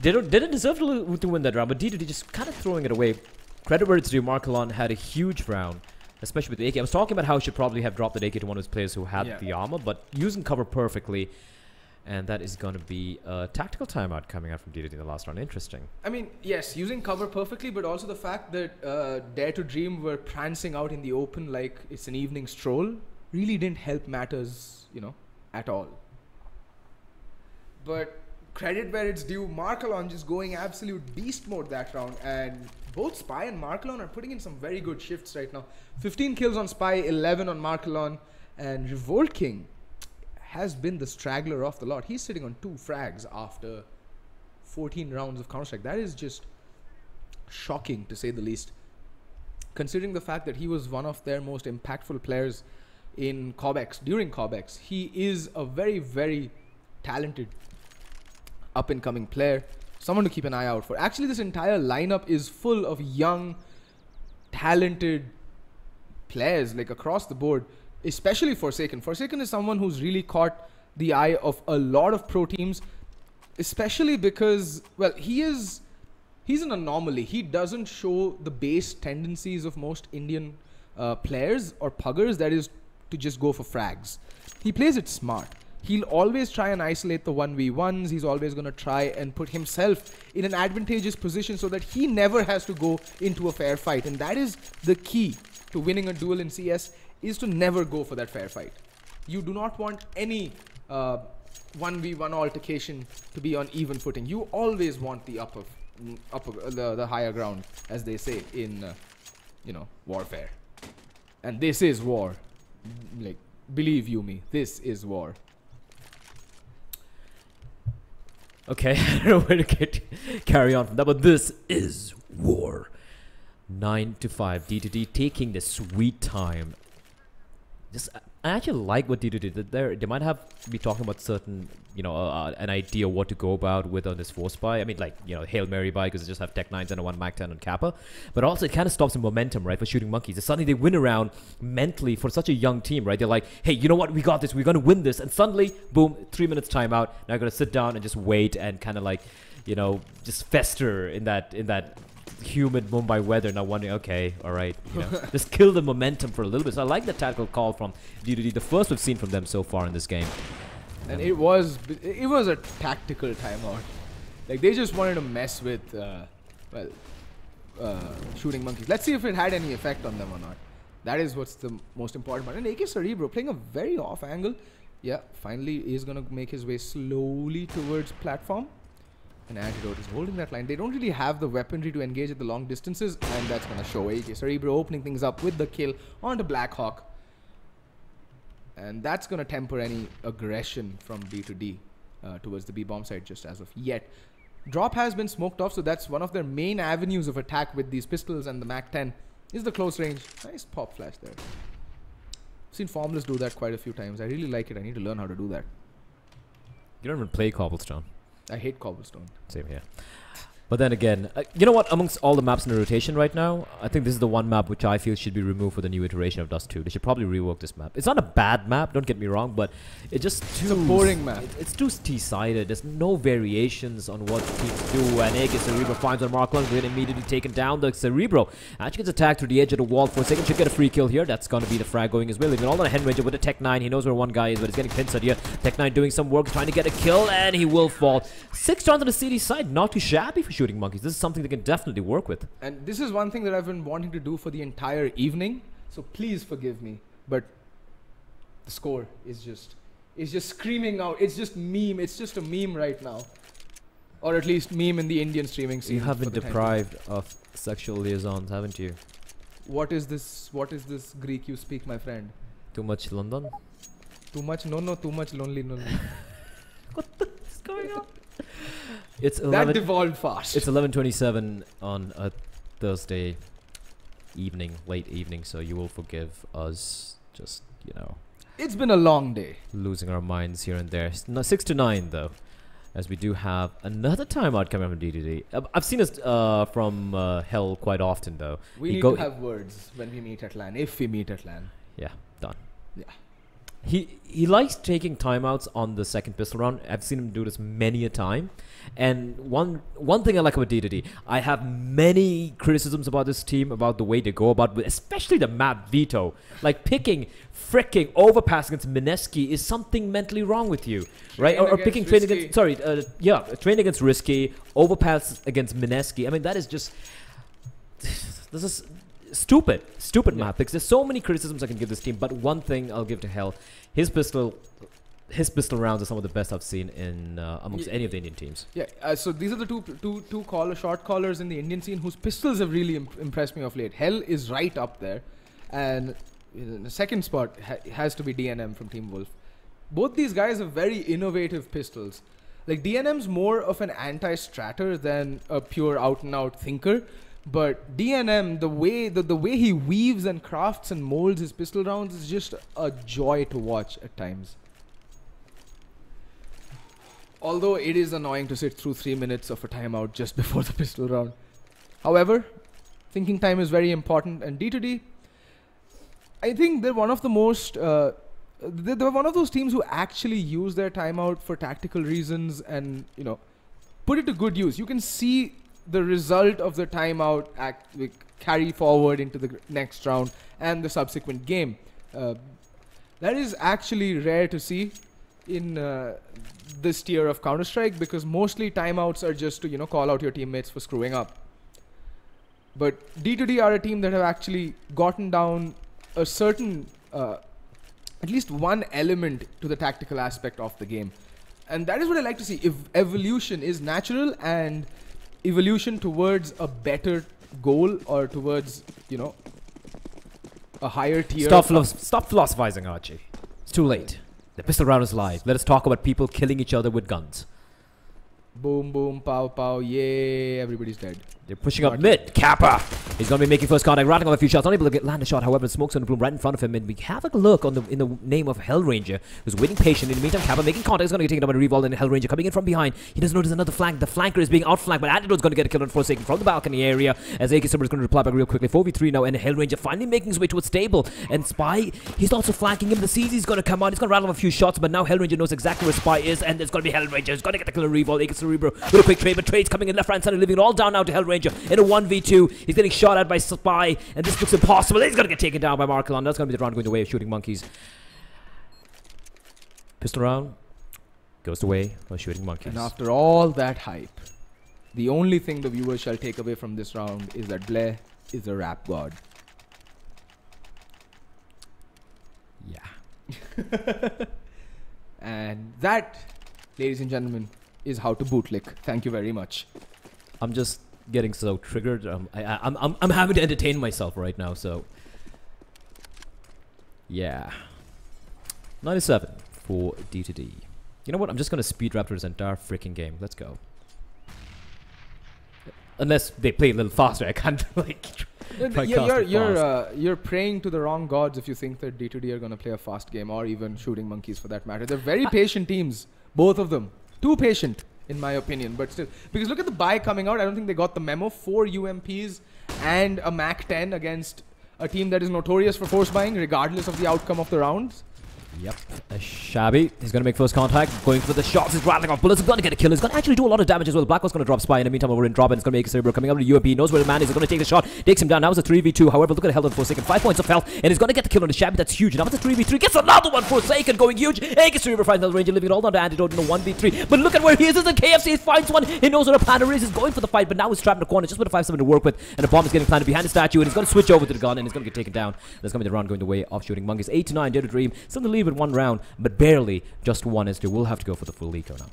they didn't deserve to win that round, but D2D just kind of throwing it away. Credit where it's due, Markelon had a huge round, especially with the AK. I was talking about how he should probably have dropped that AK to one of his players who had the armor, but using cover perfectly. And that is going to be a tactical timeout coming out from D2D in the last round. Interesting. I mean, yes, using cover perfectly, but also the fact that Dare to Dream were prancing out in the open like it's an evening stroll really didn't help matters, you know, at all. But credit where it's due, Markelon just going absolute beast mode that round, and both Spy and Markelon are putting in some very good shifts right now. 15 kills on Spy, 11 on Markelon, and Revolt King has been the straggler of the lot. He's sitting on 2 frags after 14 rounds of Counter-Strike. That is just shocking, to say the least, considering the fact that he was one of their most impactful players in COBX, during COBX. He is a very, very talented up-and-coming player, someone to keep an eye out for. Actually, this entire lineup is full of young, talented players, like across the board, especially Forsaken. Forsaken is someone who's really caught the eye of a lot of pro teams, especially because, well, he's an anomaly. He doesn't show the base tendencies of most Indian players or puggers, that is to just go for frags. He plays it smart. He'll always try and isolate the 1v1s. He's always going to try and put himself in an advantageous position so that he never has to go into a fair fight. And that is the key to winning a duel in CS, is to never go for that fair fight. You do not want any 1v1 altercation to be on even footing. You always want the the higher ground, as they say in you know, warfare. And this is war. Like, believe you me, this is war. Okay, I don't know where to carry on from that, but this is war. 9-5, D2D taking the sweet time. Just, I actually like what D2D did there. They might have be talking about certain, you know, an idea what to go about with on this force buy. I mean, like, you know, Hail Mary buy because they just have Tech 9s and a 1 Mac 10 on Kappa. But also it kind of stops the momentum, right, for Shooting Monkeys. And suddenly they win around mentally for such a young team, right? They're like, hey, you know what? We got this. We're going to win this. And suddenly, boom, 3 minutes timeout. Now I'm going to sit down and just wait and kind of like, you know, just fester in that humid Mumbai weather, now wondering, okay, all right, you know, just kill the momentum for a little bit. So I like the tactical call from D2D, the first we've seen from them so far in this game. And it was a tactical timeout. Like, they just wanted to mess with Shooting Monkeys. Let's see if it had any effect on them or not. That is what's the most important part. And AK Cerebro playing a very off angle. Yeah, finally he's gonna make his way slowly towards platform. And Antidote is holding that line. They don't really have the weaponry to engage at the long distances, and that's going to show. AK Cerebro opening things up with the kill onto Blackhawk. And that's going to temper any aggression from D2D towards the B-bomb side just as of yet. Drop has been smoked off, so that's one of their main avenues of attack with these pistols and the Mac 10 is the close range. Nice pop flash there. I've seen Formless do that quite a few times. I really like it. I need to learn how to do that. You don't even play Cobblestone. I hate Cobblestone. Same here. But then again, you know what? Amongst all the maps in the rotation right now, I think this is the one map which I feel should be removed for the new iteration of Dust 2. They should probably rework this map. It's not a bad map, don't get me wrong, but it's just too... It's a boring map. It's too T-sided. There's no variations on what teams do. And AK Cerebro finds on Markland, really immediately taken down. The Cerebro actually gets attacked through the edge of the wall for a second. Should get a free kill here. That's going to be the frag going as well. Even all on a Hen Ranger with a Tech 9. He knows where one guy is, but he's getting pincered here. Tech 9 doing some work, trying to get a kill, and he will fall. 6 rounds on the CD side. Not too shabby for Shooting Monkeys. This is something they can definitely work with. And this is one thing that I've been wanting to do for the entire evening, so please forgive me, but the score is just screaming out. It's just meme. It's just a meme right now, or at least meme in the Indian streaming scene. You have been deprived of sexual liaisons, haven't you? What is this Greek you speak, my friend? Too much London? Too much? No, too much lonely. What is going on? It's that devolved fast. It's 11:27 on a Thursday evening, late evening, so you will forgive us just, you know. It's been a long day. Losing our minds here and there. 6 to 9 though, as we do have another timeout coming from D2D. I've seen us from Hell quite often though. We need to have words when we meet at LAN, if we meet at LAN. Yeah, done. Yeah. He likes taking timeouts on the second pistol round. I've seen him do this many a time. And one thing I like about D2D, I have many criticisms about this team, about the way they go about, especially the map veto. Like picking freaking overpass against Mineski is something mentally wrong with you, right? Or picking train against, train against Risky, overpass against Mineski. I mean, that is just, this is stupid map picks. There's so many criticisms I can give this team, but one thing I'll give to Hell, his pistol rounds are some of the best I've seen in amongst any of the Indian teams. Yeah, so these are the two short callers in the Indian scene whose pistols have really impressed me of late. Hell is right up there, and in the second spot has to be DNM from Team Wolf. Both these guys have very innovative pistols. Like DNM's more of an anti-stratter than a pure out-and-out thinker, but DNM, the way he weaves and crafts and molds his pistol rounds is just a joy to watch at times. Although it is annoying to sit through 3 minutes of a timeout just before the pistol round. However, thinking time is very important, and D2D, I think they're one of the most they're one of those teams who actually use their timeout for tactical reasons and, you know, put it to good use. You can see the result of the timeout carry forward into the next round and the subsequent game. That is actually rare to see in this tier of Counter-Strike, because mostly timeouts are just to, you know, call out your teammates for screwing up. But D2D are a team that have actually gotten down a certain, at least one element to the tactical aspect of the game. And that is what I like to see. If evolution is natural and evolution towards a better goal or towards, you know, a higher tier. Stop philosophizing, Archie. It's too late. The pistol round is live. Let us talk about people killing each other with guns. Boom, boom, pow, pow, yay, everybody's dead. They're pushing up mid. Kappa! He's going to be making first contact, rattling off a few shots, unable to land a shot. However, smoke's on the bloom right in front of him, and we have a look on in the name of Hellranger, who's waiting patiently. In the meantime, Kappa making contact. He's going to get taken up by the Revolt, and Hellranger coming in from behind. He doesn't notice another flank. The flanker is being outflanked, but Antidote's going to get a kill on Forsaken from the balcony area, as AK Silver is going to reply back real quickly. 4v3 now, and Hellranger finally making his way towards Stable. And Spy, he's also flanking him. The CZ's going to come on. He's going to rattle off a few shots, but now Hellranger knows exactly where Spy is, and it's going to be Hellranger. He's going to get the kill on Revolt. AK Cerebro with a quick trade, but Trade's coming in left, right, center, leaving it all down now to Hellranger in a 1v2. He's getting shot at by Spy, and this looks impossible. He's going to get taken down by Markelon. That's going to be the round going the way of Shooting Monkeys. Pistol round goes the way of Shooting Monkeys. And after all that hype, the only thing the viewers shall take away from this round is that Blair is a rap god. Yeah. And that, ladies and gentlemen, is how to bootlick. Thank you very much. I'm just getting so triggered. I'm having to entertain myself right now. So yeah, 97 for D2D. You know what? I'm just gonna speed rap through this entire freaking game. Let's go. Unless they play a little faster, I can't like. You're praying to the wrong gods if you think that D2D are gonna play a fast game, or even Shooting Monkeys for that matter. They're very patient teams, both of them. Too patient, in my opinion, but still. Because look at the buy coming out. I don't think they got the memo. 4 UMPs and a Mac 10 against a team that is notorious for force buying, regardless of the outcome of the rounds. Yep. Shabby. He's going to make first contact. Going for the shots. He's rattling off bullets. He's going to get a kill. He's going to actually do a lot of damage as well. Blackwell's going to drop Spy. In the meantime, over in drop, and it's going to make a Cerebro coming out of the UMP. He knows where the man is. He's going to take the shot. Takes him down. Now it's a 3v2. However, look at the health of Forsaken. 5 points of health. And he's going to get the kill on the Shabby. That's huge. Now it's a 3v3. Gets another one. Forsaken going huge. AK Cerebro finds another Ranger, leaving it all down to Antidote in a 1v3. But look at where he is. It's a KFC. He finds one. He knows where the planner is. He's going for the fight, but now he's trapped in the corner just with a 5-7 to work with. And the bomb is getting planted behind the statue. And he's going to switch over to the gun. And he's going to get taken down. That's going to be the round going the way of Shooting Monkeys. 8-9. Dare to Dream. Still in the lead with 1 round. But barely just 1, as they will have to go for the full eco now.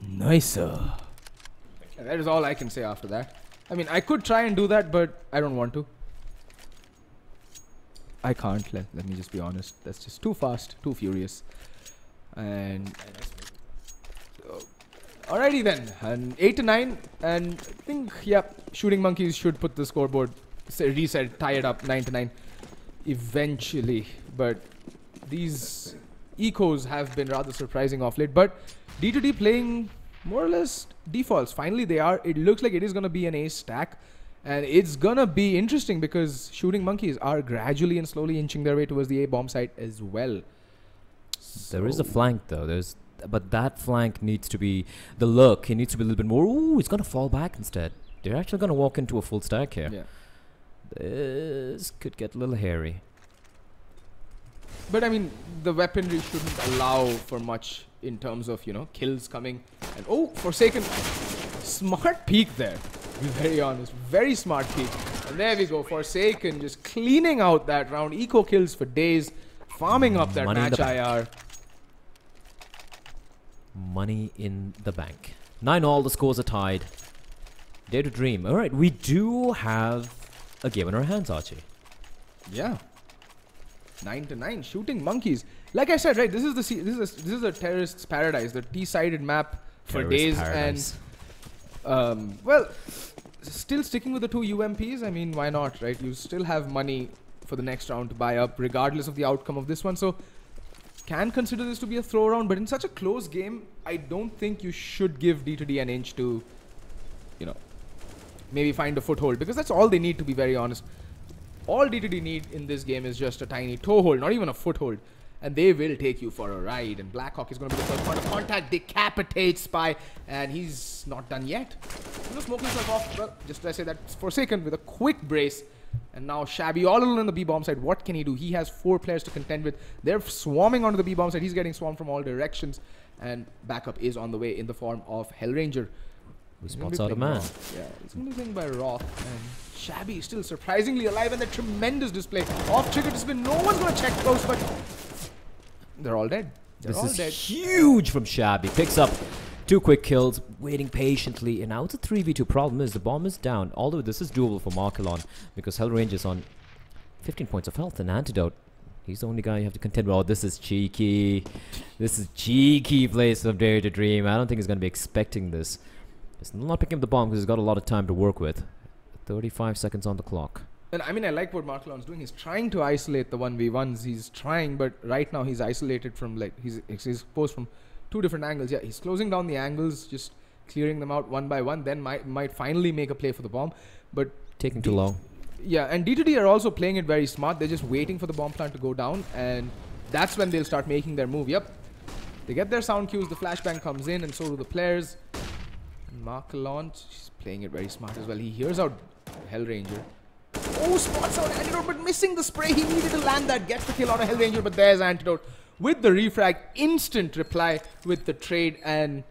Nice. That is all I can say after that. I mean, I could try and do that, but I don't want to. I can't. Let me just be honest. That's just too fast, too furious. And alrighty then. And 8-9. And I think, yeah, Shooting Monkeys should put the scoreboard, reset, tie it up 9-9 eventually. But these ecos have been rather surprising off late, but D2D playing more or less defaults. Finally they are. It looks like it is going to be an ace stack, and it's going to be interesting because Shooting Monkeys are gradually and slowly inching their way towards the A bomb site as well. There is a flank though. But that flank needs to be the look. He needs to be a little bit more. Ooh, he's gonna fall back instead. They're actually gonna walk into a full stack here. Yeah. This could get a little hairy. But I mean, the weaponry shouldn't allow for much in terms of, you know, kills coming. And oh, Forsaken, smart peek there. To be very honest, very smart peek. And there we go, Forsaken just cleaning out that round. Eco kills for days, farming up that match IR. Money in the bank. 9-all, the scores are tied. Dare to dream. All right, we do have a game in our hands, Archie. Yeah. 9-9, shooting monkeys. Like I said, right? This is a terrorist's paradise. The T-sided map for days paradise. And well, still sticking with the 2 UMPs. I mean, why not, right? You still have money for the next round to buy up, regardless of the outcome of this one. So can consider this to be a throw round, but in such a close game, I don't think you should give D2D an inch to, you know, maybe find a foothold, because that's all they need, to be very honest. All D2D need in this game is just a tiny toehold, not even a foothold, and they will take you for a ride. And Blackhawk is going to be the first point of contact, decapitates Spy, and he's not done yet. You know, smoking himself off. Well, just as I say that, Forsaken with a quick brace. And now Shabby all alone on the B-bomb side. What can he do? He has 4 players to contend with. They're swarming onto the B-bomb side. He's getting swarmed from all directions. And backup is on the way in the form of Hellranger. He spots out a man. Yeah, he's going to be playing by Roth. And Shabby is still surprisingly alive. And a tremendous display. Off-trigger display. No one's going to check close, but they're all dead. They're all dead. Huge from Shabby. Picks up 2 quick kills, waiting patiently, and now it's a 3v2. Problem is, the bomb is down, although this is doable for Markelon, because Hellranger's on 15 points of health and Antidote. He's the only guy you have to contend with. Oh, this is cheeky. This is cheeky place of Dare to Dream. I don't think he's going to be expecting this. He's not picking up the bomb because he's got a lot of time to work with. 35 seconds on the clock. And I mean, I like what Markelon's doing. He's trying to isolate the 1v1s. He's trying, but right now he's isolated from, like, he's exposed from 2 different angles. Yeah, he's closing down the angles, just clearing them out one by one. Then might finally make a play for the bomb, but taking too long. Yeah, and D2D are also playing it very smart. They're just waiting for the bomb plant to go down, and that's when they'll start making their move. Yep, they get their sound cues. The flashbang comes in, and so do the players. And Markelon, she's playing it very smart as well. He hears out Hellranger. Oh, spots out Antidote, but missing the spray. He needed to land that, gets the kill on a Hellranger, but there's Antidote with the refrag, instant reply with the trade, and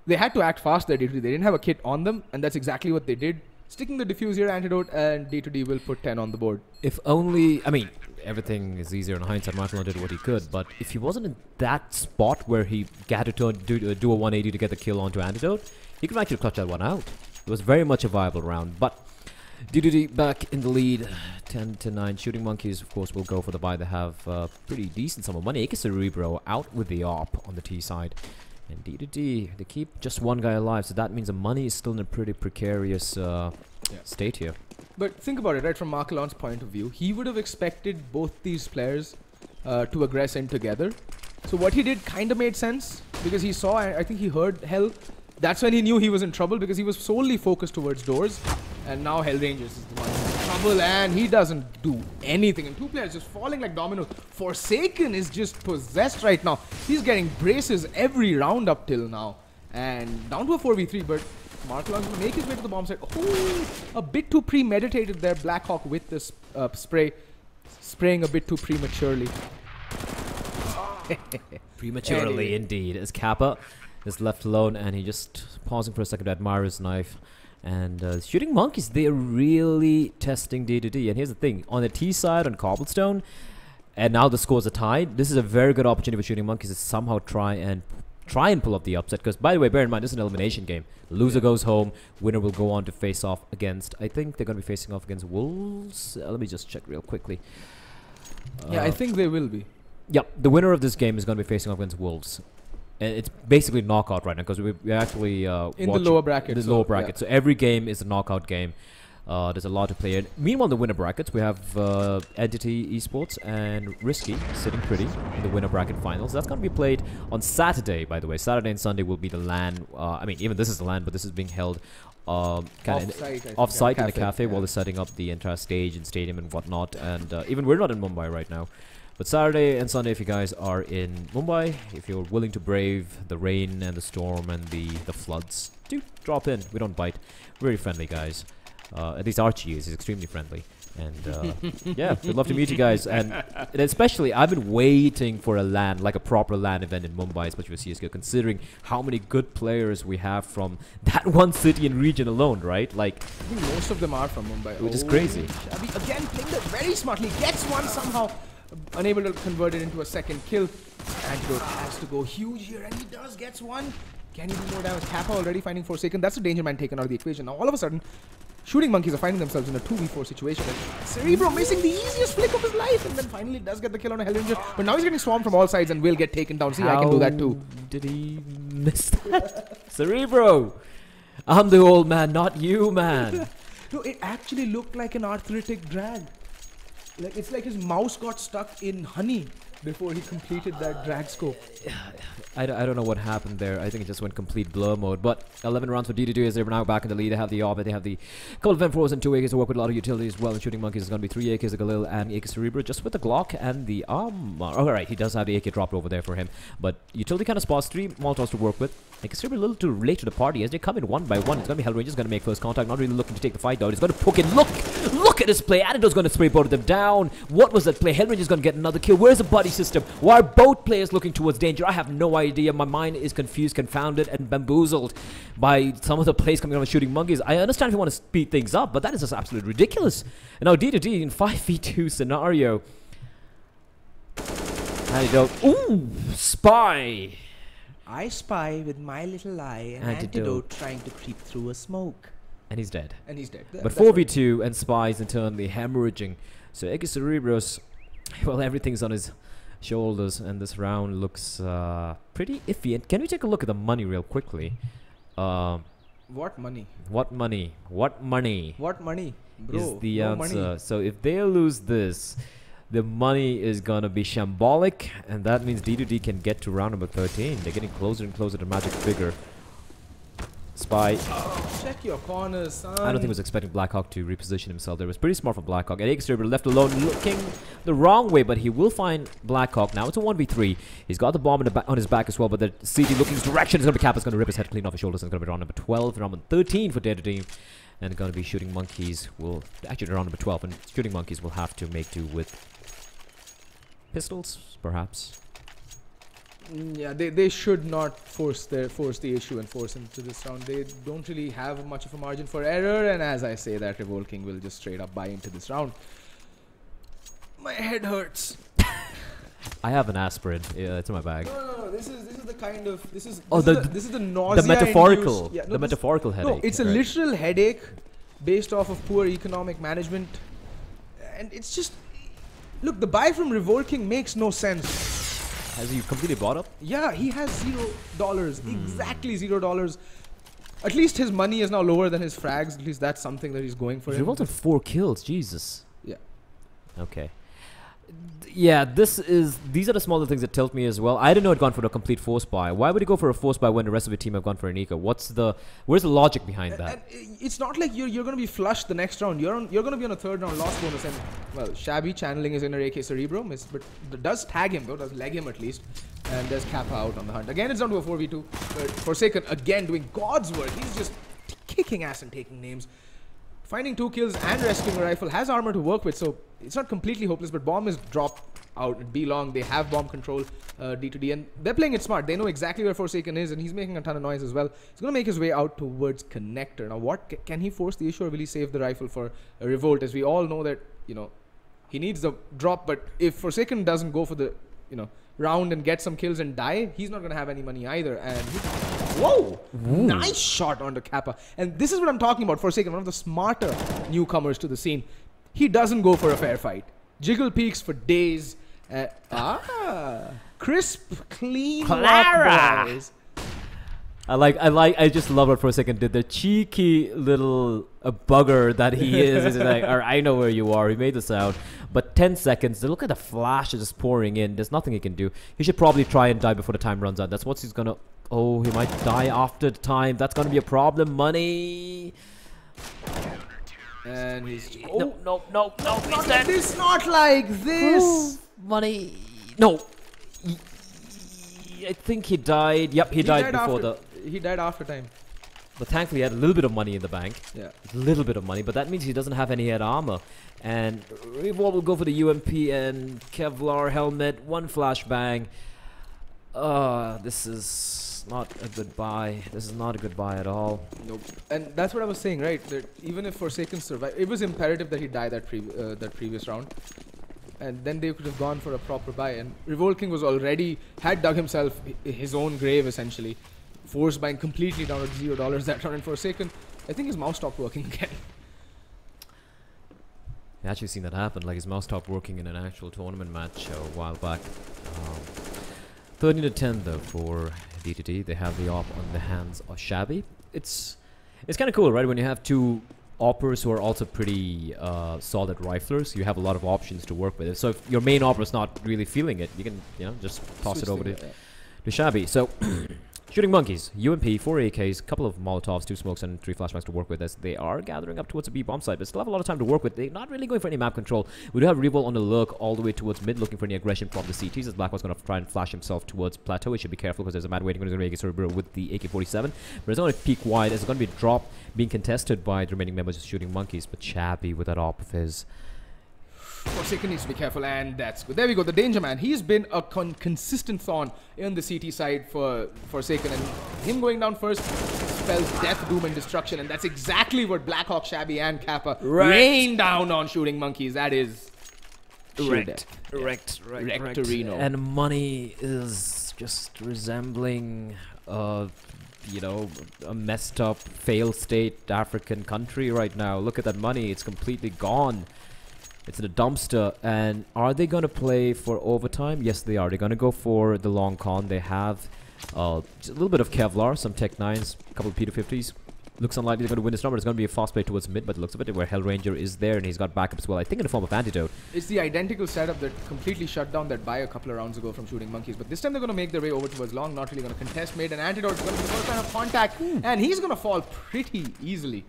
they had to act fast there, D2D. They didn't have a kit on them, and that's exactly what they did. Sticking the diffuse here, Antidote, and D2D will put 10 on the board. If only, I mean, everything is easier in hindsight. Markelon did what he could, but if he wasn't in that spot where he had to do a 180 to get the kill onto Antidote, he could actually clutch that one out. It was very much a viable round, but D2D back in the lead, 10-9. Shooting Monkeys, of course, will go for the buy. They have pretty decent sum of money. AK Cerebro out with the AWP on the T side. And D2D, they keep just one guy alive, so that means the money is still in a pretty precarious state here. But think about it, right, from Markelon's point of view. He would have expected both these players to aggress in together. So what he did kind of made sense, because he saw, I think he heard Hell. That's when he knew he was in trouble, because he was solely focused towards doors. And now Hellrangers is the one in trouble, and he doesn't do anything. And 2 players just falling like dominoes. Forsaken is just possessed right now. He's getting braces every round up till now. And down to a 4v3, but Markelon's going to make his way to the bomb site. Oh, a bit too premeditated there, Blackhawk, with this spraying a bit too prematurely. Prematurely, indeed, as Kappa is left alone, and he just pausing for a second to admire his knife. And Shooting Monkeys, they're really testing D2D. And here's the thing, on the T side, on Cobblestone, and now the scores are tied, this is a very good opportunity for Shooting Monkeys to somehow try and pull up the upset. Because, by the way, bear in mind, this is an elimination game. Loser goes home, winner will go on to face off against, I think they're going to be facing off against Wolves. Let me just check real quickly. Yeah, I think they will be. Yep, the winner of this game is going to be facing off against Wolves. And it's basically knockout right now, because we're actually in the lower bracket. The lower bracket. So every game is a knockout game. There's a lot to play in. Meanwhile, in the winner brackets, we have Entity Esports and Risky sitting pretty in the winner bracket finals. That's going to be played on Saturday, by the way. Saturday and Sunday will be the LAN. I mean, even this is the LAN, but this is being held off-site in the cafe while they're setting up the entire stage and stadium and whatnot. And even we're not in Mumbai right now. But Saturday and Sunday, if you guys are in Mumbai, if you're willing to brave the rain and the storm and the floods, do drop in. We don't bite. Very friendly guys. At least Archie is. He's extremely friendly. And yeah, we'd love to meet you guys. And especially, I've been waiting for a LAN, like a proper LAN event in Mumbai, especially with CSGO, considering how many good players we have from that one city and region alone, right? Like, I think most of them are from Mumbai. Which is crazy. Shabby again playing that very smartly. Gets one somehow. Unable to convert it into a second kill. Antidote has to go huge here, and he does. Gets one. Can he do more damage? Kappa already finding Forsaken. That's a danger man taken out of the equation. Now all of a sudden, Shooting Monkeys are finding themselves in a 2v4 situation. And Cerebro missing the easiest flick of his life, and then finally does get the kill on a Hellranger. But now he's getting swarmed from all sides and will get taken down. See, I can do that too. Did he miss that? Cerebro! I'm the old man, not you, man. No, it actually looked like an arthritic drag. Like it's like his mouse got stuck in honey before he completed that drag scope. I don't know what happened there. I think it just went complete blur mode. But 11 rounds for D2D as they're now back in the lead. They have the AWP, they have the couple of M4s and 2 AKs to work with a lot of utility as well. And Shooting Monkeys is going to be 3 AKs, a Galil and AK Cerebro just with the Glock and the armor. Alright, he does have the AK dropped over there for him. But utility kind of spots 3 Molotovs to work with. AK Cerebro a little too late to the party as they come in one by one. It's going to be Hellranger's going to make first contact, not really looking to take the fight down. He's going to poke in. Look at this play. Antidote's going to spray both of them down. What was that play? Hellranger's going to get another kill. Where's the buddy system? Why are both players looking towards danger? I have no idea. My mind is confused, confounded, and bamboozled by some of the plays coming out of Shooting Monkeys. I understand if you want to speed things up, but that is just absolutely ridiculous. And now D2D in 5v2 scenario. Antidote. Ooh, spy. I spy with my little eye an antidote trying to creep through a smoke. And he's dead. And he's dead. But 4v2 and Spy's internally hemorrhaging. So AK Cerebros, well, everything's on his shoulders, and this round looks pretty iffy. And can we take a look at the money real quickly? What money? What money? What money? What money? Bro, is the no answer. Money. So if they lose this, the money is gonna be shambolic, and that means D2D can get to round number 13. They're getting closer and closer to magic figure. Spy. Check your corners, son. I don't think he was expecting Blackhawk to reposition himself. There was pretty smart from Blackhawk. And AK Cerebro left alone, looking the wrong way, but he will find Blackhawk. Now it's a 1v3. He's got the bomb on his back as well, but the CT looking his direction is going to be Kappa's going to rip his head clean off his shoulders. It's going to be round number 12, round number 13 for Data Team. And going to be Shooting Monkeys will actually round number 12, and Shooting Monkeys will have to make do with pistols, perhaps. Yeah, they should not force the issue and force him to this round. They don't really have much of a margin for error, and as I say that, Revolt King will just straight up buy into this round. My head hurts. I have an aspirin. Yeah, it's in my bag. No. This is the kind of this is the The nausea. metaphorical. Yeah, the metaphorical headache. No, it's a literal headache based off of poor economic management, and it's just look. The buy from Revolt King makes no sense. Has he completely bought up? Yeah, he has $0. Exactly $0. At least his money is now lower than his frags. At least that's something that he's going for. He's revolted 4 kills. Jesus. Yeah. Okay. Yeah, these are the smaller things that tilt me as well. I didn't know it gone for a complete force buy. Why would he go for a force buy when the rest of the team have gone for an eco? Where's the logic behind that? And it's not like you're going to be flushed the next round. You're going to be on a third round loss bonus, and well, Shabby channeling his inner AK Cerebro, but does tag him though, does leg him at least, and does Kappa out on the hunt. Again, it's down to a 4v2. But Forsaken again doing God's work. He's just kicking ass and taking names. Finding 2 kills and rescuing a rifle, has armor to work with, so it's not completely hopeless, but bomb is dropped out at B long. They have bomb control, D2D, and they're playing it smart. They know exactly where Forsaken is, and he's making a ton of noise as well. He's going to make his way out towards Connector. Now, what can he force the issue, or will he save the rifle for a Revolt? As we all know that, he needs the drop, but if Forsaken doesn't go for the, round and get some kills and die, he's not going to have any money either. And whoa! Ooh. Nice shot onto Kappa. And this is what I'm talking about. Forsaken, one of the smarter newcomers to the scene. He doesn't go for a fair fight. Jiggle peaks for days. Crisp, clean Clara. boys. I just love what Forsaken did. The cheeky little bugger that he is. He's like, all right, I know where you are. He made the sound. But 10 seconds, look at the flash just pouring in. There's nothing he can do. He should probably try and die before the time runs out. That's what he's gonna... Oh, he might die after the time. That's gonna be a problem. Money. And he's... No, no, no, no, he's Not dead. like this, not like this! Money. No. I think he died. Yep, he died before He died after time. But thankfully he had a little bit of money in the bank. Yeah. A little bit of money, but that means he doesn't have any head armor. And Revolve will go for the UMP and Kevlar helmet. One flashbang. This is not a good buy. This is not a good buy at all. Nope. And that's what I was saying, right? That even if Forsaken survived, it was imperative that he die that previous round. And then they could have gone for a proper buy. And Revolt King was already, had dug himself his own grave, essentially. Force buying completely down at $0 that round. And Forsaken, I think his mouse stopped working again. I actually seen that happen. Like his mouse stopped working in an actual tournament match a while back. 13-10 though for DTT. They have the op on the hands of Shabby. It's kind of cool, right? When you have two oppers who are also pretty solid riflers, you have a lot of options to work with. So if your main opper is not really feeling it, you can just toss it over to Shabby. So Shooting Monkeys, UMP, 4 AKs, couple of Molotovs, 2 smokes, and 3 flashbangs to work with as they are gathering up towards the B bomb site, but still have a lot of time to work with. They're not really going for any map control. We do have Revol on the lurk all the way towards mid, looking for any aggression from the CTs, as Blackwell's going to try and flash himself towards Plateau. He should be careful because there's a mad waiting going to make a Cerebro with the AK-47, but it's going to peek wide. There's going to be a drop being contested by the remaining members of Shooting Monkeys, but Shabby with that op of his. Forsaken needs to be careful, and that's good. There we go, the Danger Man. He's been a consistent thorn in the CT side for Forsaken, and him going down first spells death, doom, and destruction, and that's exactly what Blackhawk, Shabby, and Kappa rain down on Shooting Monkeys. That is Wrecked. And money is just resembling, you know, a messed up, failed state African country right now. Look at that money. It's completely gone. It's in a dumpster. And are they going to play for overtime? Yes, they are. They're going to go for the long con. They have a little bit of Kevlar, some Tech 9s, a couple of P250s. Looks unlikely they're going to win this round, but it's going to be a fast play towards mid, but it looks a bit where Hellranger is there, and he's got backup as well, I think in the form of Antidote. It's the identical setup that completely shut down that buy a couple of rounds ago from Shooting Monkeys, but this time they're going to make their way over towards long, not really going to contest mid, and Antidote is going to be the first kind of contact, and he's going to fall pretty easily.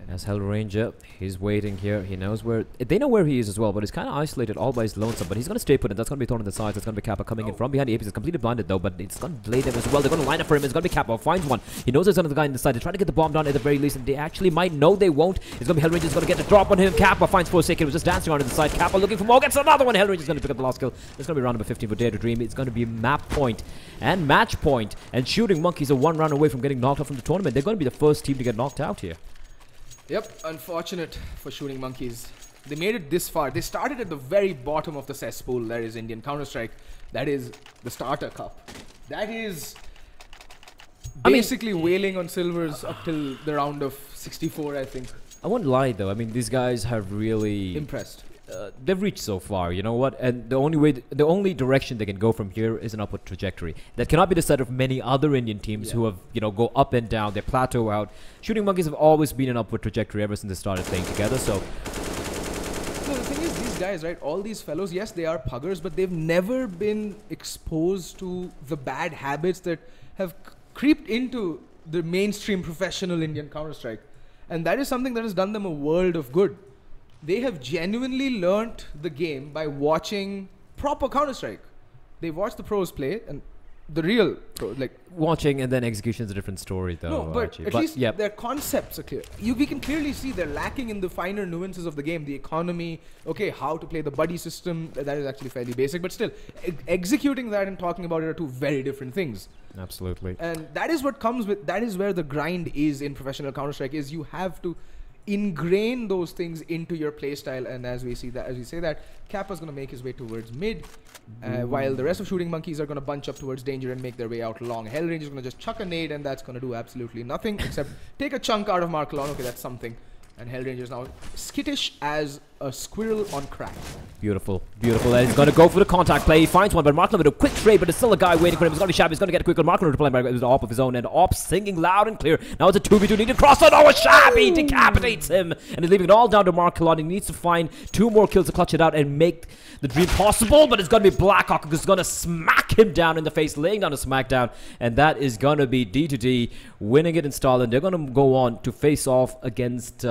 As Hellranger, he's waiting here. He knows where... They know where he is as well, but he's kind of isolated all by his lonesome. But he's going to stay put, and that's going to be thrown on the sides. That's going to be Kappa coming in from behind the APs. He's completely blinded, though, but it's going to blade him as well. They're going to line up for him. It's going to be Kappa. Finds one. He knows there's another guy on the side. They're trying to get the bomb down at the very least, and they actually might know they won't. It's going to be Hellranger's going to get the drop on him. Kappa finds Forsaken. He was just dancing around to the side. Kappa looking for more. Gets another one. Hellranger's going to pick up the last kill. It's going to be round number 15 for Dare to Dream. It's going to be map point and match point. And Shooting Monkeys are 1 round away from getting knocked out from the tournament. They're going to be the first team to get knocked out here. Yep, unfortunate for Shooting Monkeys. They made it this far. They started at the very bottom of the cesspool. There is Indian Counter-Strike. That is the Starter Cup. That is basically wailing on silvers up till the round of 64, I think. I won't lie, though. I mean, these guys have really... impressed. They've reached so far, you know what? And the only direction they can go from here is an upward trajectory. That cannot be the set of many other Indian teams who have, you know, go up and down. They plateau out. Shooting Monkeys have always been an upward trajectory ever since they started playing together. So the thing is, these guys, right? All these fellows, yes, they are puggers, but they've never been exposed to the bad habits that have creeped into the mainstream professional Indian Counter-Strike, and that is something that has done them a world of good. They have genuinely learnt the game by watching proper Counter-Strike. They've watched the pros play, and the real pro, like... watching and then execution is a different story, though. No, but at least their concepts are clear. We can clearly see they're lacking in the finer nuances of the game. The economy, okay, how to play the buddy system, that is actually fairly basic. But still, executing that and talking about it are two very different things. Absolutely. And that is what comes with... that is where the grind is in professional Counter-Strike, is you have to ingrain those things into your playstyle. And as we say that, Kappa's going to make his way towards mid, while the rest of Shooting Monkeys are going to bunch up towards danger and make their way out long. Hellranger's going to just chuck a nade, and that's going to do absolutely nothing except take a chunk out of Markelon. Okay, that's something. And Hellranger's now skittish as a squirrel on crack. Beautiful, beautiful. And he's going to go for the contact play. He finds one, but Markland with a quick trade, but there's still a guy waiting for him. It's going to be Shabby. He's going to get a quick one. Markland replying by the op of his own, and op singing loud and clear. Now it's a 2v2. Need to cross on. Oh, Shabby decapitates him, and he's leaving it all down to Markelon. He needs to find 2 more kills to clutch it out and make the dream possible, but it's going to be Blackhawk who's going to smack him down in the face, laying down a smackdown, and that is going to be D2D winning it in Stalin. They're going to go on to face off against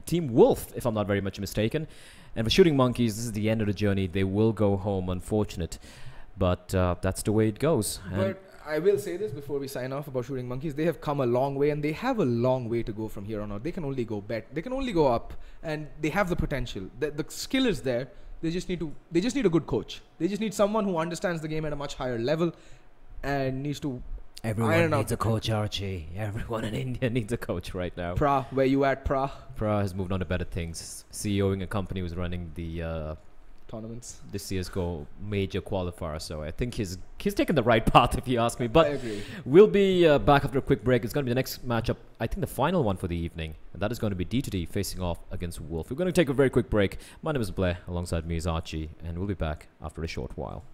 Team Wolf, if I'm not very much mistaken. And for Shooting Monkeys, this is the end of the journey. They will go home, unfortunate. But that's the way it goes. But I will say this before we sign off about Shooting Monkeys. They have come a long way, and they have a long way to go from here on out. They can only go They can only go up, and they have the potential. The skill is there. They just need a good coach. They just need someone who understands the game at a much higher level and needs to everyone needs a coach, Archie. Everyone in India needs a coach right now. Pra, where you at, Pra? Pra has moved on to better things. CEOing a company who's running the tournaments, the CSGO major qualifier. So I think he's taken the right path, if you ask me. But I agree. We'll be back after a quick break. It's going to be the next matchup, I think the final one for the evening, and that is going to be D2D facing off against Wolf. We're going to take a very quick break. My name is Blair, alongside me is Archie, and we'll be back after a short while.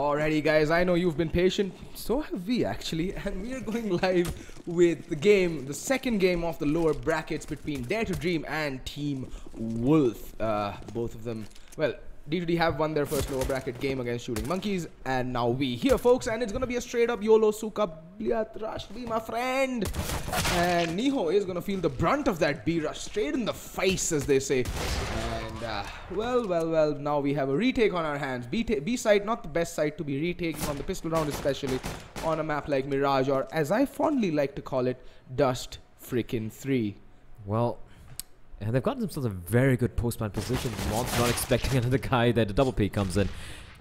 Alrighty, guys, I know you've been patient. So have we, actually. And we are going live with the second game of the lower brackets between Dare to Dream and Team Wolf. Both of them, well, D2D have won their first lower bracket game against Shooting Monkeys, and now we here, folks, and it's gonna be a straight up YOLO Suka Bliat Rush, be my friend. And Niho is gonna feel the brunt of that B rush straight in the face, as they say. And well, now we have a retake on our hands. B side, not the best side to be retaking on the pistol round, especially on a map like Mirage, or as I fondly like to call it, Dust Frickin' 3. Well, and they've gotten themselves a very good post-plant position. Mon's not expecting another guy there. The double P comes in,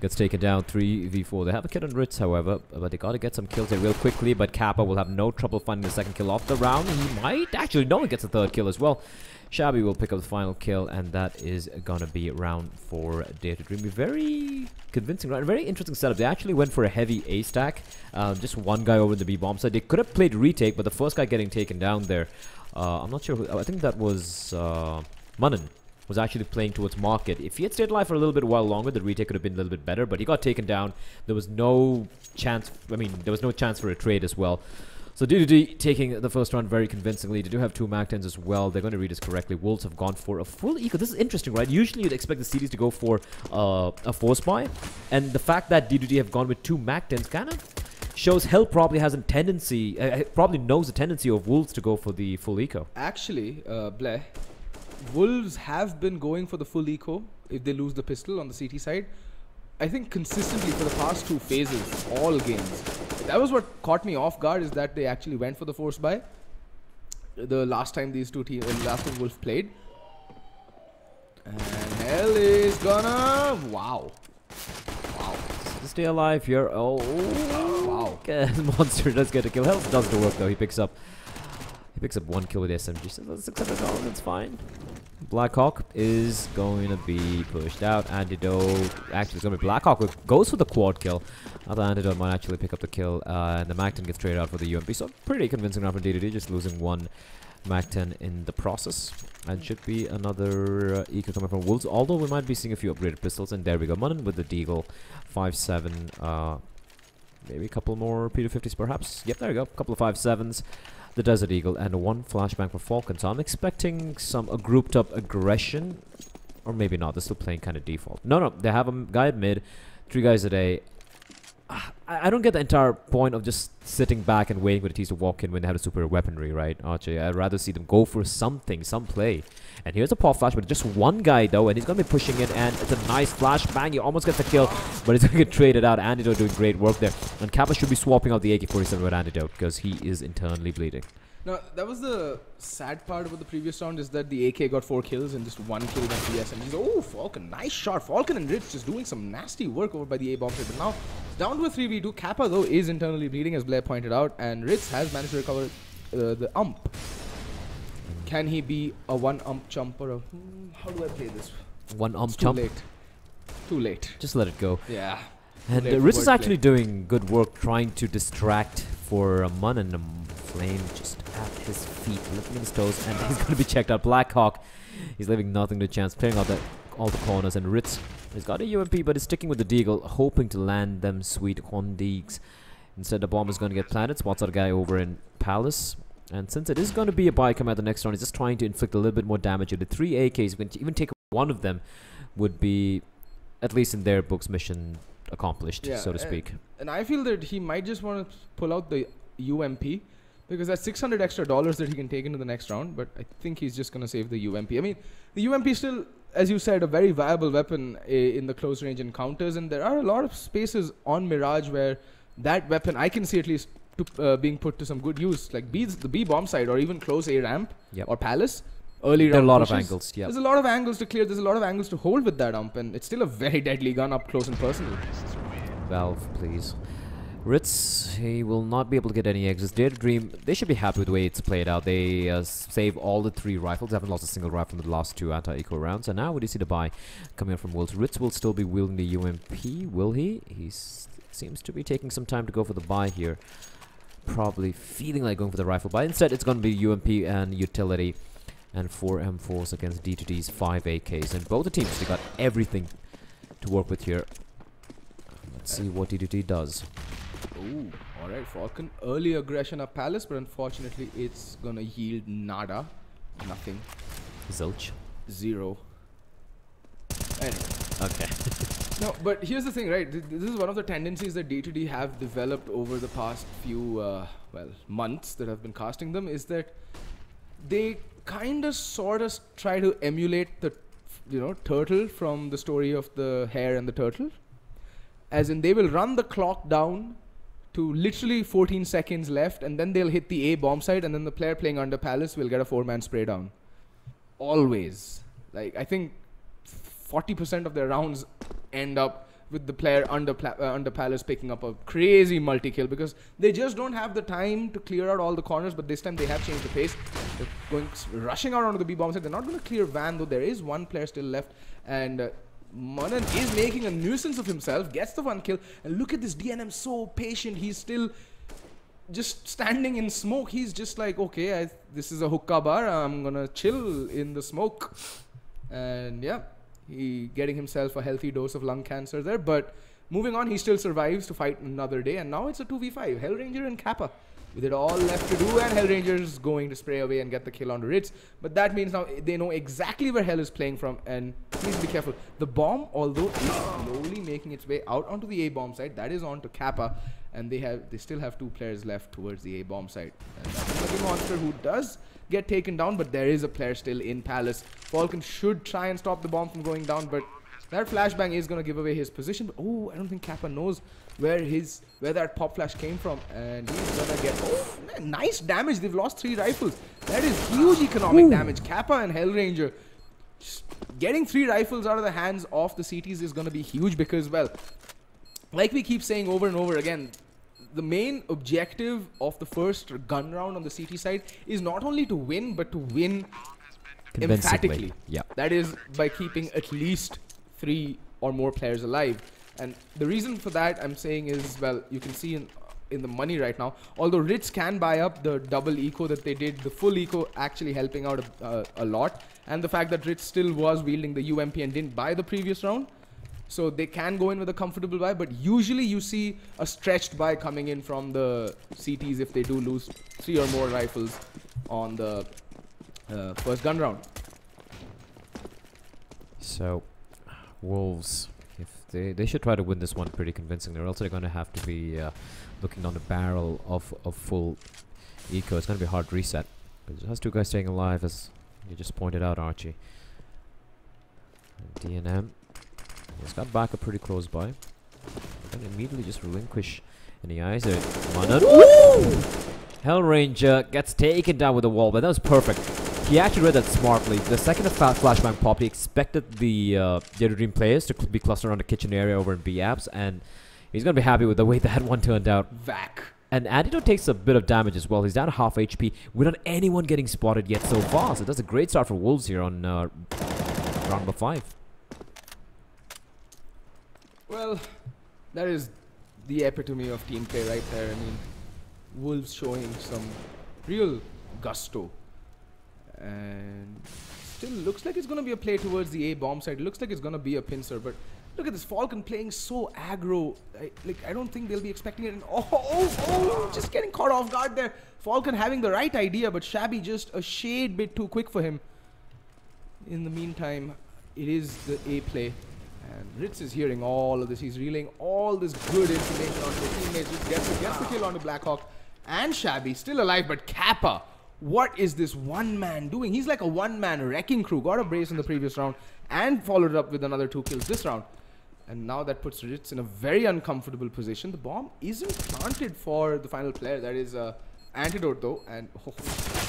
gets taken down 3v4. They have a kid on Ritz, however, but they got to get some kills there real quickly. But Kappa will have no trouble finding the second kill off the round. He might actually, no one gets the third kill as well. Shabby will pick up the final kill, and that is gonna be round 4 Dare to Dream. Very convincing round, very interesting setup. They actually went for a heavy A stack. Just one guy over the B bomb side. They could have played retake, but the first guy getting taken down there, I'm not sure who, I think that was Manan, was actually playing towards Market. If he had stayed alive for a little bit while longer, the retake could have been a little bit better, but he got taken down. There was no chance, there was no chance for a trade as well. So D2D taking the first round very convincingly. They do have 2 MAC-10s as well. They're going to read this correctly. Wolves have gone for a full eco. This is interesting, right? Usually you'd expect the CDs to go for a force buy, and the fact that D2D have gone with 2 MAC-10s kind of shows Hell probably has a tendency, probably knows the tendency of Wolves to go for the full eco. Actually, Bleh, Wolves have been going for the full eco if they lose the pistol on the CT side. I think consistently for the past 2 phases, all games. That was what caught me off guard, is that they actually went for the force buy. The last time these two teams, last time Wolf played. And Hell is gonna, wow. To stay alive here. Oh, wow. Monster does get a kill. Hell does the work though. He picks up 1 kill with the SMG. So that's $600. That's fine. Blackhawk is going to be pushed out. Antidote, actually, it's going to be Blackhawk who goes for the quad kill. Other Antidote might actually pick up the kill, and the MAC-10 gets traded out for the UMP. So pretty convincing round for D2D, just losing 1 MAC-10 in the process. And should be another eco coming from Wolves, although we might be seeing a few upgraded pistols. And there we go, Munnan with the Deagle, 5.7, maybe a couple more P250s perhaps. Yep, there we go, a couple of 5.7s. The Desert Eagle, and 1 flashbang for Falcon. So I'm expecting a grouped up aggression, or maybe not. They're still playing kind of default. No, they have a guy at mid, 3 guys at A. I don't get the entire point of just sitting back and waiting for the teams to walk in when they have a superior weaponry, right, Archie? I'd rather see them go for something, some play. And here's a pop flash, but just 1 guy though, and he's going to be pushing it, and it's a nice flashbang. He almost gets the kill, but he's going to get traded out. Antidote doing great work there. And Kappa should be swapping out the AK-47 with Antidote, because he is internally bleeding. Now, that was the sad part about the previous round, is that the AK got 4 kills and just 1 kill against the SMGs. Oh, Falcon, nice shot. Falcon and Rich just doing some nasty work over by the A-bomb side. But now, down to a 3v2. Kappa, though, is internally bleeding, as Blair pointed out, and Ritz has managed to recover the ump. Can he be a 1 ump chump or a... how do I play this? 1 ump Too chump? late. Too late. Just let it go. Yeah. And Ritz is actually doing good work trying to distract for Mun, and Flame just at his feet, lifting his toes, and he's going to be checked out. Blackhawk, he's leaving nothing to chance, clearing out all the corners, and Ritz has got a UMP, but is sticking with the Deagle, hoping to land them sweet Hondigs. Instead, the bomb is going to get planted, spots out a guy over in Palace, and since it is going to be a buy come out the next round, he's just trying to inflict a little bit more damage. With the 3 AKs, you can even take one of them, would be, at least in their books, mission accomplished, so to speak. And I feel that he might just want to pull out the UMP, because that's $600 extra that he can take into the next round, but I think he's just going to save the UMP. I mean, the UMP is still, as you said, a very viable weapon in the close range encounters, and there are a lot of spaces on Mirage where that weapon, I can see at least, being put to some good use, like the B bomb side, or even close A ramp, or Palace. Early round there are a lot pushes. of angles, yeah. There's a lot of angles to clear, there's a lot of angles to hold with that ump, and it's still a very deadly gun up close and personal. Valve, please. Ritz, he will not be able to get any exits. Dare to Dream, they should be happy with the way it's played out. They save all the 3 rifles. They haven't lost a single rifle in the last 2 anti-eco rounds. And now we do see the buy coming up from Wolves. Ritz will still be wielding the UMP, will he? He seems to be taking some time to go for the buy here. Probably feeling like going for the rifle buy. Instead, it's going to be UMP and utility. And 4 M4s against D2D's 5 AKs. And both the teams, they got everything to work with here. Let's see what DDT does. Ooh, alright, Falcon. Early aggression up Palace, but unfortunately it's gonna yield nada. Nothing. Zilch. 0. Anyway. Okay. No, but here's the thing, right? This is one of the tendencies that D2D have developed over the past few, months that I've been casting them, is that they kind of sort of try to emulate the, turtle from the story of the hare and the turtle. As in, they will run the clock down to literally 14 seconds left, and then they'll hit the A bomb site, and then the player playing under Palace will get a 4-man spray down. Always. Like, I think 40% of their rounds end up with the player under Palace picking up a crazy multi-kill, because they just don't have the time to clear out all the corners. But this time they have changed the pace. They're rushing out onto the B bomb site. They're not going to clear Van, though there is one player still left, and Manan is making a nuisance of himself, gets the 1 kill, and look at this DNM, so patient. He's still just standing in smoke. He's just like, okay, this is a hookah bar, I'm gonna chill in the smoke. And yeah, he getting himself a healthy dose of lung cancer there. But moving on, he still survives to fight another day, and now it's a 2v5, Hellranger and Kappa with it all left to do, and Hellranger's going to spray away and get the kill on the Ritz. But that means now they know exactly where Hell is playing from, and please be careful. The bomb, although is slowly making its way out onto the A bomb site, that is on to Kappa, and they still have 2 players left towards the A bomb site. And that's the monster who does get taken down, but there is a player still in Palace. Falcon should try and stop the bomb from going down, but that flashbang is going to give away his position. But oh, I don't think Kappa knows where that pop flash came from, and he's gonna get man, nice damage. They've lost 3 rifles. That is huge economic damage. Kappa and Hellranger just getting 3 rifles out of the hands of the CTs is gonna be huge, because, well, like we keep saying over and over again, the main objective of the first gun round on the CT side is not only to win, but to win emphatically. Yeah. That is by keeping at least 3 or more players alive. And the reason for that, I'm saying, is, well, you can see in the money right now, although Ritz can buy up the double eco that they did, the full eco actually helping out a lot, and the fact that Ritz still was wielding the UMP and didn't buy the previous round, so they can go in with a comfortable buy. But usually you see a stretched buy coming in from the CTs if they do lose 3 or more rifles on the first gun round. So Wolves, if they should try to win this one pretty convincingly, or else they're going to have to be looking down the barrel of full eco. It's going to be a hard reset. But it has 2 guys staying alive, as you just pointed out, Archie. And DNM, he's got backup pretty close by. Can immediately just relinquish any eyes there. Hellranger gets taken down with the wall, but that was perfect. He actually read that smartly. The second the flashbang popped, he expected the Dream players to be clustered around the kitchen area over in B-Apps, and he's going to be happy with the way that one turned out. Vac. And Antidote takes a bit of damage as well. He's down to half HP without anyone getting spotted yet so far. So that's a great start for Wolves here on round number 5. Well, that is the epitome of team play right there. I mean, Wolves showing some real gusto. And still looks like it's going to be a play towards the A bomb side. It looks like it's going to be a pincer, but look at this Falcon playing so aggro. I don't think they'll be expecting it. And just getting caught off guard there. Falcon having the right idea, but Shabby just a shade bit too quick for him. In the meantime, it is the A play. And Ritz is hearing all of this. He's relaying all this good information onto the teammates. Ritz gets the kill onto Blackhawk. And Shabby still alive, but Kappa, what is this one man doing? He's like a one-man wrecking crew. Got a brace in the previous round and followed up with another 2 kills this round. And now that puts Ritz in a very uncomfortable position. The bomb isn't planted for the final player. That is Antidote though. And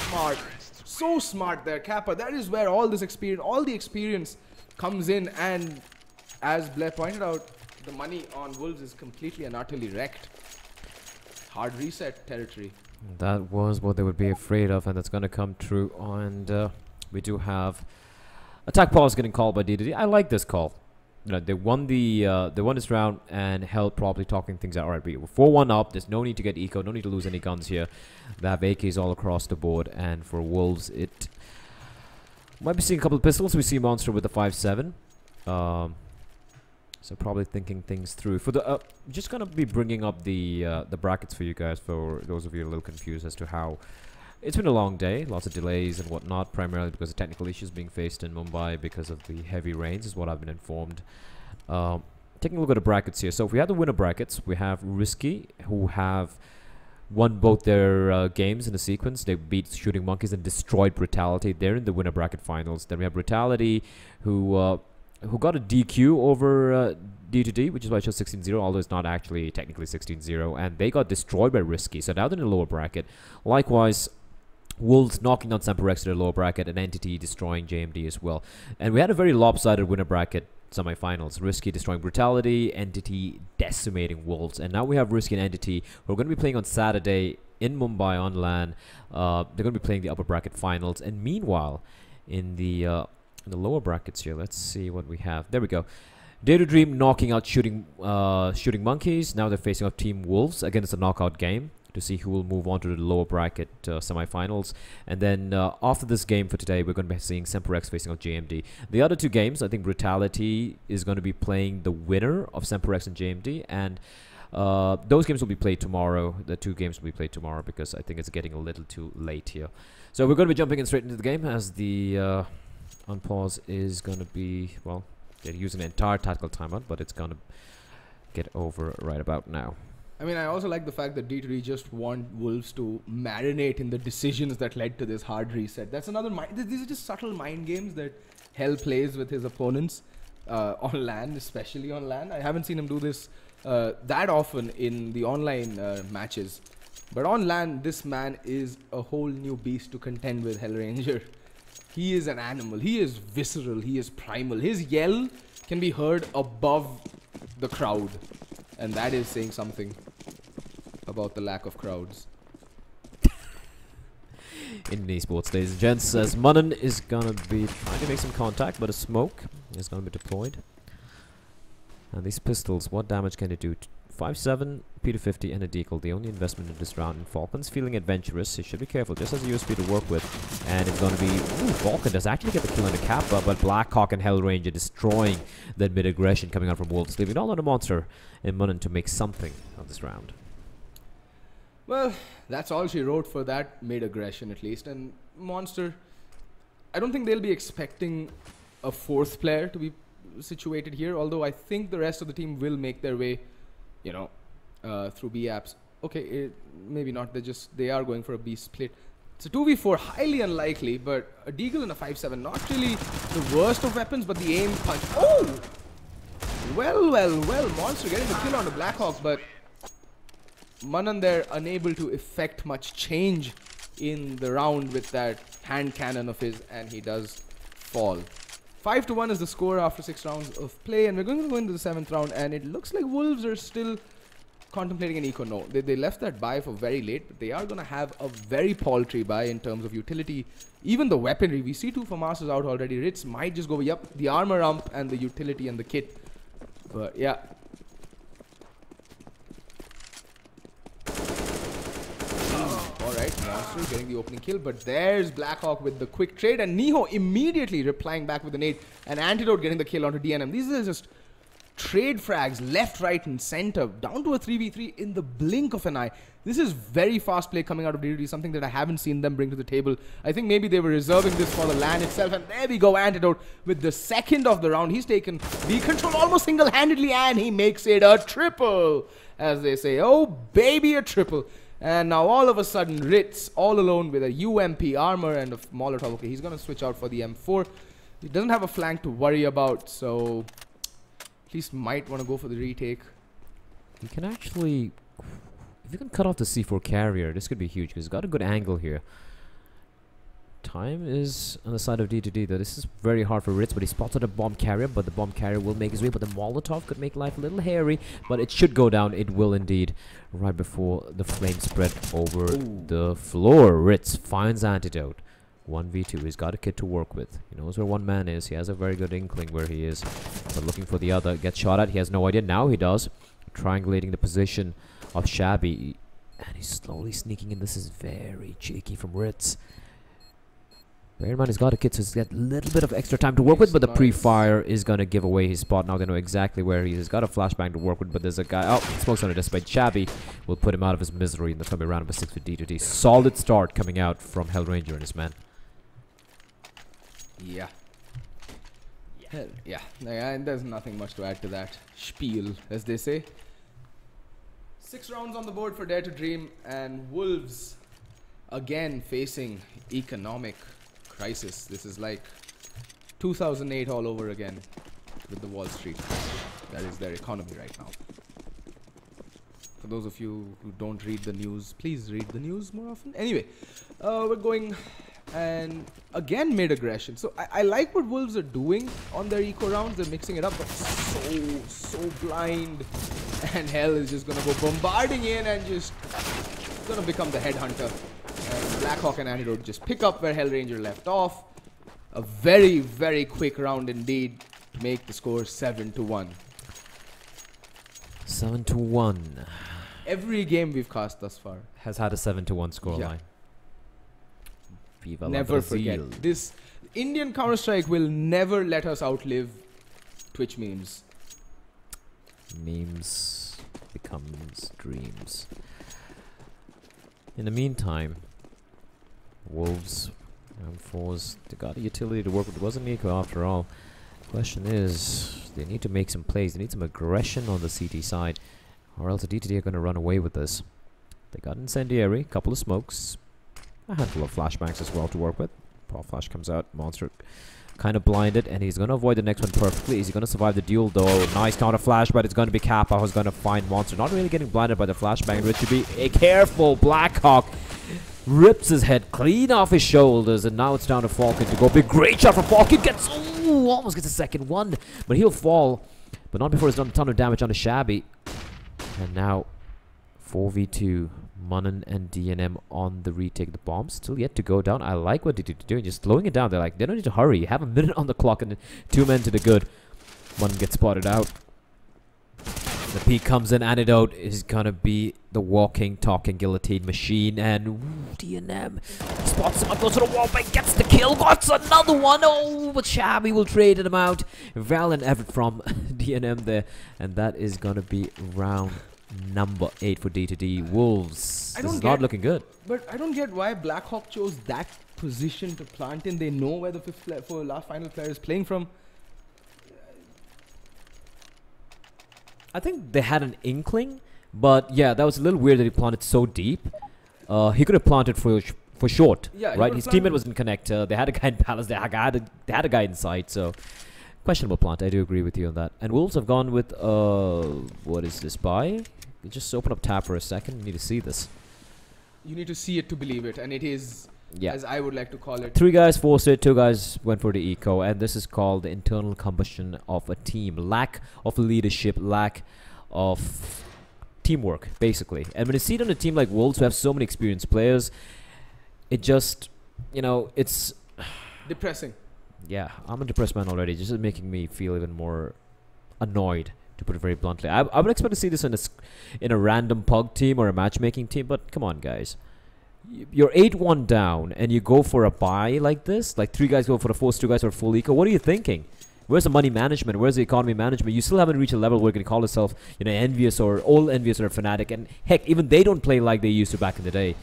smart. So smart there, Kappa. That is where all this experience, all the experience comes in. And as Blair pointed out, the money on Wolves is completely and utterly wrecked. Hard reset territory. That was what they would be afraid of, and that's going to come true. And we do have attack pause getting called by DDD. I like this call. You know, they won this round and held probably talking things out. All right, we're 4-1 up. There's no need to get eco. No need to lose any guns here. They have AKs all across the board, and for Wolves, it might be seeing a couple of pistols. We see Monster with the 5.7. So probably thinking things through. For the just gonna be bringing up the brackets for you guys, for those of you a little confused as to how. It's been a long day, lots of delays and whatnot, primarily because of technical issues being faced in Mumbai because of the heavy rains, is what I've been informed. Taking a look at the brackets here. So if we have the winner brackets, we have Risky, who have won both their games in a sequence. They beat Shooting Monkeys and destroyed Brutality. They're in the winner bracket finals. Then we have Brutality, who got a DQ over D2D, which is why it shows 16-0, although it's not actually technically 16-0. And they got destroyed by Risky, so now they're in the lower bracket. Likewise, Wolves knocking out Semperex to their lower bracket, and Entity destroying JMD as well. And we had a very lopsided winner bracket semifinals. Risky destroying Brutality, Entity decimating Wolves. And now we have Risky and Entity, who are going to be playing on Saturday in Mumbai on LAN. They're going to be playing the upper bracket finals. And meanwhile, in the lower brackets here, let's see what we have. There we go. Day to Dream knocking out Shooting Monkeys. Now they're facing off Team Wolves. Again, it's a knockout game to see who will move on to the lower bracket semifinals. And then after this game for today, we're going to be seeing Semperex facing off JMD. The other two games, I think Brutality is going to be playing the winner of Semperex and JMD. And those games will be played tomorrow. The two games will be played tomorrow because I think it's getting a little too late here. So we're going to be jumping in straight into the game as the unpause is going to be, well, they're using an entire tactical timeout, but it's going to get over right about now. I mean, I also like the fact that D2D just want Wolves to marinate in the decisions that led to this hard reset. That's another these are just subtle mind games that Hell plays with his opponents on LAN, especially on LAN. I haven't seen him do this that often in the online matches. But on LAN, this man is a whole new beast to contend with, Hell Ranger. He is an animal. He is visceral. He is primal. His yell can be heard above the crowd. And that is saying something about the lack of crowds. In esports, ladies and gents, as Munnan is going to be trying to make some contact, but a smoke is going to be deployed. And these pistols, what damage can they do? 5.7, P250 and a decal. The only investment in this round. And Falcon's feeling adventurous. He should be careful. Just has a USP to work with. And it's going to be... Ooh, Falcon does actually get the kill on the Kappa, but Blackhawk and Hell Ranger destroying that mid-aggression coming out from Wolves, leaving all on the Monster and Munnan to make something of this round. Well, that's all she wrote for that mid-aggression at least. And Monster, I don't think they'll be expecting a fourth player to be situated here, although I think the rest of the team will make their way, you know, through B apps. Okay, maybe not. They are going for a B split. It's a 2v4, highly unlikely, but a deagle and a 5.7, not really the worst of weapons, but the aim punch. Oh! Well, Monster getting the kill on the Blackhawk, but Munnan there unable to effect much change in the round with that hand cannon of his, and he does fall. 5-1 is the score after 6 rounds of play, and we're going to go into the 7th round, and it looks like Wolves are still contemplating an eco. No, they left that buy for very late, but they are going to have a very paltry buy in terms of utility. Even the weaponry, we see 2 FAMASs out already. Ritz might just go, yep, the armor ump and the utility and the kit. But yeah. Alright, Monster getting the opening kill, but there's Blackhawk with the quick trade, and Niho immediately replying back with a nade, and Antidote getting the kill onto DNM. These are just trade frags left, right, and center, down to a 3v3 in the blink of an eye. This is very fast play coming out of D2D, something that I haven't seen them bring to the table. I think maybe they were reserving this for the LAN itself, and there we go, Antidote with the second of the round. He's taken B control almost single-handedly, and he makes it a triple, as they say. Oh, baby, a triple. And now all of a sudden, Ritz all alone with a UMP armor and a Molotov. Okay, he's going to switch out for the M4. He doesn't have a flank to worry about, so at least might want to go for the retake. You can actually... If you can cut off the C4 carrier, this could be huge, because he's got a good angle here. Time is on the side of D2D, though. This is very hard for Ritz, but he spotted a bomb carrier, but the bomb carrier will make his way, but the Molotov could make life a little hairy, but it should go down. It will indeed, right before the flame spread over the floor. Ritz finds Antidote. 1v2, he's got a kid to work with. He knows where one man is. He has a very good inkling where he is, but looking for the other. Gets shot at. He has no idea. Now he does. Triangulating the position of Shabby, and he's slowly sneaking in. This is very cheeky from Ritz. Bear in mind, he's got a kid, so he's got a little bit of extra time to work with, but the pre-fire is going to give away his spot. Now they know exactly where he is. He's got a flashbang to work with, but there's a guy... Oh, Smoke's on a despite. Shabby will put him out of his misery in the coming round number 6 for D2D. Solid start coming out from Hellranger and his man. Yeah. Yeah. And there's nothing much to add to that spiel, as they say. 6 rounds on the board for Dare to Dream, and Wolves again facing economic crisis. This is like 2008 all over again with the Wall Street. That is their economy right now. For those of you who don't read the news, please read the news more often. Anyway, we're going and again mid-aggression. So I like what Wolves are doing on their eco rounds. They're mixing it up, but so blind. And Hell is just going to go bombarding in and just going to become the headhunter. And Blackhawk and Antidote just pick up where Hellranger left off. A very, very quick round indeed to make the score 7-1. 7-1. Every game we've cast thus far has had a 7-1 scoreline. Yeah. Never forget. This Indian Counter-Strike will never let us outlive Twitch memes. Memes becomes dreams. In the meantime, Wolves round 4s, they got a utility to work with. It wasn't Nico after all. Question is, they need to make some plays. They need some aggression on the CT side, or else the DTD are going to run away with this. They got Incendiary, couple of smokes, a handful of flashbangs as well to work with. Paw Flash comes out, Monster kind of blinded, and he's going to avoid the next one perfectly. Is he going to survive the duel though? Nice counter flash, but it's going to be Kappa who's going to find Monster. Not really getting blinded by the flashbang, but it should be careful. Blackhawk rips his head clean off his shoulders, and now it's down to Falcon to go. Big great shot from Falcon. Gets, ooh, almost gets a second one, but he'll fall, but not before he's done a ton of damage on the Shabby. And now 4v2, Munnan and DNM on the retake. The bomb still yet to go down. I like what they're doing, just slowing it down. They're like, they don't need to hurry. You have a minute on the clock and 2 men to the good. Munnan gets spotted out. The peak comes in. Antidote is gonna be the walking, talking guillotine machine, and ooh, DNM spots him up, goes to the wall, but gets the kill. Got another one. Oh, but Shabby will trade him out. Val and Everett from DNM there, and that is gonna be round number 8 for D2D. Wolves. This is not looking good. But I don't get why Blackhawk chose that position to plant in. They know where the last final player is playing from. I think they had an inkling, but yeah, that was a little weird that he planted so deep. He could have planted for short, yeah, right? His teammate was in connector. They had a guy in Palace. They had a guy inside, so questionable plant. I do agree with you on that. And Wolves have gone with what is this buy? Just open up tab for a second. You need to see this. You need to see it to believe it, and it is, as I would like to call it. 3 guys forced it, 2 guys went for the eco, and this is called the internal combustion of a team. Lack of leadership, lack of teamwork, basically. And when you see it on a team like Wolves, who have so many experienced players, it just, you know, it's depressing. Yeah, I'm a depressed man already. Just making me feel even more annoyed, to put it very bluntly. I would expect to see this in a random pug team or a matchmaking team, but come on, guys. You're 8-1 down, and you go for a buy like this? Like 3 guys go for the force, 2 guys for full eco? What are you thinking? Where's the money management? Where's the economy management? You still haven't reached a level where you can call yourself, you know, envious or all envious or a fanatic. And heck, even they don't play like they used to back in the day.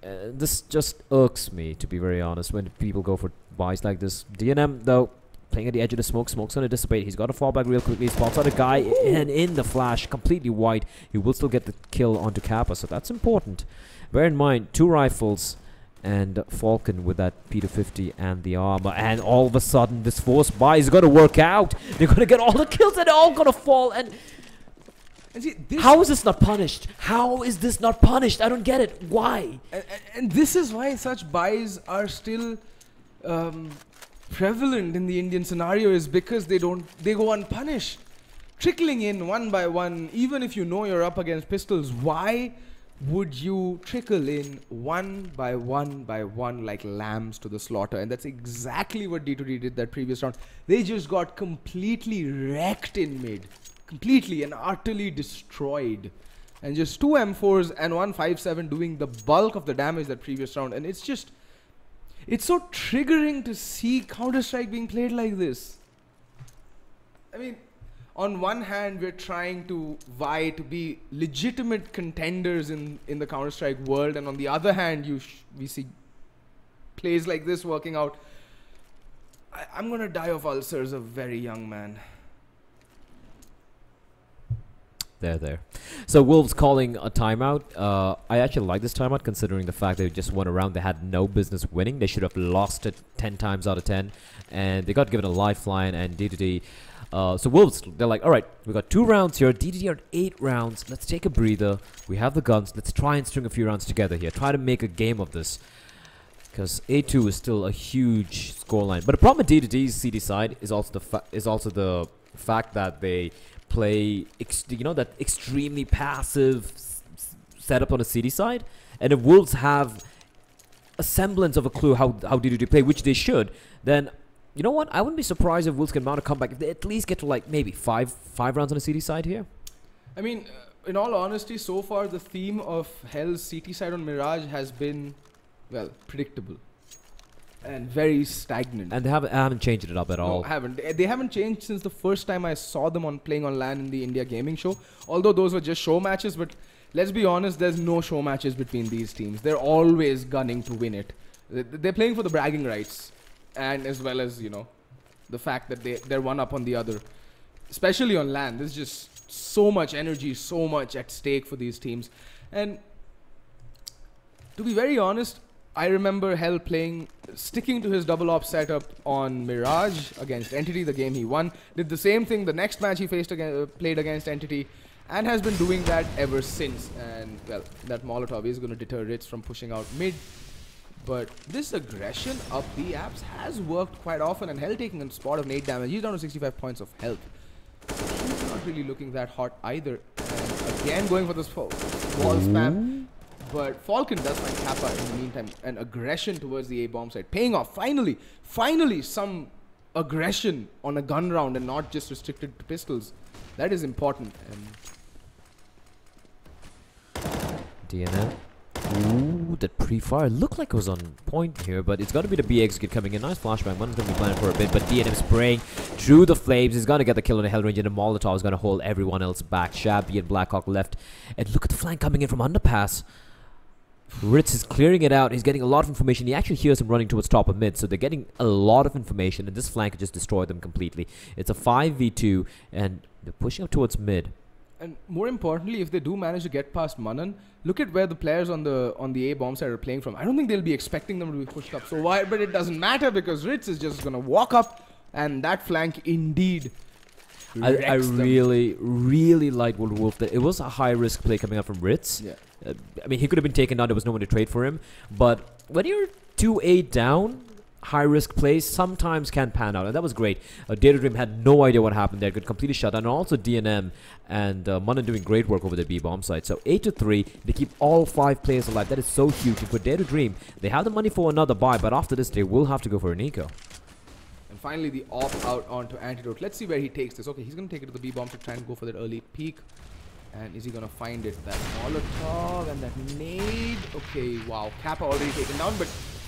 This just irks me, to be very honest, when people go for buys like this. DNM, though, playing at the edge of the smoke. Smoke's going to dissipate. He's got to fall back real quickly. He spots out a guy, and in the flash, completely white. He will still get the kill onto Kappa, so that's important. Bear in mind, 2 rifles and Falcon with that P250 and the armor. And all of a sudden, this force buy is going to work out. They're going to get all the kills, and they're all going to fall. And see, how is this not punished? How is this not punished? I don't get it. Why? And this is why such buys are still prevalent in the Indian scenario, is because they go unpunished, trickling in one by one. Even if you know you're up against pistols, why would you trickle in one by one like lambs to the slaughter? And that's exactly what D2D did that previous round. They just got completely wrecked in mid, completely and utterly destroyed, and just 2 M4s and 1 5.7 doing the bulk of the damage that previous round. And it's It's so triggering to see Counter-Strike being played like this. I mean, on one hand, we're trying to vie to be legitimate contenders in the Counter-Strike world, and on the other hand, we see plays like this working out. I'm gonna die of ulcers, a very young man. There. So Wolves calling a timeout. I actually like this timeout considering the fact they just won a round. They had no business winning. They should have lost it 10 times out of 10. And they got given a lifeline and DDD. So Wolves, they're like, all right, we got 2 rounds here. DDD are 8 rounds. Let's take a breather. We have the guns. Let's try and string a few rounds together here. Try to make a game of this. Because 8-2 is still a huge scoreline. But the problem with DDD's CT side is also the fact that they play, that extremely passive setup on the CT side. And if Wolves have a semblance of a clue how DDD play, which they should, then you know what? I wouldn't be surprised if Wolves can mount a comeback if they at least get to like maybe five rounds on the CT side here. I mean, in all honesty, so far the theme of Hell's CT side on Mirage has been, well, predictable and very stagnant. And they haven't changed it up at all. No, haven't. They haven't changed since the first time I saw them playing on LAN in the India Gaming Show. Although those were just show matches, but let's be honest, there's no show matches between these teams. They're always gunning to win it. They're playing for the bragging rights, and as well as, the fact that they're one up on the other. Especially on LAN, there's just so much energy, so much at stake for these teams. And to be very honest, I remember Hell sticking to his double op setup on Mirage against Entity, the game he won. Did the same thing the next match he played against Entity, and has been doing that ever since. And, well, that Molotov is going to deter Ritz from pushing out mid. But this aggression up the apps has worked quite often, and Hell taking a spot of 8 damage. He's down to 65 points of health. He's not really looking that hot either. And again going for this wall spam. But Falcon does find Kappa in the meantime, and aggression towards the A-bomb side. Paying off, finally some aggression on a gun round and not just restricted to pistols. That is important. DNM. Ooh, that pre-fire looked like it was on point here, but it's got to be the B execute coming in. Nice flashbang. One's going to be planning for a bit, but DNM spraying through the flames. He's going to get the kill on the Hell Range, and the Molotov is going to hold everyone else back. Shabby and Blackhawk left. And look at the flank coming in from underpass. Ritz is clearing it out. He's getting a lot of information. He actually hears him running towards top of mid, so they're getting a lot of information, and this flank just destroyed them completely. It's a 5v2, and they're pushing up towards mid. And more importantly, if they do manage to get past Manan, look at where the players on the A-bomb side are playing from. I don't think they'll be expecting them to be pushed up so wide, but it doesn't matter because Ritz is just going to walk up, and that flank indeed I really liked World Wolf. That it was a high-risk play coming out from Ritz. Yeah. I mean, he could have been taken down. There was no one to trade for him. But when you're 2-8 down, high-risk plays sometimes can pan out. And that was great. Data Dream had no idea what happened there. Could completely shut down. And also DNM and Manan doing great work over the B-bomb side. So 8-3. They keep all 5 players alive. That is so huge. And for Data Dream, they have the money for another buy. But after this, they will have to go for an eco. And finally, the off-out onto Antidote. Let's see where he takes this. Okay, he's going to take it to the B-bomb to try and go for that early peek. And is he going to find it? That Molotov and that nade. Okay, wow. Kappa already taken down, but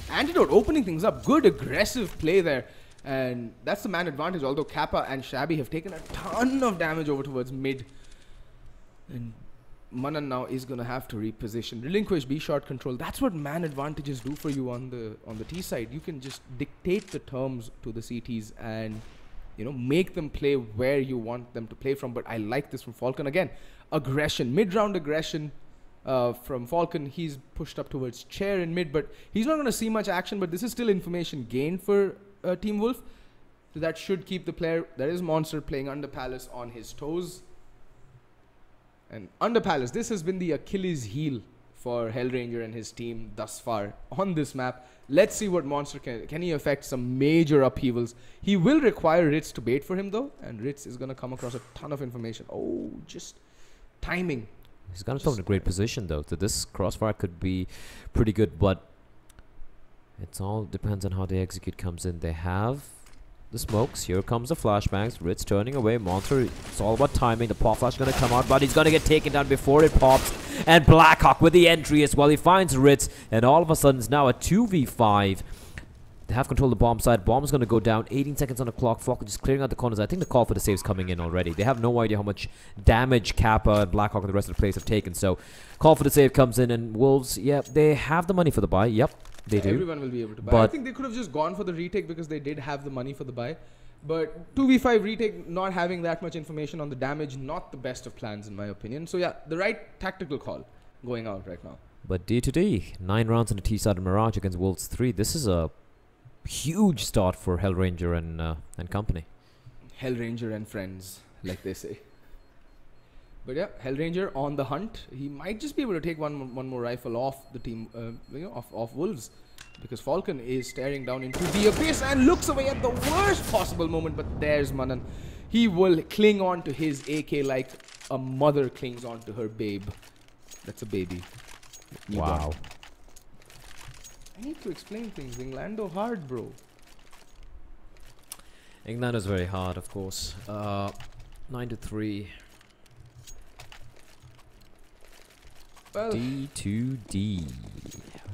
Antidote opening things up. Good aggressive play there. And that's the man advantage, although Kappa and Shabby have taken a ton of damage over towards mid. And Manan now is going to have to reposition. Relinquish B-shot control. That's what man advantages do for you on the T side. You can just dictate the terms to the CTs and, make them play where you want them to play from. But I like this from Falcon. Again, aggression, mid-round aggression from Falcon. He's pushed up towards chair in mid, but he's not going to see much action. But this is still information gained for Team Wolf. So that should keep the player. There is Monster playing under Palace on his toes. And under Palace, this has been the Achilles heel for Hellranger and his team thus far on this map. Let's see what Monster can he affect some major upheavals. He will require Ritz to bait for him though, and Ritz is going to come across a ton of information. Oh, just timing. He's got himself in a great position though. So this crossfire could be pretty good, but it all depends on how the execute comes in. They have the smokes. Here comes the flashbangs. Ritz turning away. Monster, it's all about timing. The pop flash is going to come out, but he's going to get taken down before it pops. And Blackhawk with the entry as well. He finds Ritz, and all of a sudden it's now a 2v5. They have control of the bomb side. Bomb's going to go down. 18 seconds on the clock. Falcon just clearing out the corners. I think the call for the save's coming in already. They have no idea how much damage Kappa and Blackhawk and the rest of the players have taken. So, call for the save comes in, and Wolves, yeah, they have the money for the buy. Yep, they do. Everyone will be able to buy. I think they could have just gone for the retake because they did have the money for the buy. But 2v5 retake, not having that much information on the damage, not the best of plans in my opinion. So yeah, the right tactical call going out right now. But D to D, 9 rounds on the T side of Mirage against Wolves 3. This is a huge start for Hellranger and company. Hellranger and friends, like they say. But yeah, Hellranger on the hunt. He might just be able to take one more rifle off the team, off Wolves. Because Falcon is staring down into the abyss and looks away at the worst possible moment. But there's Manan. He will cling on to his AK like a mother clings on to her babe. That's a baby. Wow. I need to explain things. Inglando hard, bro. Inglando's very hard, of course. 9-3. Well, D to D.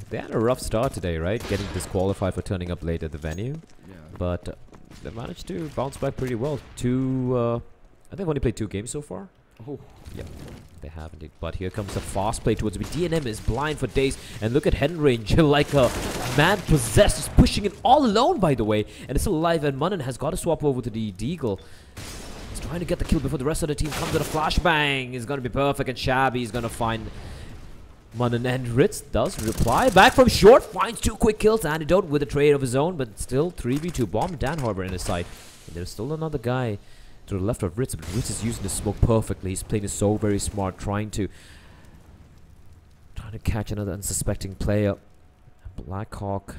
They had a rough start today, right? Getting disqualified for turning up late at the venue. yeah. But they managed to bounce back pretty well. I think they've only played 2 games so far. Oh. Yeah, they have indeed. But here comes a fast play towards me. DNM is blind for days. And look at Hellranger like a man possessed. Just pushing it all alone, by the way. And it's still alive. And Manan has got to swap over to the Deagle. He's trying to get the kill before the rest of the team comes to the flashbang. It's going to be perfect. And Shabby is going to find Manan, and Ritz does reply back from short, finds 2 quick kills. Antidote with a trade of his own, but still 3v2. Bomb Dan, however, in his side. And there's still another guy to the left of Ritz, but Ritz is using the smoke perfectly. He's playing it so very smart, trying to catch another unsuspecting player. Blackhawk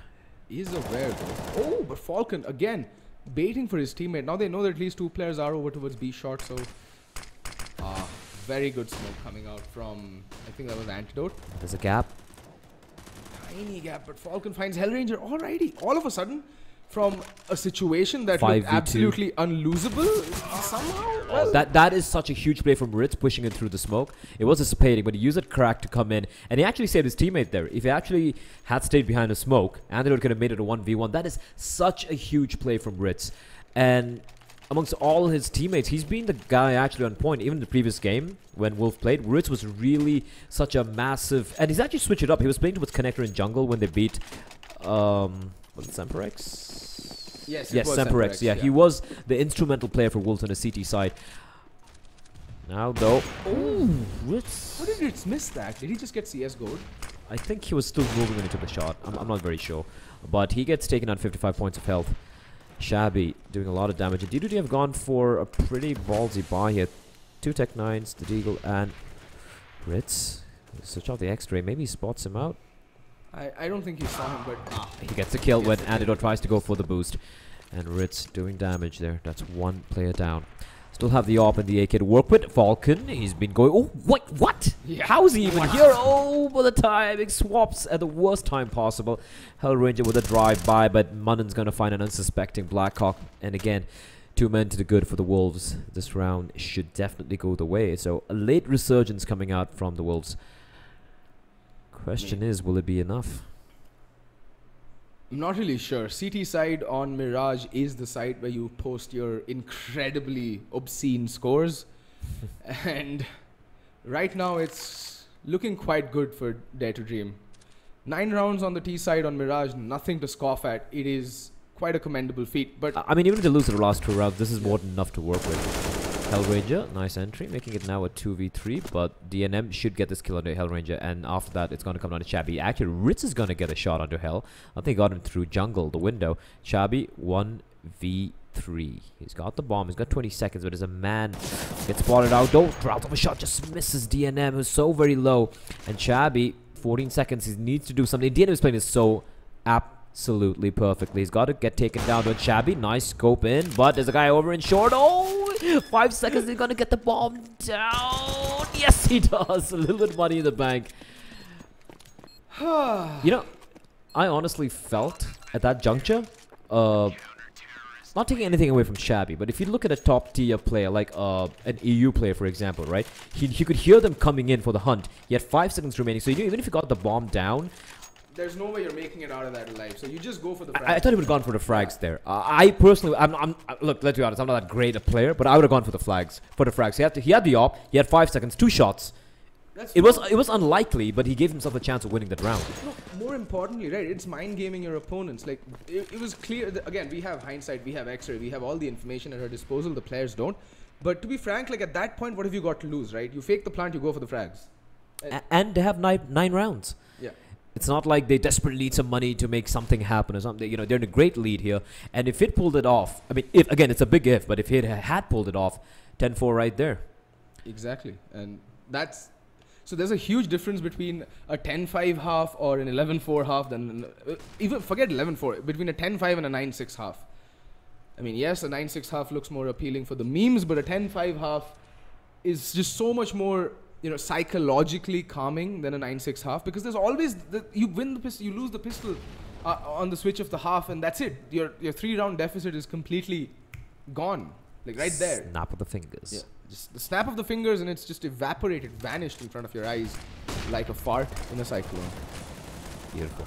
is aware though. Oh, but Falcon again baiting for his teammate. Now they know that at least 2 players are over towards B short, so very good smoke coming out from, I think that was Antidote. There's a gap. Tiny gap, but Falcon finds Hellranger. Alrighty, all of a sudden, from a situation that looked absolutely unlosable, somehow. That is such a huge play from Ritz, pushing it through the smoke. It was dissipating, but he used it crack to come in, and he actually saved his teammate there. If he actually had stayed behind the smoke, Antidote could have made it a 1v1. That is such a huge play from Ritz, and amongst all his teammates, he's been the guy actually on point. Even in the previous game, when Wolf played, Ritz was really such a massive... And he's actually switched it up. He was playing towards Connector in jungle when they beat... was it Semperex? Yes, Semperex. Yeah, he was the instrumental player for Wolves on the CT side. Now, though... Oh, Ritz. How did Ritz miss that? Did he just get CS gold? I think he was still moving when he took the shot. I'm not very sure. But he gets taken on 55 points of health. Shabby doing a lot of damage. And D2D have gone for a pretty ballsy buy here. 2 Tech 9s, the Deagle, and Ritz. Switch off the X-ray. Maybe he spots him out. I don't think he saw him, but... He gets a kill when Antidote tries to go for the boost. And Ritz doing damage there. That's 1 player down. Still have the AWP and the AK to work with. Falcon, he's been going... Oh, wait, what? Yeah. How is he even here? Oh, but the timing swaps at the worst time possible. Hellranger with a drive-by, but Munan's going to find an unsuspecting Blackhawk. And again, 2 men to the good for the Wolves. This round should definitely go the way. So, a late resurgence coming out from the Wolves. Question is, will it be enough? I'm not really sure. CT side on Mirage is the site where you post your incredibly obscene scores. And right now it's looking quite good for Dare to Dream. 9 rounds on the T side on Mirage, nothing to scoff at. It is quite a commendable feat. But I mean, even if they lose the last 2 rounds, this is more than enough to work with. Hellranger, nice entry, making it now a 2v3, but DNM should get this kill onto Hellranger, and after that, it's going to come down to Shabby. Actually, Ritz is going to get a shot onto Hell. I think he got him through jungle, the window. Shabby, 1v3. He's got the bomb, he's got 20 seconds, but as a man gets spotted out, drought of a shot, just misses DNM, who's so very low. And Shabby, 14 seconds, he needs to do something. DNM is playing this so absolutely perfectly. He's got to get taken down to Shabby. Nice scope in, but there's a guy over in short. Oh, 5 seconds, he's going to get the bomb down. Yes, he does. A little bit of money in the bank. You know, I honestly felt at that juncture, not taking anything away from Shabby, but if you look at a top tier player like an EU player, for example, right? He could hear them coming in for the hunt. He had 5 seconds remaining, so you knew even if he got the bomb down, there's no way you're making it out of that alive. So you just go for the frags. I thought he would have gone for the frags there. I personally, look, let's be honest, I'm not that great a player, but I would have gone for the frags. He had the op, he had 5 seconds, 2 shots. It was unlikely, but he gave himself a chance of winning that round. No, more importantly, right, it's mind gaming your opponents. Like, it was clear that, again, we have hindsight, we have X-ray, we have all the information at our disposal, the players don't. But to be frank, like, at that point, what have you got to lose, right? You fake the plant, you go for the frags. And they have 9 rounds. Yeah. It's not like they desperately need some money to make something happen or something. You know, they're in a great lead here. And if it pulled it off, I mean, if again, it's a big if, but if it had pulled it off, 10-4 right there. Exactly. And that's... So there's a huge difference between a 10-5 half or an 11-4 half than... even forget 11-4. Between a 10-5 and a 9-6 half. I mean, yes, a 9-6 half looks more appealing for the memes, but a 10-5 half is just so much more... you know, psychologically calming than a 9-6 half, because there's always you win the pistol, you lose the pistol on the switch of the half, and that's it. Your 3-round deficit is completely gone, like right there. Snap of the fingers. Yeah, just the snap of the fingers, and it's just evaporated, vanished in front of your eyes, like a fart in a cyclone. Beautiful,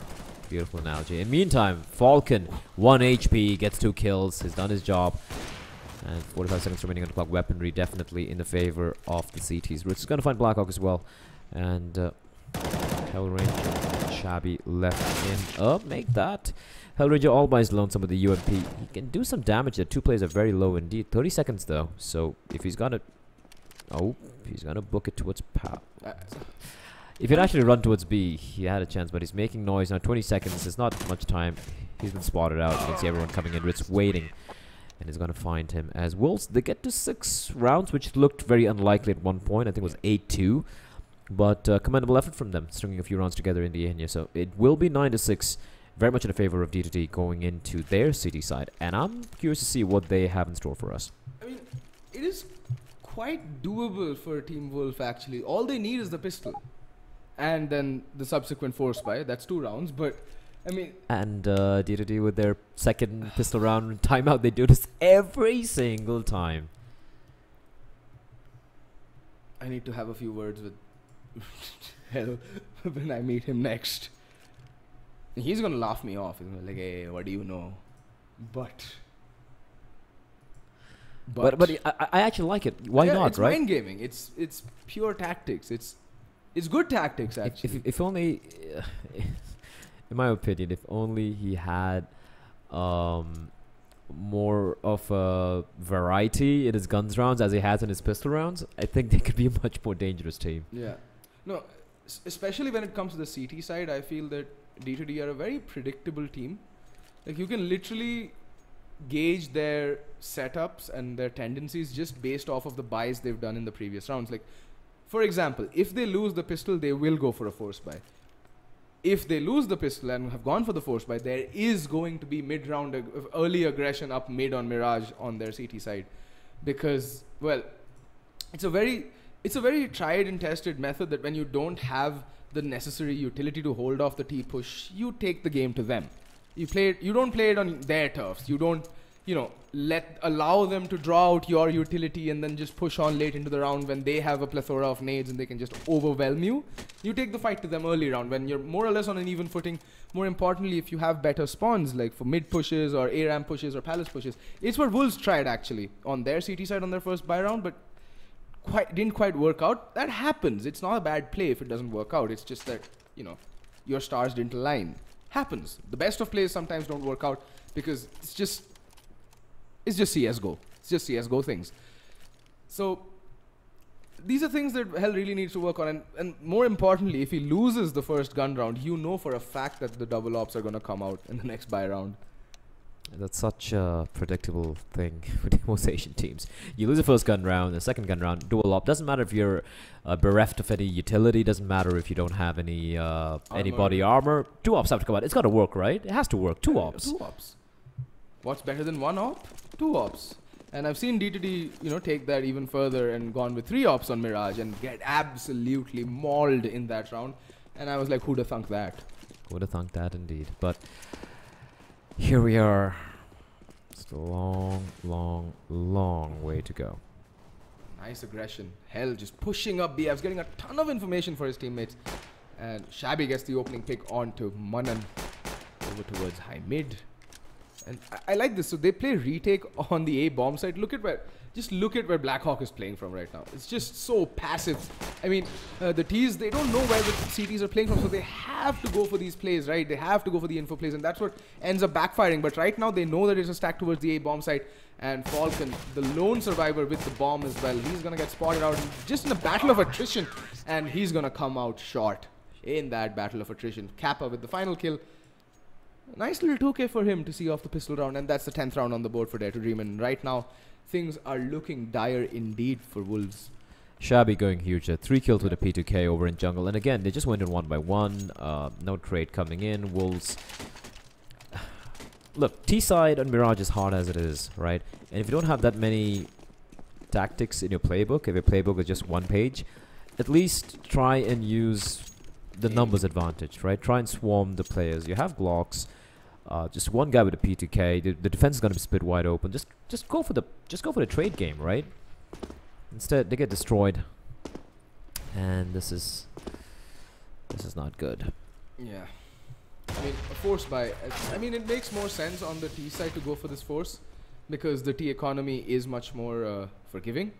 beautiful analogy. In meantime, Falcon 1 HP gets 2 kills. He's done his job. And 45 seconds remaining on the clock. Weaponry definitely in the favor of the CTs. Rich is going to find Blackhawk as well. And Hellranger, Shabby left in. Make that. Hellranger all by his lonesome some of the UMP. He can do some damage. The 2 players are very low indeed. 30 seconds though. So if he's going to... Oh, he's going to book it towards power. If he'd actually run towards B, he had a chance. But he's making noise now. 20 seconds. There's not much time. He's been spotted out. You can see everyone coming in. Ritz waiting. And is going to find him as Wolves. They get to 6 rounds, which looked very unlikely at one point. I think it was 8-2. But commendable effort from them, stringing a few rounds together in the end here. So it will be 9-6, very much in the favor of D2D going into their city side. And I'm curious to see what they have in store for us. I mean, it is quite doable for Team Wolf, actually. All they need is the pistol. And then the subsequent force buy. That's 2 rounds, but... I mean, and D2D with their second pistol round timeout, they do this every single time. I need to have a few words with Hell when I meet him next. He's gonna laugh me off. He's gonna be like, "Hey, what do you know?" But I actually like it. Why not? It's right? mind gaming. It's pure tactics. It's good tactics actually. If only. In my opinion, if only he had more of a variety in his guns rounds as he has in his pistol rounds, I think they could be a much more dangerous team. Yeah. No, especially when it comes to the CT side, I feel that D2D are a very predictable team. Like, you can literally gauge their setups and their tendencies just based off of the buys they've done in the previous rounds. Like, for example, if they lose the pistol, they will go for a force buy. If they lose the pistol and have gone for the force buy, there is going to be mid-round early aggression up mid on Mirage on their CT side, because, well, it's a very tried and tested method that when you don't have the necessary utility to hold off the T push, you take the game to them. You don't play it on their turfs. You don't, you know, allow them to draw out your utility and then just push on late into the round when they have a plethora of nades and they can just overwhelm you. You take the fight to them early round when you're more or less on an even footing. More importantly, if you have better spawns, like for mid pushes or A-ramp pushes or palace pushes. It's what Wolves tried actually on their CT side on their first buy round, but didn't quite work out. That happens. It's not a bad play if it doesn't work out. It's just that, you know, your stars didn't align. Happens. The best of plays sometimes don't work out because it's just CSGO. It's just CSGO things. So these are things that Hell really needs to work on. And more importantly, if he loses the first gun round, you know for a fact that the double ops are going to come out in the next buy round. That's such a predictable thing with most Asian teams. You lose the first gun round, the second gun round, dual op. Doesn't matter if you're bereft of any utility. Doesn't matter if you don't have any body armor. 2 ops have to come out. It's got to work, right? It has to work. 2 ops. 2 ops. What's better than 1 op? 2 ops. And I've seen D2D, you know, take that even further and gone with 3 ops on Mirage and get absolutely mauled in that round. And I was like, who'd have thunk that? Would have thunk that indeed. But here we are. It's a long, long, long way to go. Nice aggression. Hell, just pushing up B. I was getting a ton of information for his teammates. And Shabby gets the opening pick onto Manan over towards high mid. And I like this. So they play retake on the A bomb side. Just look at where Blackhawk is playing from right now. It's just so passive. I mean, the T's, they don't know where the CTs are playing from, so they have to go for these plays, right? They have to go for the info plays, and that's what ends up backfiring. But right now, they know that it's a stack towards the A bomb side, and Falcon, the lone survivor with the bomb as well, he's going to get spotted out just in a battle of attrition, and he's going to come out short in that battle of attrition. Kappa with the final kill. Nice little 2K for him to see off the pistol round, and that's the 10th round on the board for Dare to Dream. And right now, things are looking dire indeed for Wolves. Shabby going huge. 3 kills with a P2K over in jungle. And again, they just went in 1 by 1. No trade coming in. Wolves. Look, T-side on Mirage is hard as it is, right? And if you don't have that many tactics in your playbook, if your playbook is just 1 page, at least try and use the numbers advantage, right? Try and swarm the players. You have Glocks. Just one guy with a P2K. The defense is going to be split wide open. Just go for the trade game, right? Instead, they get destroyed, and this is not good. Yeah, I mean, a force buy. I mean, it makes more sense on the T side to go for this force because the T economy is much more forgiving.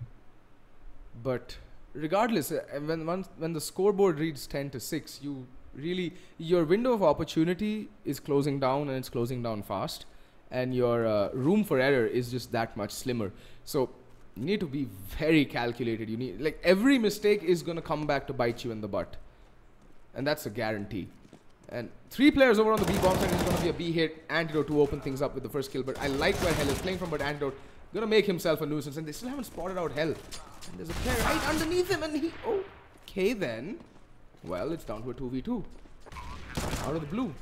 But regardless, when the scoreboard reads 10-6, your window of opportunity is closing down, and it's closing down fast, and your room for error is just that much slimmer. So you need to be very calculated. You need, like, every mistake is going to come back to bite you in the butt, and that's a guarantee. And 3 players over on the B bomb side is going to be a B hit. Antidote to open things up with the first kill, but I like where Hell is playing from, but Antidote going to make himself a nuisance, and they still haven't spotted out Hell. And there's a player right underneath him, and he... Okay then. Well, it's down to a 2v2. Out of the blue.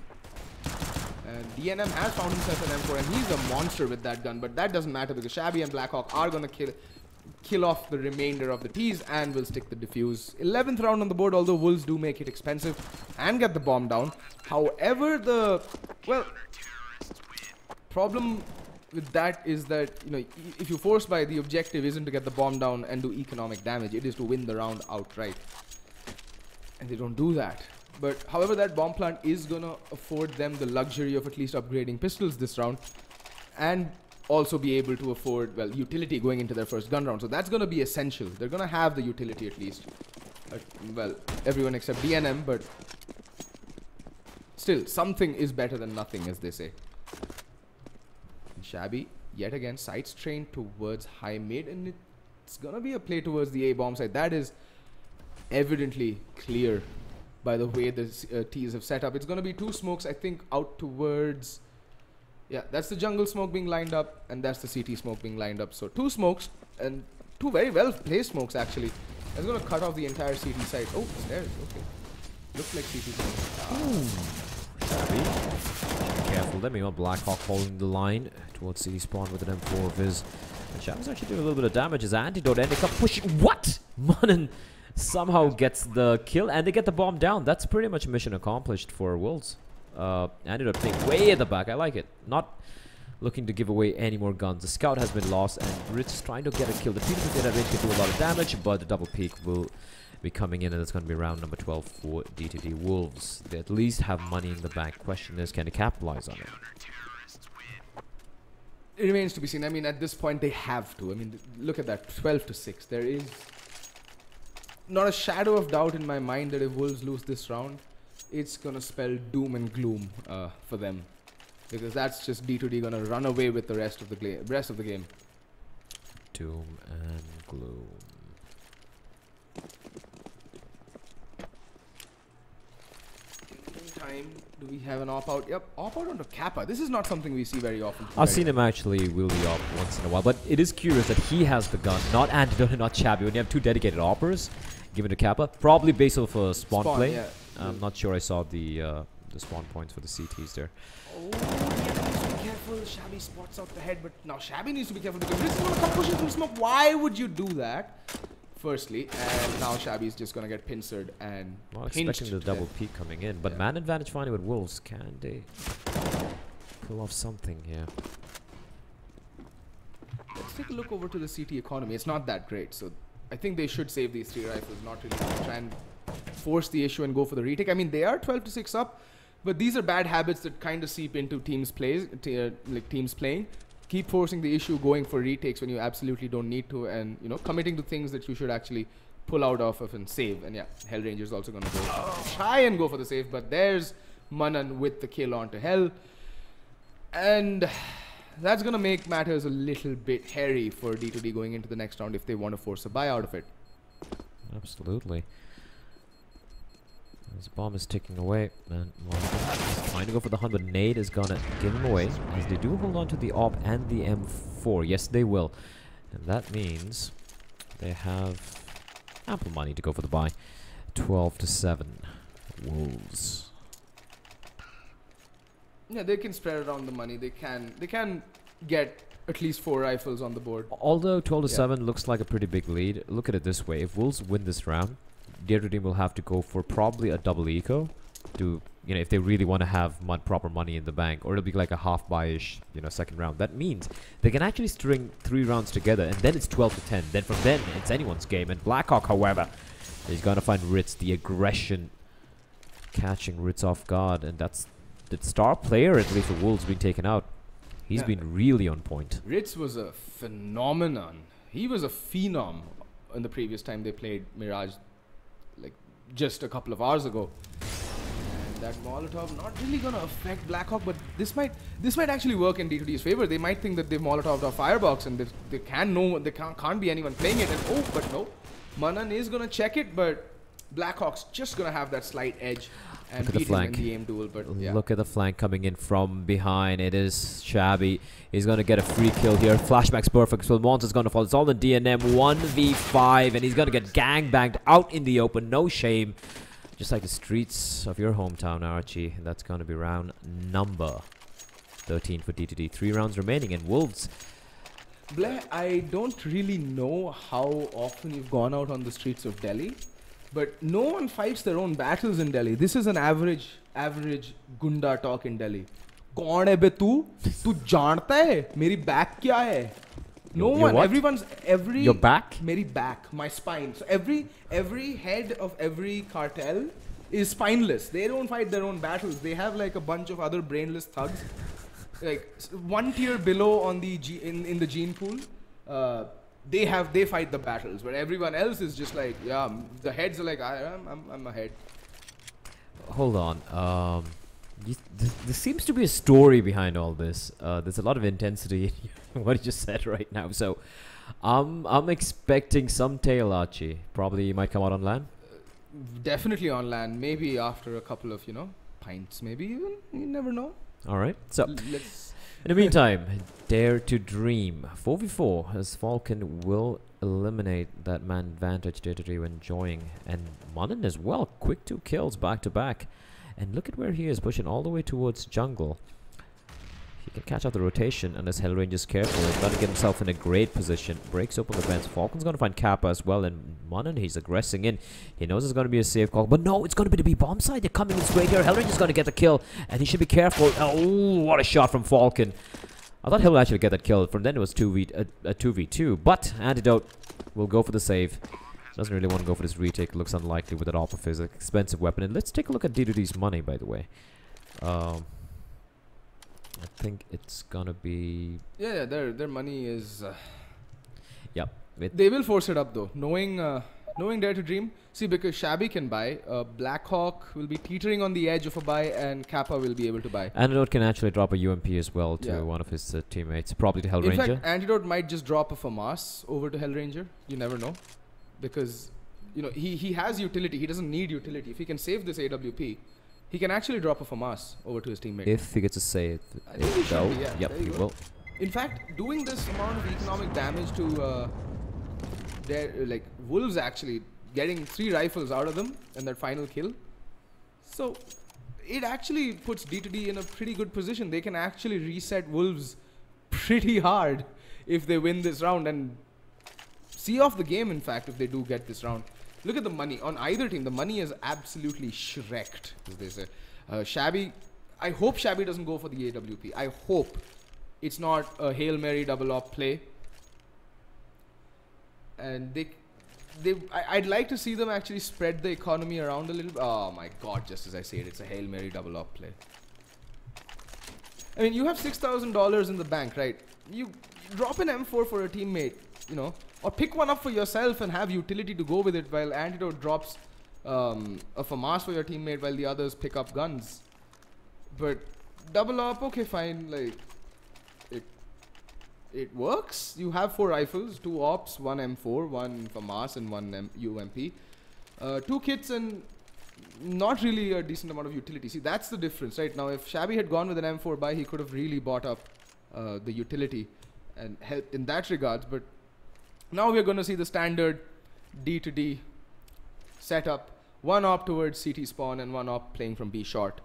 And DNM has found himself an M4, and he's a monster with that gun. But that doesn't matter because Shabby and Blackhawk are going to kill off the remainder of the T's and will stick the defuse. 11th round on the board, although Wolves do make it expensive and get the bomb down. However, the... Well, problem with that is that, you know, if you force buy, the objective isn't to get the bomb down and do economic damage. It is to win the round outright. And they don't do that. But however, that bomb plant is going to afford them the luxury of at least upgrading pistols this round. And also be able to afford, well, utility going into their first gun round. So that's going to be essential. They're going to have the utility at least. Well, everyone except DNM, but still, something is better than nothing, as they say. And Shabby, yet again, sights trained towards high mid, and it's going to be a play towards the A bomb side. That is evidently clear by the way the T's have set up. It's going to be 2 smokes, I think, out towards... Yeah, that's the jungle smoke being lined up, and that's the CT smoke being lined up. So 2 smokes, and 2 very well placed smokes, actually. That's going to cut off the entire CT side. Oh, stairs, okay. Looks like CT smoke. Shabby. Careful, let me on Blackhawk holding the line towards CT spawn with an M4 of his. And Shabby's actually doing a little bit of damage. His Antidote ending up pushing... What? Manan somehow gets the kill, and they get the bomb down. That's pretty much mission accomplished for Wolves. Antidote playing way at the back. I like it. Not looking to give away any more guns. The scout has been lost, and Ritz trying to get a kill. The people who get a range can do a lot of damage, but the double peak will be coming in, and it's going to be round number 12 for D2D Wolves. They at least have money in the bank. Question is, can they capitalize on it? It remains to be seen. I mean, at this point, they have to. I mean, look at that. 12-6. There is not a shadow of doubt in my mind that if Wolves lose this round, it's going to spell doom and gloom for them. Because that's just D2D going to run away with the rest of the game. Doom and gloom. Time. Do we have an op-out? Yep, op-out onto Kappa. This is not something we see very often. I've seen him actually wheel the op once in a while, but it is curious that he has the gun, not Antidote and not Shabby. When you have 2 dedicated oppers, given to Kappa, probably based off a spawn play. Yeah. I'm not sure I saw the spawn points for the CTs there. Oh, yeah, needs to be careful. Shabby spots out the head, but now Shabby needs to be careful because this is going to come pushing through smoke. Why would you do that? Firstly, and now Shabby's just going to get pincered and not expecting the double peak coming in, but man advantage finally with Wolves. Can they pull off something here? Let's take a look over to the CT economy. It's not that great, so I think they should save these 3 rifles, not really try and force the issue and go for the retake. I mean, they are 12-6 up, but these are bad habits that kind of seep into teams playing. Keep forcing the issue, going for retakes when you absolutely don't need to, and committing to things that you should actually pull out of and save. And yeah, Hellranger's also gonna go try and go for the save, but there's Manan with the kill onto Hell, and that's gonna make matters a little bit hairy for D2D going into the next round if they want to force a buy out of it. Absolutely. This bomb is ticking away, and he's trying to go for the hunt, but Nade is gonna give him away, as they do hold on to the AWP and the M4. Yes, they will. And that means they have ample money to go for the buy. 12-7. Wolves. Yeah, they can spread around the money. They can get at least 4 rifles on the board. Although 12-7 looks like a pretty big lead, look at it this way. If Wolves win this round, Dare team will have to go for probably a double eco to, if they really want to have proper money in the bank, or it'll be like a half buy-ish, second round. That means they can actually string 3 rounds together, and then it's 12-10. Then from then, it's anyone's game. And Blackhawk, however, is going to find Ritz, the aggression, catching Ritz off guard, and that's the star player, at least for Wolves, being taken out. He's been really on point. Ritz was a phenomenon. He was a phenom in the previous time they played Mirage, like just a couple of hours ago. And that Molotov not really gonna affect Blackhawk, but this might actually work in D2D's favor. They might think that they've Molotoved off Firebox and they can't be anyone playing it. And but no, Manan is gonna check it, but Blackhawk's just gonna have that slight edge and beat him in the aim duel. But yeah. Look at the flank coming in from behind. It is Shabby. He's going to get a free kill here. Flashback's perfect. So Monster's going to fall. It's all in DNM 1v5, and he's going to get gangbanged out in the open. No shame. Just like the streets of your hometown, Archie. And that's going to be round number 13 for D2D. 3 rounds remaining, and Wolves. Blair, I don't really know how often you've gone out on the streets of Delhi, but no one fights their own battles in Delhi. This is an average gunda talk in Delhi. कौन है बे तू? तू जानता है मेरी back क्या है? No one. Your back? मेरी back, my spine. So every head of every cartel is spineless. They don't fight their own battles. They have like a bunch of other brainless thugs, like one tier below on the in the gene pool. They fight the battles, but everyone else is just like, yeah, the heads are like, I'm a head. Hold on. There seems to be a story behind all this. There's a lot of intensity in what you just said right now. So, I'm expecting some tail, Archie. Probably you might come out on LAN. Definitely on LAN. Maybe after a couple of pints. Maybe even, you never know. All right. So let's. In the meantime, Dare to Dream 4v4, as Falcon will eliminate that man advantage Dare to Dream enjoying, and Manan as well. Quick 2 kills back to back. And look at where he is, pushing all the way towards jungle. He can catch out the rotation unless Hellranger's careful. He's going to get himself in a great position. Breaks open the vents. Falcon's going to find Kappa as well. And Manan, he's aggressing in. He knows it's going to be a safe call. But no, it's going to be the B-bomb side. They're coming in straight here. Hellranger's going to get the kill. And he should be careful. Oh, what a shot from Falcon. I thought he'll actually get that kill. From then it was 2v2. But Antidote will go for the save. Doesn't really want to go for this retake. Looks unlikely with that AWP of his expensive weapon. And let's take a look at D2D's money, by the way. I think it's gonna be... Yeah, their money is... Yep. They will force it up, though. Knowing Dare to Dream. See, because Shabby can buy. Blackhawk will be teetering on the edge of a buy, and Kappa will be able to buy. Antidote can actually drop a UMP as well to one of his teammates. Probably to Hellranger. In fact, Antidote might just drop a FAMAS over to Hellranger. You never know. Because, he has utility. He doesn't need utility. If he can save this AWP, he can actually drop a FAMAS over to his teammate. If he gets a save. I think he should be, yeah. Yep, he will. In fact, doing this amount of economic damage to Wolves actually getting 3 rifles out of them and that final kill. So, it actually puts D2D in a pretty good position. They can actually reset Wolves pretty hard if they win this round and see off the game, in fact, if they do get this round. Look at the money. On either team, the money is absolutely shreked, as they say. Shabby, I hope Shabby doesn't go for the AWP. I hope it's not a Hail Mary double op play. And I'd like to see them actually spread the economy around a little bit. Oh my god, just as I say it, it's a Hail Mary double op play. I mean, you have $6,000 in the bank, right? You drop an M4 for a teammate, you know, or pick one up for yourself and have utility to go with it while Antidote drops a FAMAS for your teammate while the others pick up guns. But double op, okay, fine, like, it works. You have 4 rifles, 2 ops, 1 M4, 1 FAMAS and 1 UMP. 2 kits and not really a decent amount of utility. See, that's the difference, right? Now, if Shabby had gone with an M4 buy, he could have really bought up the utility and helped in that regards. But now we're going to see the standard D to D setup. 1 op towards CT spawn and 1 op playing from B short.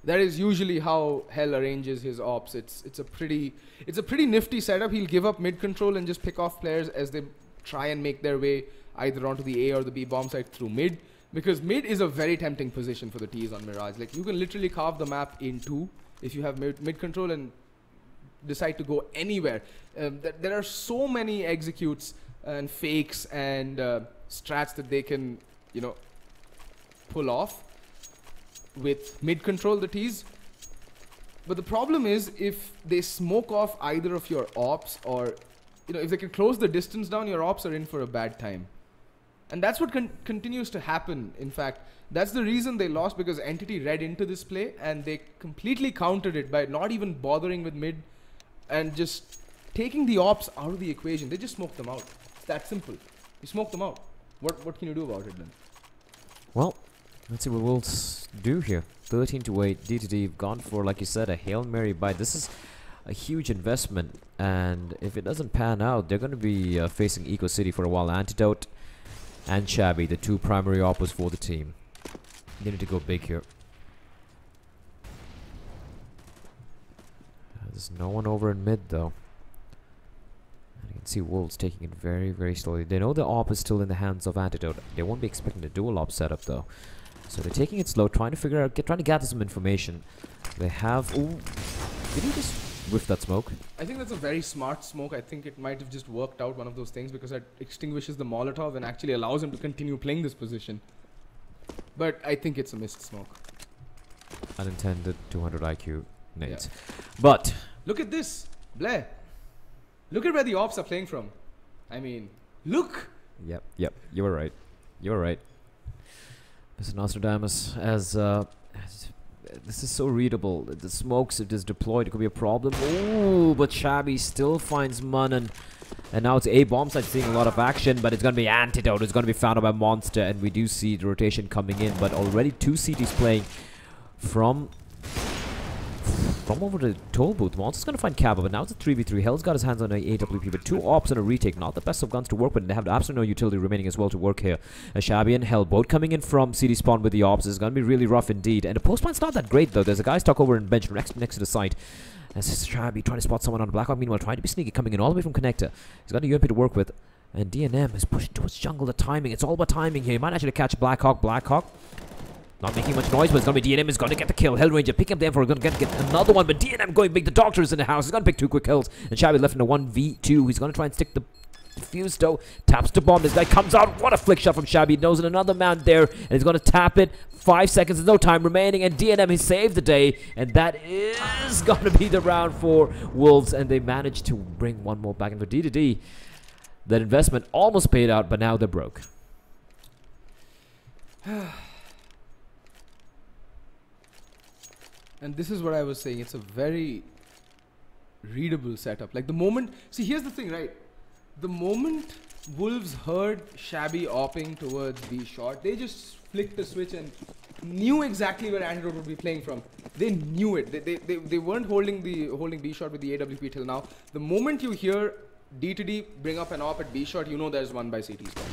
That is usually how Hell arranges his ops. It's a pretty nifty setup. He'll give up mid control and just pick off players as they try and make their way either onto the A or the B bomb site through mid. Because mid is a very tempting position for the T's on Mirage. Like, you can literally carve the map in 2 if you have mid control and decide to go anywhere. There are so many executes and fakes and strats that they can, you know, pull off with mid control, the T's. But the problem is, if they smoke off either of your ops, or, you know, if they can close the distance down, your ops are in for a bad time. And that's what continues to happen. In fact, that's the reason they lost, because Entity read into this play and they completely countered it by not even bothering with mid and just taking the ops out of the equation. They just smoked them out. It's that simple. You smoke them out. What can you do about it then? Well, let's see what Wolves do here. 13-8, D2D gone for, like you said, a Hail Mary buy. This is a huge investment, and if it doesn't pan out, they're going to be facing Eco City for a while. Antidote and Shabby, the 2 primary oppos for the team. They need to go big here. There's no one over in mid, though. And you can see Wolves taking it very, very slowly. They know the op is still in the hands of Antidote. They won't be expecting a dual op setup, though. So they're taking it slow, trying to figure out, trying to gather some information. They have... Ooh, did he just whiff that smoke? I think that's a very smart smoke. I think it might have just worked out, one of those things, because it extinguishes the Molotov and actually allows him to continue playing this position. But I think it's a missed smoke. Unintended 200 IQ nades. Yeah. But... Look at this, Blair. Look at where the ops are playing from. I mean, look! Yep, you were right. You were right. Mr. Nostradamus, as this is so readable. The smokes, if it is deployed, it could be a problem. Ooh, but Shabby still finds Munnan. And now it's A bomb side seeing a lot of action, but it's going to be Antidote. It's going to be found out by Monster, and we do see the rotation coming in. But already 2 CTs playing from over the toll booth. Monster's going to find Kappa, but now it's a 3v3. Hell's got his hands on a AWP, but 2 ops and a retake. Not the best of guns to work with, and they have absolutely no utility remaining as well to work here. Shabby and Hell both coming in from CD spawn with the ops. It's going to be really rough indeed. And the post plant's not that great, though. There's a guy stuck over in bench next to the site. As Shabby trying to spot someone on the Blackhawk, meanwhile trying to be sneaky, coming in all the way from connector. He's got a UMP to work with. And DNM is pushing towards jungle. The timing, it's all about timing here. He might actually catch Blackhawk. Blackhawk not making much noise, but it's going to be DNM is going to get the kill. Hellranger picking up the M4, going to get another one, but DNM going big. The Doctor is in the house. He's going to pick 2 quick kills. And Shabby left in a 1v2. He's going to try and stick the fuse though. Taps the bomb. This guy comes out. What a flick shot from Shabby. Knows another man there, and he's going to tap it. 5 seconds. There's no time remaining, and DNM has saved the day. And that is going to be the round for Wolves, and they managed to bring one more back in for D2D. That investment almost paid out, but now they're broke. And this is what I was saying. It's a very readable setup. Like, the moment... See, here's the thing, right? The moment Wolves heard Shabby opping towards B short, they just flicked the switch and knew exactly where Antidote would be playing from. They knew it. They weren't holding B short with the AWP till now. The moment you hear D2D bring up an op at B short, you know there's one by CT spawn.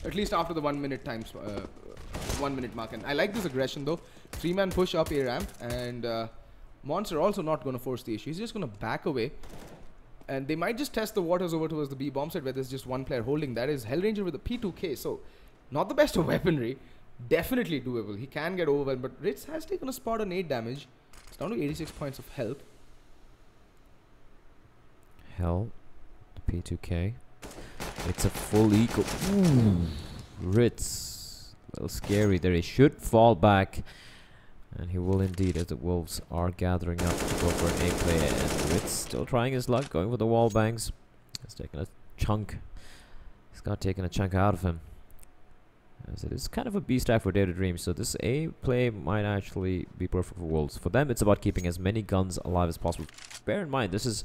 At least after the 1 minute time 1 minute mark. And I like this aggression though. 3-man push up A ramp, and Monster also not going to force the issue. He's just going to back away, and they might just test the waters over towards the B bomb site where there's just one player holding. That is Hellranger with a P2K. So not the best of weaponry, definitely doable. He can get overwhelmed, but Ritz has taken a spot on 8 damage. It's down to 86 points of health. Hell, the P2K. It's a full eco. Ooh. Ritz, a little scary there. He should fall back, and he will indeed, as the Wolves are gathering up to go for an A play. And Ritz still trying his luck, going for the wall bangs. He's taking a chunk. He's got taken a chunk out of him, as it is kind of a B stack for Dare to Dream. So this A play might actually be perfect for Wolves. For them, it's about keeping as many guns alive as possible. Bear in mind, this is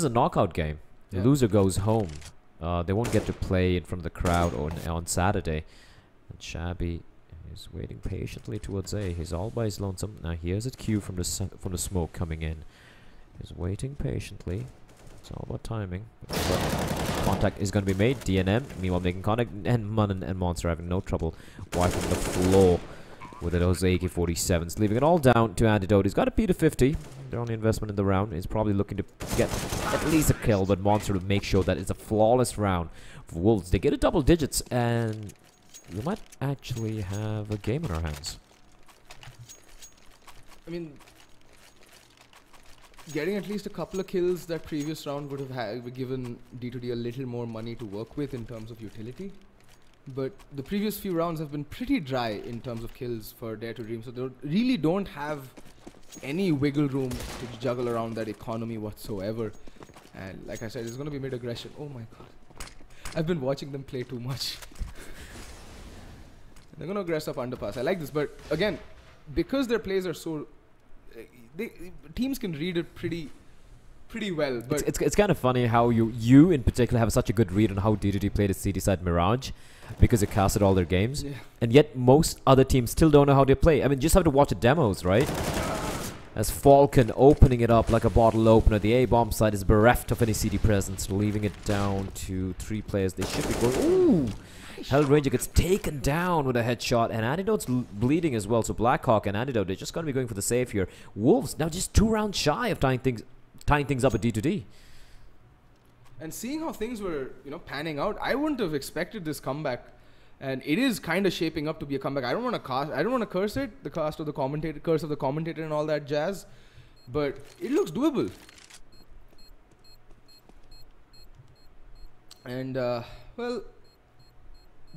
a knockout game. The loser goes home. They won't get to play in front of the crowd on Saturday. And Shabby is waiting patiently towards A. He's all by his lonesome. Now here's a cue from the smoke coming in. He's waiting patiently. It's all about timing. Contact is going to be made. DNM, meanwhile making contact, and Munn and Monster having no trouble wiping the floor with those AK-47s, leaving it all down to Antidote. He's got a P250. Their only investment in the round is probably looking to get at least a kill, but Monster will make sure that it's a flawless round for Wolves. They get a double digits, and we might actually have a game on our hands. I mean, getting at least a couple of kills that previous round would have given D2D a little more money to work with in terms of utility. But the previous few rounds have been pretty dry in terms of kills for Dare to Dream, so they really don't have any wiggle room to juggle around that economy whatsoever. And like I said, it's going to be mid-aggression. Oh my god. I've been watching them play too much. They're going to aggress up underpass. I like this, but again, because their plays are so... teams can read it pretty well, but it's kind of funny how you in particular have such a good read on how D2D played at City Side Mirage, because it casted all their games, and yet most other teams still don't know how they play. I mean, just have to watch the demos, right? As Falcon opening it up like a bottle opener, the A-bomb side is bereft of any CD presence, leaving it down to 3 players. They should be going. Ooh! Hellranger gets taken down with a headshot, and Antidote's bleeding as well. So Blackhawk and Antidote, they're just going to be going for the save here. Wolves now just 2 rounds shy of tying things up at D2D. And seeing how things were, panning out, I wouldn't have expected this comeback, and it is kind of shaping up to be a comeback. I don't want to curse it, the curse of the commentator, and all that jazz, but it looks doable. And well,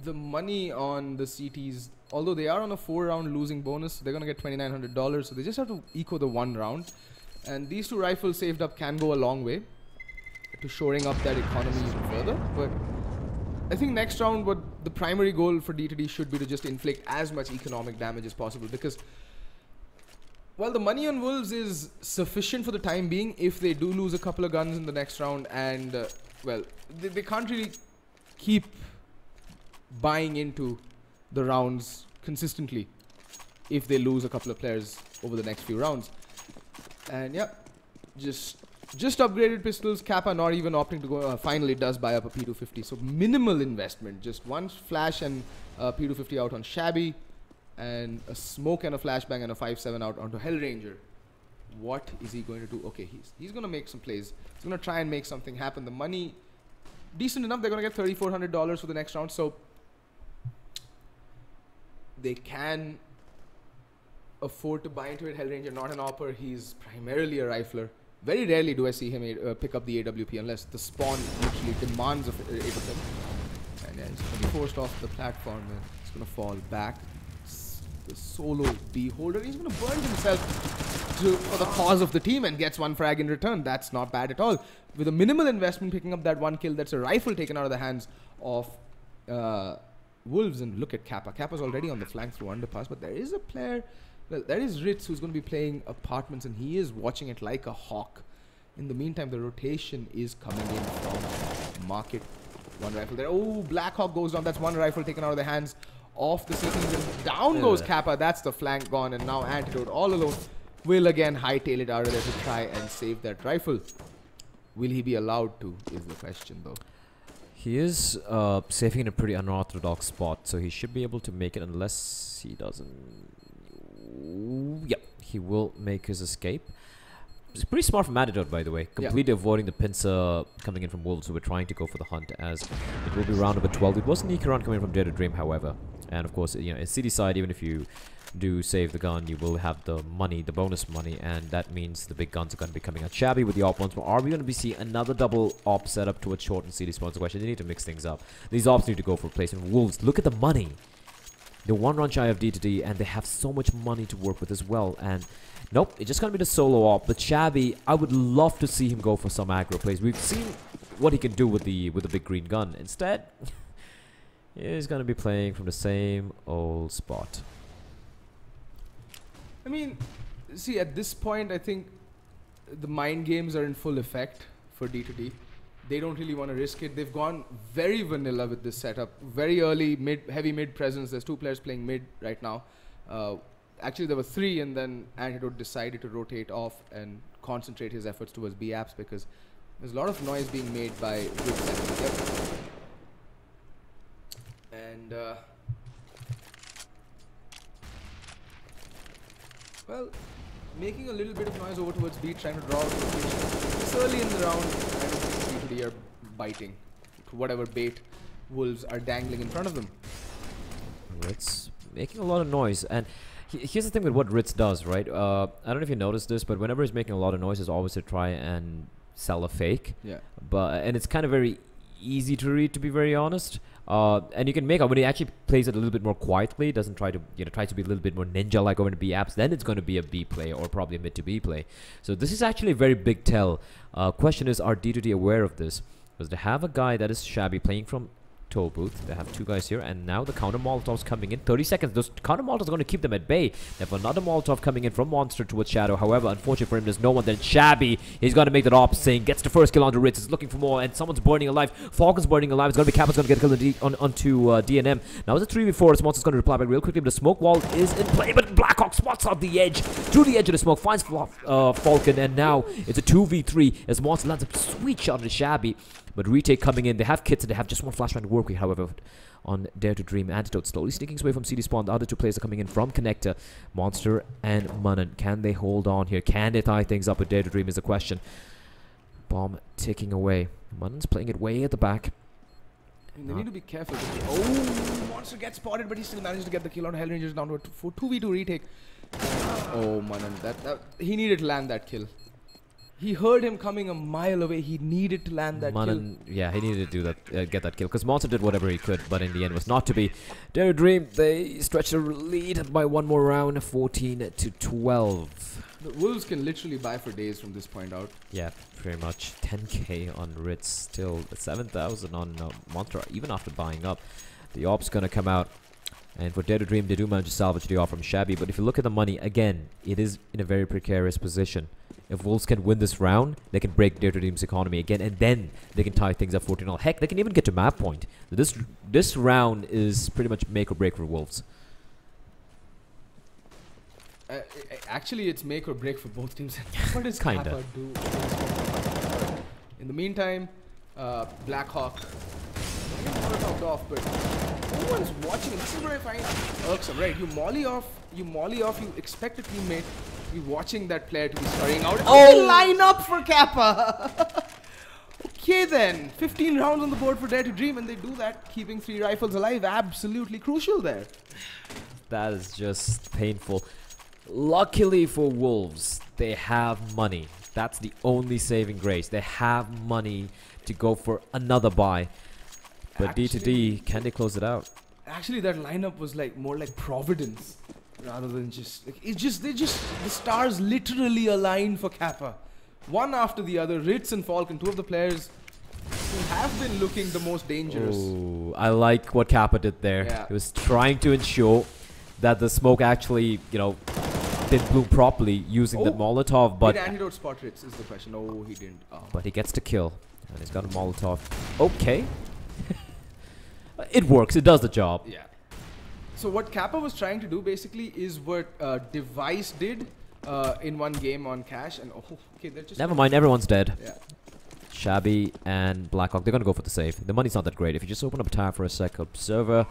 the money on the CTs, although they are on a 4-round losing bonus, they're going to get $2,900, so they just have to eco the 1 round. And these 2 rifles saved up can go a long way to shoring up that economy even further. But I think next round, what the primary goal for D2D should be to just inflict as much economic damage as possible, because while the money on Wolves is sufficient for the time being, if they do lose a couple of guns in the next round, and well, they can't really keep buying into the rounds consistently if they lose a couple of players over the next few rounds. And yeah, just upgraded pistols. Kappa not even opting to go. Finally does buy up a P250. So minimal investment. Just 1 flash and a P250 out on Shabby, and a smoke and a flashbang and a 5.7 out onto Hellranger. What is he going to do? Okay, he's going to make some plays. He's going to try and make something happen. The money, decent enough. They're going to get $3,400 for the next round. So they can afford to buy into it. Hellranger, not an opper. He's primarily a rifler. Very rarely do I see him pick up the AWP unless the spawn literally demands of it of him. And yeah, he's going to be forced off the platform, and he's going to fall back. The solo B holder. He's going to burn himself for the cause of the team and gets 1 frag in return. That's not bad at all. With a minimal investment, picking up that 1 kill, that's a rifle taken out of the hands of Wolves. And look at Kappa. Kappa's already on the flank through underpass, but there is a player. Well, there is Ritz, who's going to be playing apartments, and he is watching it like a hawk. In the meantime, the rotation is coming in from Market. 1 rifle there. Oh, Blackhawk goes down. That's 1 rifle taken out of the hands of the cities, and down goes Kappa. That's the flank gone, and now Antidote all alone will again hightail it out of there to try and save that rifle. Will he be allowed to, is the question, though. He is saving in a pretty unorthodox spot, so he should be able to make it unless he doesn't. Yep, he will make his escape. It's pretty smart from Antidote, by the way. Completely avoiding the pincer coming in from Wolves, who were trying to go for the hunt, as it will be round number 12. It was a sneaky round coming from Dare to Dream, however. And of course, it's City side, even if you do save the gun, you will have the money, the bonus money, and that means the big guns are going to be coming out. Shabby with the op once more. Are we going to be seeing another double op setup towards short and CD spawns? The question, they need to mix things up. These ops need to go for placement. Wolves, look at the money. They're one run shy of D2D, and they have so much money to work with as well. And nope, it's just going to be the solo op. But Shabby, I would love to see him go for some aggro plays. We've seen what he can do with the big green gun. Instead, he's going to be playing from the same old spot. I mean, see, at this point, I think the mind games are in full effect for D2D. They don't really want to risk it. They've gone very vanilla with this setup. Very early, heavy mid presence. There's 2 players playing mid right now. Actually, there were 3, and then Antidote decided to rotate off and concentrate his efforts towards B apps because there's a lot of noise being made by Ritz. And well, making a little bit of noise over towards B, trying to draw out rotation. This early in the round, I don't think D2D are biting to whatever bait Wolves are dangling in front of them. Ritz making a lot of noise, and here's the thing with what Ritz does, right? I don't know if you noticed this, but whenever he's making a lot of noise, it's always to try and sell a fake. Yeah. And it's kind of very easy to read, to be very honest. And you can make out when he actually plays it a little bit more quietly, doesn't try to try to be a little bit more ninja like over to B apps, then it's going to be a B play or probably a mid to B play. So this is actually a very big tell. Question is, are D2D aware of this? Because they have a guy that is Shabby playing from toll booth. They have 2 guys here, and now the counter Molotovs coming in. 30 seconds. Those counter Molotovs are going to keep them at bay. They have another Molotov coming in from Monster towards Shadow. However, unfortunately for him, there's no one. Then Shabby, he's going to make that op saying, gets the first kill onto Ritz. He's looking for more, and someone's burning alive. Falcon's burning alive. It's going to be Kappa's going to get a kill onto DNM. Now it's a 3v4. As Monster's going to reply back real quickly, but the smoke wall is in play. But Blackhawk spots out the edge, to the edge of the smoke, finds Falcon, and now it's a 2v3 as Monster lands a sweet shot on Shabby. But retake coming in. They have kits and they have just one flashbang to work with, however, on Dare to Dream. Antidote slowly sneaking away from CD Spawn. The other 2 players are coming in from Connector. Monster and Munnan. Can they hold on here? Can they tie things up with Dare to Dream is the question. Bomb ticking away. Munnan's playing it way at the back. They need to be careful. Oh, Monster gets spotted, but he still managed to get the kill on Hellrangers down to a 2v2 retake. Oh, Munnan. He needed to land that kill. He heard him coming a mile away. He needed to land that kill. Yeah, he needed to do that, get that kill. Because Monster did whatever he could, but in the end was not to be. Dare Dream, they stretch the lead by 1 more round, 14 to 12. The Wolves can literally buy for days from this point out. Yeah, pretty much. 10k on Ritz, still 7,000 on Monster, even after buying up. The op's gonna come out. And for Dare to Dream, they do manage to salvage the off from Shabby. But if you look at the money, again, it is in a very precarious position. If Wolves can win this round, they can break Dare to Dream's economy again, and then they can tie things up 14-all. Heck, they can even get to map point. This round is pretty much make or break for Wolves. Actually, it's make or break for both teams. What does Kinda. Kappa do? In the meantime, Blackhawk Molotov off, but no one's watching. This is where I find irksome, right? You molly off, you expect a teammate to be watching that player to be scurrying out. Oh! Line up for Kappa! Okay then, 15 rounds on the board for Dare to Dream, and they do that, keeping 3 rifles alive. Absolutely crucial there. That is just painful. Luckily for Wolves, they have money. That's the only saving grace. They have money to go for another buy. But D2D, can they close it out? Actually, that lineup was like more like Providence rather than just like the stars literally aligned for Kappa. One after the other, Ritz and Falcon, 2 of the players who have been looking the most dangerous. Ooh, I like what Kappa did there. Yeah. He was trying to ensure that the smoke actually, didn't bloom properly using the Molotov, but did Antidote spot Ritz is the question. Oh, he didn't. Oh. But he gets to kill, and he's got a Molotov. Okay. It works. It does the job. Yeah. So what Kappa was trying to do basically is what Device did in one game on Cash. And okay, they're just... Never mind, everyone's dead. Yeah. Shabby and Blackhawk, they're going to go for the save. The money's not that great. If you just open up a tab for a sec, Observer,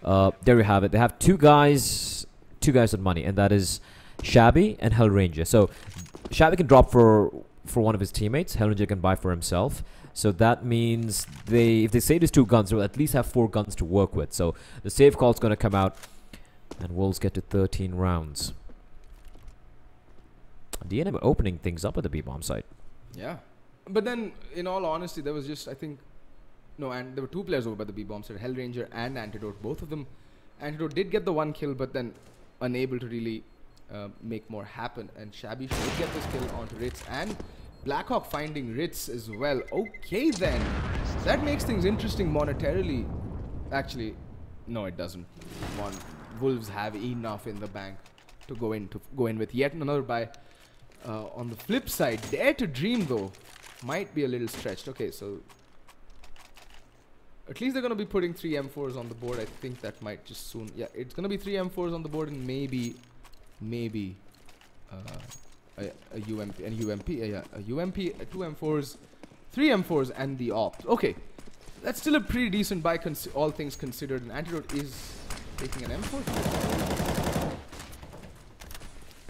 there you have it. They have two guys with money, and that is Shabby and Hellranger. So Shabby can drop for one of his teammates. Hellranger can buy for himself. So that means if they save these 2 guns, they'll at least have 4 guns to work with. So the save call is going to come out. And Wolves get to 13 rounds. DNM opening things up at the B-bomb site. Yeah. But then, in all honesty, there was just, I think, no, and there were 2 players over by the B-bomb site, Hellranger and Antidote. Both of them, Antidote did get the 1 kill, but then unable to really make more happen. And Shabby should get this kill onto Ritz, and Blackhawk finding Ritz as well. Okay then, that makes things interesting monetarily. Actually, no, it doesn't. Wolves have enough in the bank to go in with yet another buy. On the flip side, Dare to Dream though might be a little stretched. Okay, so at least they're going to be putting 3 M4s on the board. I think that might just soon. Yeah, it's going to be 3 M4s on the board, and maybe a UMP, yeah, a UMP, 2 M4s, 3 M4s, and the AWP. Okay, that's still a pretty decent buy, all things considered. An Antidote is taking an M4.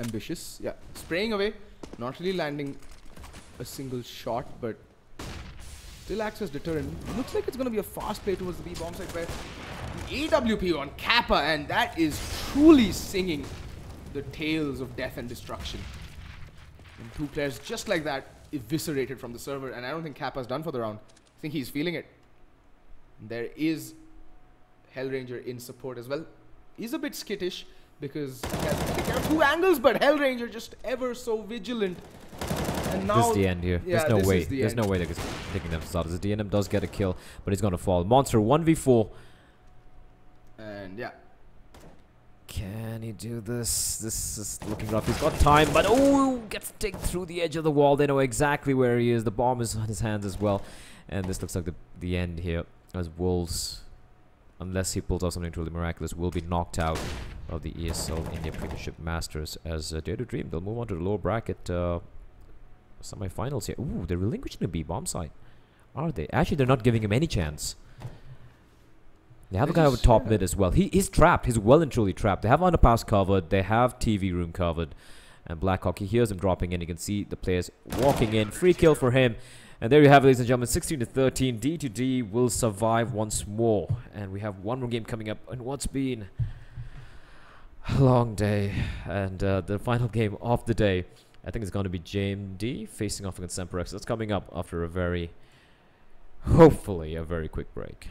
Ambitious, yeah. Spraying away, not really landing a single shot, but still acts as deterrent. Looks like it's going to be a fast play towards the B-bomb side, where the AWP on Kappa, and that is truly singing the tales of death and destruction. And 2 players just like that eviscerated from the server, and I don't think Kappa's done for the round. I think he's feeling it. There is Hellranger in support as well. He's a bit skittish because he has to take care of 2 angles, but Hellranger just ever so vigilant. And now this is the end here. Yeah, There's no way. There's no way they're taking themselves out. The DNM does get a kill, but he's going to fall. Monster 1v4. And yeah. Can he do this? This is looking rough. He's got time, but oh, gets taken through the edge of the wall. They know exactly where he is. The bomb is on his hands as well. And this looks like the end here, as Wolves, unless he pulls off something truly miraculous, will be knocked out of the ESL India Premiership Masters. As Dare to Dream, they'll move on to the lower bracket semi-finals here. Ooh, they're relinquishing the B-bomb side. Are they? Actually, they're not giving him any chance. They have a guy over top mid as well. He's trapped. He's well and truly trapped. They have underpass covered. They have TV room covered. And Blackhawk, he hears him dropping in. You can see the players walking in. Free kill for him. And there you have it, ladies and gentlemen. 16-13. D2D will survive once more. And we have one more game coming up in what's been a long day. And the final game of the day, I think it's going to be JMD facing off against Semperex. That's coming up after a very, hopefully, a very quick break.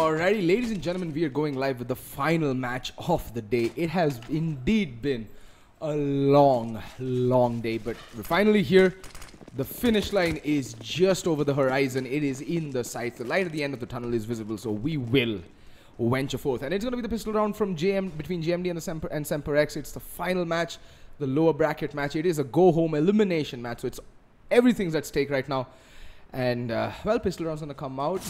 Alrighty, ladies and gentlemen, we are going live with the final match of the day. It has indeed been a long, long day, but we're finally here. The finish line is just over the horizon. It is in the sights. The light at the end of the tunnel is visible, so we will venture forth. And it's going to be the pistol round from between GMD and Semper X. It's the final match, the lower bracket match. It is a go-home elimination match, so it's everything's at stake right now. And, well, pistol round's going to come out.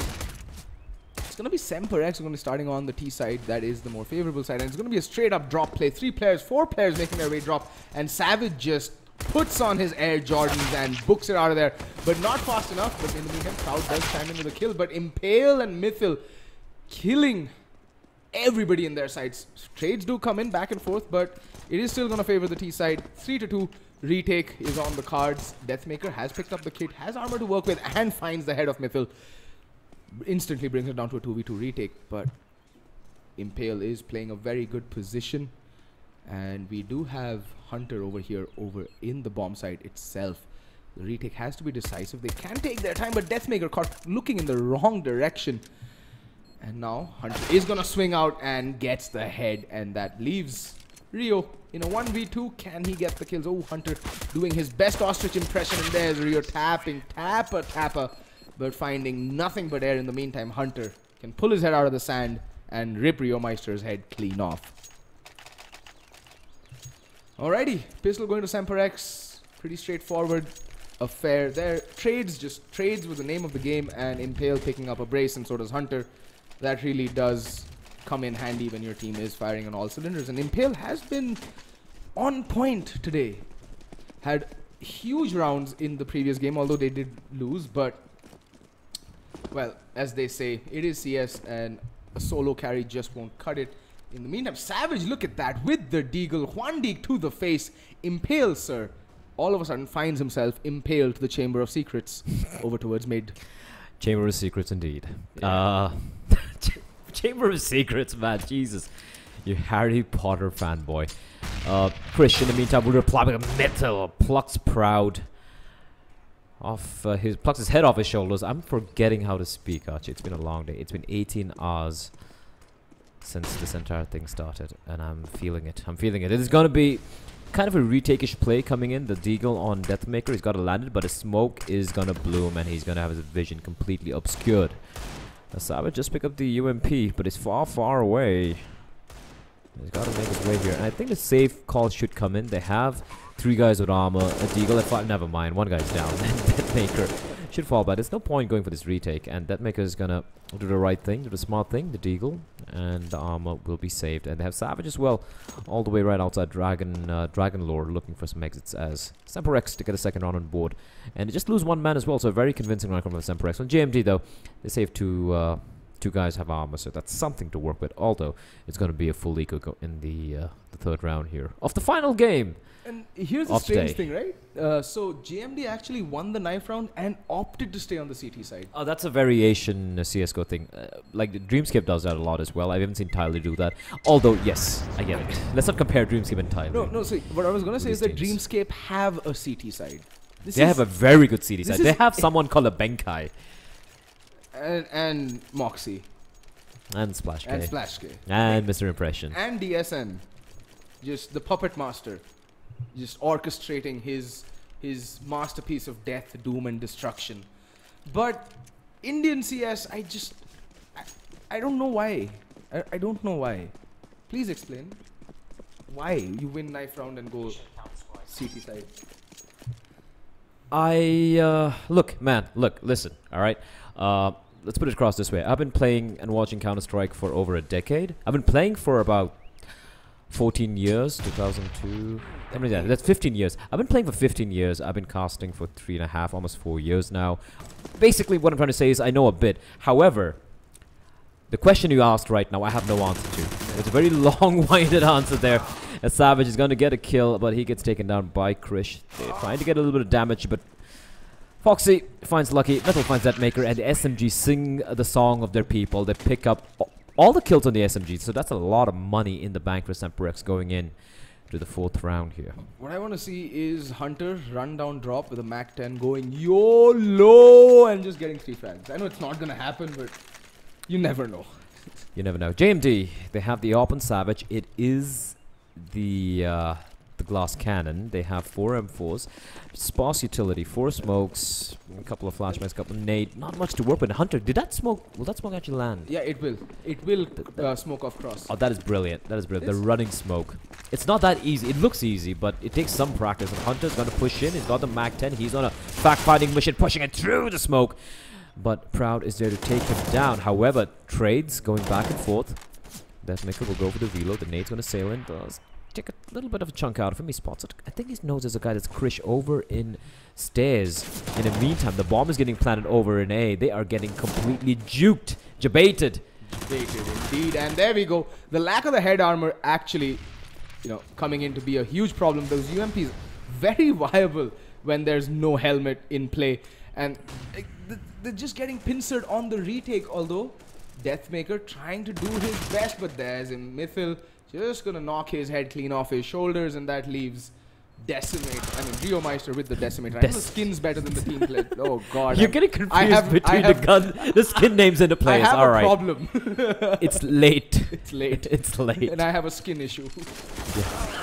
It's going to be Semper X. We're going to be starting on the T side. That is the more favorable side. And it's going to be a straight-up drop play. 4 players making their way drop. And Savage just puts on his Air Jordans and books it out of there. But not fast enough. But in the meantime, Cloud does chime in with a kill. But Impale and Mythil killing everybody in their sides. Trades do come in back and forth, but it is still going to favor the T side. 3-2. Retake is on the cards. Deathmaker has picked up the kit, has armor to work with, and finds the head of Mythil. Instantly brings it down to a 2v2 retake, but Impale is playing a very good position. And we do have Hunter over here, over in the bomb site itself. The retake has to be decisive. They can take their time, but Deathmaker caught looking in the wrong direction. And now Hunter is going to swing out and gets the head, and that leaves Rio in a 1v2. Can he get the kills? Oh, Hunter doing his best ostrich impression, and there's Rio tapping, tapper, but finding nothing but air in the meantime. Hunter can pull his head out of the sand and rip Rio Meister's head clean off. Alrighty, pistol going to Semper X. Pretty straightforward affair there. Trades with the name of the game, and Impale picking up a brace, and so does Hunter. That really does come in handy when your team is firing on all cylinders. And Impale has been on point today. Had huge rounds in the previous game, although they did lose. But, well, as they say, it is CS, and a solo carry just won't cut it. In the meantime, Savage, look at that, with the deagle. Juandik to the face. Impale, sir, all of a sudden finds himself impaled to the Chamber of Secrets over towards mid. Chamber of Secrets, indeed. Yeah. Chamber of Secrets, man. Jesus. You Harry Potter fanboy. Chris, in the meantime, will reply with a Mythil. Plucks proud. Plucks his head off his shoulders. I'm forgetting how to speak, Archie. It's been a long day. It's been 18 hours since this entire thing started, and I'm feeling it. It is going to be kind of a retake-ish play coming in. The deagle on Deathmaker. He's got to land it, but his smoke is going to bloom, and he's going to have his vision completely obscured. Savage just pick up the UMP, but it's far, far away. He's got to make his way here. And I think the safe call should come in. They have 3 guys with armor, a deagle at 5. Never mind, 1 guy's down. Deathmaker should fall back. There's no point going for this retake. And Deathmaker is going to do the right thing, do the smart thing, the deagle. And the armor will be saved. And they have Savage as well, all the way right outside Dragon Lore, looking for some exits as Semper X to get a second round on board. And they just lose 1 man as well, so a very convincing round from Semper X. On GMD, though, they save 2 guys have armor, so that's something to work with. Although it's going to be a full eco in the 3rd round here of the final game. And here's the strange thing, right? So GMD actually won the knife round and opted to stay on the CT side. Oh, that's a variation CSGO thing. Like Dreamscape does that a lot as well. I haven't seen Tyler do that. Although, yes, I get it. Let's not compare Dreamscape and Tyler. No, see, what I was going to say is that Dreamscape have a CT side. They have a very good CT side. They have someone called a Benkai. And Moxie. And Splash K. And Splash K. And Mr. Impression. And DSN. Just the puppet master. Just orchestrating his masterpiece of death, doom, and destruction. But Indian CS, I don't know why. I don't know why. Please explain. Why you win knife round and go CT side? Look, listen, alright? Let's put it across this way. I've been playing and watching Counter-Strike for over a decade. I've been playing for about 14 years, 2002. I mean, yeah, that's 15 years. I've been playing for 15 years. I've been casting for 3.5, almost 4 years now. Basically, what I'm trying to say is I know a bit. However, the question you asked right now, I have no answer to. It's a very long-winded answer there. As Savage is going to get a kill, but he gets taken down by Krish. They're trying to get a little bit of damage, but Foxy finds Lucky. Metal finds Deathmaker, and the SMG sing the song of their people. They pick up all the kills on the SMG, so that's a lot of money in the bank for Semper X going in to the 4th round here. What I want to see is Hunter run down drop with a Mac 10 going YOLO and just getting 3 frags. I know it's not going to happen, but you never know. You never know. JMD, they have the AWP on Savage. It is the glass cannon. They have 4 M4s, sparse utility, 4 smokes, a couple of flashbangs, a couple of nade. Not much to work with. Hunter, did that smoke? Will that smoke actually land? Yeah, it will. It will smoke off cross. Oh, that is brilliant. That is brilliant. The running smoke. It's not that easy. It looks easy, but it takes some practice. And Hunter's going to push in. He's got the Mag 10. He's on a fact-finding mission, pushing it through the smoke. But Proud is there to take him down. However, trades going back and forth. Deathmaker will go for the velo. The nade's going to sail in. Does take a little bit of a chunk out of him. He spots it. I think he knows there's a guy that's Krish over in stairs. In the meantime, the bomb is getting planted over in A. They are getting completely juked. Jebaited. Jebaited indeed. And there we go. The lack of the head armor actually, coming in to be a huge problem. Those UMPs very viable when there's no helmet in play. And they're just getting pincered on the retake, although Deathmaker trying to do his best, but there's a Mythil just gonna knock his head clean off his shoulders, and that leaves Decimate. I mean, Rio Meister with the Decimator. I know the skin's better than the team play. Oh god. You're getting confused between the skin names and the players. I have a problem. It's late. It's late. It's late. And I have a skin issue. Yeah.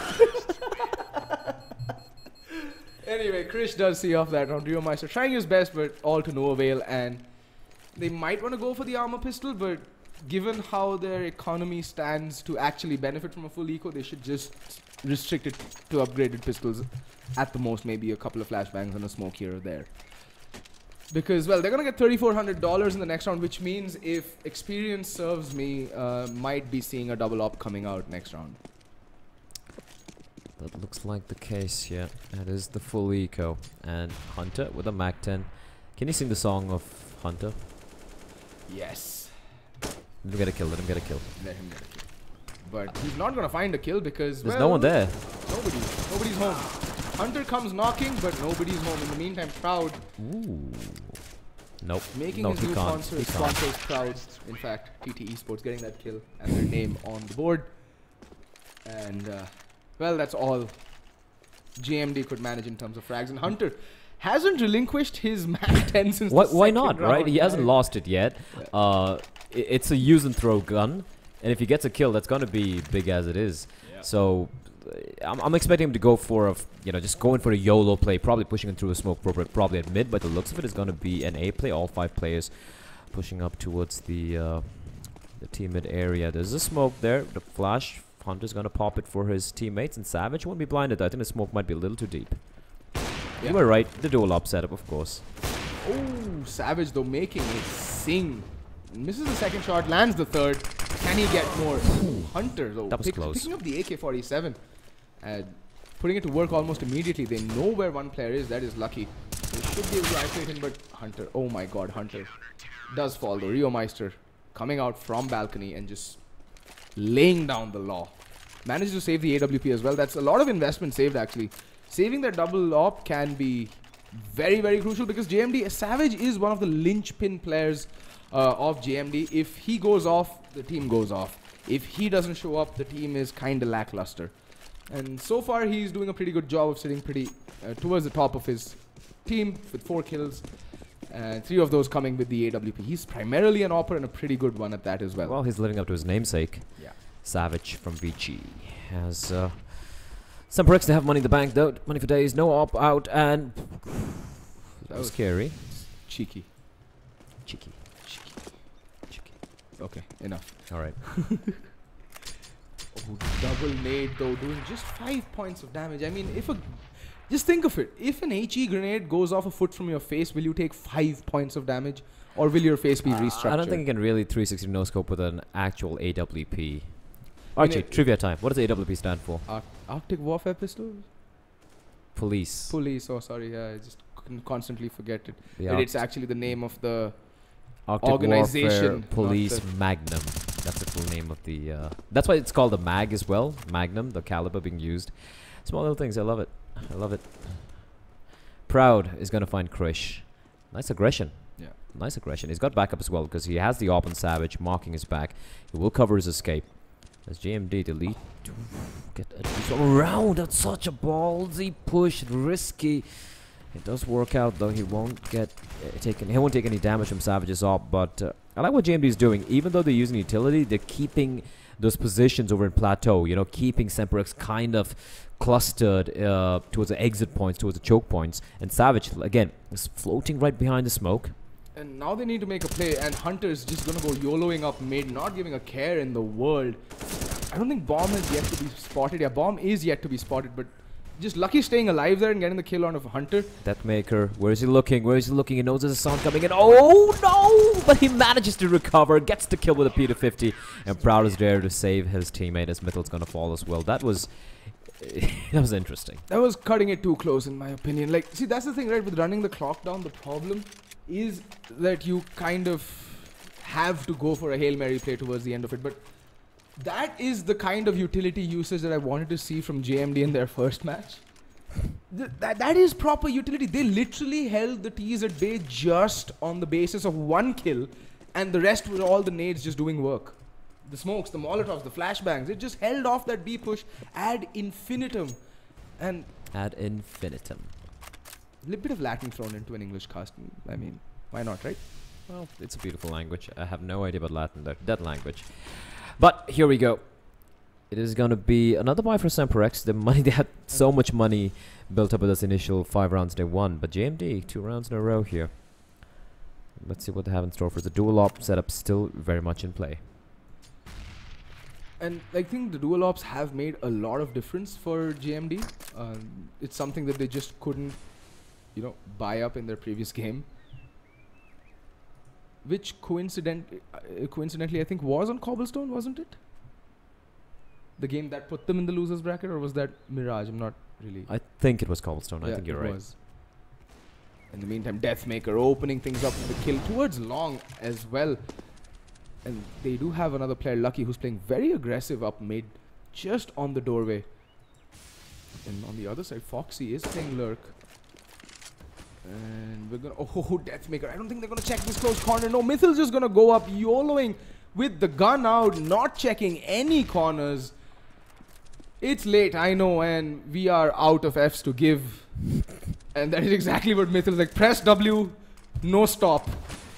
Anyway, Krish does see off that round. Rio Meister trying his best, but all to no avail. And they might want to go for the armor pistol, but given how their economy stands to actually benefit from a full eco, they should just restrict it to upgraded pistols. At the most, maybe a couple of flashbangs and a smoke here or there. Because, well, they're going to get $3,400 in the next round, which means if experience serves me, might be seeing a double op coming out next round. That looks like the case, yeah. That is the full eco. And Hunter with a Mag 10. Can you sing the song of Hunter? Yes. Let him get a kill, let him get a kill. Let him get a kill. But he's not going to find a kill because, there's no one there. Nobody's home. Hunter comes knocking, but nobody's home. In the meantime, Proud. Ooh. Nope. Making his new sponsors proud. In fact, TT Esports getting that kill and their name on the board. And, well, that's all JMD could manage in terms of frags. And Hunter hasn't relinquished his Mag 10 since the why not, round, right? He hasn't lost it yet. Yeah. It's a use and throw gun. And if he gets a kill, that's going to be big as it is. Yeah. So I'm expecting him to go for just going for a YOLO play, probably pushing him through a smoke, probably at mid. But the looks of it is going to be an A play. All 5 players pushing up towards the team mid area. There's a smoke there. The flash. Hunter's going to pop it for his teammates. And Savage won't be blinded. I think the smoke might be a little too deep. Yeah. You were right. The dual op setup, of course. Oh, Savage though making it sing. Misses the second shot, lands the third. Can he get more? Hunter though, that was close. Picking up the AK-47 and putting it to work almost immediately. They know where one player is. That is lucky. They should be able to isolate him, but Hunter, oh my god, Hunter does fall though. Rio Meister coming out from balcony and just laying down the law. Managed to save the AWP as well. That's a lot of investment saved actually. Saving that double op can be very, very crucial because JMD, Savage is one of the linchpin players of JMD. If he goes off, the team goes off. If he doesn't show up, the team is kind of lackluster. And so far, he's doing a pretty good job of sitting pretty towards the top of his team with 4 kills. And 3 of those coming with the AWP. He's primarily an opper and a pretty good one at that as well. Well, he's living up to his namesake. Yeah. Savage from VG has some bricks to have money in the bank though. Money for days, no op out, and that was scary. Cheeky. Okay, enough. All right. Oh, double nade though, doing just 5 points of damage. I mean, just think of it. If an HE grenade goes off a foot from your face, will you take 5 points of damage? Or will your face be restructured? I don't think you can really 360 no-scope with an actual AWP. Archie, trivia time. What does AWP stand for? Arctic Warfare Pistol? Police. Police, oh sorry, yeah, I just constantly forget it. But it's actually the name of the Arctic organization. Warfare Police Magnum. That's the full name of the... that's why it's called the MAG as well. Magnum, the caliber being used. Small little things, I love it. I love it. Proud is going to find Krish. Nice aggression. Yeah. Nice aggression. He's got backup as well because he has the op on Savage marking his back. He will cover his escape. As JMD delete. Get around. That's such a ballsy push. Risky. It does work out though. He won't get taken. He won't take any damage from Savage's op. But I like what JMD is doing. Even though they're using utility, they're keeping those positions over in plateau. You know, keeping Semperex kind of clustered towards the exit points, towards the choke points. And Savage again is floating right behind the smoke. And now they need to make a play, and Hunter is just gonna go YOLOing up mid, not giving a care in the world. I don't think Bomb has yet to be spotted. Yeah, Bomb is yet to be spotted, but just Lucky staying alive there and getting the kill on of Hunter. Deathmaker, where is he looking? Where is he looking? He knows there's a sound coming in. Oh no! But he manages to recover, gets the kill with a P250, and Proud is there to save his teammate as Mythal's gonna fall as well. That was interesting. That was cutting it too close in my opinion. Like, see, that's the thing, right? With running the clock down, the problem is that you kind of have to go for a Hail Mary play towards the end of it. But that is the kind of utility usage that I wanted to see from JMD in their first match. That is proper utility. They literally held the T's at bay just on the basis of one kill, and the rest were all the nades just doing work. The smokes, the molotovs, the flashbangs. It just held off that B push ad infinitum. And ad infinitum. A little bit of Latin thrown into an English cast. I mean, why not, right? Well, it's a beautiful language. I have no idea about Latin, that language. But here we go. It is going to be another buy for Semperex. The money, they had so much money built up with this initial 5 rounds they won. But JMD, 2 rounds in a row here. Let's see what they have in store for us. The dual op setup still very much in play. And I think the dual ops have made a lot of difference for JMD. It's something that they just couldn't, you know, buy up in their previous game. Which coincidentally, I think was on Cobblestone, wasn't it? The game that put them in the losers bracket, or was that Mirage? I'm not really. I think it was Cobblestone. Yeah, I think you're right. Was. In the meantime, Deathmaker opening things up with the kill towards Long as well. And they do have another player, Lucky, who's playing very aggressive up mid, just on the doorway. And on the other side, Foxy is playing Lurk. And we're gonna... Oh, Deathmaker. I don't think they're gonna check this close corner. No, Mythal's just gonna go up, YOLOing with the gun out, not checking any corners. It's late, I know, and we are out of Fs to give. And that is exactly what Mythal's like. Press W, no stop.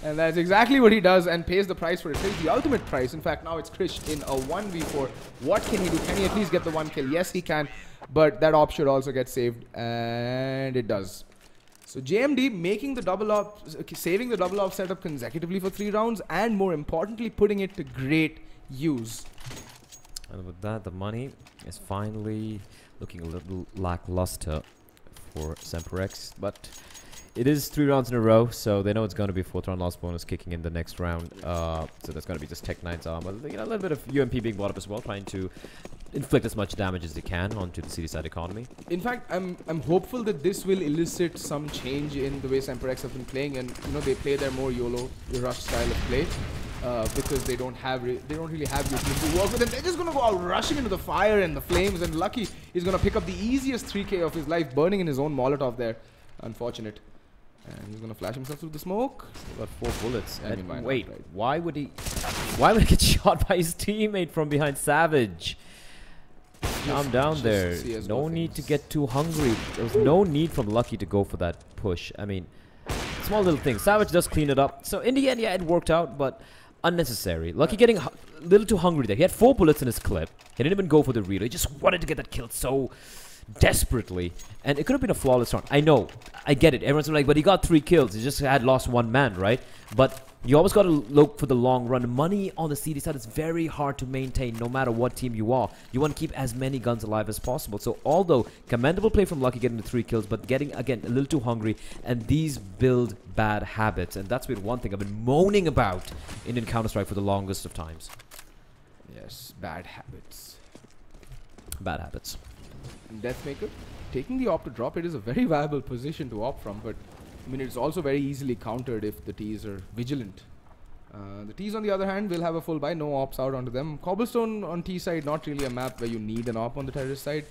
And that's exactly what he does and pays the price for it. Pays the ultimate price. In fact, now it's Krish in a 1v4. What can he do? Can he at least get the 1 kill? Yes, he can. But that op should also get saved. And it does. So JMD making the double op, saving the double op setup consecutively for 3 rounds. And more importantly, putting it to great use. And with that, the money is finally looking a little lackluster for Semperex. But it is 3 rounds in a row, so they know it's going to be 4th round loss bonus kicking in the next round. So there's going to be just Tech 9's armor. You know, a little bit of UMP being brought up as well, trying to inflict as much damage as they can onto the city side economy. In fact, I'm hopeful that this will elicit some change in the way Semperex have been playing, and you know, they play their more YOLO rush style of play because they don't really have utility to work with them. They're just gonna go out rushing into the fire and the flames, and Lucky is gonna pick up the easiest 3K of his life, burning in his own Molotov there. Unfortunate. And he's gonna flash himself through the smoke. Got 4 bullets. I mean, wait, not, right? why would he get shot by his teammate from behind? Savage, calm down there. No need to get too hungry. There was no need from Lucky to go for that push. I mean, small little thing. Savage does clean it up. So in the end, yeah, it worked out, but unnecessary. Lucky getting a little too hungry there. He had 4 bullets in his clip. He didn't even go for the reload. He just wanted to get that kill so desperately, and it could have been a flawless round. I know, I get it. Everyone's like, but he got 3 kills. He just had lost 1 man, right? But you always got to look for the long run. Money on the CD side is very hard to maintain no matter what team you are. You want to keep as many guns alive as possible. So although commendable play from Lucky getting the 3 kills, but getting, again, a little too hungry, and these build bad habits. And that's been one thing I've been moaning about in Counter-Strike for the longest of times. Yes, bad habits. Bad habits. Deathmaker taking the op to drop. It is a very viable position to opt from, but I mean, it's also very easily countered if the T's are vigilant. The T's, on the other hand, will have a full buy, no ops out onto them. Cobblestone on T side, not really a map where you need an op on the terrorist side.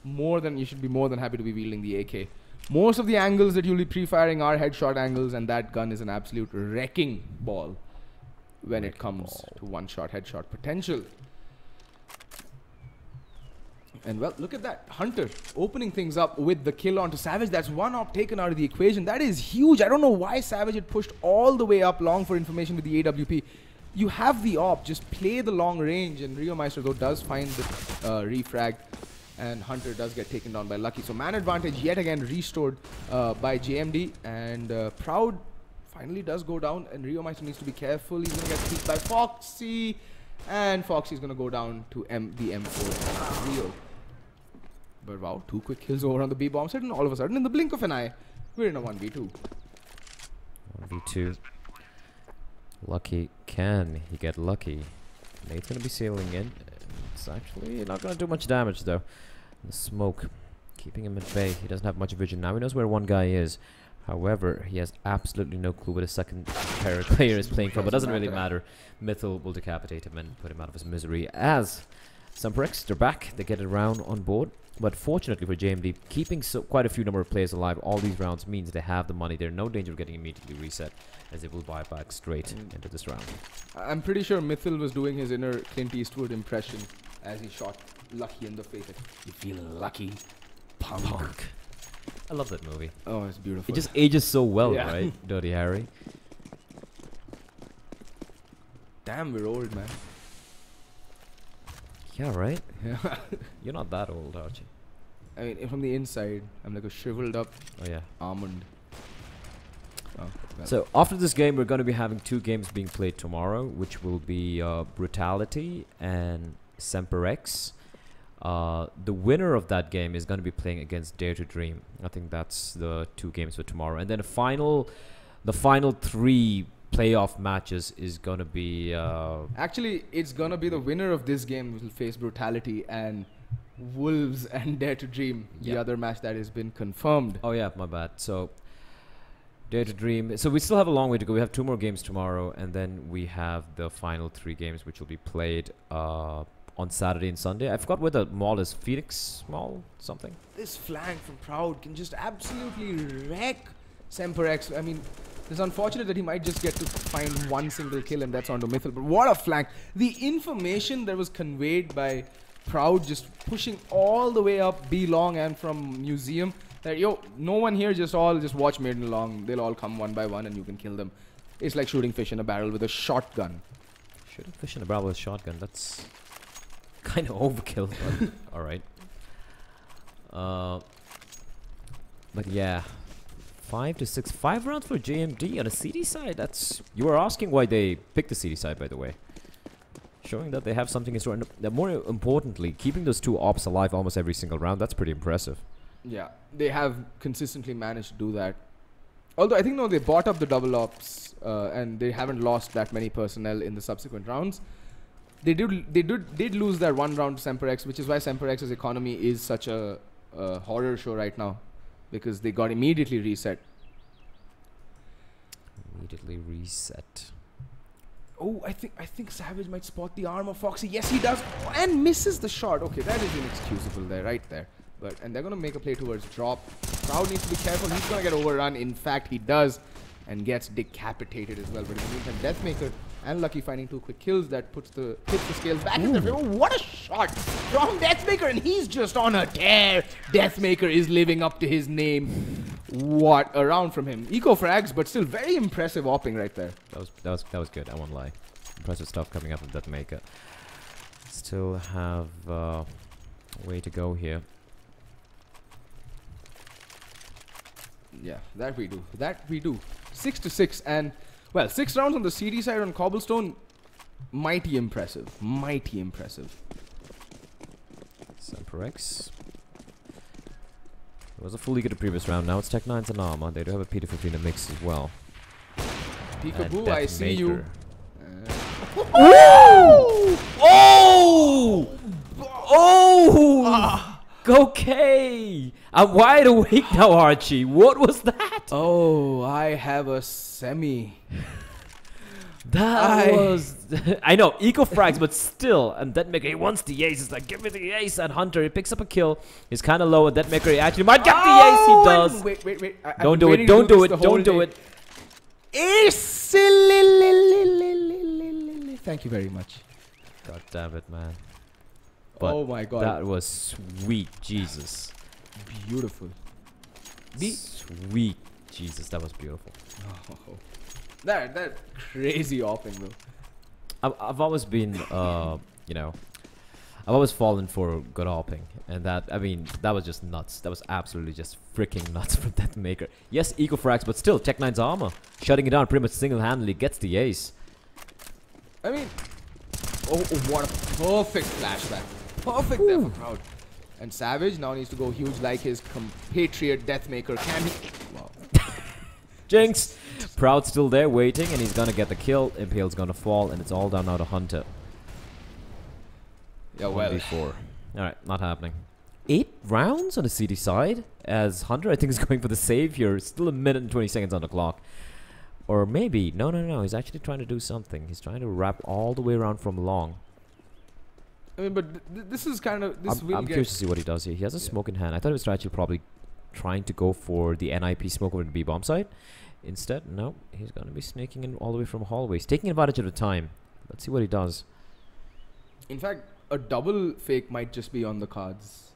You should be more than happy to be wielding the AK. Most of the angles that you'll be pre-firing are headshot angles, and that gun is an absolute wrecking ball when it comes to one-shot headshot potential. And well, look at that. Hunter opening things up with the kill onto Savage. That's one op taken out of the equation. That is huge. I don't know why Savage had pushed all the way up long for information with the AWP. You have the op. Just play the long range. And Rio Meister, though, does find the refrag. And Hunter does get taken down by Lucky. So man advantage yet again restored by JMD. And Proud finally does go down. And Rio Meister needs to be careful. He's going to get beat by Foxy. And Foxy's going to go down to the M4 Rio. But wow, 2 quick kills over on the B bomb set, and all of a sudden, in the blink of an eye, we're in a 1v2. 1v2. Lucky, can he get lucky? Nate's gonna be sailing in. It's actually not gonna do much damage though. The smoke, keeping him at bay. He doesn't have much vision. Now he knows where one guy is. However, he has absolutely no clue what his second player is playing from, but doesn't really matter. Mythil will decapitate him and put him out of his misery. As Semperex, they're back. They get it around on board. But fortunately for JMD, keeping quite a few number of players alive all these rounds means they have the money. They're no danger of getting immediately reset, as they will buy back straight into this round. I'm pretty sure Mythil was doing his inner Clint Eastwood impression as he shot Lucky in the face. You feel lucky, punk. I love that movie. Oh, it's beautiful. It just ages so well, right? Dirty Harry. Damn, we're old, man. Yeah, right? Yeah. You're not that old, Archie. I mean, from the inside, I'm like a shriveled up almond. Oh, well. So, after this game, we're going to be having 2 games being played tomorrow, which will be Brutality and Semperex. The winner of that game is going to be playing against Dare to Dream. I think that's the 2 games for tomorrow. And then the final 3 playoff matches is going to be... Actually, it's going to be the winner of this game will face Brutality and Wolves and Dare to Dream. The other match that has been confirmed. Oh, yeah, my bad. So, Dare to Dream. So, we still have a long way to go. We have 2 more games tomorrow. And then we have the final 3 games, which will be played on Saturday and Sunday. I forgot where the mall is. Phoenix Mall? Something? This flank from Proud can just absolutely wreck Semperex. I mean... It's unfortunate that he might just get to find 1 single kill and that's onto Mythil. But what a flank. The information that was conveyed by Proud just pushing all the way up B long and from Museum. That, yo, no one here, just watch Maiden Long. They'll all come one by one and you can kill them. It's like shooting fish in a barrel with a shotgun. Shooting fish in a barrel with a shotgun, that's kind of overkill. But alright. But yeah. 5 to 6, 5 rounds for JMD on a CD side. That's, you were asking why they picked the CD side, by the way. Showing that they have something in store. And more importantly, keeping those 2 ops alive almost every single round. That's pretty impressive. Yeah, they have consistently managed to do that. Although I think they bought up the double ops and they haven't lost that many personnel in the subsequent rounds. They did lose that 1 round to Semperex, which is why Semperex's economy is such a horror show right now. Because they got immediately reset. Immediately reset. Oh, I think Savage might spot the arm of Foxy. Yes, he does. Oh, and misses the shot. Okay, that is inexcusable there, right there. And they're going to make a play towards drop. Proud needs to be careful. He's going to get overrun. In fact, he does. And gets decapitated as well. But in the meantime, Deathmaker and Lucky finding 2 quick kills. That tips the scales back in the favor. What a shot from Deathmaker. And he's just on a tear. Deathmaker is living up to his name. What a round from him. Eco frags, but still very impressive opping right there. That was good. I won't lie. Impressive stuff coming up from Deathmaker. Still have a way to go here. Yeah, that we do. That we do. 6 to 6, and well, 6 rounds on the CD side on Cobblestone. Mighty impressive. Mighty impressive. Semperex. It was a fully good previous round. Now it's Tech 9s and Armor. They do have a P250 in the mix as well. Peekaboo, I see you. Oh! Oh! Oh! Go K! I'm wide awake now, Archie. What was that? Oh, I have a semi. That was... I know, eco frags, but still. And Deathmaker, he wants the ace. It's like, give me the ace. And Hunter, he picks up a kill. He's kind of low. And Deathmaker, he actually might get the ace. He does. Wait. Don't do it. Don't do it. Don't do it. Ace! Thank you very much. God damn it, man. But oh my god. that was sweet, Jesus. Beautiful. Sweet, Jesus, that was beautiful. Oh. That crazy opping, bro. I've always been, you know, I've always fallen for good opping, and that, I mean, that was just nuts. That was absolutely just freaking nuts from that maker. Yes, eco frags, but still, Tech9's armor, shutting it down pretty much single-handedly, gets the ace. I mean, oh, what a perfect flashback. Perfect there for Proud. And Savage now needs to go huge like his compatriot Deathmaker. Can he? Wow. Jinx! Proud still there waiting, and he's gonna get the kill. Impale's gonna fall, and it's all down now to Hunter. Yeah, well. 1v4. Alright, not happening. 8 rounds on the CD side, as Hunter I think is going for the save here. Still a minute and 20 seconds on the clock. Or maybe, no, he's actually trying to do something. He's trying to wrap all the way around from long. I mean, but this is kind of, I'm curious to see what he does here. He has a smoke in hand. I thought he was actually probably trying to go for the NIP smoke over the B-bomb side. Instead, no, he's going to be sneaking in all the way from hallways, taking advantage of the time. Let's see what he does. In fact, a double fake might just be on the cards.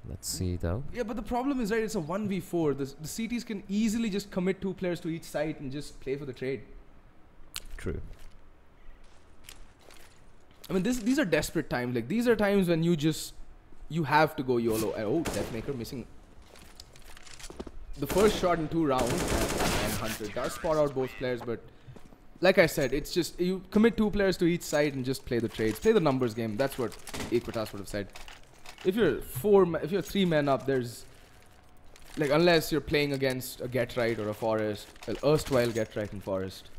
Let's see, though. Yeah, but the problem is, right, it's a 1v4. The CTs can easily just commit 2 players to each side and just play for the trade. True. I mean, these are desperate times. Like, these are times when you have to go YOLO. Oh, Deathmaker missing the first shot in 2 rounds. And Hunter does spot out both players, but like I said, it's just, you commit 2 players to each side and just play the trades. Play the numbers game. That's what Equitas would have said. If you're 3 men up, there's, like, unless you're playing against a Get Right or a Forest, well, erstwhile Get Right and Forest.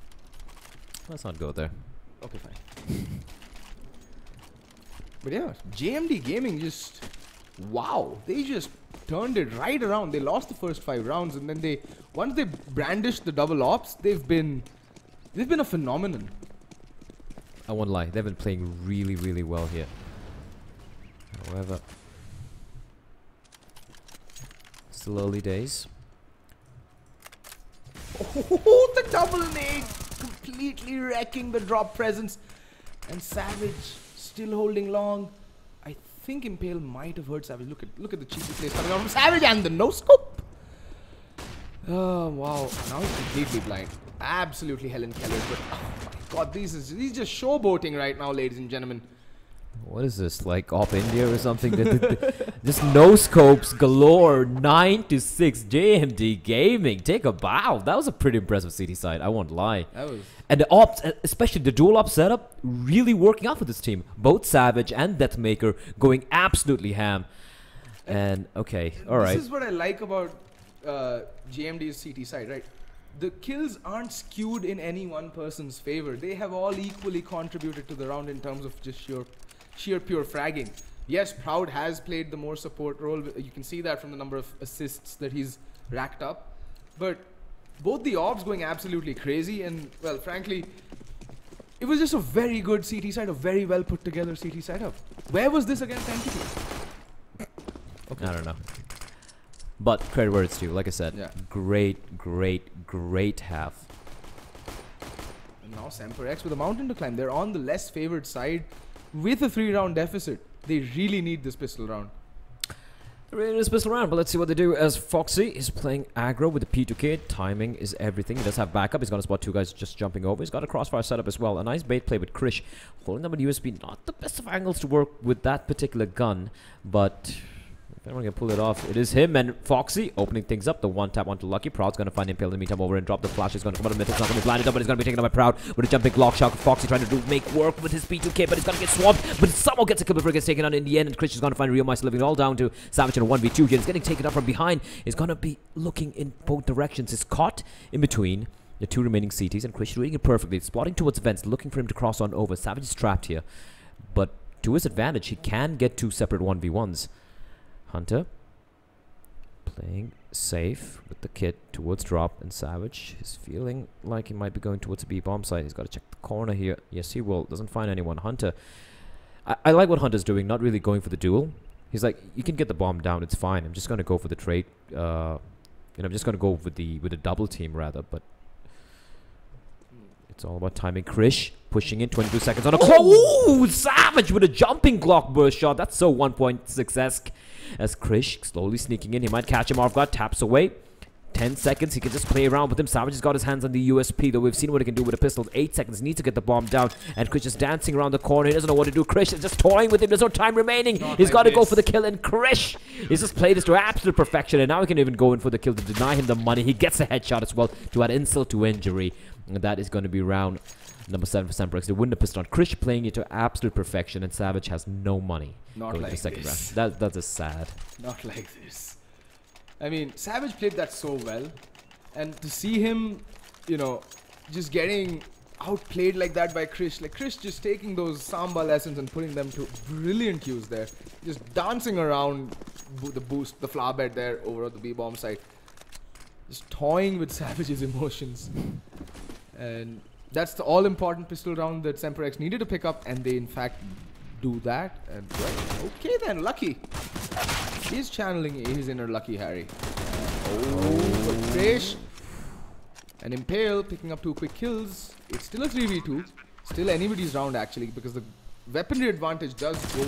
Let's not go there. Okay, fine. But yeah, JMD Gaming just, wow, they just turned it right around. They lost the first 5 rounds, and then once they brandished the double ops, they've been a phenomenon. I won't lie, they've been playing really, really well here. However, still early days. Oh, the double nade, completely wrecking the drop presence, and Savage still holding long. I think Impale might have hurt Savage. Look at the cheeky plays coming out from Savage, and the no scope. Oh wow! Now he's completely blind. Absolutely Helen Keller. But oh my God, he's just showboating right now, ladies and gentlemen. What is this, like Op India or something? Just no scopes galore. 9-6 JMD Gaming. Take a bow. That was a pretty impressive CD side. I won't lie. That was. And the ops, especially the dual op setup, really working out for this team. Both Savage and Deathmaker going absolutely ham. And okay, all right. This is what I like about JMD's CT side, right? The kills aren't skewed in any one person's favor. They have all equally contributed to the round in terms of just sheer pure fragging. Yes, Proud has played the more support role. You can see that from the number of assists that he's racked up. But both the ops going absolutely crazy, and well, frankly, it was just a very good CT side, a very well put together CT setup. Where was this against Entity? Okay. I don't know. But credit where it's due. Like I said, yeah. Great half. And now Semper X with a mountain to climb. They're on the less favored side with a 3-round deficit. They really need this pistol round. Really this pistol round, but let's see what they do as Foxy is playing aggro with the P2K. Timing is everything. He does have backup. He's going to spot 2 guys just jumping over. He's got a crossfire setup as well. A nice bait play with Krish. Holding them with USB. Not the best of angles to work with that particular gun, but if anyone can pull it off, it is him and Foxy opening things up. The one tap onto Lucky. Proud's going to find Impale in the meantime over and drop the flash. He's going to come out of the middle. It's not going to be blinded up, but he's going to be taken out by Proud with a jumping Glock shot. Foxy trying to make work with his P2K, but he's going to get swamped. But he somehow gets a kill before he gets taken out in the end. And Chris is going to find Real Mice living it all down to Savage in a 1v2 here. He's getting taken out from behind. He's going to be looking in both directions. He's caught in between the 2 remaining CTs, and Chris is reading it perfectly. Spotting towards Vents, looking for him to cross on over. Savage is trapped here, but to his advantage, he can get 2 separate 1v1s. Hunter playing safe with the kit towards drop, and Savage is feeling like he might be going towards the B-bomb side. He's got to check the corner here. Yes, he will. Doesn't find anyone. Hunter, I like what Hunter's doing, not really going for the duel. He's like, you can get the bomb down, it's fine. I'm just going to go for the trade. I'm just going to go with the double team rather, but It's all about timing. Krish pushing in 22 seconds on a clock. Ooh, Savage with a jumping clock burst shot. That's so 1.6-esque. As Krish slowly sneaking in. He might catch him off guard. Taps away. 10 seconds. He can just play around with him. Savage has got his hands on the USP, though. We've seen what he can do with a pistol. 8 seconds. He needs to get the bomb down. And Krish is dancing around the corner. He doesn't know what to do. Krish is just toying with him. There's no time remaining. He's got to go for the kill. And Krish, he's just played this to absolute perfection. And now he can even go in for the kill to deny him the money. He gets a headshot as well to add insult to injury. And that is going to be round number 7 for Semperex. They win the pistol on. Krish playing it to absolute perfection. And Savage has no money. Not going like to the second this. round. That's just sad. Not like this. I mean, Savage played that so well. And to see him, you know, just getting outplayed like that by Krish. Like Krish just taking those Samba lessons and putting them to brilliant use there. Just dancing around the boost, the flower bed there over at the B-bomb side. Just toying with Savage's emotions. And that's the all-important pistol round that Semperex needed to pick up. And they, in fact, do that. And well, okay then, Lucky. He's channeling his inner Lucky Harry. But Krish and Impale picking up 2 quick kills. It's still a 3v2. Still anybody's round actually, because the weaponry advantage does go.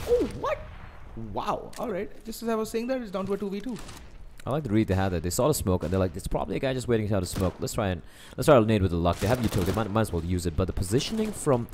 Oh, what? Wow. Alright. Just as I was saying that, it's down to a 2v2. I like the read they had there. They saw the smoke and they're like, it's probably a guy just waiting out of smoke. Let's try a nade with the luck. They have utility, might as well use it. But the positioning from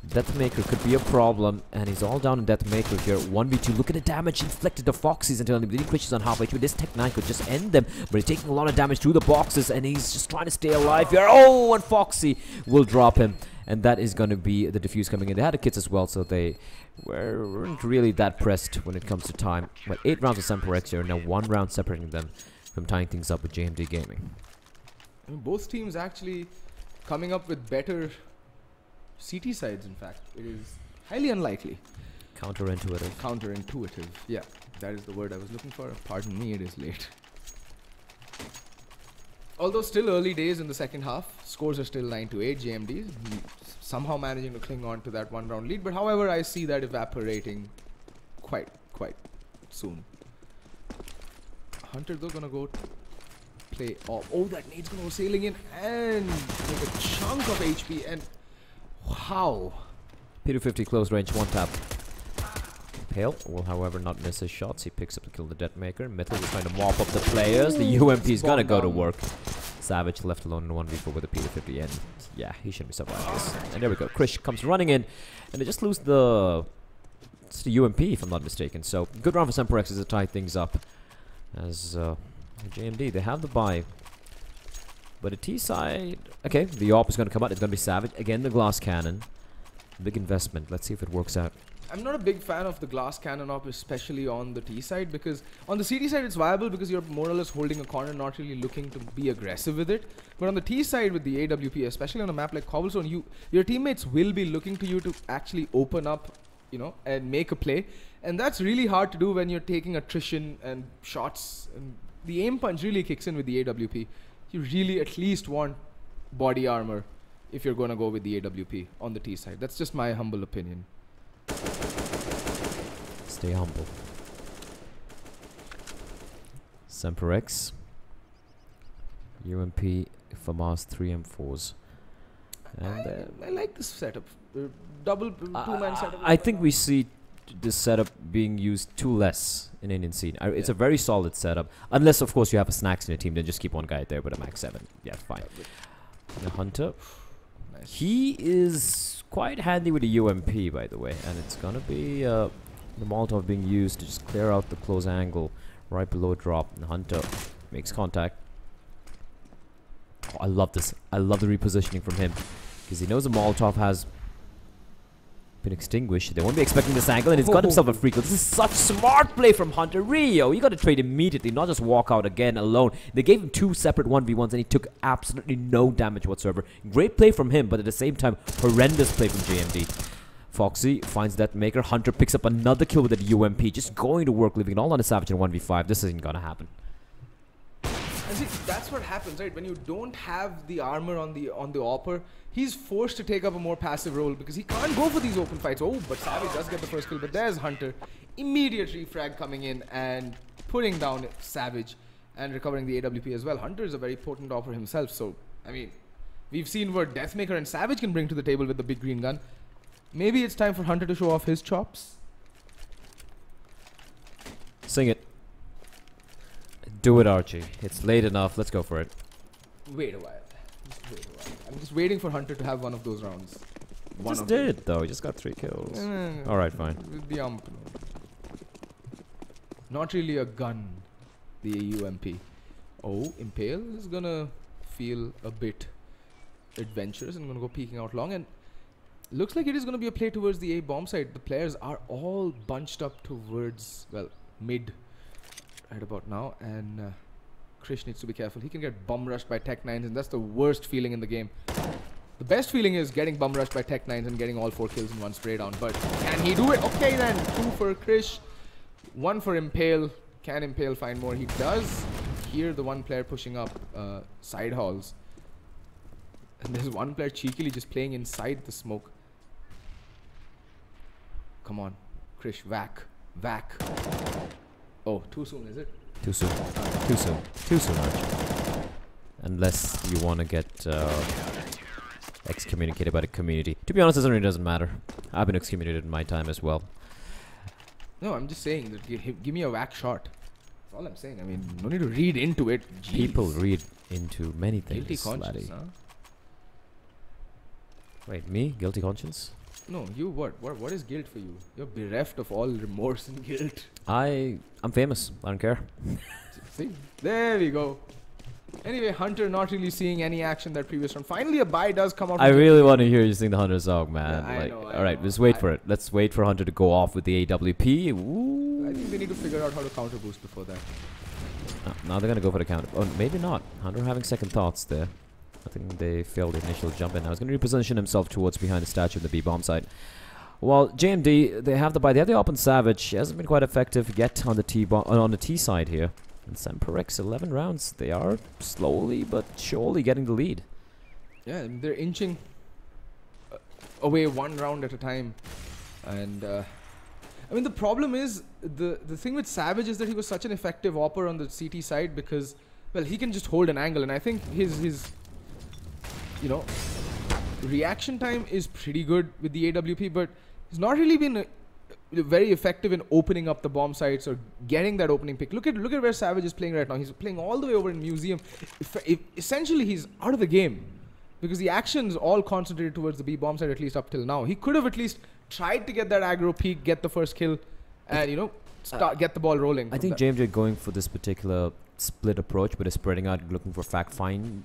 Deathmaker could be a problem, and he's all down in Deathmaker here. 1v2. Look at the damage inflicted to Foxy's until the Krish is on halfway through. This Tech 9 could just end them, but he's taking a lot of damage through the boxes, and he's just trying to stay alive here. Oh, and Foxy will drop him, and that is going to be the defuse coming in. They had the kits as well, so they weren't really that pressed when it comes to time. But 8 rounds of Semperex here, now 1 round separating them from tying things up with JMD Gaming. I mean, both teams actually coming up with better CT sides, in fact. It is highly unlikely. Counterintuitive. Counterintuitive. Yeah, that is the word I was looking for. Pardon me, it is late. Although still early days in the second half, scores are still 9-8. JMD somehow managing to cling on to that 1 round lead. But however, I see that evaporating quite soon. Hunter though gonna go play off. Oh, that nade's gonna go sailing in and make a chunk of HP. And wow. P250 close range, 1 tap. Pale will, however, not miss his shots. He picks up the kill the Deathmaker. Metal is trying to mop up the players. The UMP is gonna go to work. Savage left alone in 1v4 with a P250, and yeah, he shouldn't be surviving this. And there we go. Krish comes running in, and they just lose it's the UMP, if I'm not mistaken. So good round for Semperex as to tie things up. As JMD, they have the buy. But the T side, okay, the AWP is going to come out. It's going to be Savage. Again, the glass cannon. Big investment. Let's see if it works out. I'm not a big fan of the glass cannon op, especially on the T side, because on the CD side it's viable because you're more or less holding a corner, not really looking to be aggressive with it. But on the T side with the AWP, especially on a map like Cobblestone, your teammates will be looking to you to actually open up, you know, and make a play. And that's really hard to do when you're taking attrition and shots. And the aim punch really kicks in with the AWP. You really at least want body armor if you're going to go with the AWP on the T side. That's just my humble opinion. Stay humble. Semperex. UMP, FAMAS, 3M4s. And I like this setup. Double two-man setup. I think we see this setup being used too less in Indian scene. It's a very solid setup. Unless, of course, you have a snacks in your team, then just keep one guy there with a max 7. Yeah, fine. The Hunter. Nice. He is quite handy with the UMP, by the way. And it's going to be the Molotov being used to just clear out the close angle right below drop. And the Hunter makes contact. Oh, I love this. I love the repositioning from him. Because he knows the Molotov has been extinguished. They won't be expecting this angle, and he's got himself a free kill. This is such smart play from Hunter. Rio, you got to trade immediately, not just walk out again alone. They gave him 2 separate 1v1s, and he took absolutely no damage whatsoever. Great play from him, but at the same time, horrendous play from JMD. Foxy finds Deathmaker. Hunter picks up another kill with the UMP, just going to work, leaving it all on a Savage in 1v5. This isn't gonna happen. And see, that's what happens, right? When you don't have the armor on the AWPer, he's forced to take up a more passive role because he can't go for these open fights. Oh, but Savage does get the first kill, but there's Hunter. Immediate refrag coming in and putting down Savage and recovering the AWP as well. Hunter is a very potent AWPer himself, so, I mean, We've seen what Deathmaker and Savage can bring to the table with the big green gun. Maybe it's time for Hunter to show off his chops. Sing it. Do it, Archie. It's late enough. Let's go for it. Wait a while. I'm just waiting for Hunter to have one of those rounds. Just did it though. He just got 3 kills. Alright, fine. With the not really a gun. The AUMP. Oh, Impale is gonna feel a bit adventurous and gonna go peeking out long, and looks like it is gonna be a play towards the A bomb site. The players are all bunched up towards, well, mid right about now, and Krish needs to be careful. He can get bum rushed by Tech 9s, and that's the worst feeling in the game. The best feeling is getting bum rushed by Tech 9s and getting all 4 kills in one spray down, but can he do it? Okay then, 2 for Krish, 1 for Impale. Can Impale find more? He does hear the one player pushing up side halls, and there's one player cheekily just playing inside the smoke. Come on, Krish, whack. Oh, too soon, is it? Too soon. Too soon. Too soon, Archie. Unless you want to get excommunicated by the community. To be honest, it really doesn't matter. I've been excommunicated in my time as well. No, I'm just saying that give me a whack shot. That's all I'm saying. I mean, no need to read into it. Jeez. People read into many things. Guilty conscience, huh? Wait, me? Guilty conscience? No, you what is guilt for you? You're bereft of all remorse and guilt. I'm famous. I don't care. See? There we go. Anyway, Hunter not really seeing any action that previous round. Finally, a buy does come out. I really want to hear you sing the Hunter song, man. Yeah, like, I alright, know. let's wait for it. Let's wait for Hunter to go off with the AWP. Ooh. I think they need to figure out how to counter boost before that. Now they're gonna go for the counter. Oh, maybe not. Hunter having second thoughts there. I think they failed the initial jump in. Now he's gonna reposition himself towards behind the statue of the B bomb site. Well, JMD, they have the buy. They have the open Savage. He hasn't been quite effective yet on the T side here. And Semperex, 11 rounds. They are slowly but surely getting the lead. Yeah, they're inching away 1 round at a time. And I mean, the problem is the thing with Savage is that he was such an effective opper on the CT side because, well, he can just hold an angle, and I think his you know, reaction time is pretty good with the AWP, but he's not really been very effective in opening up the bomb sites or getting that opening pick. Look at where Savage is playing right now. He's playing all the way over in Museum. Essentially, he's out of the game because the action's all concentrated towards the B bomb site, at least up till now. He could have at least tried to get that aggro peak, get the first kill, and, you know, get the ball rolling. I think JMJ going for this particular split approach, but is spreading out, looking for fact finding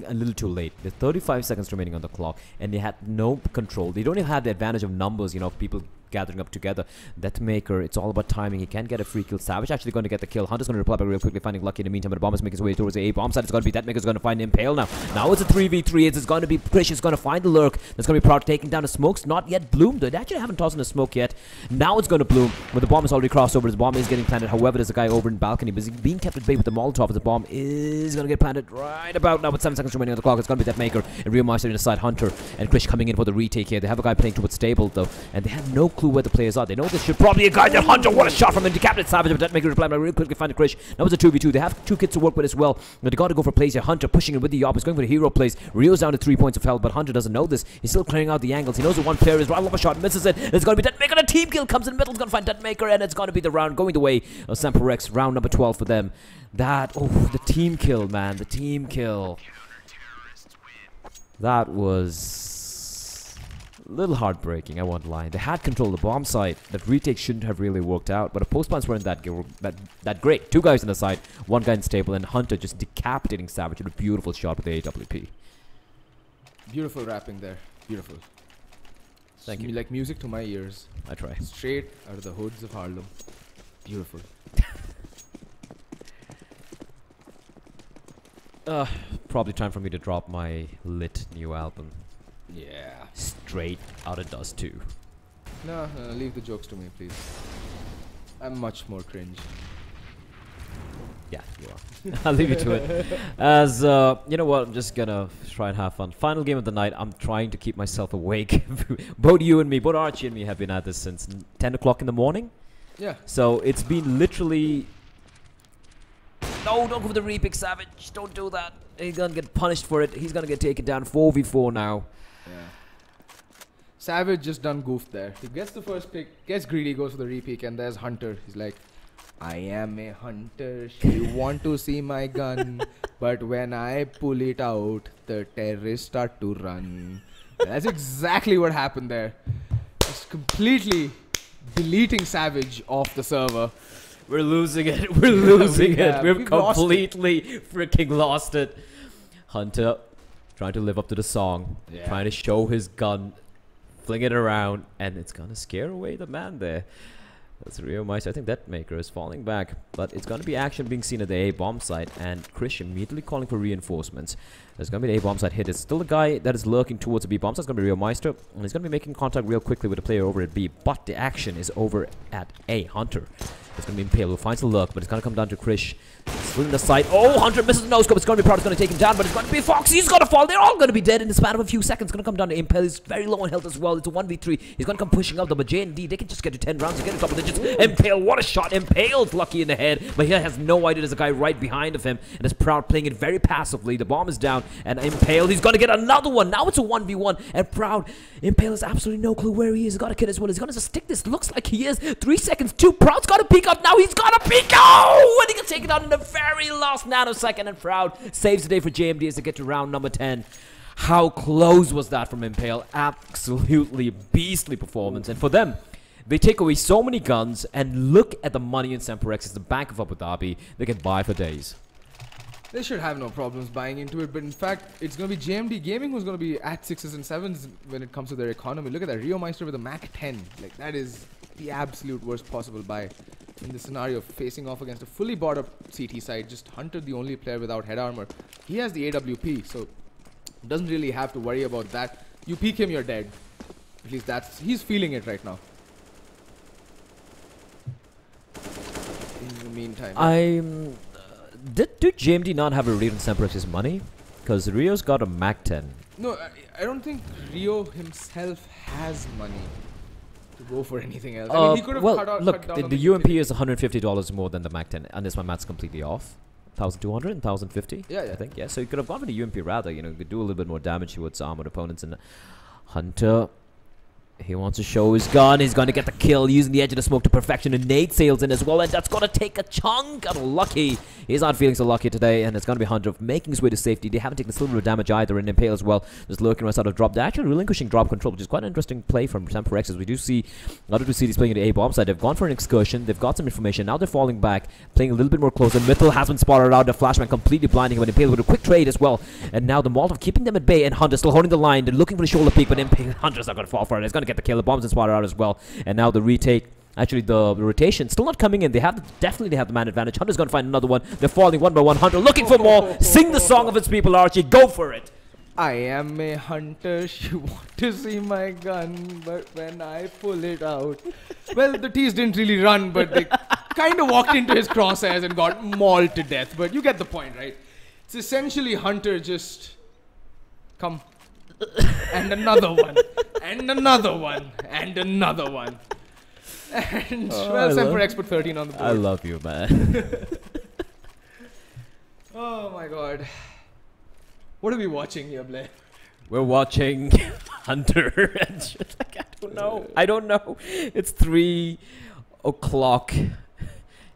a little too late. There's 35 seconds remaining on the clock, and they had no control. They don't even have the advantage of numbers, you know, people gathering up together. Deathmaker, it's all about timing. He can get a free kill. Savage actually going to get the kill. Hunter's going to reply back real quickly, finding Lucky in the meantime, but the bomb is making his way towards the A bomb side. It's going to be Deathmaker's going to find Impale now. Now it's a 3v3. It's going to be Krish is going to find the lurk. There's going to be Proud taking down the smokes. Not yet bloomed. They actually haven't tossed in the smoke yet. Now it's going to bloom, but the bomb is already crossed over. The bomb is getting planted. However, there's a guy over in balcony, but he's being kept at bay with the Molotov as the bomb is going to get planted right about now with 7 seconds remaining on the clock. It's going to be Deathmaker and Real Master inside Hunter and Krish coming in for the retake here. They have a guy playing towards stable though, and they have no clue where the players are. They know this should probably a guy there. Hunter, what a shot from him. Decapitated Savage, but Deathmaker reply real quickly find the Krish. That was a 2v2. They have 2 kids to work with as well. But they got to go for plays here. Hunter pushing it with the opposite, going for the hero plays. Rio's down to 3 points of health, but Hunter doesn't know this. He's still clearing out the angles. He knows that one player is right off a shot, misses it. It's going to be Deathmaker. A team kill comes in the middle. It's going to find Deathmaker, and it's going to be the round going the way of Semperex. Round number 12 for them. That, oh, the team kill, man. The team kill. That was a little heartbreaking, I won't lie. They had control of the bomb site. That retake shouldn't have really worked out, but the post plants weren't that great. 2 guys on the side, 1 guy in stable, and Hunter just decapitating Savage with a beautiful shot with the AWP. Beautiful rapping there. Beautiful. Thank you. Like music to my ears. I try. Straight out of the hoods of Harlem. Beautiful. Probably time for me to drop my lit new album. Yeah. Straight out of Dust 2. No, leave the jokes to me, please. I'm much more cringe. Yeah, you are. I'll leave you to it. As, you know what, I'm just gonna try and have fun. Final game of the night, I'm trying to keep myself awake. Both you and me, both Archie and me have been at this since 10 o'clock in the morning. Yeah. So it's been literally No, don't go for the repick, Savage. Don't do that. He's gonna get punished for it. He's gonna get taken down 4v4 now. Yeah. Savage just done goofed there. He gets the first pick, gets greedy, goes for the repeat, and there's Hunter. He's like, I am a hunter. She want to see my gun, but when I pull it out, the terrorists start to run. And that's exactly what happened there. Just completely deleting Savage off the server. We're losing it. We're losing it. We've completely freaking lost it. Hunter trying to live up to the song, trying to show his gun, fling it around, and it's gonna scare away the man there. That's Rio Meister. I think that Maker is falling back, but it's gonna be action being seen at the A bomb site, and Krish immediately calling for reinforcements. There's gonna be the A bomb site hit. It's still a guy that is lurking towards the B bomb site. It's gonna be Rio Meister, and he's gonna be making contact real quickly with the player over at B. But the action is over at A. Hunter. It's gonna be Impale who finds the lurk, but it's gonna come down to Krish. Swinging the side. Oh, Hunter misses the no scope. It's gonna be Proud. It's gonna take him down, but it's gonna be Fox. He's gonna fall. They're all gonna be dead in the span of a few seconds. It's gonna come down to Impale. He's very low on health as well. It's a 1v3. He's gonna come pushing up, though, but J&D, they can just get to 10 rounds and get a couple digits. Impale, what a shot. Impale's lucky in the head, but he has no idea there's a guy right behind of him, and is Proud playing it very passively. The bomb is down, and Impale, he's gonna get another one. Now it's a 1v1, and Proud, Impale has absolutely no clue where he is. He's got a kid as well. He's gonna just stick this. Looks like he is. 3 seconds. 2. Proud's gotta peek up now. He's gotta peek. Oh! And he can take it out in the very last nanosecond, and Proud saves the day for JMD as they get to round number 10. How close was that from Impale? Absolutely beastly performance. And for them, they take away so many guns, and look at the money in Semperex. It's the Bank of Abu Dhabi. They can buy for days. They should have no problems buying into it, but in fact, it's going to be JMD Gaming who's going to be at 6s and 7s when it comes to their economy. Look at that, Rio Meister with a Mac 10. Like, that is the absolute worst possible buy in the scenario of facing off against a fully bought up CT side. Just Hunter, the only player without head armor. He has the AWP, so doesn't really have to worry about that. You peek him, you're dead. At least he's feeling it right now. In the meantime, Did JMD not have a read on Semperex's money? Because Rio's got a Mac 10. No, I don't think Rio himself has money to go for anything else. I mean, he could have cut down the UMP is $150 more than the Mac 10, unless my math's completely off. 1,200 and 1,050. Yeah, I think. Yeah, so you could have gone for the UMP rather. You know, you could do a little bit more damage towards armored opponents. And Hunter, he wants to show his gun. He's going to get the kill using the edge of the smoke to perfection. And Nate sails in as well. And that's going to take a chunk out of Lucky. He's not feeling so lucky today. And it's going to be Hunter making his way to safety. They haven't taken a little bit of damage either. And Impale as well, just lurking right out of drop. They're actually relinquishing drop control, which is quite an interesting play from Semperex. As we do see a lot of 2 cities playing at the A bomb side. They've gone for an excursion. They've got some information. Now they're falling back, playing a little bit more close. And Mitchell has been spotted out. The flashman completely blinding him. And Impale with a quick trade as well. And now the Molotov keeping them at bay. And Hunter still holding the line. They're looking for the shoulder peak. But Impale, Hunter's not going to fall for it. He's going to get the kill. The bomb's been spotted out as well. And now the retake, actually the rotation still not coming in. They definitely have the man advantage. Hunter's gonna find another one. They're falling one by one. Hunter looking for more. Sing the song of its people, Archie. Go for it. I am a hunter. You want to see my gun, but when I pull it out, well, the T's didn't really run, but they kind of walked into his crosshairs and got mauled to death. But you get the point, right? It's essentially Hunter just come. And another one, and another one, and another one. And well, Semperex put 13 on the board. I love you, man. Oh my god. What are we watching here, Blair? We're watching Hunter and shit. Like, I don't know. It's 3 o'clock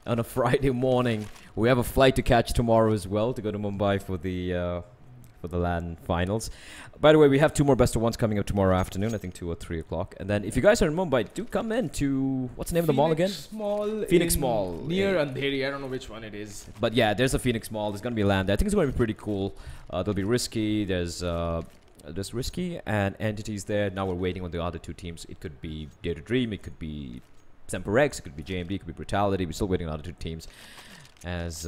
on a Friday morning. We have a flight to catch tomorrow as well to go to Mumbai for the LAN finals. By the way, we have 2 more best of ones coming up tomorrow afternoon. I think 2 or 3 o'clock. And then if you guys are in Mumbai, do come in to what's the name of the mall again? Phoenix Mall near Andheri. I don't know which one it is. But yeah, there's a Phoenix Mall. There's gonna be a LAN there. I think it's gonna be pretty cool. There'll be Risky. There's Risky and Entities there. Now we're waiting on the other 2 teams. It could be Dare to Dream. It could be Semperex. It could be JMD. It could be Brutality. We're still waiting on the other 2 teams. As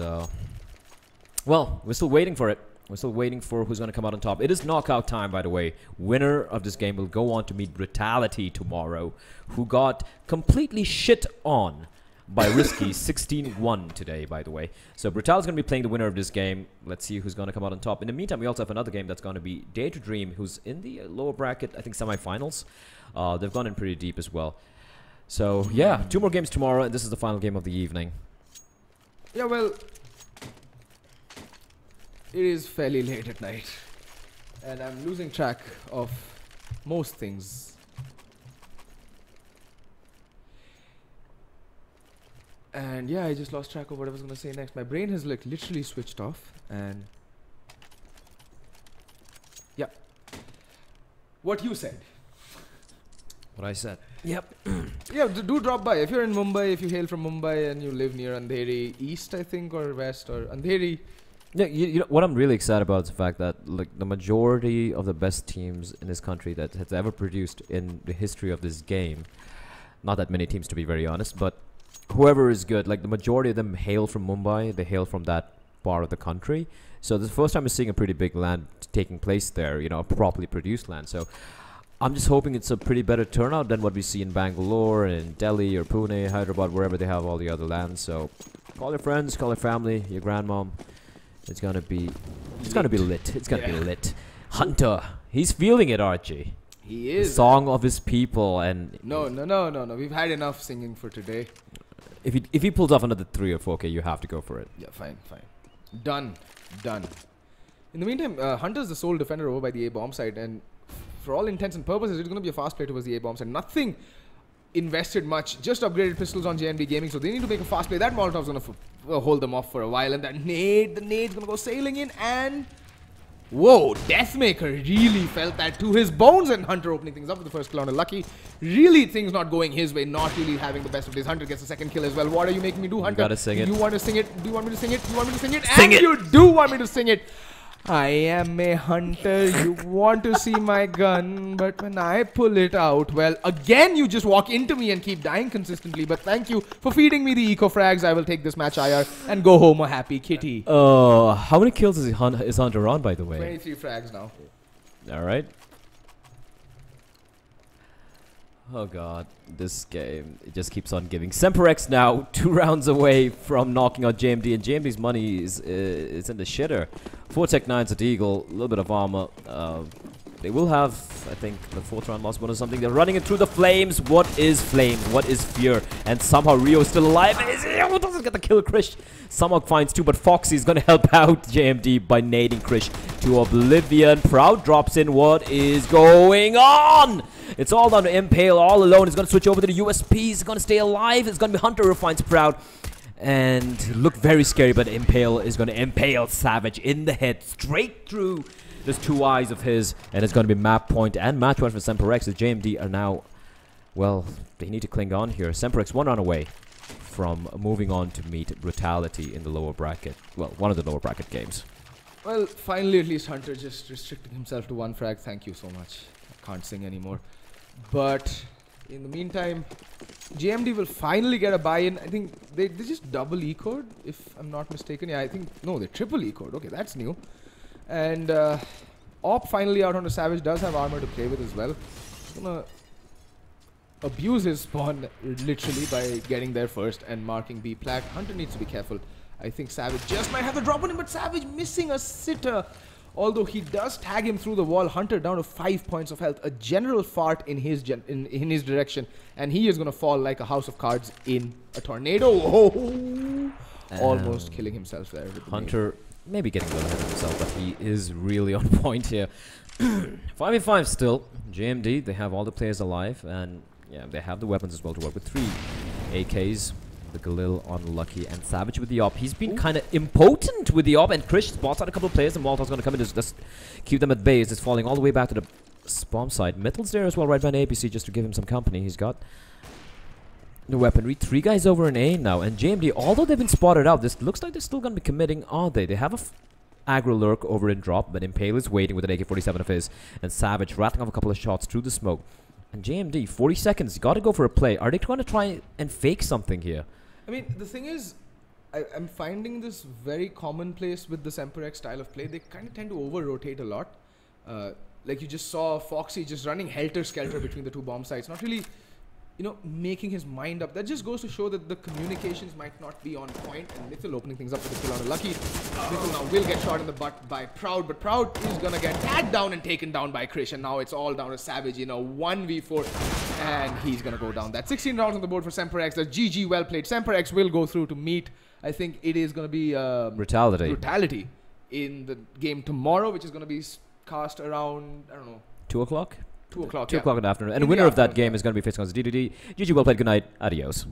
well, we're still waiting for it. We're still waiting for who's going to come out on top. It is knockout time, by the way. Winner of this game will go on to meet Brutality tomorrow, who got completely shit on by Risky 16-1 today, by the way. So Brutality's going to be playing the winner of this game. Let's see who's going to come out on top. In the meantime, we also have another game that's going to be Dare to Dream, who's in the lower bracket, I think semifinals. They've gone in pretty deep as well. So yeah, 2 more games tomorrow, and this is the final game of the evening. Yeah, well, it is fairly late at night. And I'm losing track of most things. And yeah, I just lost track of what I was going to say next. My brain has like literally switched off. And yeah. What you said. What I said. Yep. Yeah, do drop by. If you're in Mumbai, if you hail from Mumbai and you live near Andheri East, I think, or West, or Andheri. Yeah, you know what I'm really excited about is the fact that like the majority of the best teams in this country that has ever produced in the history of this game, not that many teams to be very honest, but whoever is good, like the majority of them hail from Mumbai. They hail from that part of the country. So this is the first time we're seeing a pretty big LAN taking place there. You know, a properly produced LAN. So I'm just hoping it's a pretty better turnout than what we see in Bangalore and in Delhi or Pune, Hyderabad, wherever they have all the other LANs. So call your friends, call your family, your grandmom. It's gonna be lit. It's gonna be lit. Hunter, he's feeling it, Archie. He is. The song of his people, and No. We've had enough singing for today. if he pulls off another 3 or 4K, you have to go for it. Yeah, fine. Done. In the meantime, Hunter's the sole defender over by the A bomb side, and for all intents and purposes, it's going to be a fast play towards the A bomb side. Nothing invested much, just upgraded pistols on JMD Gaming, so they need to make a fast play. That Molotov's going to hold them off for a while, and that the nade's going to go sailing in, and whoa, Deathmaker really felt that to his bones, and Hunter opening things up with the first kill on a Lucky. Really things not going his way, not really having the best of days. Hunter gets the second kill as well. What are you making me do, Hunter? You gotta sing it. You want to sing it? Do you want me to sing it? Do you want me to sing it? Sing and it! You do want me to sing it. I am a hunter, you want to see my gun, but when I pull it out, well, again you just walk into me and keep dying consistently, but thank you for feeding me the eco frags. I will take this match IR and go home a happy kitty. How many kills is Hunter on, by the way? 23 frags now. Alright. Oh god, this game, it just keeps on giving. Semperex now 2 rounds away from knocking out JMD, and JMD's money is in the shitter. 4 Tech 9s at Eagle, a little bit of armor. They will have, I think, the 4th round lost one or something. They're running it through the flames. What is flame? What is fear? And somehow Rio is still alive. Doesn't get the kill. Krish somehow finds 2, but Foxy is going to help out JMD by nading Krish to oblivion. Proud drops in. What is going on? It's all down to Impale all alone. He's going to switch over to the USP. He's going to stay alive. It's going to be Hunter who finds Proud. And look very scary, but Impale is going to impale Savage in the head, straight through those 2 eyes of his. And it's going to be map point and match point for Semperex, as JMD are now, well, they need to cling on here. Semperex 1 round away from moving on to meet Brutality in the lower bracket. Well, one of the lower bracket games. Well, finally at least Hunter just restricting himself to 1 frag. Thank you so much. I can't sing anymore. But in the meantime, JMD will finally get a buy-in. I think they just double ecoed, if I'm not mistaken. Yeah, I think, no, they triple ecoed. Okay, that's new. And Op finally out on the Savage, does have armor to play with as well. He's gonna abuse his spawn literally by getting there first and marking B plaque. Hunter needs to be careful. I think Savage just might have the drop on him, but Savage missing a sitter. Although he does tag him through the wall. Hunter down to 5 points of health. A general fart in his in his direction, and he is going to fall like a house of cards in a tornado. Oh, almost killing himself there. With Hunter maybe getting a little ahead of himself, but he is really on point here. 5v5 still. JMD, they have all the players alive, and yeah, they have the weapons as well to work with. 3 AKs. The Galil on Lucky and Savage with the op. He's been kind of impotent with the op, and Krish spots out a couple of players, and Molotov's going to come in to just keep them at bay. It's falling all the way back to the spawn side. Mittel's there as well, right by an APC, just to give him some company. He's got the weaponry. 3 guys over in A now, and JMD, although they've been spotted out, this looks like they're still going to be committing, are they? They have a aggro lurk over in drop, but Impale is waiting with an AK-47 of his, and Savage rattling off a couple of shots through the smoke. And JMD, 40 seconds, got to go for a play. Are they going to try and fake something here? I mean, the thing is, I'm finding this very commonplace with the Semperex style of play. They kind of tend to over-rotate a lot. Like you just saw Foxy just running helter-skelter between the 2 bomb sites. Not really, you know, making his mind up. That just goes to show that the communications might not be on point. And Mithil opening things up with the kill on a Lucky. Mithil now will get shot in the butt by Proud. But Proud is going to get tagged down and taken down by Krish. And now it's all down to Savage in a 1v4. And he's going to go down. That's 16 rounds on the board for Semperex. That's GG, well played. Semperex will go through to meet, I think it is going to be... Brutality. in the game tomorrow, which is going to be cast around, I don't know, 2 o'clock? 2 o'clock. 2 yeah. o'clock in the afternoon. And the In the winner of that afternoon, game is going to be facing us. DDD. GG, well played. Good night. Adios.